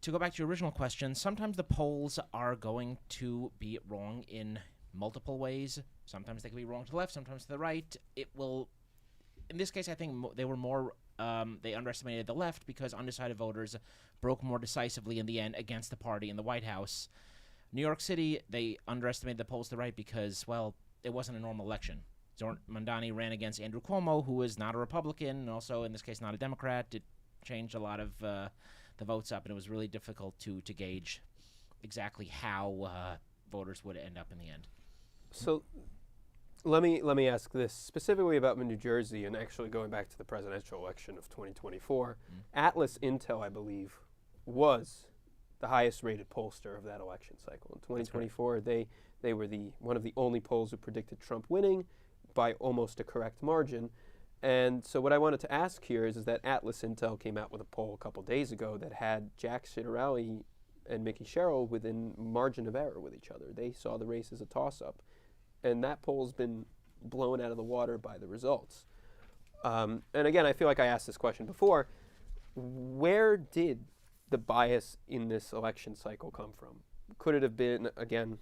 to go back to your original question, sometimes the polls are going to be wrong in multiple ways. Sometimes they can be wrong to the left, sometimes to the right. In this case, I think they were more. They underestimated the left because undecided voters broke more decisively in the end against the party in the White House. New York City, they underestimated the polls to the right because, well, it wasn't a normal election. Zohran Mamdani ran against Andrew Cuomo, who is not a Republican, and also, in this case, not a Democrat. It changed a lot of the votes up, and it was really difficult to gauge exactly how voters would end up in the end. So let me ask this specifically about New Jersey, and actually going back to the presidential election of 2024. Atlas Intel, I believe, was the highest rated pollster of that election cycle. In 2024, they were one of the only polls who predicted Trump winning by almost a correct margin. And so what I wanted to ask here is that Atlas Intel came out with a poll a couple days ago that had Jack Ciarelli and Mickey Sherrill within margin of error with each other. They saw the race as a toss-up. And that poll's been blown out of the water by the results. And again, I feel like I asked this question before. Where did the bias in this election cycle come from? Could it have been, again,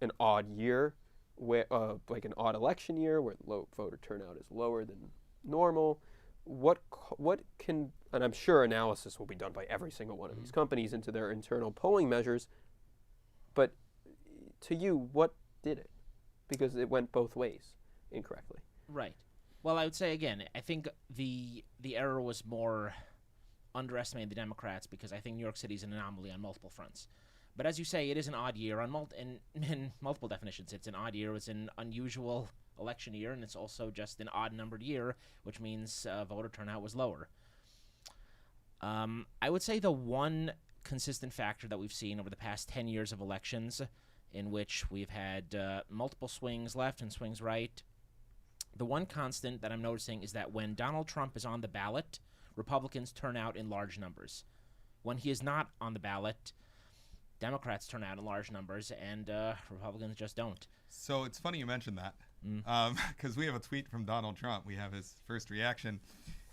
an odd year, like an odd election year where low voter turnout is lower than normal? What can, and I'm sure analysis will be done by every single one of these companies into their internal polling measures, but to you, what did it? Because it went both ways incorrectly. Right. Well, I would say, again, I think the error was more underestimating the Democrats because I think New York City is an anomaly on multiple fronts. But as you say, it is an odd year in multiple definitions. It's an odd year. It's an unusual election year, and it's also just an odd-numbered year, which means voter turnout was lower. I would say the one consistent factor that we've seen over the past 10 years of elections in which we've had multiple swings left and swings right, The one constant that I'm noticing is that when Donald Trump is on the ballot, Republicans turn out in large numbers. When he is not on the ballot, Democrats turn out in large numbers, and Republicans just don't. So it's funny you mentioned that, because we have a tweet from Donald Trump. We have his first reaction,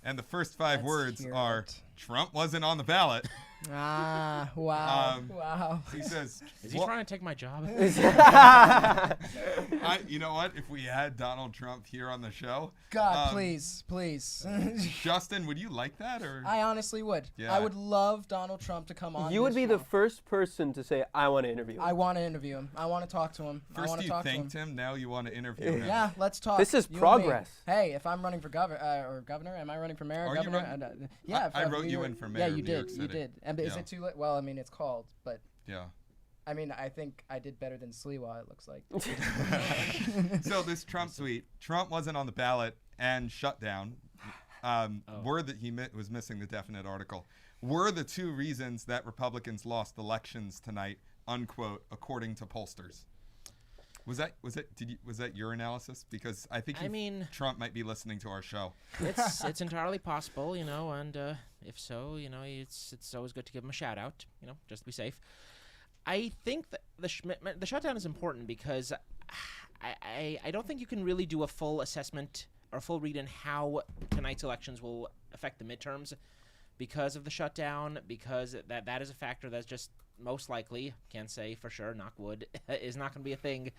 and the first 5 words are, Trump wasn't on the ballot. Ah, wow. Wow. He says, is he trying to take my job? You know what? If we had Donald Trump here on the show. God, please. Justin, would you like that? Or I honestly would. Yeah. I would love Donald Trump to come on. You would this be show. the first person to say, I want to interview him. I want to interview him. I want to talk to him. First you thanked him, now you want to interview him. Yeah, let's talk. This is you and me. progress. Hey, if I'm running for governor, am I running for mayor? Are you Governor? Yeah. I wrote you in for mayor Yeah, you of New York did. City. You did. And is Yeah. it too late? Well, I mean, it's called, but. Yeah. I mean, I think I did better than Sliwa, it looks like. So this Trump tweet, Trump wasn't on the ballot and shut down. Were that he was missing the definite article. Were the 2 reasons that Republicans lost elections tonight, unquote, according to pollsters. Was that your analysis? Because I think Trump might be listening to our show. It's entirely possible, and if so, it's always good to give him a shout out, just to be safe. I think that the shutdown is important because I don't think you can really do a full assessment or full read in how tonight's elections will affect the midterms because of the shutdown, because that is a factor that's just most likely, can't say for sure, knock wood, is not going to be a thing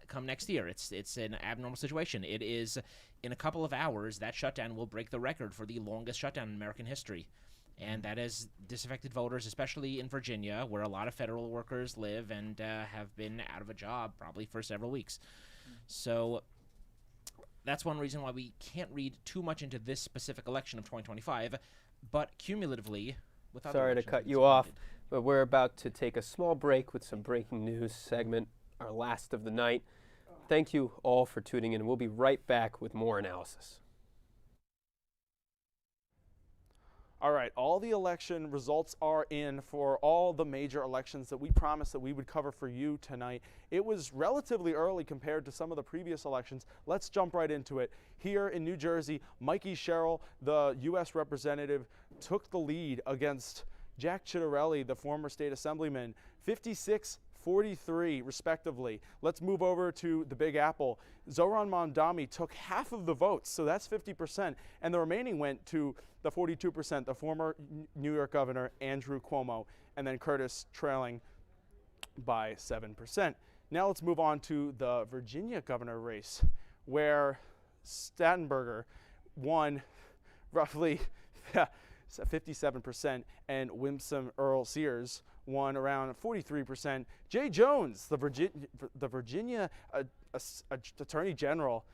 come next year. It's an abnormal situation. It is, in a couple of hours, that shutdown will break the record for the longest shutdown in American history. And that has disaffected voters, especially in Virginia, where a lot of federal workers live and have been out of a job probably for several weeks. So that's one reason why we can't read too much into this specific election of 2025. But cumulatively, with other Sorry to elections, cut it's you off, connected. but we're about to take a small break with some breaking news segment, our last of the night. Thank you all for tuning in. We'll be right back with more analysis. All right, all the election results are in for all the major elections that we promised that we would cover for you tonight. It was relatively early compared to some of the previous elections. Let's jump right into it. Here in New Jersey, Mikey Sherrill, the U.S. representative, took the lead against Jack Ciattarelli, the former state assemblyman, 56-43 respectively. Let's move over to the Big Apple. Zohran Mamdani took half of the votes, so that's 50%, and the remaining went to the 42%, the former New York governor, Andrew Cuomo, and then Curtis trailing by 7%. Now let's move on to the Virginia governor race, where Stattenberger won roughly 57%, and Winsome Earl Sears won around 43%. Jay Jones, the Virginia Attorney General,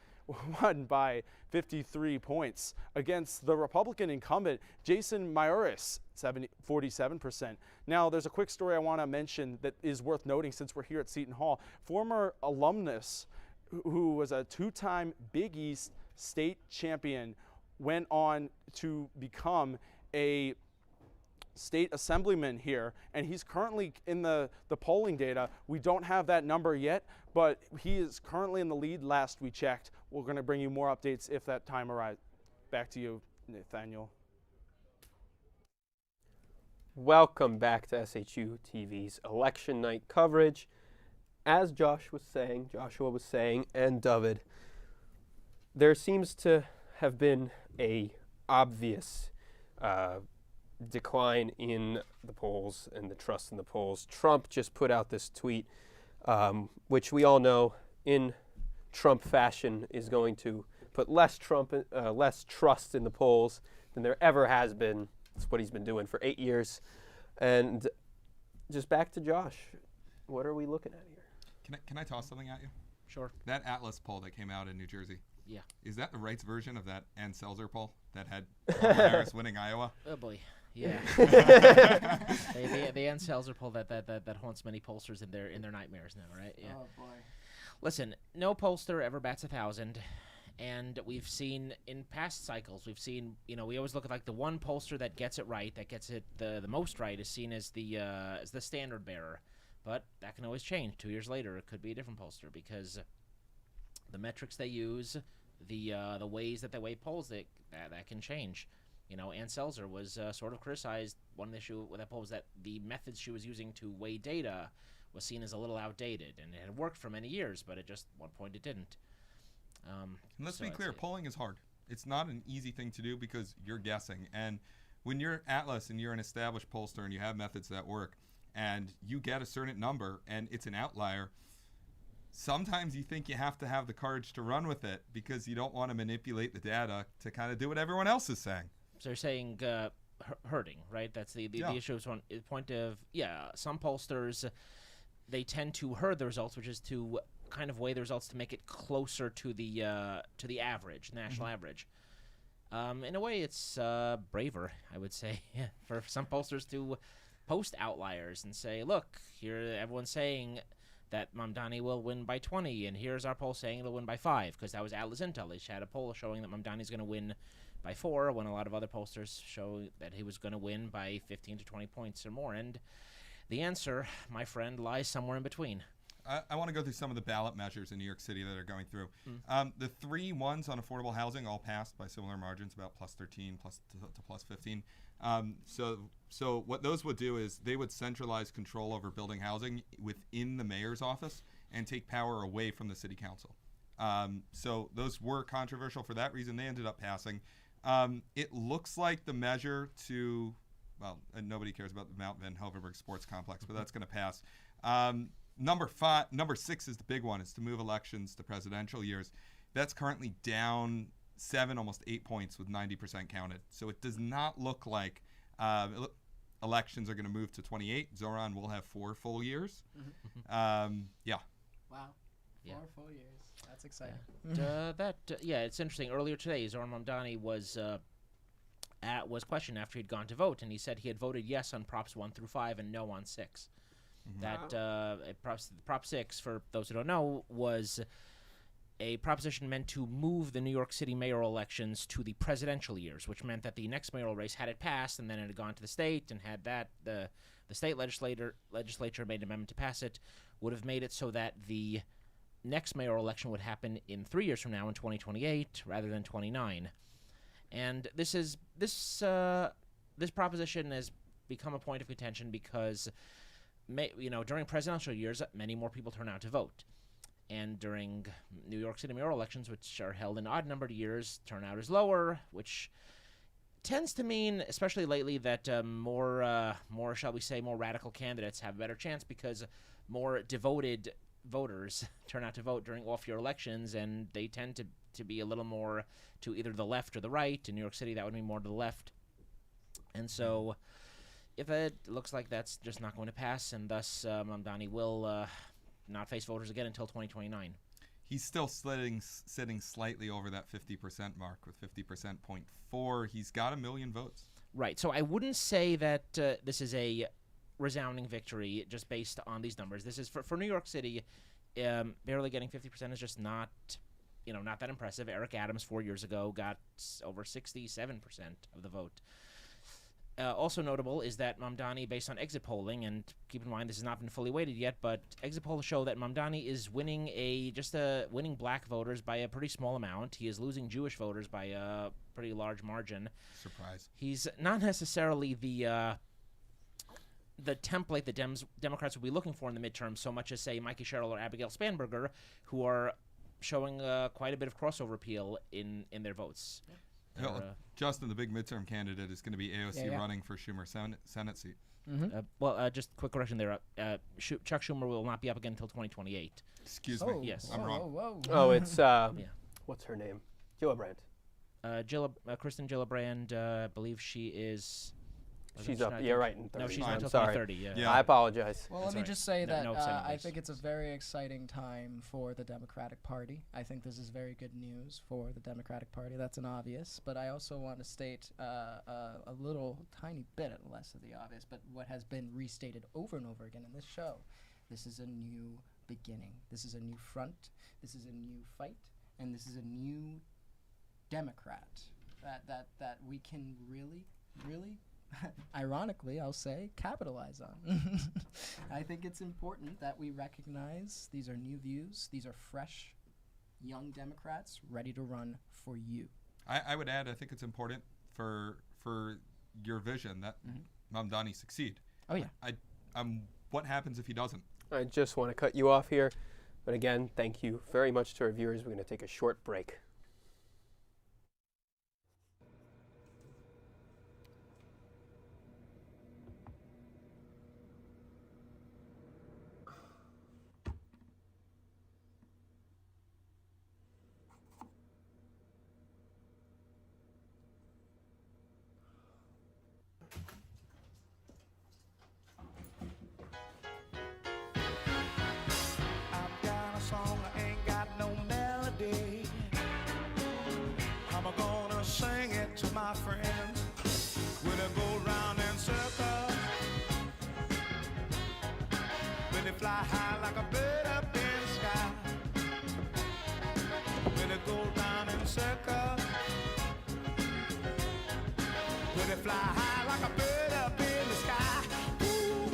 won by 53 points against the Republican incumbent Jason Mayoris, 47%. Now, there's a quick story I want to mention that is worth noting since we're here at Seton Hall. Former alumnus who was a 2-time Big East state champion went on to become a state assemblyman here, and he's currently in the polling data. We don't have that number yet, but he is currently in the lead last we checked. We're going to bring you more updates if that time arrives. Back to you, Nathaniel. Welcome back to SHU TV's election night coverage. As Joshua was saying, and David, there seems to have been a obvious decline in the polls and the trust in the polls. Trump just put out this tweet, which we all know in Trump fashion is going to put less trust in the polls than there ever has been. That's what he's been doing for 8 years. And just back to Josh, what are we looking at here? Can I toss something at you? Sure. That Atlas poll that came out in New Jersey. Yeah. Is that the Wright's version of that Ann Selzer poll that had Kamala Harris winning Iowa? Oh boy. Yeah. the Ann Selzer poll that haunts many pollsters in their nightmares now, right? Yeah. Oh boy. Listen, no pollster ever bats 1,000, and we've seen in past cycles, we always look at like the one pollster that gets it right, that gets it the most right, is seen as the standard bearer, but that can always change. 2 years later, it could be a different pollster because the metrics they use the ways that they weigh polls that can change. You know, Ann Selzer was sort of criticized. One issue with that poll was that the methods she was using to weigh data was seen as a little outdated, and it had worked for many years, but at just one point it didn't. And let's be clear, polling is hard. It's not an easy thing to do because you're guessing. And when you're Atlas and you're an established pollster and you have methods that work, and you get a certain number and it's an outlier, sometimes you think you have to have the courage to run with it because you don't want to manipulate the data to kind of do what everyone else is saying. So you're saying herding, right? That's the issue. Is one point of some pollsters, they tend to herd the results, which is to kind of weigh the results to make it closer to the average, national average. In a way, it's braver, I would say, for some pollsters to post outliers and say, look, here everyone's saying that Mamdani will win by 20, and here's our poll saying it'll win by 5, because that was Atlas Intel. They had a poll showing that Mamdani's going to win by 4, when a lot of other pollsters show that he was going to win by 15 to 20 points or more. And the answer, my friend, lies somewhere in between. I want to go through some of the ballot measures in New York City that are going through. The 3 ones on affordable housing all passed by similar margins, about plus 13 to plus 15. So what those would do is they would centralize control over building housing within the mayor's office and take power away from the city council. So those were controversial for that reason. They ended up passing. It looks like the measure to, well, nobody cares about the Mount Van Hoevenberg Sports Complex, but that's going to pass. Number 6 is the big one, is to move elections to presidential years. That's currently down 7, almost 8 points with 90% counted. So it does not look like elections are going to move to 28. Zoran will have 4 full years. Wow. Yeah. 4 full years. That's exciting. It's interesting. Earlier today, Zoran Mamdani was questioned after he'd gone to vote, and he said he had voted yes on Props 1 through 5 and no on 6. Prop 6, for those who don't know, was a proposition meant to move the New York City mayoral elections to the presidential years, which meant that the next mayoral race, had it passed and then it had gone to the state and had that the state legislature made an amendment to pass it, would have made it so that the next mayoral election would happen in 3 years from now, in 2028, rather than 29. And this proposition has become a point of contention because, during presidential years, many more people turn out to vote. And during New York City mayoral elections, which are held in odd-numbered years, turnout is lower, which tends to mean, especially lately, that more, shall we say, more radical candidates have a better chance because more devoted voters turn out to vote during off-year elections, and they tend to be a little more to either the left or the right. In New York City, that would be more to the left. And so if it looks like that's just not going to pass, and thus Mamdani will not face voters again until 2029. He's still sitting slightly over that 50% mark with 50.4. He's got 1 million votes. Right. So I wouldn't say that this is a resounding victory just based on these numbers. This is for New York City. Barely getting 50% is just not that impressive. Eric Adams 4 years ago got over 67% of the vote. Also notable is that Mamdani, based on exit polling, and keep in mind this has not been fully weighted yet, but exit polls show that Mamdani is winning winning black voters by a pretty small amount. He is losing Jewish voters by a pretty large margin. Surprise. He's not necessarily the template that Democrats will be looking for in the midterm so much as, say, Mikey Sherrill or Abigail Spanberger, who are showing quite a bit of crossover appeal in their votes. Yeah. Justin, the big midterm candidate, is going to be AOC running for Schumer Senate seat. Just quick correction there. Chuck Schumer will not be up again until 2028. Excuse me. Yes. I'm wrong. Oh, it's what's her name? Gillibrand. Kristen Gillibrand. I believe she is. She's up. You're right. In 30. No, she's not until sorry. 2030. Yeah. I apologize. Well, let me just say that I race. think it's a very exciting time for the Democratic Party. I think this is very good news for the Democratic Party. That's an obvious. But I also want to state a little tiny bit less of the obvious, but what has been restated over and over again in this show. This is a new beginning. This is a new front. This is a new fight. And this is a new Democrat that we can really ironically, I'll say, capitalize on. I think it's important that we recognize these are new views, these are fresh, young Democrats ready to run for you. I would add, I think it's important for your vision that Mamdani succeed. Oh, yeah. What happens if he doesn't? I just want to cut you off here. But again, thank you very much to our viewers. We're going to take a short break. I've got a song, I ain't got no melody. I'm gonna sing it to my friends. When I go round in circles, when they fly high like a bird up in the sky. When they go round in circles, when they fly high like a bird up in the sky. Ooh.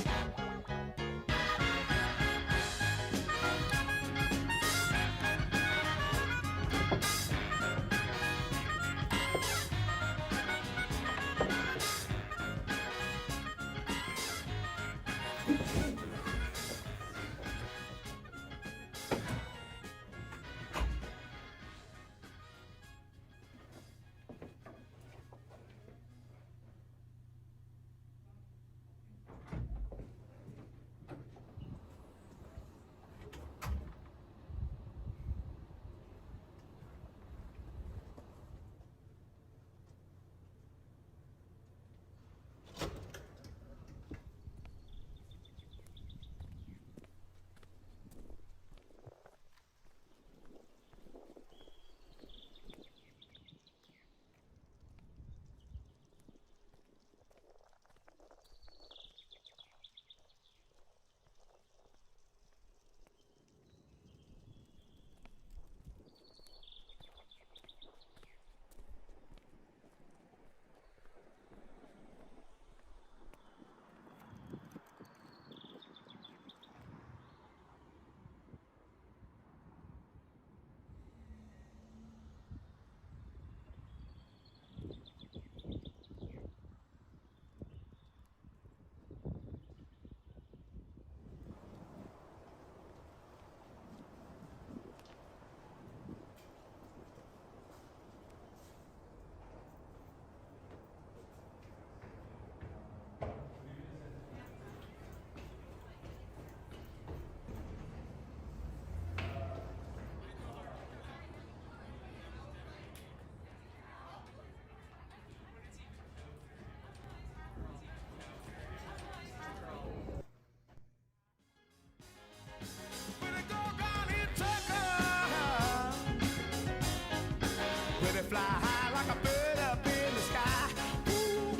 Fly high like a bird up in the sky. Ooh.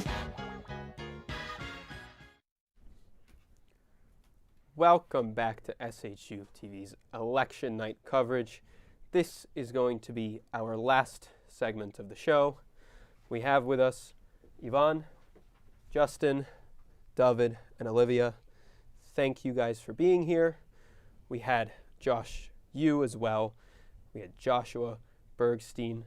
Welcome back to SHU TV's election night coverage. This is going to be our last segment of the show. We have with us Yvonne, Justin, David, and Olivia. Thank you guys for being here. We had Josh Yu as well. We had Joshua Bergstein.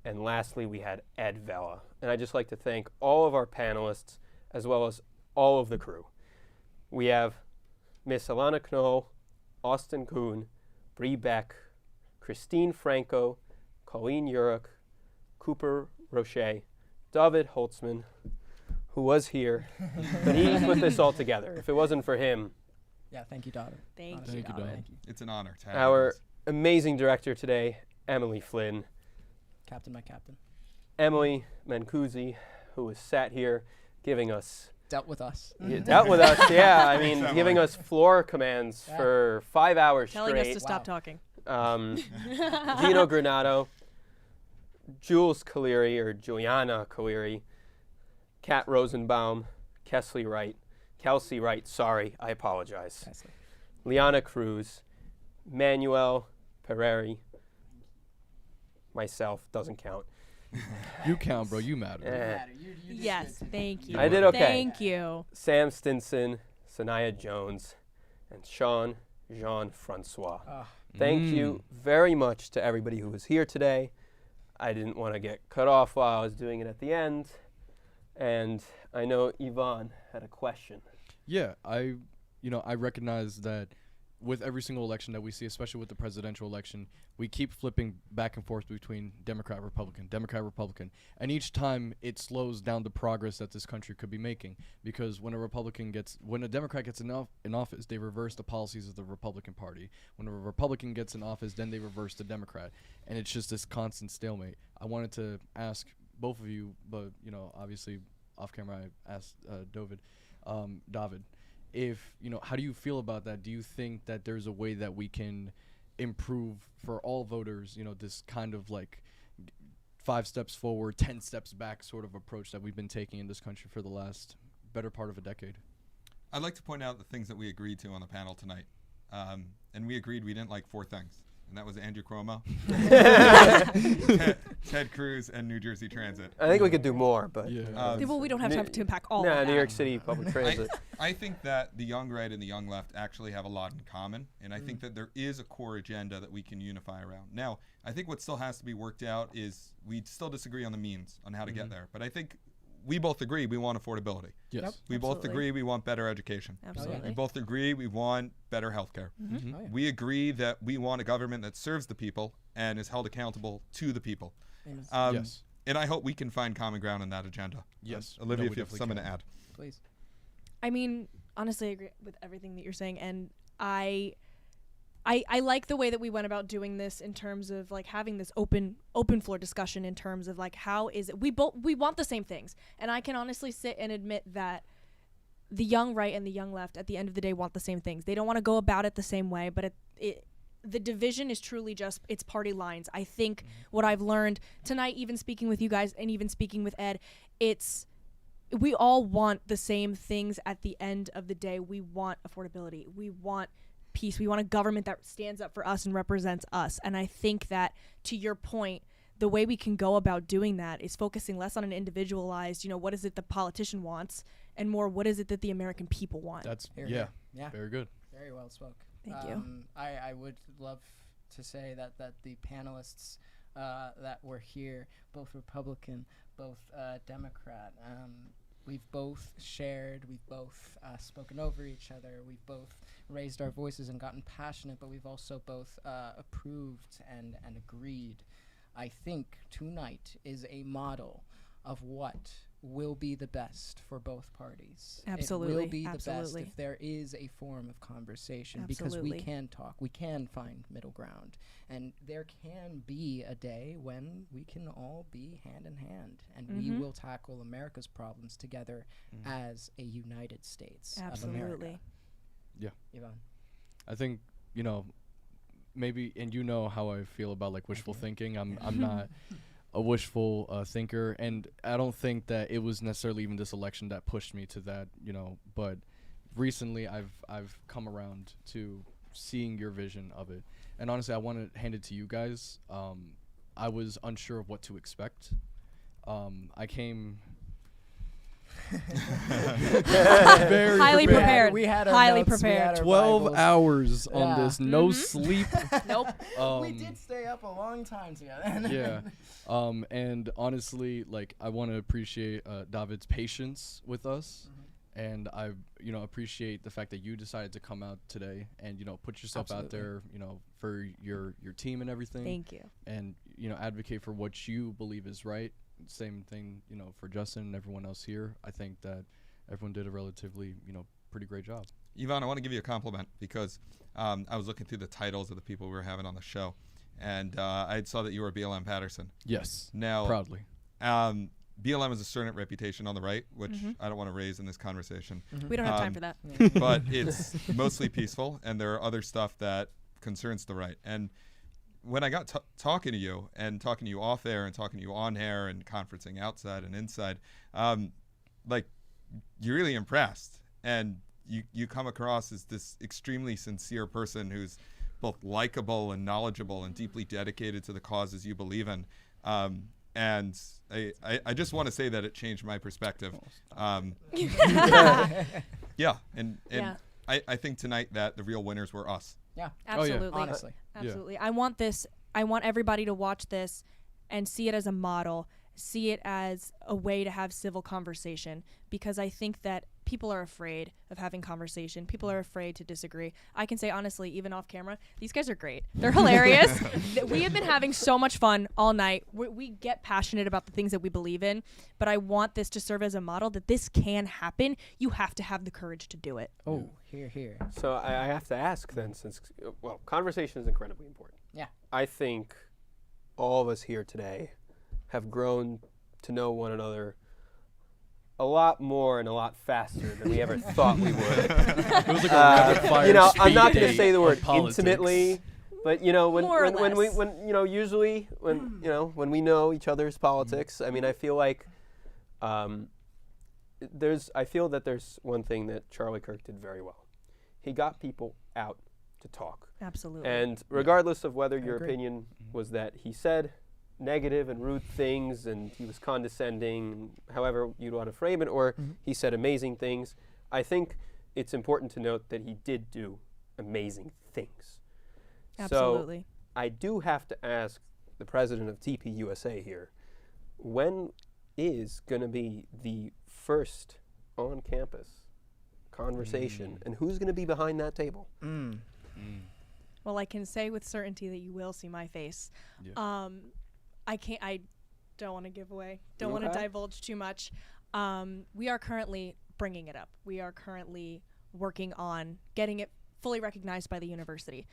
And lastly, we had Ed Vela. And I'd just like to thank all of our panelists as well as all of the crew. We have Miss Alana Knoll, Austin Kuhn, Bree Beck, Christine Franco, Colleen Urich, Cooper Roche, David Holtzman, who was here, but he put this all together. If it wasn't for him. Yeah, thank you, David. Thank you, David. Thank you. It's an honor to have Our you. amazing director today, Emily Flynn. Captain, my captain. Emily Mancusi, who has sat here giving us... Dealt with us. Dealt with us, yeah. I mean, giving us floor commands for 5 hours Telling straight. us to stop talking. Gino Granado, Jules Caleri, or Juliana Caleri, Kat Rosenbaum, Kelsey Wright, sorry, I apologize. Kesley. Liana Cruz, Manuel Pereri, myself, doesn't count. You count, bro. You matter. Yes, thank you. I did okay. Thank you. Sam Stinson, Sanaya Jones, and Sean Jean-Francois. Thank you very much to everybody who was here today. I didn't want to get cut off while I was doing it at the end. And I know Yvonne had a question. Yeah, I recognize that with every single election that we see, especially with the presidential election, we keep flipping back and forth between Democrat, Republican, and each time it slows down the progress that this country could be making. Because when a Democrat gets in office, they reverse the policies of the Republican Party. When a Republican gets in office, then they reverse the Democrat, and it's just this constant stalemate. I wanted to ask both of you, but obviously off camera, I asked David, if how do you feel about that? Do you think that there's a way that we can improve for all voters, this kind of like 5 steps forward, 10 steps back sort of approach that we've been taking in this country for the last better part of a decade? I'd like to point out the things that we agreed to on the panel tonight. And we agreed we didn't like 4 things. And that was Andrew Cuomo, Ted Cruz, and New Jersey Transit. I think we could do more, but well, we don't have time to unpack all. No, of that. New York City public transit. I think that the young right and the young left actually have a lot in common, and I think that there is a core agenda that we can unify around. Now, I think what still has to be worked out is we still disagree on the means on how to get there, but I think we both agree we want affordability. Yes. Yep. We both agree we want better education. Absolutely. We both agree we want better healthcare. Mm-hmm. We agree that we want a government that serves the people and is held accountable to the people. Yes. And I hope we can find common ground in that agenda. Yes. Olivia, if you have something to add. Please. I mean, honestly, I agree with everything that you're saying, and I like the way that we went about doing this in terms of like having this open floor discussion in terms of like how is it we want the same things, and I can honestly sit and admit that the young right and the young left at the end of the day want the same things. They don't want to go about it the same way, but the division is truly just it's party lines. I think what I've learned tonight, even speaking with you guys and even speaking with Ed, we all want the same things at the end of the day. We want affordability. We want peace. We want a government that stands up for us and represents us. And I think that, to your point, the way we can go about doing that is focusing less on an individualized, what is it the politician wants, and more what is it that the American people want. That's Yeah. very good. Very well spoke. Thank you. I would love to say that the panelists that were here, both Republican, both Democrat, we've both shared, we've both spoken over each other, we've both raised our voices and gotten passionate, but we've also both approved and agreed. I think tonight is a model of what will be the best for both parties. Absolutely. It will be the Absolutely. best if there is a form of conversation, Absolutely. because we can talk, we can find middle ground, and there can be a day when we can all be hand in hand, and we will tackle America's problems together as a United States of America. Absolutely. Yeah. Yvonne. I think, maybe, and how I feel about like wishful thinking. I'm not a wishful thinker, and I don't think that it was necessarily even this election that pushed me to that, but recently I've come around to seeing your vision of it. And honestly, I want to hand it to you guys. I was unsure of what to expect. I came very highly prepared. We had our highly notes, we had prepared. our 12 Bibles. hours on Yeah. this, no sleep. Nope. We did stay up a long time together. Yeah. And honestly, like, I want to appreciate David's patience with us. And I, appreciate the fact that you decided to come out today and, put yourself out there, for your team and everything. Thank you. And, advocate for what you believe is right. Same thing, for Justin and everyone else here. I think that everyone did a relatively, pretty great job. Yvonne, I want to give you a compliment because I was looking through the titles of the people we were having on the show, and I saw that you were BLM Patterson. Yes. Now, proudly. BLM has a certain reputation on the right, which I don't want to raise in this conversation. We don't have time for that. But it's mostly peaceful, and there are other stuff that concerns the right. And when I got talking to you and talking to you off air and talking to you on air and conferencing outside and inside, like, you're really impressed. And you come across as this extremely sincere person who's both likable and knowledgeable and deeply dedicated to the causes you believe in. And I just want to say that it changed my perspective. Yeah, and I think tonight that the real winners were us. Yeah. Absolutely. Honestly. Absolutely. I want everybody to watch this and see it as a model, see it as a way to have civil conversation, because I think that people are afraid of having conversation. People are afraid to disagree. I can say honestly, even off camera, these guys are great. They're hilarious. We have been having so much fun all night. We get passionate about the things that we believe in, but I want this to serve as a model that this can happen. You have to have the courage to do it. Oh, here. So I have to ask then, since, well, conversation is incredibly important. Yeah. I think all of us here today have grown to know one another a lot more and a lot faster than we ever thought we would. It was like a rapid fire you know, I'm speed not going to date say the of word politics. intimately, but you know, when less. you know, usually when you know, when we know each other's politics, I mean, I feel like I feel that there's one thing that Charlie Kirk did very well. He got people out to talk. Absolutely. And regardless of whether your agree. opinion was that he said negative and rude things and he was condescending, however you'd want to frame it, or he said amazing things, I think it's important to note that he did do amazing things. Absolutely. So I do have to ask the president of TPUSA here, when is going to be the first on-campus conversation, and who's going to be behind that table? Well, I can say with certainty that you will see my face. Yeah. I don't want to give away, don't want to Okay. divulge too much. We are currently bringing it up. We are currently working on getting it fully recognized by the university.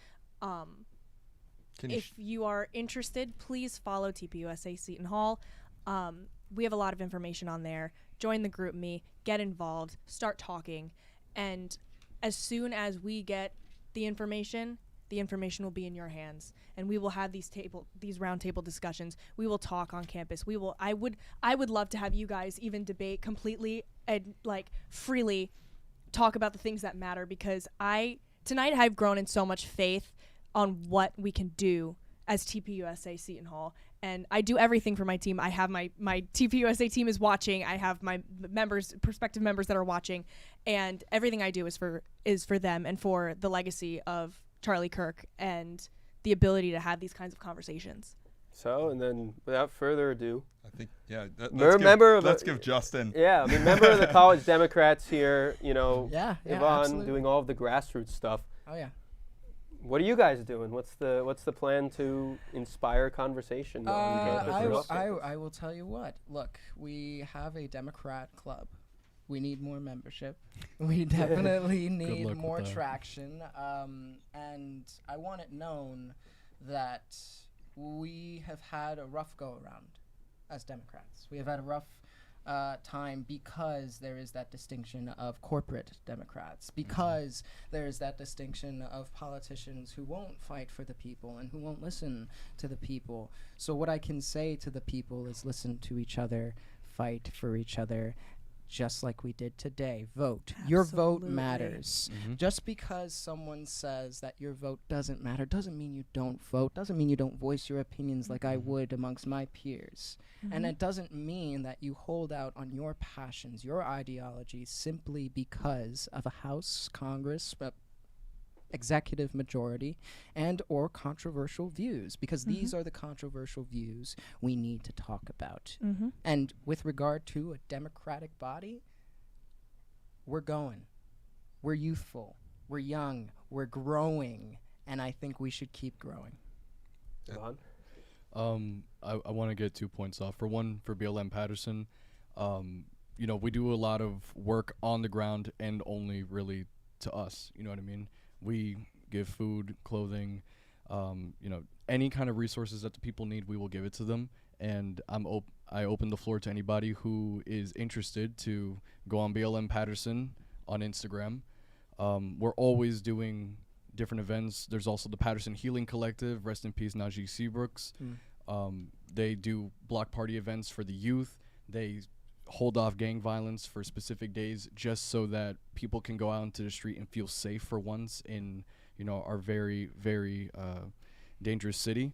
If you are interested, please follow TPUSA Seton Hall. We have a lot of information on there. Join the group me, get involved, start talking, and as soon as we get the information will be in your hands, and we will have these roundtable discussions. We will talk on campus. I would love to have you guys even debate completely and like freely talk about the things that matter, because tonight I've grown in so much faith on what we can do as TPUSA Seton Hall, and I do everything for my team. I have my TPUSA team is watching. I have my prospective members that are watching, and everything I do is for them and for the legacy of Charlie Kirk and the ability to have these kinds of conversations. So, and then without further ado, I think, yeah, let's give Justin. Yeah, I mean, member of the College Democrats here, you know, Yeah, Yvonne absolutely. doing all of the grassroots stuff. Oh yeah. What are you guys doing? What's the plan to inspire conversation on campus? and off campus? I will tell you what. Look, we have a Democrat club. We need more membership. We definitely need luck more with that. traction. And I want it known that we have had a rough go around as Democrats. We have had a rough time because there is that distinction of corporate Democrats, because there is that distinction of politicians who won't fight for the people and who won't listen to the people. So what I can say to the people is listen to each other, fight for each other, just like we did today. Vote. Your vote Absolutely. matters. Just because someone says that your vote doesn't matter doesn't mean you don't vote, doesn't mean you don't voice your opinions like I would amongst my peers. And it doesn't mean that you hold out on your passions, your ideologies, simply because of a House, Congress, executive majority, and or controversial views, because these are the controversial views we need to talk about. And with regard to a democratic body, we're going. We're youthful. We're young. We're growing. And I think we should keep growing. Yvonne? I want to get 2 points off. For one, for BLM Patterson, you know, we do a lot of work on the ground and only really to us. You know what I mean? We give food, clothing, you know, any kind of resources that the people need, we will give it to them. And I open the floor to anybody who is interested to go on BLM Patterson on Instagram. We're always doing different events. There's also the Patterson Healing Collective, rest in peace Najee Seabrooks. They do block party events for the youth. They hold off gang violence for specific days just so that people can go out into the street and feel safe for once in, you know, our very, very dangerous city.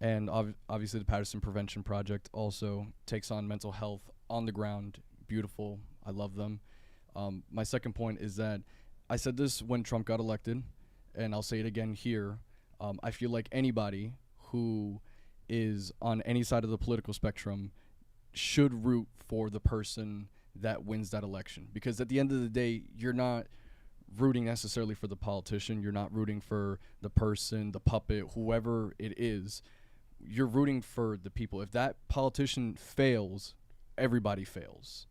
And obviously the Patterson Prevention Project also takes on mental health on the ground. Beautiful. I love them. My second point is that I said this when Trump got elected, and I'll say it again here, I feel like anybody who is on any side of the political spectrum should root for the person that wins that election. Because at the end of the day, you're not rooting necessarily for the politician. You're not rooting for the person, the puppet, whoever it is. You're rooting for the people. If that politician fails, everybody fails.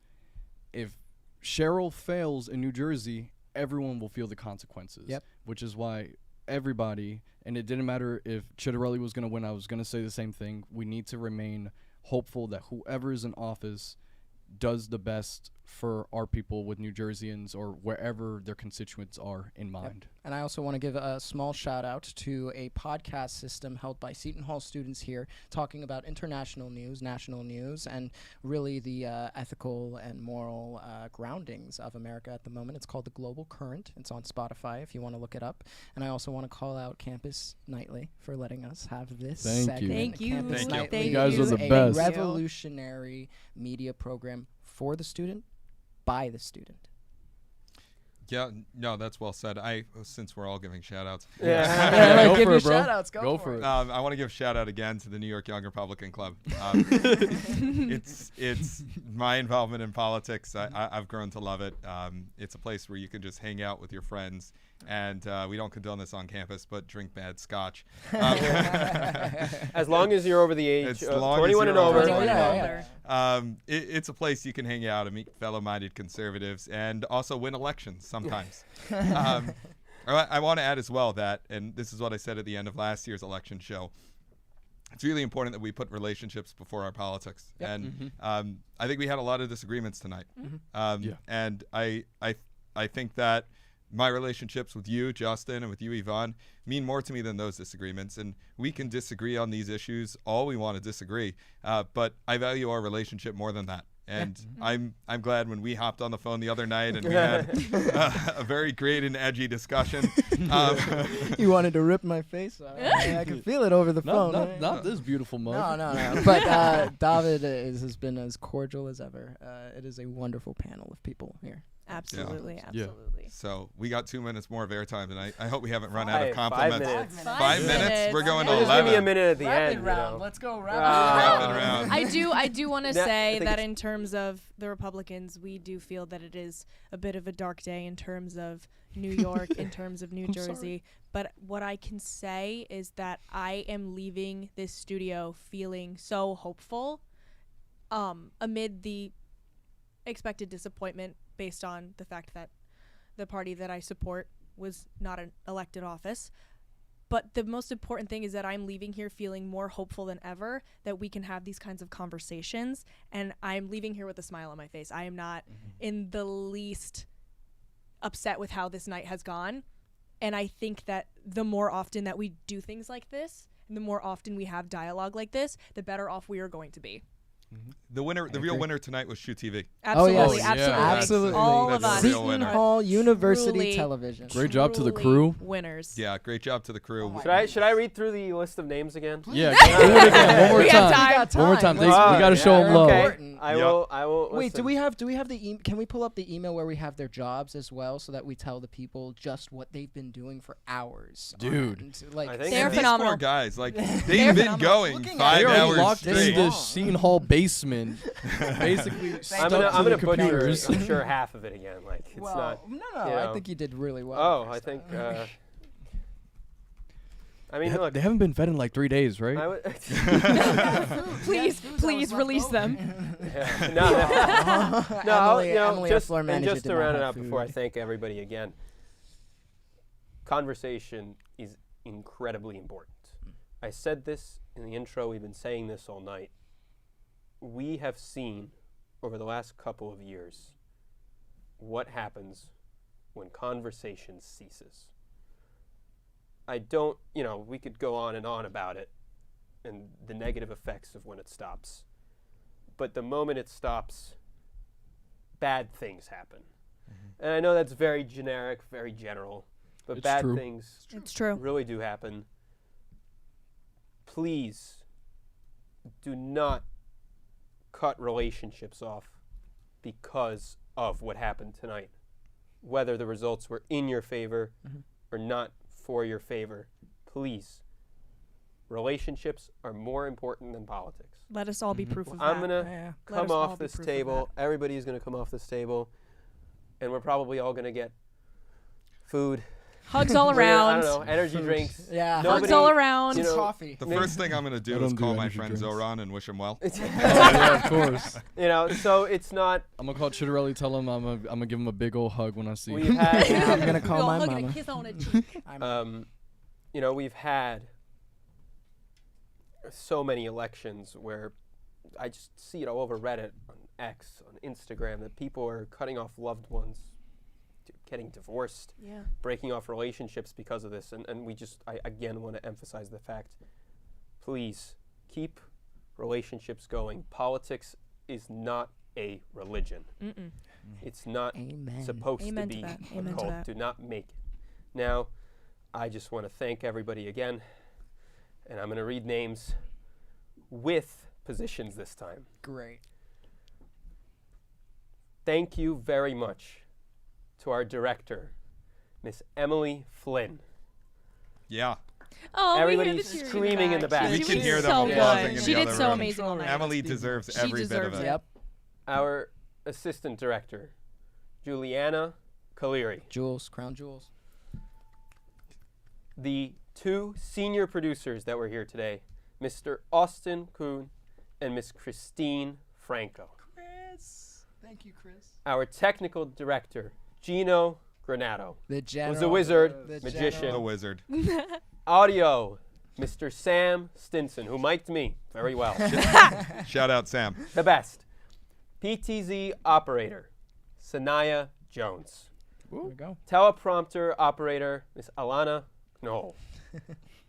If Cheryl fails in New Jersey, everyone will feel the consequences. Yep. Which is why everybody, and it didn't matter if Chitterelli was going to win, I was going to say the same thing. We need to remain hopeful that whoever is in office does the best for our people with New Jerseyans or wherever their constituents are in mind. And I also want to give a small shout out to a podcast system held by Seton Hall students here talking about international news, national news, and really the ethical and moral groundings of America at the moment. It's called The Global Current. It's on Spotify if you want to look it up. And I also want to call out Campus Nightly for letting us have this segment. Thank you. Campus Thank you. Nightly You guys are is the a best. revolutionary media program for the student, by the student. Yeah, no, that's well said. Since we're all giving shout-outs. Yeah, go give for your it, bro. shout-outs. Go for it. I want to give shout-out again to the New York Young Republican Club. It's my involvement in politics. I've grown to love it. It's a place where you can just hang out with your friends. And we don't condone this on campus, but drink bad scotch. As long as you're over the age of 21 and over. It's a place you can hang out and meet fellow-minded conservatives and also win elections sometimes. I want to add as well that, and this is what I said at the end of last year's election show, it's really important that we put relationships before our politics. Yep. And I think we had a lot of disagreements tonight. And I think that my relationships with you, Justin, and with you, Yvonne, mean more to me than those disagreements. And we can disagree on these issues all we want to disagree, but I value our relationship more than that. And I'm glad when we hopped on the phone the other night and we had a very great and edgy discussion. You wanted to rip my face off. I could feel it over the phone. Not this beautiful mug. No. But David has been as cordial as ever. It is a wonderful panel of people here. Absolutely. So we got 2 minutes more of airtime tonight. I hope we haven't run out of compliments. 5 minutes. 5 minutes? We're going to Just 11. give me a minute at the end. Round. Let's go Rapid round. I do want to Now, I say think that it's- in terms of the Republicans, we do feel that it is a bit of a dark day in terms of New York, in terms of New Jersey. But what I can say is that I am leaving this studio feeling so hopeful amid the expected disappointment based on the fact that the party that I support was not an elected office. But the most important thing is that I'm leaving here feeling more hopeful than ever that we can have these kinds of conversations. And I'm leaving here with a smile on my face. I am not in the least upset with how this night has gone. And I think that the more often that we do things like this, and the more often we have dialogue like this, the better off we are going to be. The real winner tonight was Shoe TV. Absolutely, yes. absolutely. All of us. Seton Hall University Truly, Television. Great job to the crew. Winners. Yeah, great job to the crew. Should I read through the list of names again? Yeah, do it again. One more We have time. time. One more time. We We got to show them love. Okay. I will. Wait, listen. do we have the can we pull up the email where we have their jobs as well so that we tell the people just what they've been doing for hours? Dude. Like I think They're These phenomenal. poor guys, like they've been going Looking 5 They're hours locked in straight. the Seton Hall basement, basically I'm stuck gonna to the butcher computers. I'm sure half of it again. Like it's not. no, you know. I think you did really well. Oh, I think. I mean, look. They haven't been fed in like 3 days, right? I would. Please release them. Yeah. No, Emily, our floor and manager, just did to not round it have out before I food. thank everybody again. Conversation is incredibly important. I said this in the intro. We've been saying this all night. We have seen over the last couple of years what happens when conversation ceases. I don't, we could go on and on about it and the negative effects of when it stops. But the moment it stops, bad things happen. And I know that's very generic, very general, but It's bad true. things It's true. really do happen. Please do not cut relationships off because of what happened tonight. Whether the results were in your favor or not for your favor. Please. Relationships are more important than politics. Let us all be proof of that. I'm going to Let come us all off be this proof of table. that. Everybody's going to come off this table. And we're probably all going to get food. Hugs all I around. don't know, energy drinks. Yeah. Hugs all around. You know, coffee. The first thing I'm going to do I is don't do call my energy friend drinks. Zoran and wish him well. Yeah, of course. You know, so it's not. I'm gonna call Chitterelli, tell him I'm gonna give him a big old hug when I see We've him. had. I'm gonna call my hug and mama. a kiss on a cheek. You know, we've had so many elections where I just see it all over Reddit, on X, on Instagram, that people are cutting off loved ones, getting divorced, Yeah. breaking off relationships because of this. And I again want to emphasize the fact, please keep relationships going. Politics is not a religion. Mm-mm. It's not Amen. supposed Amen to to be that. a Amen to cult. that. Do not make it. Now, I just want to thank everybody again, and I'm going to read names with positions this time. Great. Thank you very much to our director, Miss Emily Flynn. Yeah. Oh, Everybody's screaming in the back. We She can was hear them so applauding good. in She the did other so room. amazing all night. Emily deserves She every bit of deserves it. it. Yep. Our assistant director, Juliana Caleri. Jewels, crown jewels. The two senior producers that were here today, Mr. Austin Kuhn and Miss Christine Franco. Chris. Thank you, Chris. Our technical director, Gino Granato. The general. Who's a wizard, The magician. general. The wizard. Audio, Mr. Sam Stinson, who mic'd me very well. Shout out, Sam. The best. PTZ operator, Sanaya Jones. There we go. Teleprompter operator, Miss Alana Knoll.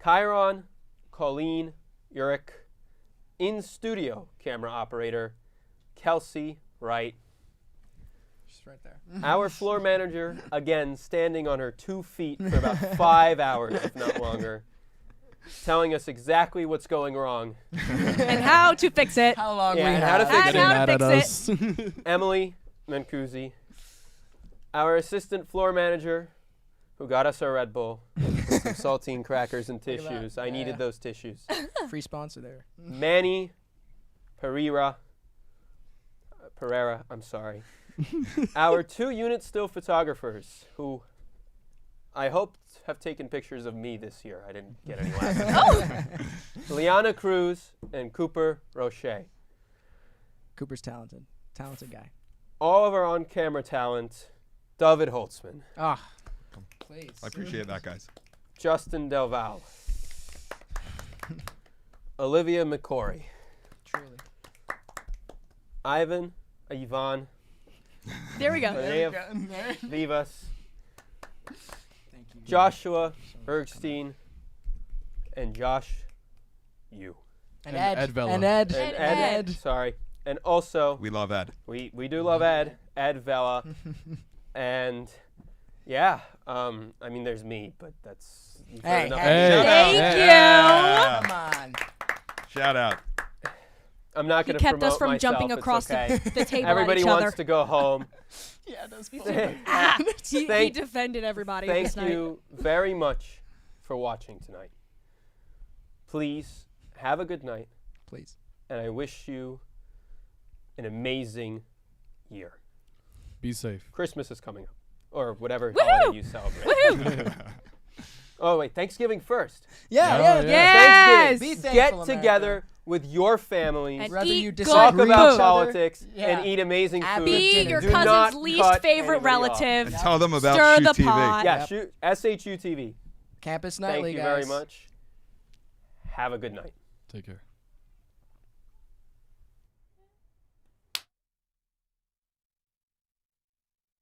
Chiron, Colleen Urich. In-studio camera operator, Kelsey Wright. Just right there. Our floor manager, again, standing on her 2 feet for about 5 hours, if not longer, telling us exactly what's going wrong. And how to fix it. How long Yeah, we and have. how to fix And it. how to Mad fix at it. us. Emily Mancusi. Our assistant floor manager, who got us our Red Bull, with some saltine crackers and Look at that. tissues. I Yeah. needed those tissues. Free sponsor there. Manny Pereira, I'm sorry. Our 2 unit still photographers, who I hope have taken pictures of me this year. I didn't get any last time. Liana Cruz and Cooper Roche. Cooper's talented. Talented guy. All of our on-camera talent, David Holtzman, Ah. Please. I appreciate that, guys. Justin Del Val, Olivia McCory, Truly. Ivan, There we go. Tanev Vivas, Thank you. Joshua Bergstein, and Josh Yu. And And Ed. Ed Vella. And Ed. And Ed. Sorry. And also, We love Ed. we do love Ed Vella. And yeah, I mean, there's me, but that's. you've heard Hey, enough of hey. me. Shout out. Thank you. Yeah. Come on. Shout out. I'm not He going to kept us promote from myself, jumping it's across okay. the table Everybody at each wants other. to go home. Yeah, that's He Thank- defended everybody Thank this night. you very much for watching tonight. Please have a good night, Please. and I wish you an amazing year. Be safe. Christmas is coming up, or whatever Woohoo! holiday you celebrate. Woohoo! Oh wait, Thanksgiving first. Yeah, Yeah. yeah. Yes. Be Get thankful, together America. with your families. And Whether eat you good Talk disagree about with politics Yeah. and eat amazing At food. the Be dinner. your Do not cousin's least cut favorite anybody off. relative. And tell them about Stir Shoot the TV. pot. Yeah, Yep. shoot SHU TV. Campus Thank Nightly, you guys. very much. Have a good night. Take care.